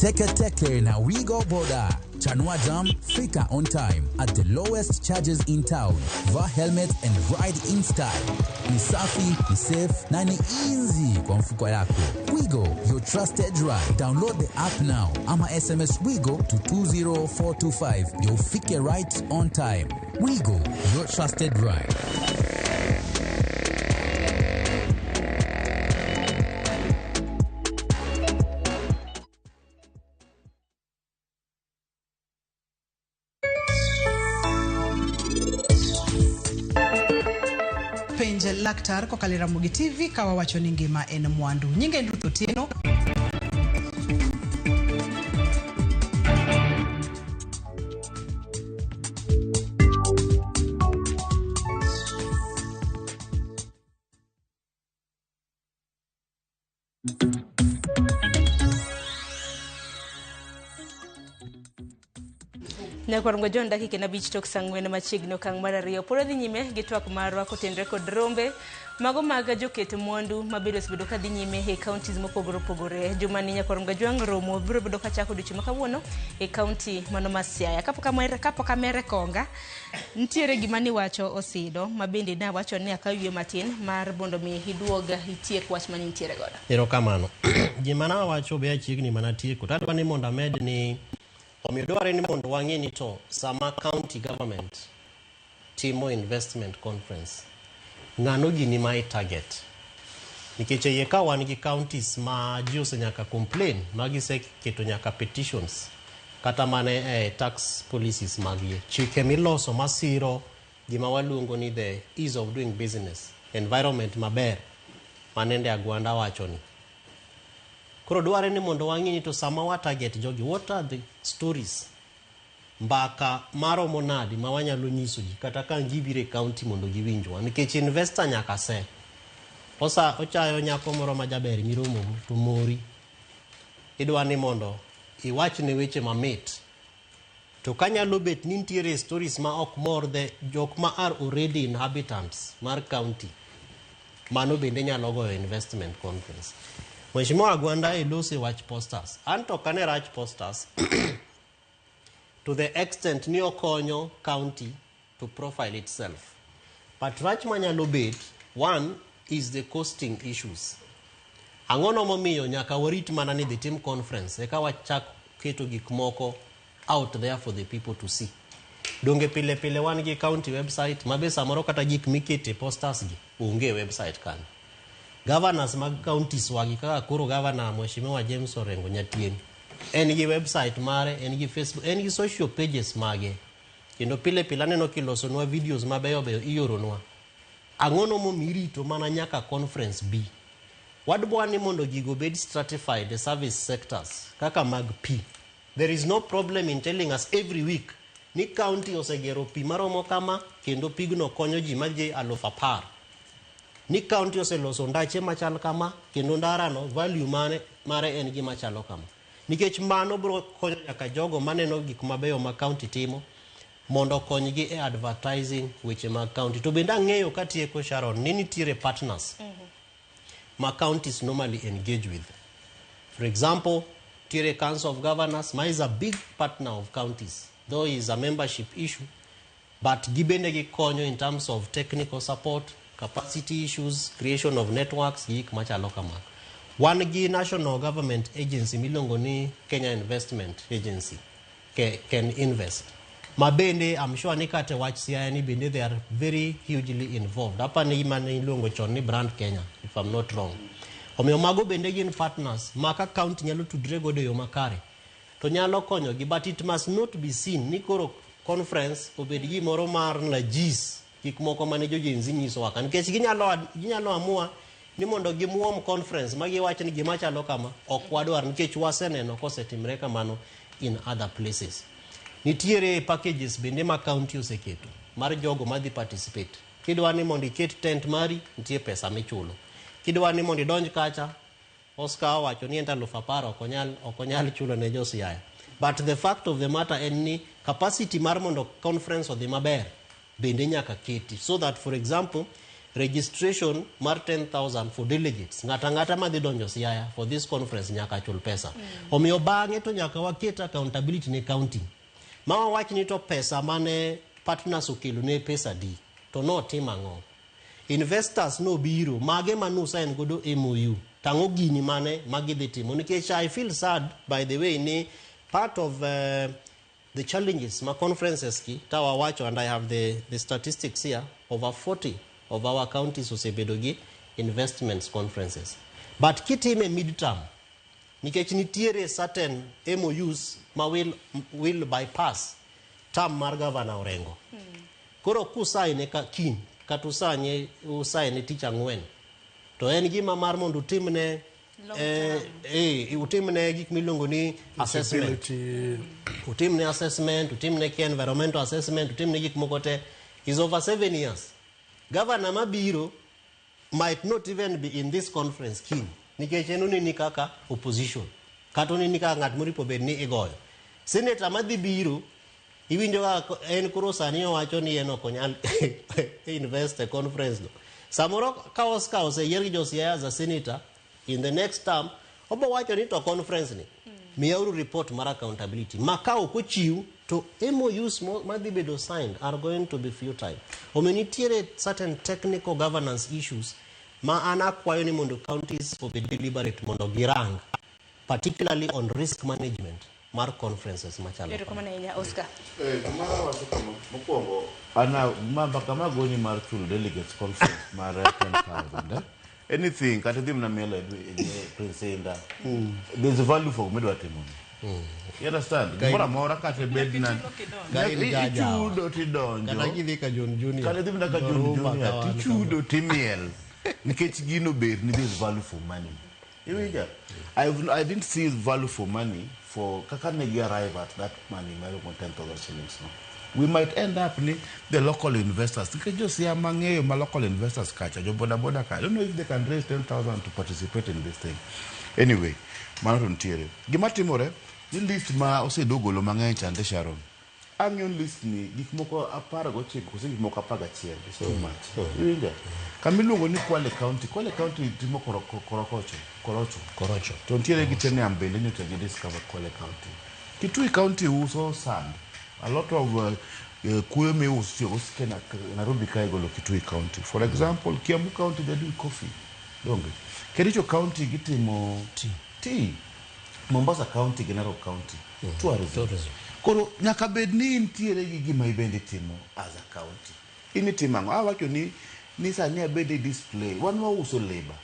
Teke na Wigo Boda. Chanua Jam, fika on time at the lowest charges in town. Va helmet and ride in style. Ni safi, ni safe, na ni easy kwa mfuko yako. Wigo, your trusted ride. Download the app now. Ama SMS Wigo to 20425. You'll fike right on time. Wigo, your trusted ride. Laktar kokalo Ramogi TV kawa wacho ni ngima en mwandu. Nyinge Nduto Tieno. Nyakorongo John dakika na bich tok sangwen machigno kang marario poro dhi nyime gi twak marwa kotenre kod rombe mago maga joket mwandu mabedo sebedo ka dhi nyime e counties mopogore opogore. Jumani Nyakorongo John romo biro bedo ka chako dichu makawuono e county mano ma Siaya. Kapo kamere konga ntiere gimani wacho osido mabende na wacho ni akawie matin mar bondo mi hiduoga itiek wach mani ntiere goda. Erokamano. Gimana wacho be achiegni mana tieko. Tadwa ni mondo amed ni omiyo dware ni mondo wang'e ni to sama county government timo investment conference ng'ano gini my target nikech ye ka wan gi counties ma ji osenyaka complain magiseketo nyaka petitions kata mane tax policies magie chike miloso masiro gima waluongo ni the ease of doing business environment maber manende agwanda wacho ni. Koro dware ni mondo wang'e ni to sama wa target jogi, what are the stories mbaka maromo nadi ma wanyalo nyiso ji kata ka gibire county mondo giwinjwa nikech investor nyaka se osa ochayo nyako moro ma jaber miromo to mori idwa ni mondo iwach ne weche mamit to kanyalo bet ni ntiere stories ma ok mor the jok ma are already inhabitants mar county mano bende nyalo goyo investment conference. Mheshimiwa Gwanda ilose watch posters. Anto kane rach posters to the extent ni okonyo county to profile itself. But rach manyalo bet, one is the costing issues. Angono momiyo nyaka warit mana ni the team conference eka wachak keto gik moko out there for the people to see. donge pile pile wan gi county website mabe samoro kata gik mikete posters gi onge website kan governors mag counties wagi kaka koro governor Mheshimiwa James Orengo Nyatieni en gi website mare, en gi Facebook, en gi social pages mage. Kendo pile pile aneno kilosonwa videos mabeyo beyo ioronwa. Ang'ono momirito mana nyaka conference B. Wadwani mondo gigo bed stratified the service sectors kaka mag P. There is no problem in telling us every week ni county osegero pi maromo kama kendo pigno konyo ji maji 10,000. Ni county oseloso ndache machal kama kendo ndarano value mare en gima chalo kama. Nikech mano bro konyo nyaka jogo maneno gik mabeyo ma county timo mondo konygi e advertising weche mag county. To bende ang'eyo katieko Sharon ni nitiere partners ma counties normally engage with. For example, tiere Council of Governors is a big partner of counties, though is a membership issue, but gibende gi konyo in terms of technical support, capacity issues, creation of networks, gik machalo kama. One gi national government agency milongo ni Kenya Investment Agency, Can Invest. Mabende, I'm sure ni kate watch siya ni bende they are very hugely involved. Hapa ni imani ilongo chon ni Brand Kenya, if I'm not wrong. Omiyo mago bende gin partners, maka county nyalo tudre godo yo makare. To nyalo konyo gi, but it must not be seen ni koro conference obed gi moro mar najis, gik moko mane jojenzi nyiso waka. Nikech ginyalo amua ni mondo gimuom conference magiwacho ni gima chalo kama ok wadwar nikech waseneno kosetimre kamano in other places. Nitiere packages bende ma county oseketo mar jogo madhi participate. Kidwa ni mondo iket tent mari, nitie pesa michulo. Kidwa ni mondo idonj kacha, Oscar wacho ni enta 10,000 ok onyal chulo ne josiaya. But the fact of the matter en ni capacity mar mondo conference odhi maber bende nyaka keti, so that for example registration mar 10,000 for delegates ngata madhi donjo siaya for this conference nyaka chul pesa. Omiyo bang'e to nyaka waket accountability ne county. Mawa wach ni to pesa mane partners okelo ne pesa di to no timang'o. Investors no biro mage manusa en godo MOU tango gini mane magidhi timo. Nikech I feel sad by the way ni part of the challenges ma conferences ki tawa wacho, and I have the statistics here, over 40 of our counties osebedo gi investments conferences. But kitime midterm nikech nitiere certain MOUs ma will bypass term mar Governor Orengo. Koro kusaine ka kin katusanye usaine tich ang'wen to en gima mar mondo utimne utimne gik milongo ni assessment, utimne assessment, utimne ki environmental assessment, utimne gik moko te is over 7 years. Governor mabiro might not even be in this conference kin nikech enoni ni kaka opposition katoni ni kaka ng'at moripo bed ni igoyo. Senator madhi biro iwinjo ka en koro sani owacho ni en ok onyal invest e conference no. Samoro ka Oscar oseyier gi josiaya as a senator in the next term obo wacho ni to conference ni miyauru report mar accountability maka ok ochiw to MOUs madhi bedo signed are going to be futile. Omenitiere certain technical governance issues ma ana kwayo ni mondo counties obed deliberate mondo girang, particularly on risk management mar conferences machalo. Oscar. Mara wacho kama mokwongo ana mamba kama goni mar chulo delegates conference mar 10,000. Anything kata dhim na mele presenda. There's a value for medwa timoni. You understand? Mora kata bed na chudo tidonjo. Kana gidhi ka John Junior. Kana dhim na ka John Junior. Chudo timiel. Nikech gino ber ni there's value for money. I didn't see value for money for Kakanegi arrive at that money, 10,000 shillings. No? We might end up the local investors. You can just see among my local investors catch a job. I don't know if they can raise 10,000 to participate in this thing. Anyway, Manaton Thierry. Gimatimore, the list ma ose dogolo mangai chande Sharon. Anion list ni gikmoko apara go chip kusi gikmoko apaga chiel so much. Iwinja. Kamilungo ni Kwale County timo Korocho. To ntiere gitene ambele ni to discover Kwale County. Kitui County uso sand. A lot of kueme uso Nairobi kaigolo Kitui County. For example, Kiambu County they do coffee. Donge. Kericho County gitimo tea. Mombasa County, General County. Tourism. Koro nyaka bed ni intiere gi gima ibende timo as a county. Initimo ang'o? Awacho ni sani abede display. Wan wauso labor.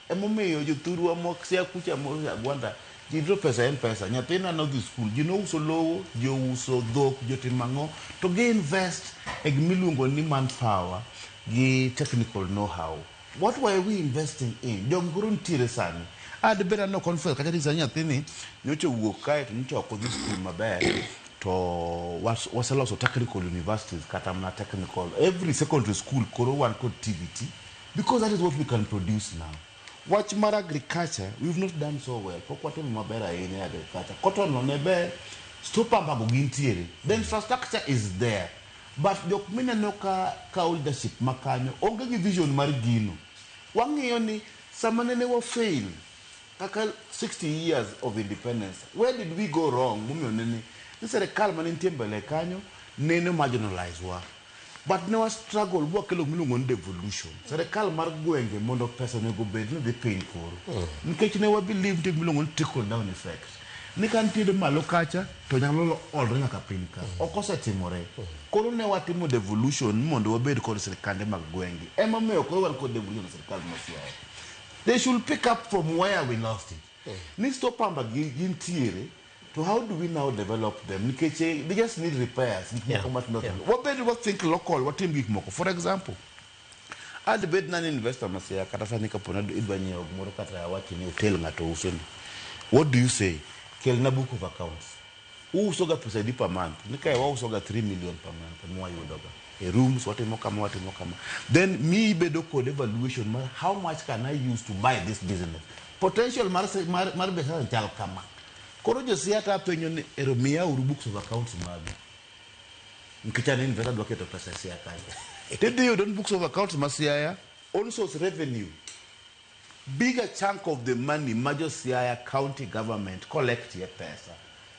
Emomiyo jothurwa mok sia kucha Gwanda ji dro pesa en pesa. Nyathina nodhi skul. Ji nouso lowo, ji ouso dhok, jotimo ang'o. To gi invest e gimiluongo ni manpower gi technical know-how. What were we investing in? Jonguru ntiere sani. Ad bera no conference kata ni sani nyathini nyocha wuok kae to nyocha ok odhi skul maber. To waseloso technical universities kata mna technical every secondary school koro one called TVT because that is what we can produce now. Watch mar agriculture, we've not done so well. Pok watimo maber ahinya agriculture. Cotton no nebe stop ambago gintiere. The infrastructure is there. But jok mineno ka leadership makanyo onge gi vision mar gino. Wang'iyo ni sama nene wa fail kaka 60 years of independence. Where did we go wrong? Mumiyo nene serikal mane nitie mbele kanyo nene marginalize wa. But ne wa struggle wa kelo miluongo ni devolution. Serikal mar gwenge mondo pesa nego bed ni dhi piny koro. Nikech ne wa believe ni miluongo ni trickle down effect. Ni kan tiede malo kacha to nyalo olre nyaka piny ka. Ok osetimore. Koro ne watimo devolution mondo wabed kod serikande mag gwenge. Ema miyo koro wan kod devolution na serikal masiaya. They should pick up from where we lost it. Ni stop amba gintiere. So how do we now develop them? They just need repairs. What think local? What team moko? For example, at the bed nan investor masaya katafani kapona idwanye ogmoro kata wati ni hotel ngato usoni. What do you say? Kel na book of accounts. Usoga pesa di per month. Nika wa usoga 3 million per month. Mwa yodoga. A rooms what mokama. Then me bedo code evaluation. How much can I use to buy this business? Potential mar besa njal kama. Koro josiata penyo ni eromia books of accounts magi. Nkichani investor dwa keto pesa sia kanya. Did you don't books of accounts masiaya? Also revenue. Bigger chunk of the money major Siaya county government collect your pesa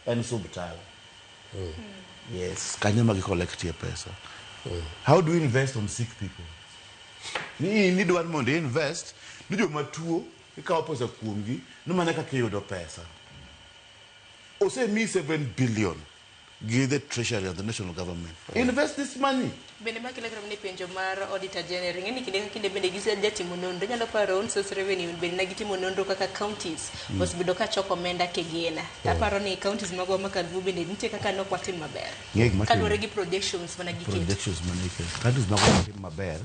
and subtal. Yes, kanya magi collect your pesa. How do we invest on sick people? Ni need one money invest. Nidio matuo ikawa pesa kuomgi no manaka keyodo pesa. Ose me 7 billion give the treasury of the national government. Invest this money. Bende makile kram ni penjo mar auditor general ngeni kinde bende gisa jatimo nonro nyalo paro on source revenue bende nagitimo nonro kaka counties osbido ka choko omenda kegena aparo ni counties magwa makalvu bende nitie kaka nok watim maber kadwore gi projections mana giketo counties magwa watim maber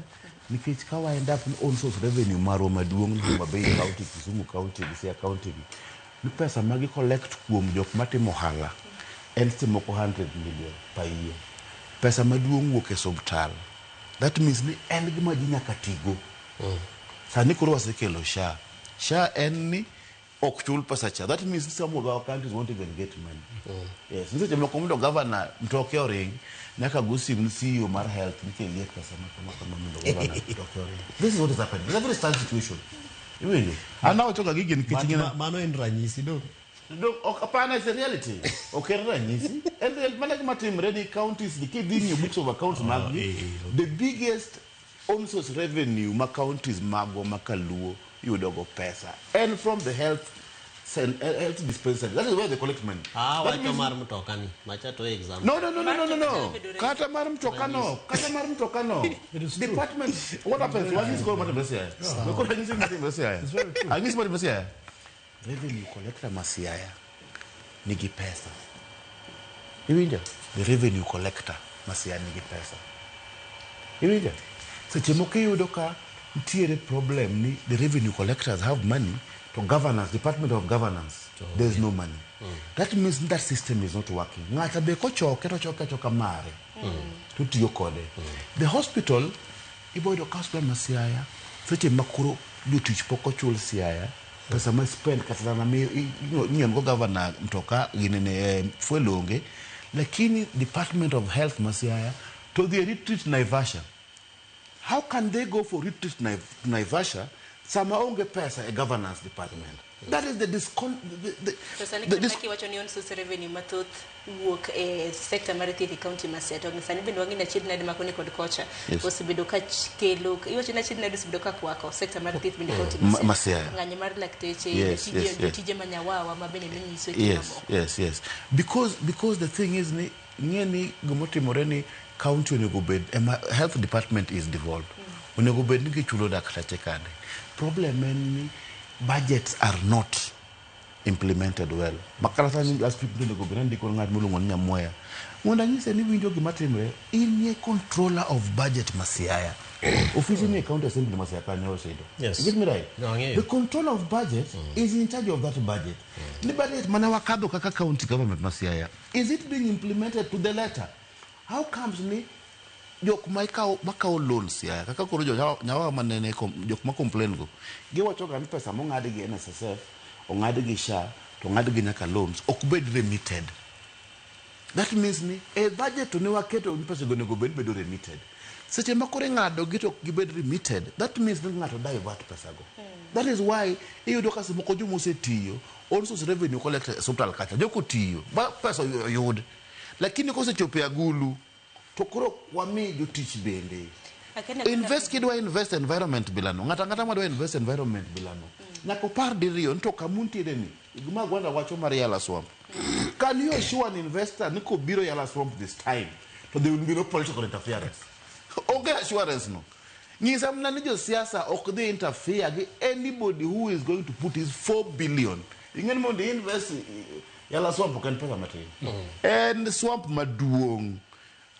nikech ka wa end up on source revenue marwa maduong' ni Mabei county, Kisumu county, Busia county ni pesa magi collect kuom jok matimo hala en timo 100 million per year. Pesa maduong' wuok e subtal. That means ni en gima ji nyaka tigo. Sani koro wasekelo SHA. SHA en ni ok chul pesa cha. That means some of our countries won't even get money. Yes. Nise chemlo komundo governor mtoke oring. Nyaka gusi CEO mar health. Nike liet pesa kama mundo governor mtoke oring. This is what is happening. It's a very sad situation. Really. And now choka gigi nikechingina. Mano en ranyisi do. Apana is a reality. Okay, ranyisi. And the management team ready counties the kid in your books of accounts the biggest on-source revenue ma counties mago makaluo yudogo pesa and from the health dispensary. That is where they collect money. Wacha mar mtokani. Macha to exam. No. Kata mar mtokano. Department. What happens? What is called Matimbesiaya? Because I need Matimbesiaya. I need Matimbesiaya. Revenue collector Masiaya nigi pesa. Iwinja? The revenue collector Masiaya nigi pesa. Iwinja? Seche moko yudo ka ntiere problem ni the revenue collectors have money to governance, Department of Governance. There's no money. That means that system is not working. Ngata be ko choka mare. Tutiyo kode. The hospital ibodo hospital Masiaya seche makuro jotich poko chul Siaya. Pesa ma spend katana mi nyengo governor mtoka ginene fuelonge lakini Department of Health Masiaya to the retreat Naivasha. How can they go for retreat Naivasha sama onge pesa a governance department? That is the To sani kaki wacho ni on source revenue mathoth wuok e sector mar thieth county maseto. Sani bende wangi na chid nade makoni kod kocha. Osebedo ka kelo iwacho na chid nade osebedo ka kwako sector mar thieth bende county maseto. Ng'anyo mar lakteche, tije manyawawa mabende minyiso Yes. Because the thing is ni gomotimore ni county onego bed health department is devolved. Onego bed ni gichulo daktache kande. Problem en budgets are not implemented well. Makarata ni last week onego bed ndiko ng'at mulungo ni Nyamoya. Mondo nyise ni winjo gima timre in a controller of budget Masiaya. Officially ni county assembly Masiaya kan osedo. Yes. You get me right? The controller of budget is in charge of that budget. Ni budget mana wakado kaka county government Masiaya. Is it being implemented to the letter? How comes ni jok makao loans ya kaka koro nyawa manene jok ma complain go giwacho ga ni pesa mo ng'adi gi NSSF ong'adi gi SHA to ng'adi gi nyaka loans ok bed remitted. That means ni a budget to ne waketo pesa go nego bed remitted. Seche ma kore ng'ado gi to gibed remitted, that means ni ng'ato divert pesa go. That is why iyudo ka moko jomo osetiyo also revenue collect hospital kacha joko tiyo ba pesa yud lakini kosechopo agulu to koro wami jotich bende invest kidwa invest environment bilano ngata madwa invest environment bilano nyako par diriyo nto kamunti deni iguma gwanda wacho mar Yala Swamp. Can you assure an investor niko biro Yala Swamp this time so there will be no political interference? Okay, assurance no. Nyisa mnani jo siasa ok they interfere with anybody who is going to put his 4 billion ingeni mo de invest Yala Swamp kan pesa mate and swamp maduong.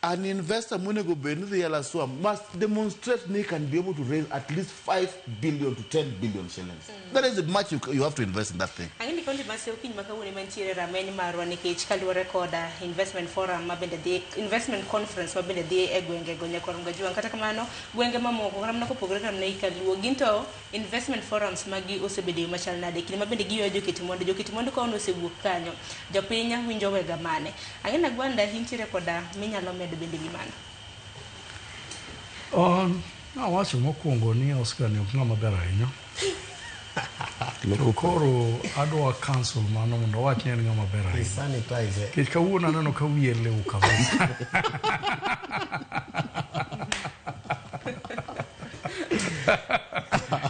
An investor Monego Benudi Yala Swamp must demonstrate they can be able to raise at least 5 billion to 10 billion shillings. That is the much you have to invest in that thing. Angini konti mase ukinyi makawuni mantiere rameni marwa nikech kaluwore koda investment forum mabende dhi investment conference mabende dhi e gwenge go Nyakorongo Juang kata kamano gwenge mamoko ramna kopogore ramna ikaluo ginto investment forums magi osebede machal nade kile mabende giyo jokitimondo ka ono osewuok kanyo japinya winjo wega mane angina gwanda hintiere koda minyalo medo bende gimano. Na wacho mokwongo ni Oscar ni ok ng'ama ber ahinya. To koro adwa cancel mano mondo wach ni en ng'ama ber ahinya. Kech kawuono aneno ka wiye lew kabisa.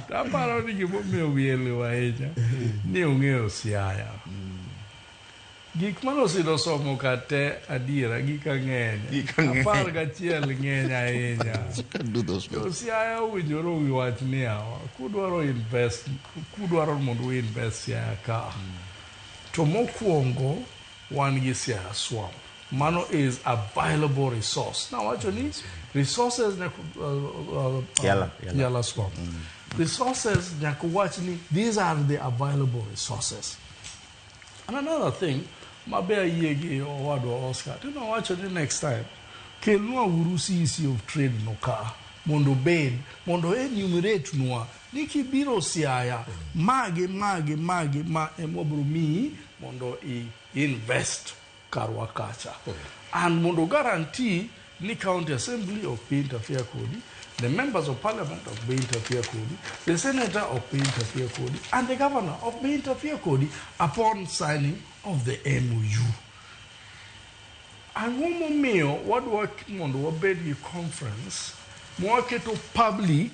Taparo ni gimomiyo wiye lew ahinya ni ong'eyo Siaya. Gik manosido somo kate adiera gik ang'eny. Apar gachiel ng'eny ahinya. Siaya owinjore wi wach ni awa. Kudwaro mondo invest Siaya ka. To mokwongo wan gi Siaya Swamp. Mano is a valuable resource. Now actually resources Yala Swamp. Resources actually these are the available resources. And another thing Mabea yegi owadwa Oscar. You know watch the next time. Kelnwa CEC of trade no ka. Mondo bed. Mondo enumerate nwa. Niki biro Siaya. Mage ma emobru mi. Mondo invest karwa kacha. And mondo guarantee ni county assembly of be interfere kodi. The members of parliament of be interfere kodi. The senator of be interfere kodi. And the governor of be interfere kodi upon signing of the MOU. And one more meal, what working on the Wabedi conference, Mwaketo public,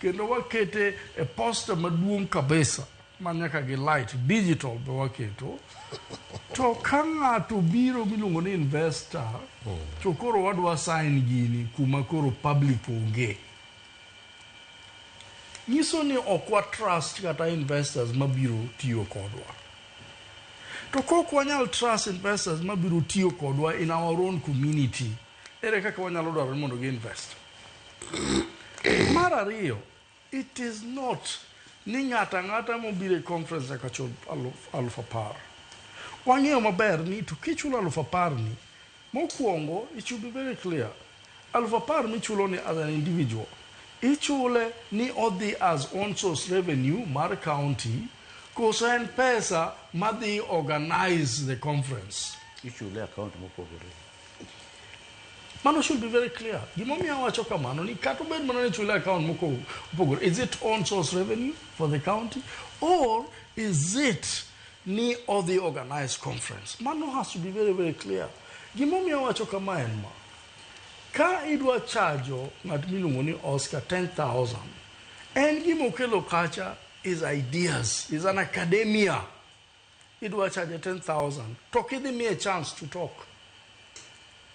Kendo Wakete a poster Maduum Kabesa, Manaka light, digital, Bawaketo, to Kanga to Biro Milungoni investor, to Koro Wadwa sign Gini, Kumakoro public Unge. Nisoni okwa trust kata investors Mabiru Tio Kodwa. To kwanyal trust investors mabiru tiyo kodwa in our own community. Ere kaka wanyalo dwaro mondo gi invest. Mara riyo, it is not ni ng'ata mobire conference kachol Alpha Par. Wang'eyo maber ni to kichulo Alpha Par ni, mokwongo it should be very clear. Alpha Par michulo ni as an individual. Ichule ni odhi as on source revenue mar county koso en pesa madhi organize the conference. Ichule account mopogore. Mano should be very clear. Gimomiyo awacho kamano ni kata obed mana ni chule account moko opogore. Is it on source revenue for the county or is it ni of the organized conference? Mano has to be very, very clear. Gimomiyo awacho kama en ma. Ka idwa charge ng'at miluongo ni Oscar 10,000. En gimokelo kacha is ideas, is an academia. Idwa charge 10,000. To kidhi me a chance to talk.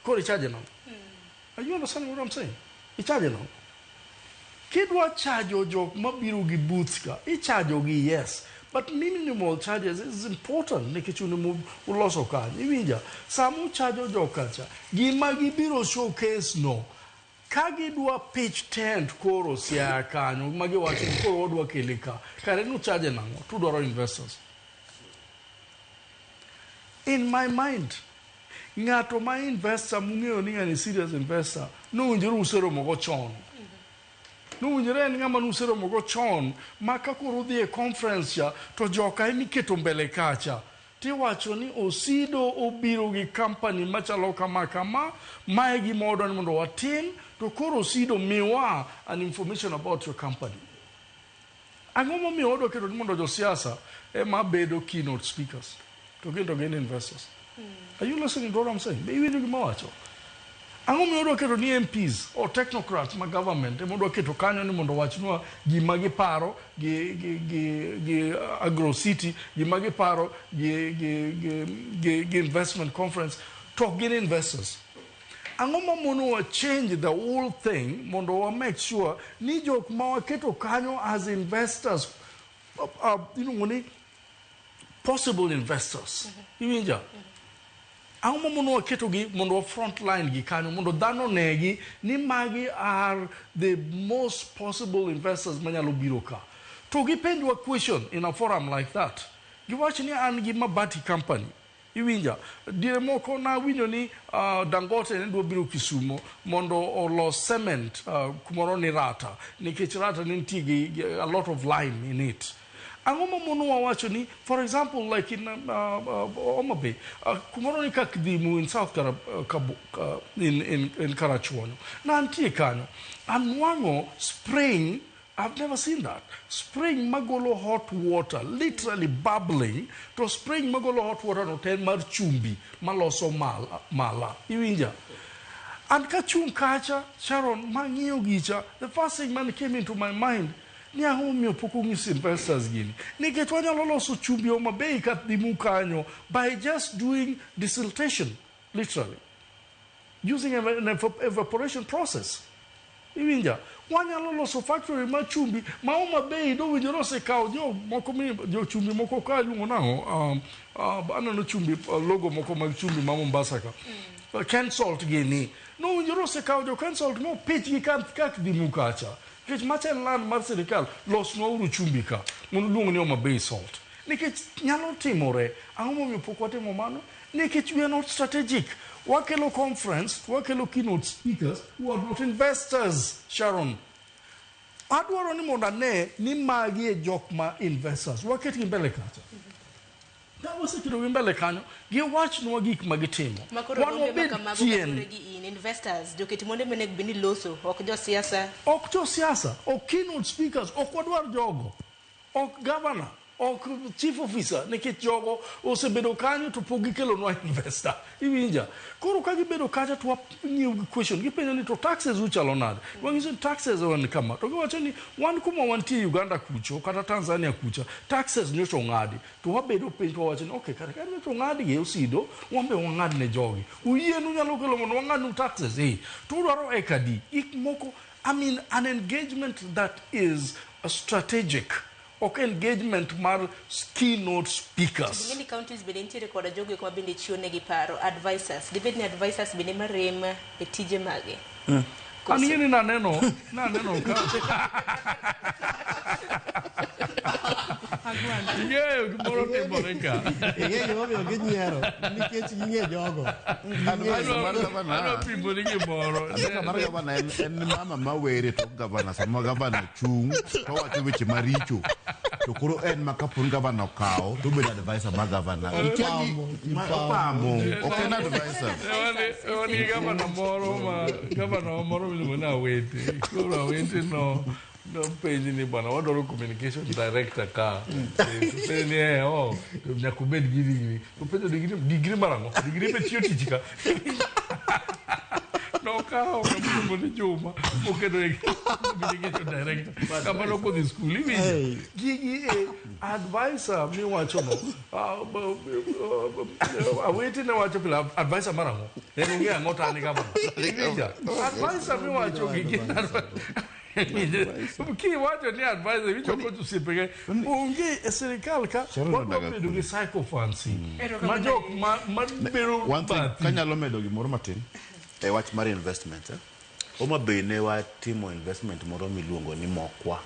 Kori charge now. Are you understanding what I'm saying? I charge now. Kidwa charge jok mabiro gi booth ka. I charge gi yes. But minimal charges is important. Nikech uloso kanyo. Iwinja. Samu charge jok kacha. Gima gibiro showcase no. Ka gidwa pitch tent koro siya kanyo. Magi wacho koro odwa kelika. Kare nu charge nango. Tudwaro investors. In my mind, ng'ato ma investor mung'eyo ni ng'ani serious investor, nowinjore usero mogo chon. Nowinjore en ng'ama nusero mogo chon, ma ka koro dhi e conference cha, to joka emiketo mbele kacha. Tiwacho ni Osido obiro gi company machalo kama kama, mae gima odwani mondo watim, to koro Osido miwa an information about your company. Ang'o momiyo odwa keto ni mondo josiasa ema bedo keynote speakers? To gain investors. Are you listening to what I'm saying? Maybe you know what. Ango mi odwa keto ni MPs or technocrats ma government ema odwa keto kanyo ni mondo wachnwa gima giparo gi agro city, gima giparo gi investment conference to gin investors. Ango ma mono wa change the whole thing mondo wa make sure ni jok ma waketo kanyo as investors possible investors. Iwinja. Ango mono waketo gi mondo front line gi kanyo mondo dhano negi ni magi are the most possible investors manyalo biro ka. To gipenjwa question in a forum like that. Giwacho ni an gi mabati company. Iwinja. Dire moko na winjo ni Dangote ne dwa biro Kisumo mondo olos cement kumoro ni Rata. Nikech Rata nitie gi a lot of lime in it. Angoma mono wawacho ni, for example, like in Omabe, kumoro ni kakdimu in South in Karachuonyo. Na antie kanyo. Anwango spring, I've never seen that. Spring magolo hot water, literally bubbling, to spring magolo hot water no ten mar chumbi, maloso mala. Iwinja. And kachung kacha, Sharon, mangio gicha, the first thing man came into my mind, ni ahumio pokungis investors gini. Niketwanya loloso chumbi o mabei kat di mukanyo by just doing desiltation, literally. Using an evaporation process. Iwinja. Wanya loloso factory ma chumbi, ma o mabei do winjoro se kao jo moko mi jo chumbi moko ka lungo nango no chumbi logo moko mag chumbi ma Mombasa ka. Can salt gini. No winjoro se kao jo can salt mo pitch gi kak di mukacha. Nikech machen land mar sirikal los no uru chumbi ka mondo luongo ni Omabei salt. Nikech nyalo timore ang'o momiyo pok watimo mano? Nikech we are not strategic. Wakelo conference, wakelo keynote speakers who are not investors, Sharon. Adwaro ni mondo ane ni magi e jok ma investors. Waketgi mbele kacha. Waseketo gi mbele kanyo, giwachnwa gik ma gitimo. Wan wabed chien. Investors, joketi monde menego bini loso, ok jo siasa. Ok jo siasa, ok keynote speakers, ok wadwar jogo, ok governor, ok chief officer, nikech jogo osebedo kanyo to pok gikelonwa investor. Iwinja. Koro ka gibedo kacha to wang'iyo gi question, gipenjo ni to taxes uchalo nade? Wang'iso ni taxes wan kama. To giwacho ni wan kuma wantie Uganda kucho, kata Tanzania kucha, taxes nyocha ong'adi. To wabedo piny to wawacho ni okay, kare ka nyocha ong'adi gi Osido, wambe wang'ad ne jogi. Uyienu nyalo kelo mondo wang'adnu taxes. To udwaro ekadi. Gik moko, I mean, an engagement that is strategic. Ok engagement mar keynote speakers. Many counties bende nitiere koda jogo kuma bende chiwo negi paro, advisors. Dibed ni advisors bende marem e tije mage. Ani na neno ka. Yeah, gimoro timore ka. Yo ginyiero nikech ging'e jogo. Ano pimbo ni gimoro. Mar gavana en mama mawere to gavana sama gavana chung to wacho weche maricho. to koro en makapun gavana okawo to bedo advisor mar gavana opamo ok en advisor Oni gavana moro miluongo ni Awete. Koro Awete no penji ni bwana wadwaro communication director ka. Nyaka ubed gini. Upenjo digri marango. Digri be tiyo tich ka. Nokawo kamulo ni Juma okedo communication director. Kamano kodhi school iwinjo. Gigi advisor miwacho no. Awete ne wacho pila advisor marango. En onge ang'ota ni gavana. Advisor miwacho gigi Ki wacho ni advisor wicho ko tusipege unge serikal ka wadwa bedo gi psychophancy majok mabiro one thing kanyalo medo gimoro matin e wach mar investment Homa Bay ne watimo investment moro miluongo ni Mokwa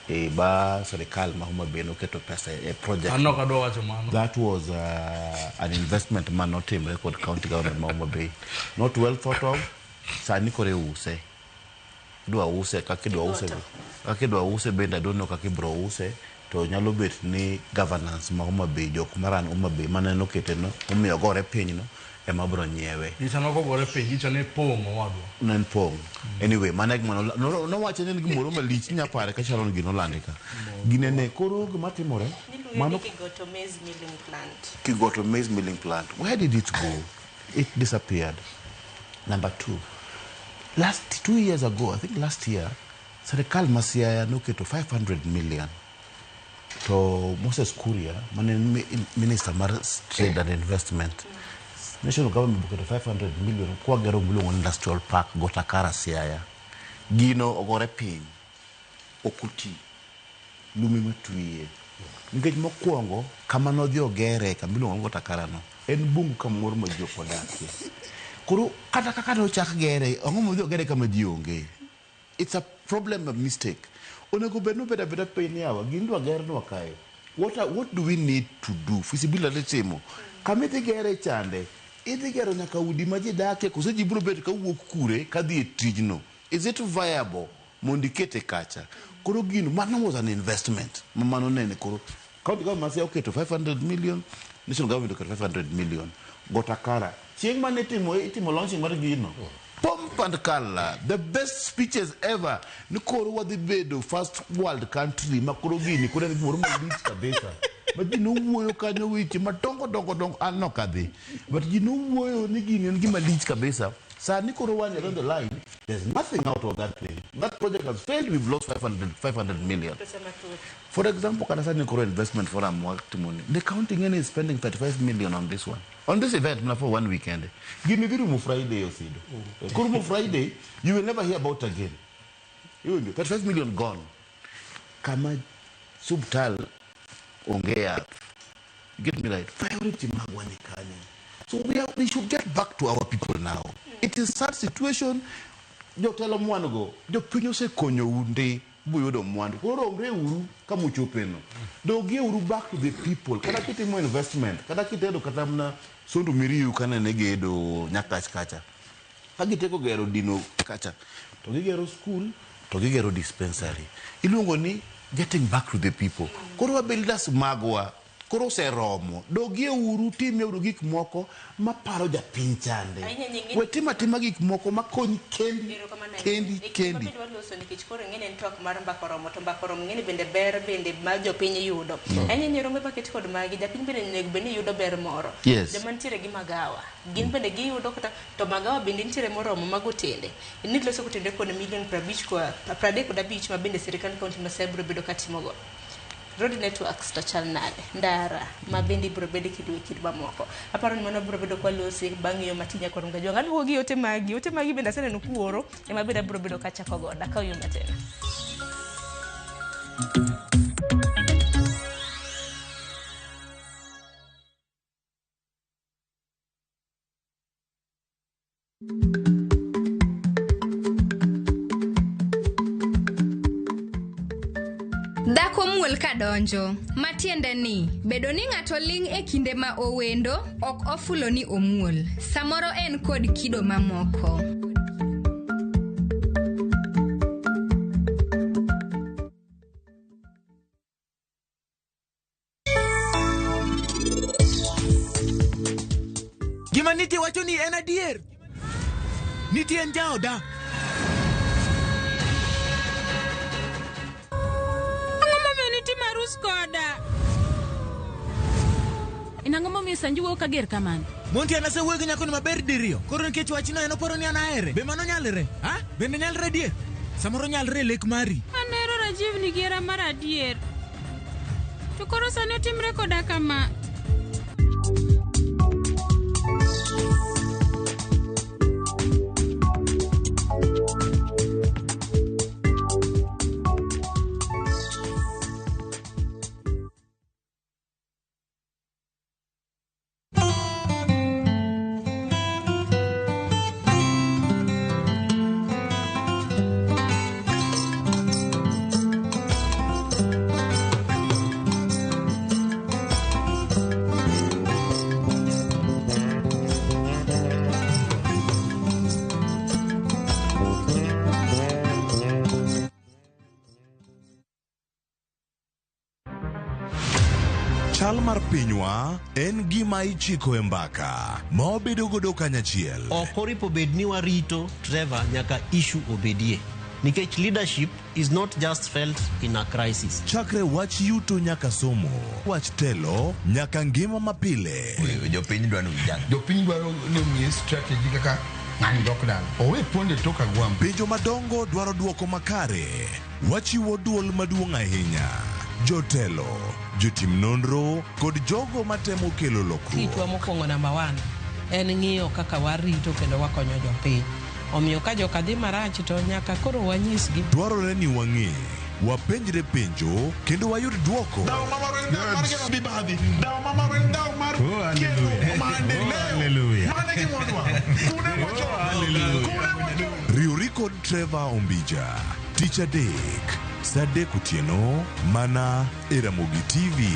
e ba serikal ma Homa Bay noketo pesa e project that was an investment man notimre kod county government ma Homa Bay not well thought of sani kore use dwa use kakidwa use bende I don't know kakibro use to nyalo bet ni governance ma Homa Bay jok maran Homa Bay maneno keteno omiyo gore piny no ema bro nyiewe ichano ko gore piny ichane pongo wadwa nen pong anyway manek no wacho ni gimoro malich nya pare ka Sharon gino landika ginene koro gimatimore mano Kigoto maize milling plant Kigoto maize milling plant where did it go? It disappeared. Number 2, last 2 years ago, I think last year, serikal Masiaya noketo 500 million to Moses Kuria, Minister mar Trade and Investment. National government boketo 500 million kwa gero mulungo industrial park Gotakara Siaya. Gino ogore piny okuti lumi matwiye. Nikech mokwongo kama nodhi ogere kambilongo Gotakara no. En bungu kamoro ma joko dakie. Kuru kata kaka no chak gere ongo mo gere kama ji onge. It's a problem of mistake. Onego bedno beda piny yawa gindwa gere no kae. What do we need to do? Feasibility timo. Kamiti gere chande. Idhi gero nyaka udi ma ji dakie koso ji biro bet ka wuok kure ka dhi e tijno. Is it viable? Mondi kete kacha. Koro gino mano was an investment. Mano nene koro. County government say okay to 500 million. National government okay 500 million. Gotakara. Chieng mane itimo launching mar gino. Pomp and Kala, the best speeches ever. Nikoro wa bedo first world country makoro gini kore gimoro malich kabisa. But you know wuoyo kanyo wiche madongo ano kadhi. But you know wuoyo ni gini en gima lich kabisa. Sa nikoro wani around the line, there's nothing out of that thing. That project has failed. We've lost 500 million. For example, Kanasa Nikoro investment for money. The county is spending 35 million on this one. On this event, for 1 weekend. Give me the room Friday or so. Kurumu Friday, you will never hear about again. You will be 35 million gone. Kama subtal ongea. Get me right. Priority magwani kanya. So we should get back to our people now. It is sad situation. Jo telo mwano go. Jo pinyo se konyo unde. Buyodo mwando. Koro omre uru kamu chopeno. Dogie uru back to the people. Kada kiti mo investment. Kada kiti edo katamna sondu miriu kana nege edo nyakach kacha. Kagiteko gero dino kacha. Togi gero school. Togi gero dispensary. Ilungo ni getting back to the people. Koro wa builders magwa. Koro se romo. Dogie uru time uru gik moko maparo ja pinchande. Wetima gik moko makoni kendi. Kendi. So nikech koro ngene tok mar mbakoromo to mbakoromo ngene bende ber bende ma jopiny yudo enye ni rombe paket kod magi japiny bende nego bende yudo ber moro joma ntiere gi magawa gin bende giyudo kata to magawa bende ntiere moromo magotende ni loso kotende kod milion 50 kwa 35 ma bende sirikal kaunti ma Sebro bedo katimogo road networks to chal nade ndara ma bende bro bedo kidwa moko aparo ni mano bro bedo kwa losi bang' yo matinya kod nga jonga duogi ote magi bende asene kuoro ema bende bro bedo kacha kogoda ka yo matena Dhako muol kadonjo, matiende ni, bedo ni ng'ato ling' e kinde ma owendo, ok ofulo ni omuol. Samoro en kod kido mamoko. adier. Nitie njaoda. Inang'o momiyo Sanju wuoyo kager kamano? Monti anase wuoyo gi nyakoni maber diriyo. Koro nikech wachno en oparo ni an ahere. Be mano nyalre? Ha? Bende nyalre adier? Samoro nyalre lek mari. Anero Rajiv nigi hera mar adier. To koro sani otimre koda kama. Chal mar pinywa en gima ichiko e mbaka ma obedo godo kanyachiel. Ok oripo bed ni warito Trevor nyaka issue obedie. Nikech leadership is not just felt in a crisis. Chakre wach yuto nyaka somo, wach telo nyaka ngima mapile. Jopiny dwaro ni omiye strategy kaka ng'ani dok dala. Owe ponde tok agwam. Penjo madongo dwaro duoko makare. Wachiwo duol maduong' ahinya. Jotelo, jotim nonro kod jogo matemo kelo lokruok. Kitwa mokwongo namba 1 en ng'iyo kaka warito kendo wakonyo jopiny. Omiyo ka joka dhi marach to nyaka koro wanyisgi. Dwarore ni wang'e, wapenjre penjo kendo wayud duoko. Riwri kod Trevor Ombija, Tich Adek, Saa 3 otieno mana e Ramogi TV.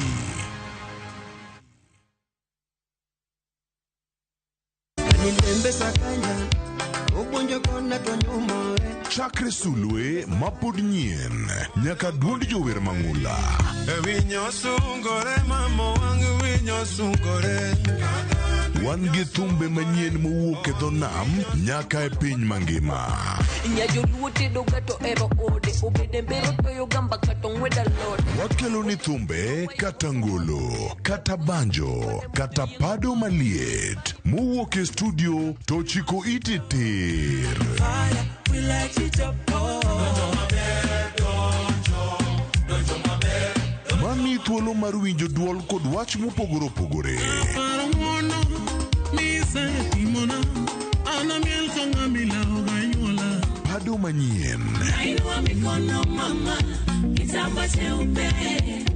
Chakre sulwe mapod nyien nyaka duond jower mang'ula. Winyo sungore mamo wang winyo sungore. Wan gi thumbe manyien mowuok e dho nam nyaka e piny mangima. Wakelo ni thumbe kata ngolo, kata banjo, kata pado maliet mowuok e studio to chiko iti tir. Mami thuolo mar winjo duol kod wach mopogore opogore. Pado manyien.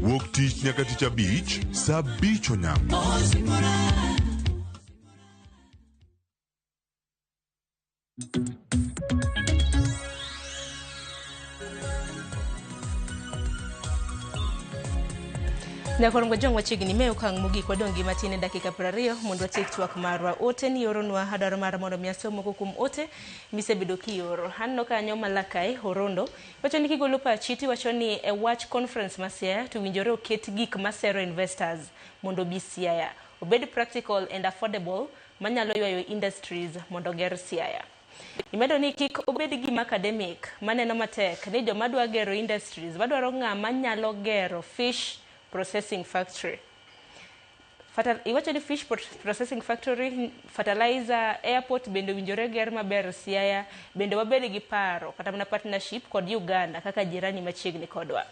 Wuok tich nyaka tich abich, saa 5 onyango. Nyakorongo jong wachigni meyo kang mogik wadongi matin e dakika 20 mondo watiek twak marwa. Ote ni oronwa adwaro mar mondo miasomo kuom ote misebedo kioro. Hanno kanyo Malakai Horondo wacho ni kigolo pachiti wacho ni e watch conference ma Siaya to winjore oket gik masero investors mondo bi Siaya obed practical and affordable manyalo ywayo industries mondo ger Siaya. Imedo ni kik obed gima academic maneno matek ni joma dwa gero industries wadwaro ng'ama nyalo gero fish processing factory. Iwacho ni fish processing factory, fertilizer, airport bende winjore ger maber Siaya, bende wabed gi paro kata mana partnership kod Uganda kaka jirani machiegni kodwa.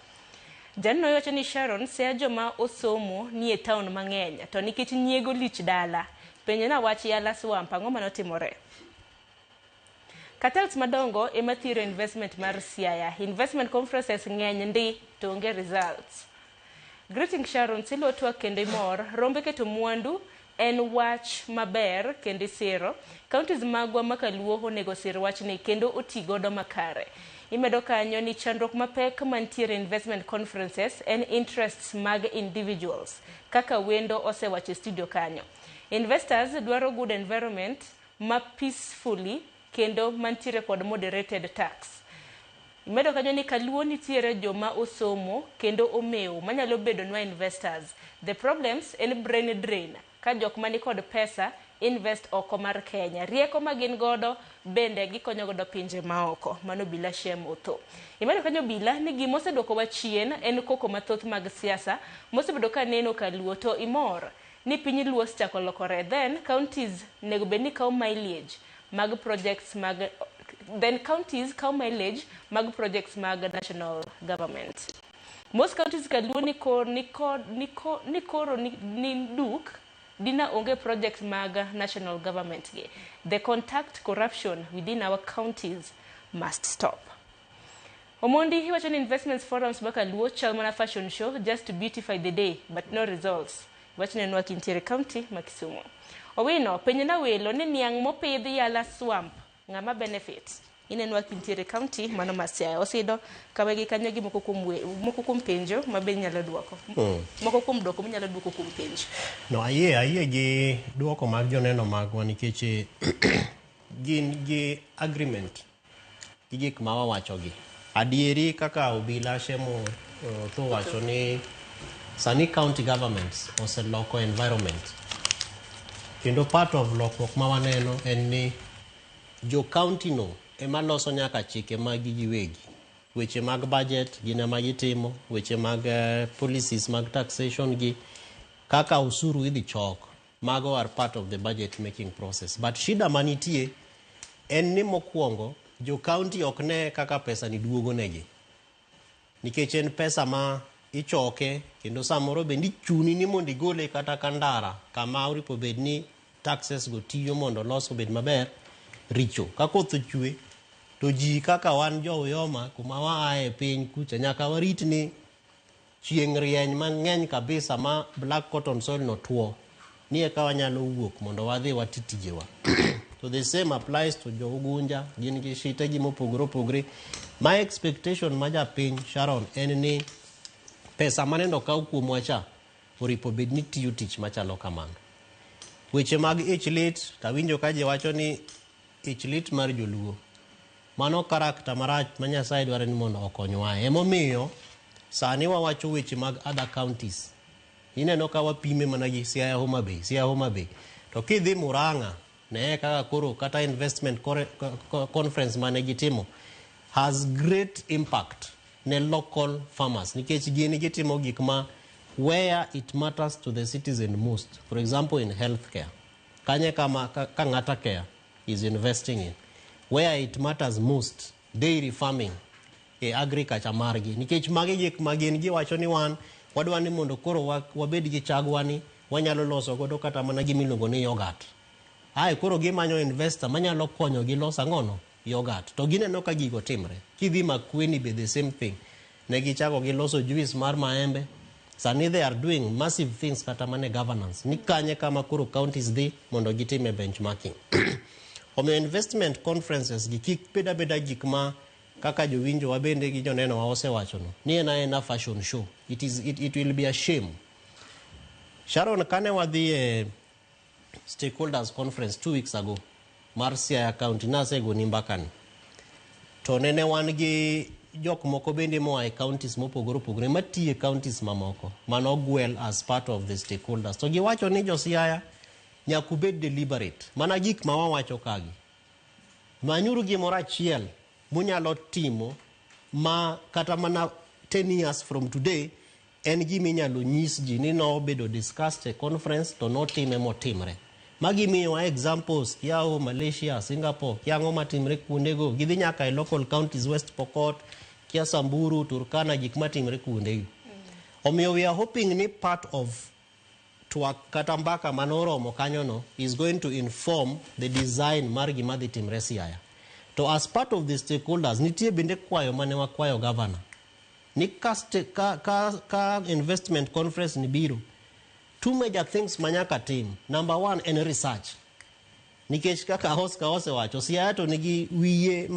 Janno iwacho ni Sharon Siaya joma osomo ni e town mang'eny to nikech nyiego lich dala. Penjo na wach yala swamp ang'o manotimore. Cartels madongo ema thiro investment mar Siaya. Investment conferences ng'eny ndi to onge results. Greeting Sharon silo twak kendo mor rombe keto mwandu en wach maber kendo siro counties magwa makaluo onego sir wach ni kendo otigodo makare. Imedo kanyo ni chandruok mapek mantiere investment conferences en interests mag individuals kaka wendo osewacho studio kanyo. Investors dwaro good environment ma peacefully kendo mantiere kod moderated tax. Imedo kanyo ni kaluo nitiere joma osomo kendo omeo manyalo bedo nwa investors. The problems en brain drain ka jok mani kod pesa invest oko mar Kenya. Rieko ma gin godo bende gikonyo godo pinje maoko. Mano bila shem otho. Imani kanyo bila ni gimose doko wa chien en koko mathoth mag siasa. Mose bedo ka neno ka luo to imor. Ni pinyi luo chako lokore. Then counties nego beni kao mileage mag projects mag then counties kao mileage mag projects mag national government. Most counties ka luo ni koro ni duk dina onge projects mag national government ge. The contact corruption within our counties must stop. Omondi hiwacho ni investments forums baka luo chal mana fashion show just to beautify the day but no results. Wacho ni nwaki Ntiere County ma Kisumu. Owino penye na welo ni niang mopidhi yala swamp ngama benefit. Ine nwaki Ntiere County mano Masiaya. Osido kawegi kanyo gi moko kum penjo mabe nyalo duoko. Moko kum doko nyalo duoko kum penjo. No aye gi duoko mag joneno magwa nikech gin gi agreement gi gik ma wawacho gi. Adieri kaka obila shemo to wacho ni sani county governments oseloko environment. Kendo part of lokruok ma waneno en ni jo county no ema loso nyaka chike mag giwegi. Weche mag budget gina ma gitimo, weche mag policies mag taxation gi kaka usuru idhi chok. Mago are part of the budget making process. But shida manitie en ni mokwongo jo county okne kaka pesa ni duogo negi. Nikech en pesa ma ichoke kendo samoro bendi chuni ni mondo igole kata kandara kama uripo bedni taxes go tiyo mondo loso bed maber richo ka koth chue to ji kaka wan jo yoma kuma waae piny kucha nyaka warit ni chieng' rieny mang'eny kabisa ma black cotton soil no tuo ni eka wanyalo wuok mondo wadhi watitijewa. So the same applies to jo Ugunja gin gi shite gi mopogore. My expectation maja piny Sharon en ni pesa manendo ka kuom wacha oripo bedni tiyo tich machalo kamano. Weche mag ichlit tawinjo ka je wacho ni ichlit mar joluo. Mano karakta marach ma Nyasaye dwaro ni mondo okonywa. Emomiyo sani wawacho weche mag other counties. Ineno ka wapime mana gi Siaya Homa Bay. To kidhi Murang'a ne kaka koro kata investment conference mane gitimo has great impact ne local farmers nikech gini gitimo gik ma where it matters to the citizen most. For example, in healthcare kanye kama Kangata Care is investing in where it matters most, dairy farming, agriculture margi nikech magi gik magin gi wacho ni wan wadwa ni mondo koro wabed gi chagwani wanyalo loso godo kata mana gimiluongo ni yogurt. Ai koro gimanyo investor manyalo konyo gi loso ang'ono yogurt. To gineno ka gigo timre. Kidhi Makueni be the same thing. Ne gichago gi loso juice mar maembe. Sani they are doing massive things kata mane governance. Ni kanye kama koro counties dhi mondo gitime benchmarking. Omiyo investment conferences gi kik beda gik ma kaka jowinjo wabende gi joneno wa osewacho no. Ni ena fashion show. It will be a shame. Sharon kane wadhi stakeholders conference 2 weeks ago mar Siaya County nasego ni mbakani to nene wan gi jok moko bende moa e counties mopogore matiye counties mamoko mano gwel as part of the stakeholders to giwacho ni jo Siaya nyakubed deliberate mana gik ma wawacho kagi manyuru gimoro achiel munyalo timo ma kata mana 10 years from today en gima inyalo nyis ji ni no bedo discussed e conference to no time motimre. Magi miyo examples yao Malaysia, Singapore, kiango matimre kuondego gidhi nyaka e local counties West Pokot, Kia Samburu, Turkana gik matimre kuondego. Omiyo we are hoping ni part of twak kata mbaka manoromo kanyono is going to inform the design mar gima dhi timre Siaya. To as part of the stakeholders nitie bende kwayo mane wakwayo governor ni ka investment conference ni biro. Two major things manyaka team. Number one, in research. Nikech kaka Oscar osewacho, Siaya to nigi wiye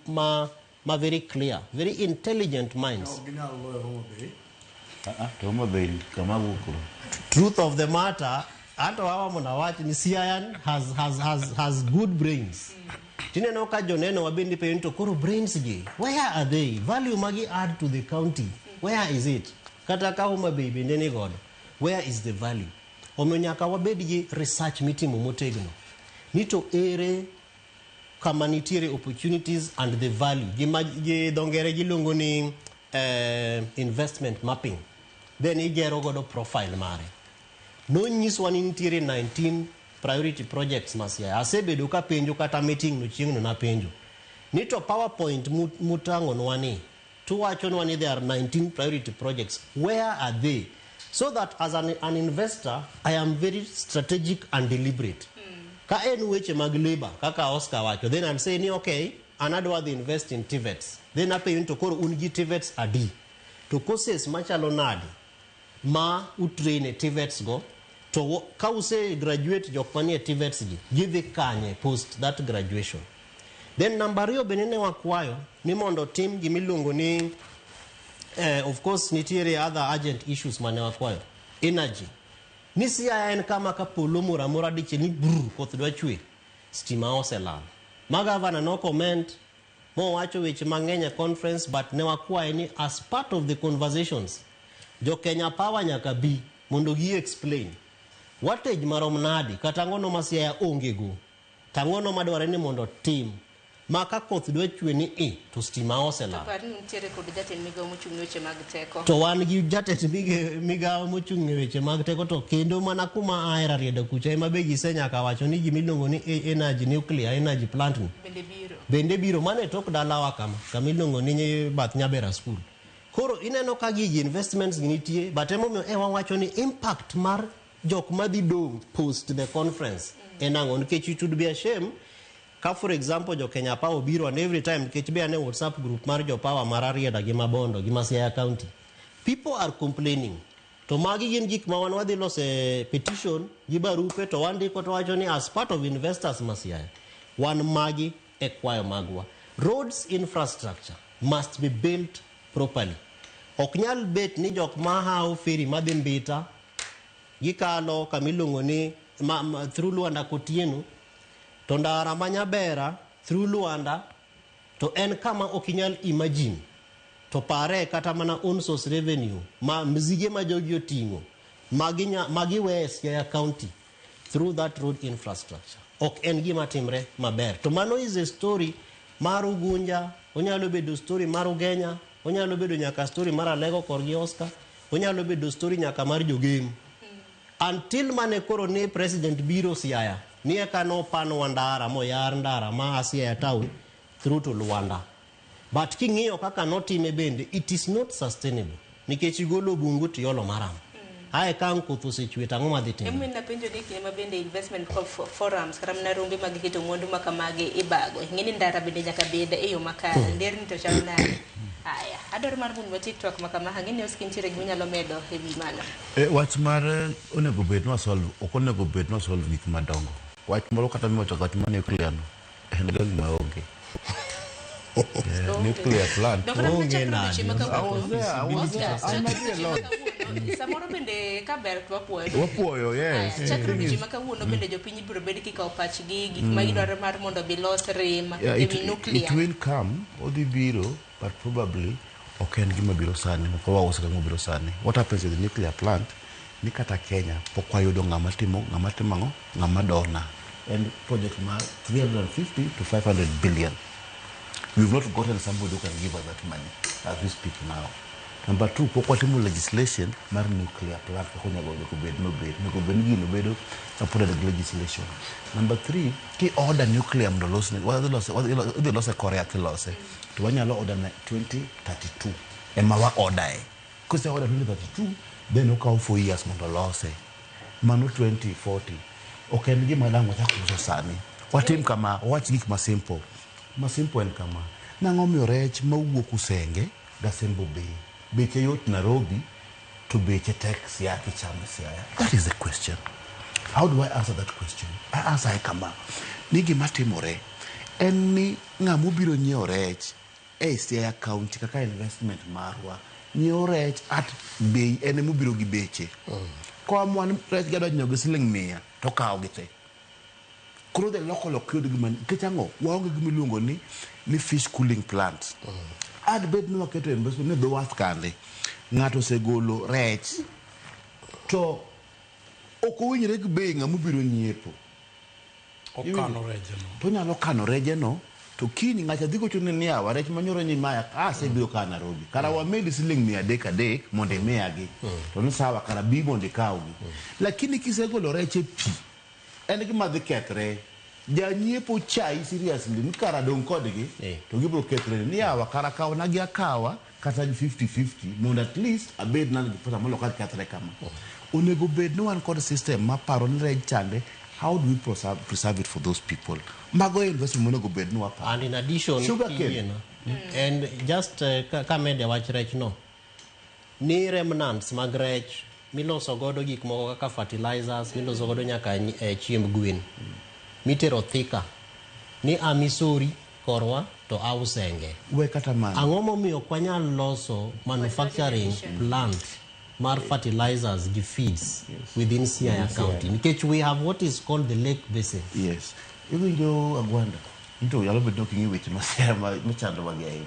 ma very clear, very intelligent minds. Truth of the matter, ato hawa mnawachi ni Siaya has good brains. Tineno ka joneno wabendi pento koro brains gi. Where are they? Value magi add to the county. Where is it? Kata ka Homa Bay bende ni godo. Where is the value? Omiyo nyaka wabed gi research mitimo motegno. Nito ere kama nitiere opportunities and the value. Gi dongere giluongo ni investment mapping. Then igero godo profile mare. No nyiswa ni nitiere 19 priority projects masia. Asebedo ka penjo kata meeting no chieng' no na penjo. Nito PowerPoint mutango nwani. Tuwacho nwani there are 19 priority projects. Where are they? So that as an investor, I am very strategic and deliberate. Ka en weche mag labor, kaka Oscar wacho, then I'm saying, okay, anadwa the invest in TVETs. Then ape yun to koro ungi TVETs adi. To courses machalo nadi, ma utrain TVETs go, to ka use graduate jokmani TVETs gi, give kanye post that graduation. Then number rio benene wakwayo, ni mondo team gimilungo ni, of course nitiere other urgent issues mane wakwayo. Energy. Nisi ya en kama kapolo mura diche ni brr koth dwa chwe. Stima oselal. Magavana no comment. Mo wacho weche mang'eny conference but ne wakwaye ni as part of the conversations jo Kenya Power nyaka bi mondo gi explain wattage marom nadi kata ngono masia onge go. Tangono madware ni mondo tim. Maka koth dwa chwe ni to stima oselal. To wan gi jatend migawo mochung' e weche mag teko to kendo mana kuma aera riedo kucha ema be gisenyaka wacho ni gimiluongo ni energy nuclear energy plant bende biro mane tok dalawa kama iluongo ni Bath Nyabera school. Koro ineno ka gigi investments ginitie but emomiyo wawacho ni impact mar jok madhi dong post the conference enang'o nikech it would be a shame ka for example jo Kenya Power biro and every time nikech be ane WhatsApp group mar jo Power mar Arieda gi Mabondo gi Siaya County. People are complaining. To magi gin gik ma wan wadhi lose petition gi barupe to wan diko to wacho ni as part of investors Siaya. Wan magi e kwayo magwa. Roads infrastructure must be built properly. Ok nyal bet ni jok mahao feri madhi Mbita gikalo kamilungo ni through Luanda Kotieno to ndara Manyabera through Luanda to en kama okinyal imagine to pare kata mana on source revenue ma mzige ma jogi otingo magi wes ya county through that road infrastructure ok en gima timre maber to mano is a story maru Gunja onyalo bedo story maru Genya onyalo bedo nyaka story mara Lego korgi Oscar onyalo bedo story nyaka mar jogem until mane koro ne president biro Siaya ni eka no pano wandara mo yar ndara ma Siaya town through to Luanda. But king'iyo kaka notime bende it is not sustainable nikech igolo bungu tiolo maram. Ae kan kutho sechwe tango madhi timo. Emu na penjo ni kile mabende investment forums karam na rumbi magiketo mwandu makamage ibago. Ngini ndara bende nyaka bende iyo makara nderni to chalna. Aya, ador mar bun wa TikTok makama ngini uskinchire gwinya lomedo heavy mana. Wach mar onego bed no solve, okonego bed no solve gik madongo. Wach moro kata mi wacho kat mane nuclear no. En gani maonge. Nuclear plant. Onge na. Samoro bende kaber wapuoyo yes. Chakro bichi makawuono bende jopiny biro bedi kika opach gigi magidwaro mar mondo bilos rem ewi nuclear. It will come odhi biro but probably ok en gima biro sani moko wauso gima biro sani. What happens with the nuclear plant ni kata Kenya pok wayudo ng'ama dona and project ma 350 to 500 billion. We've not gotten somebody who can give us that money as we speak now. Number two, pokotimo legislation mar nuclear plant ko nyago ko bed no bedo supported legislation. Number three, ki order nuclear mdo lose the loss Korea to lose to wanyalo order 2032 emawa order because order 2032 then okay 4 years mdo lose mano 2040 okay ngi madango cha kuzo sani watim kama watch gik ma simple en kama nangomi rech mawuok Usenge Gasembo Bay beche yot Nairobi to beche tax ya kichame Siaya. That is the question. How do I answer that question? I answer kama nigi matimore eni ng'amu biro nyiewo rech Siaya County kaka investment marwa nyiewo rech at bei ene mubiro gi beche kwa mwan rech gado nyiewo siling 100 to kawo gite kuro the local occurred giman kechango waonge gimiluongo ni fish cooling plant ad bed no keto investment ne do wath kande ngato segolo rech to ok owinjore gi bei ng'ama biro nyiepo okano reje no to nyalo kano reje no to kiny ng'acha dhi gochone ni awa rech manyoro ni maya asebiro ka Nairobi kara wamedi siling 300 mondo imiyagi to ni sawa kara bi mondo ikawgi lakini kisegolo rech e pi en gima dhi kethre janyiepo chai seriously ni kara dong kodgi to gibiro kethre ni awa kara kawna gi akawa kata 50-50 mondo at least abed nang pesa molo ka kethre kama onego bed no one code system ma paro ni rech chande. How do we preserve it for those people? Mago investment mono go bed no apa. And in addition, and just kamede wach rech no. Ni remnants mag rech miloso godo gik moko kaka fertilizers, miloso godo nyaka chiemb gwen. Mitero Thika. Ni amisori korwa to ausenge. We kata man. Ang'o momiyo kwanyal loso manufacturing plant mar fertilizers gi feeds within Siaya County because we have what is called the lake basin. Yes. Even though Agwanda into yalo bedo kingi weche masera machando wagei.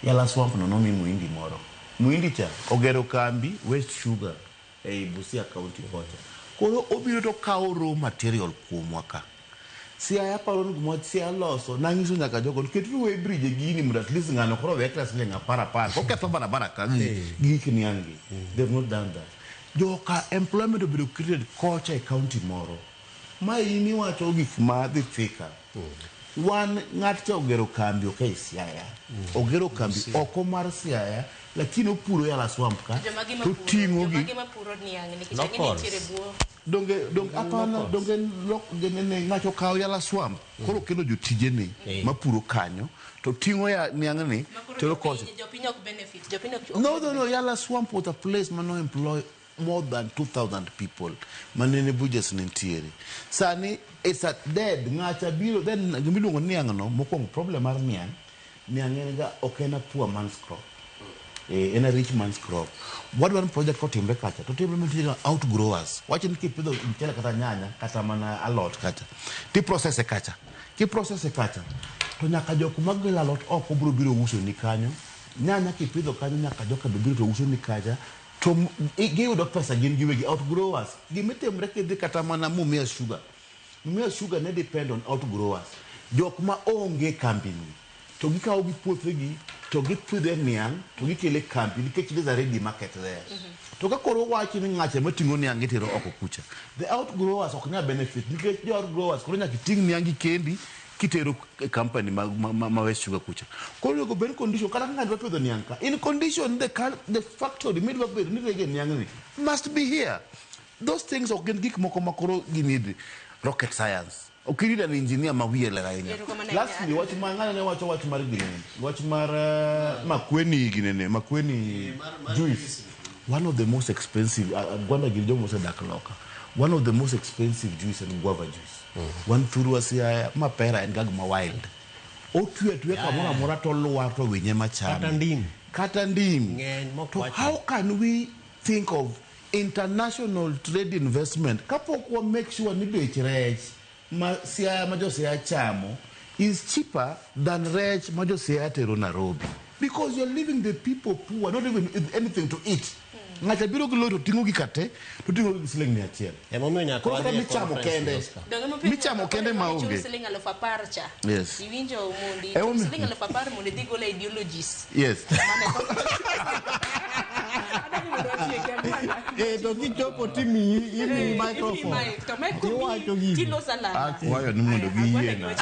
Yala swamp no nomi muindi moro. Muindi cha ogero kambi West Sugar Busia County kocha. Koro obiro to kawo raw material kuomwa. Siaya paro ni gmo Siaya loso nangiso nyaka jogo ketu we bridge gini muda at least ngano koro vectors lenga para ko ketho barabara ka giki niangi. They've not done that. Joka employment obiro created kocha e county moro. Ma ini wacho gik ma dhi Thika. One ng'at ogero kambi okay Siaya. Ogero kambi oko mar Siaya lakini opuro yala swamp ka to tingo gi donge apana donge lok genene ngacho kaw yala swamp koro kelo jotije ni mapuro kanyo to tingo ya niang'ni to kocha jopiny ok benefit no yala swamp was a place man no employ more than 2,000 people manene budgets nentiere sani it's a dead ngacha biro then gimiluongo niang'no mokwongo problem mar niang ga okena poor man's crop in a rich man's crop. What one project for timber kacha to implement outgrowers. Watching keep the mchele kata nyanya kata mana a lot kacha. Ti process kacha. Ki process kacha. To nyaka joku magela lot oko biro biro uso ni kanyo. Nyanya kipidho kanyo nyaka joka biro uso ni kacha. To give the pesa gin give outgrowers. Gimete mreke de kata mana mumia sugar. Mumia sugar ne depend on outgrowers. Jokuma onge company. To gikawo gi puothegi to gipidhe niang to gikele kambi nikech there's a ready market there. To ka koro wachi ni ng'ache matingo niang gitero oko kucha. The outgrowers ok nya benefit nikech the outgrowers koro nyaka ting niang kendi kitero company ma West Sugar kucha. Koro go ben condition kala ng'ato wapidho niang ka. In condition the factory midwa bedo ni rege niang ni must be here. Those things ok gin gik moko makoro ginid rocket science. Okay, an engineer mawiye la rainya. Lastly, watch mangana ne watch mar ginene. Watch mar makweni ginene, makweni juice. One of the most expensive Gwanda Giljomo said dakaloka. One of the most expensive juice and guava juice. One through Siaya mapera and gagma wild. Otue tuweka mona morato lowa to wenyema chami. Katandim. How can we think of international trade investment? Kapokwa make sure ni bechirech. Siaya majo Siaya chamo is cheaper than rech majo Siaya tero Nairobi because you're leaving the people poor, not even anything to eat. Ngacha biro gilo to tingo gikate to tingo siling 100. Emonya kwa mi chamo kende maonge. Siling alofa parcha. Yes. Iwinjo mundi siling alofa par mundi digo la ideologies. Yes. To kichopo timi ini microphone. Tilo sala. Why no mundo giena.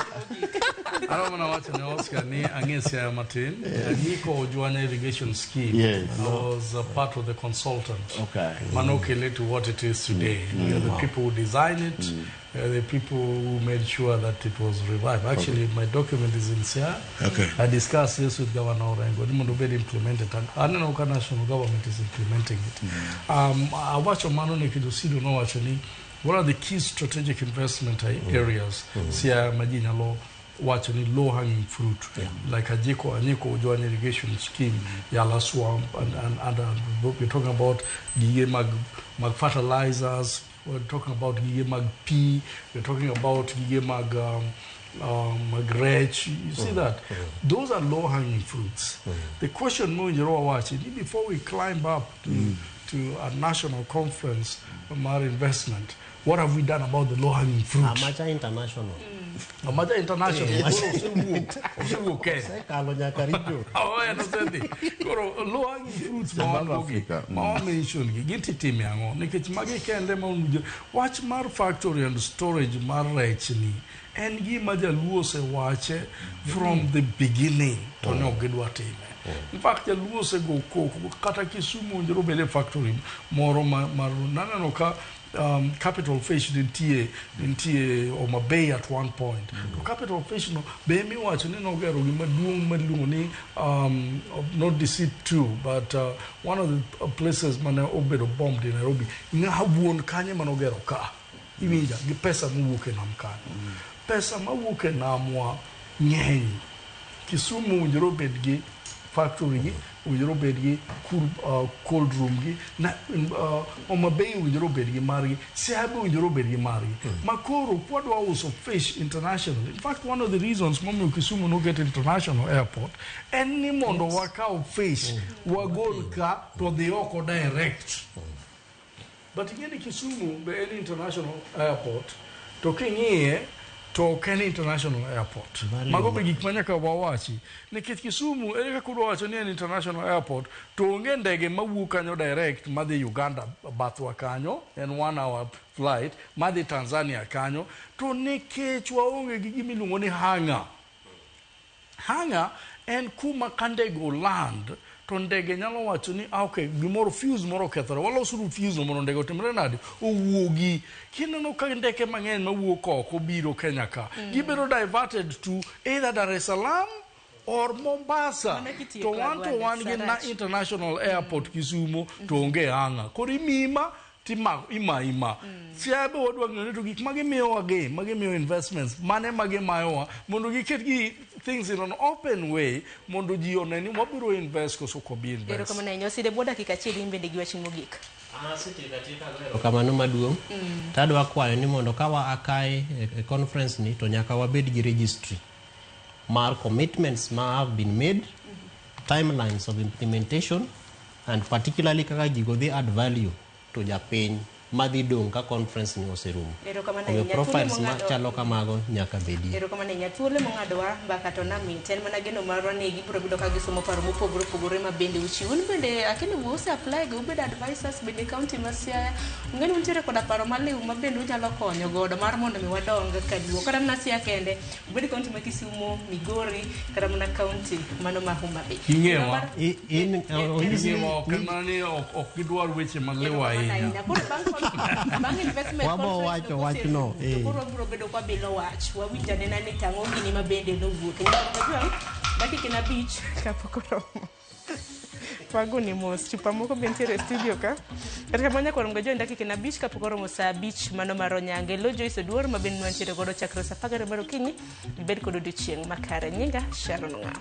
Aramana wacha ne Oscar ni Siaya Martin. Niko Juana irrigation scheme was a part of the consultant. Okay. Manokele to what it is today. The people who designed it, the people who made sure that it was revived. Actually, my document is in Siaya. Okay. I discussed this with Governor Orengo. Nimundobedi implemented, and Ananoka national government is implementing it. I watch Manone Kidusido no actually. What are the key strategic investment areas? Siaya Majina law. Watching low-hanging fruit, like Anyeko joint irrigation scheme, Yala Swamp, and we're talking about Gige Mag fertilizers, we're talking about Gige Mag P, we're talking about Gige Mag Rech. You see that? Those are low-hanging fruits. The question more in your watching, before we climb up to to a national conference mar investment, what have we done about the low-hanging fruit? Amacha International. Amacha International. Okay. Oh, I understand. Low-hanging fruits, ma mention gintiti miango. Nikech magi kende ma watch mar factory and storage mar rechni. En gima jaluo se wache from the beginning to ne ogidwa time. In fact, jaluo se go koko kata Kisumu njero bele factory moro maru nanano ka Capital Fish dintie Homa Bay at one point. To Capital Fish no be mi wacho ni no gero gima duong maduong ni not deceit too, but one of the places man obedo bombed in Nairobi nga wuon kanye man ogero ka iwinja gi pesa muwuok e nam kanyo. Pesa mawuok e namwa ng'eny. Kisumu njero bed gi factory gi ujiro bedgi cold room gi na Homa Bay ujiro bedgi margi Siaya ujiro bedgi margi makoro kwadwa uso fish international. In fact, one of the reasons Momi Kisumu no get international airport any mondo wakao fish wagol ka to the oko direct, but ingeni Kisumu be any international airport to kingie to Ken International Airport. Mago be gik manyaka wawachi. Nikech Kisumu ere kaka wacho ni en international airport to onge ndege mawuok kanyo direct madhi Uganda bathwa kanyo en 1 hour flight madhi Tanzania kanyo to nikech waonge gi gima iluongo ni hangar. Hangar en kuma kandego land to ndege nyalo wacho ni okay gimoro fuse moro kethore walosuru fuse mondo ndege otimre nade owuogi kineno ka ndeke mang'eny mawuok oko biro Kenya ka gibedo diverted to either Dar es Salaam or Mombasa to one gi international airport Kisumu to onge hanga kori mima ima Siaya be wadwa ng'eyo to gik magimiyowa game magimiyo investments mane magimayowa mondo giket gi things in an open way mondo ji oneni wabiro invest koso kobi invest. Ero kama na nyosi de boda kikachieli imbende gi wachni mogik. Kamano maduong'. Tadwa kwayo ni mondo kawa akai e conference ni to nyaka wabed gi registry mar commitments ma have been made, timelines of implementation, and particularly kaka gigo dhi add value to japiny madhi dong ka conference ni oserumo. Ero kama na nyatule profiles machalo kamago nyaka bedie. Ero kama na nyatule mong'adwa mbaka to na ten mana geno marwa ni gibiro bedo ka gisomo paro mopogore opogore ma bende uchiwon bende akini wose apply go bed advisors bende county ma Siaya ngeni untiere koda paro maliw ma bende unyalo konyo godo mar mondo mi wadonga kaduo kata na Siaya kende bed county ma Kisumu, Migori kata mana county mano ma Homa Bay. Ingewa kanani ok gidwar weche maliw ahinya. Bang investment wabo wacho wachno koro biro bedo kwa bilo wach wawinjane na ni tang'o gini ma bende nowuok nyaka dakika na beach kapokoro wago ni mos chupa moko bentiere studio ka katika manya kwa mgajo dakika na beach kapokoro mosa beach mano maro nyange lo Joyce Oduor ma ben nwantiere godo chakro sa pagare maro kinyi bed kodo chieng makare nyinga Sharon Ng'ao.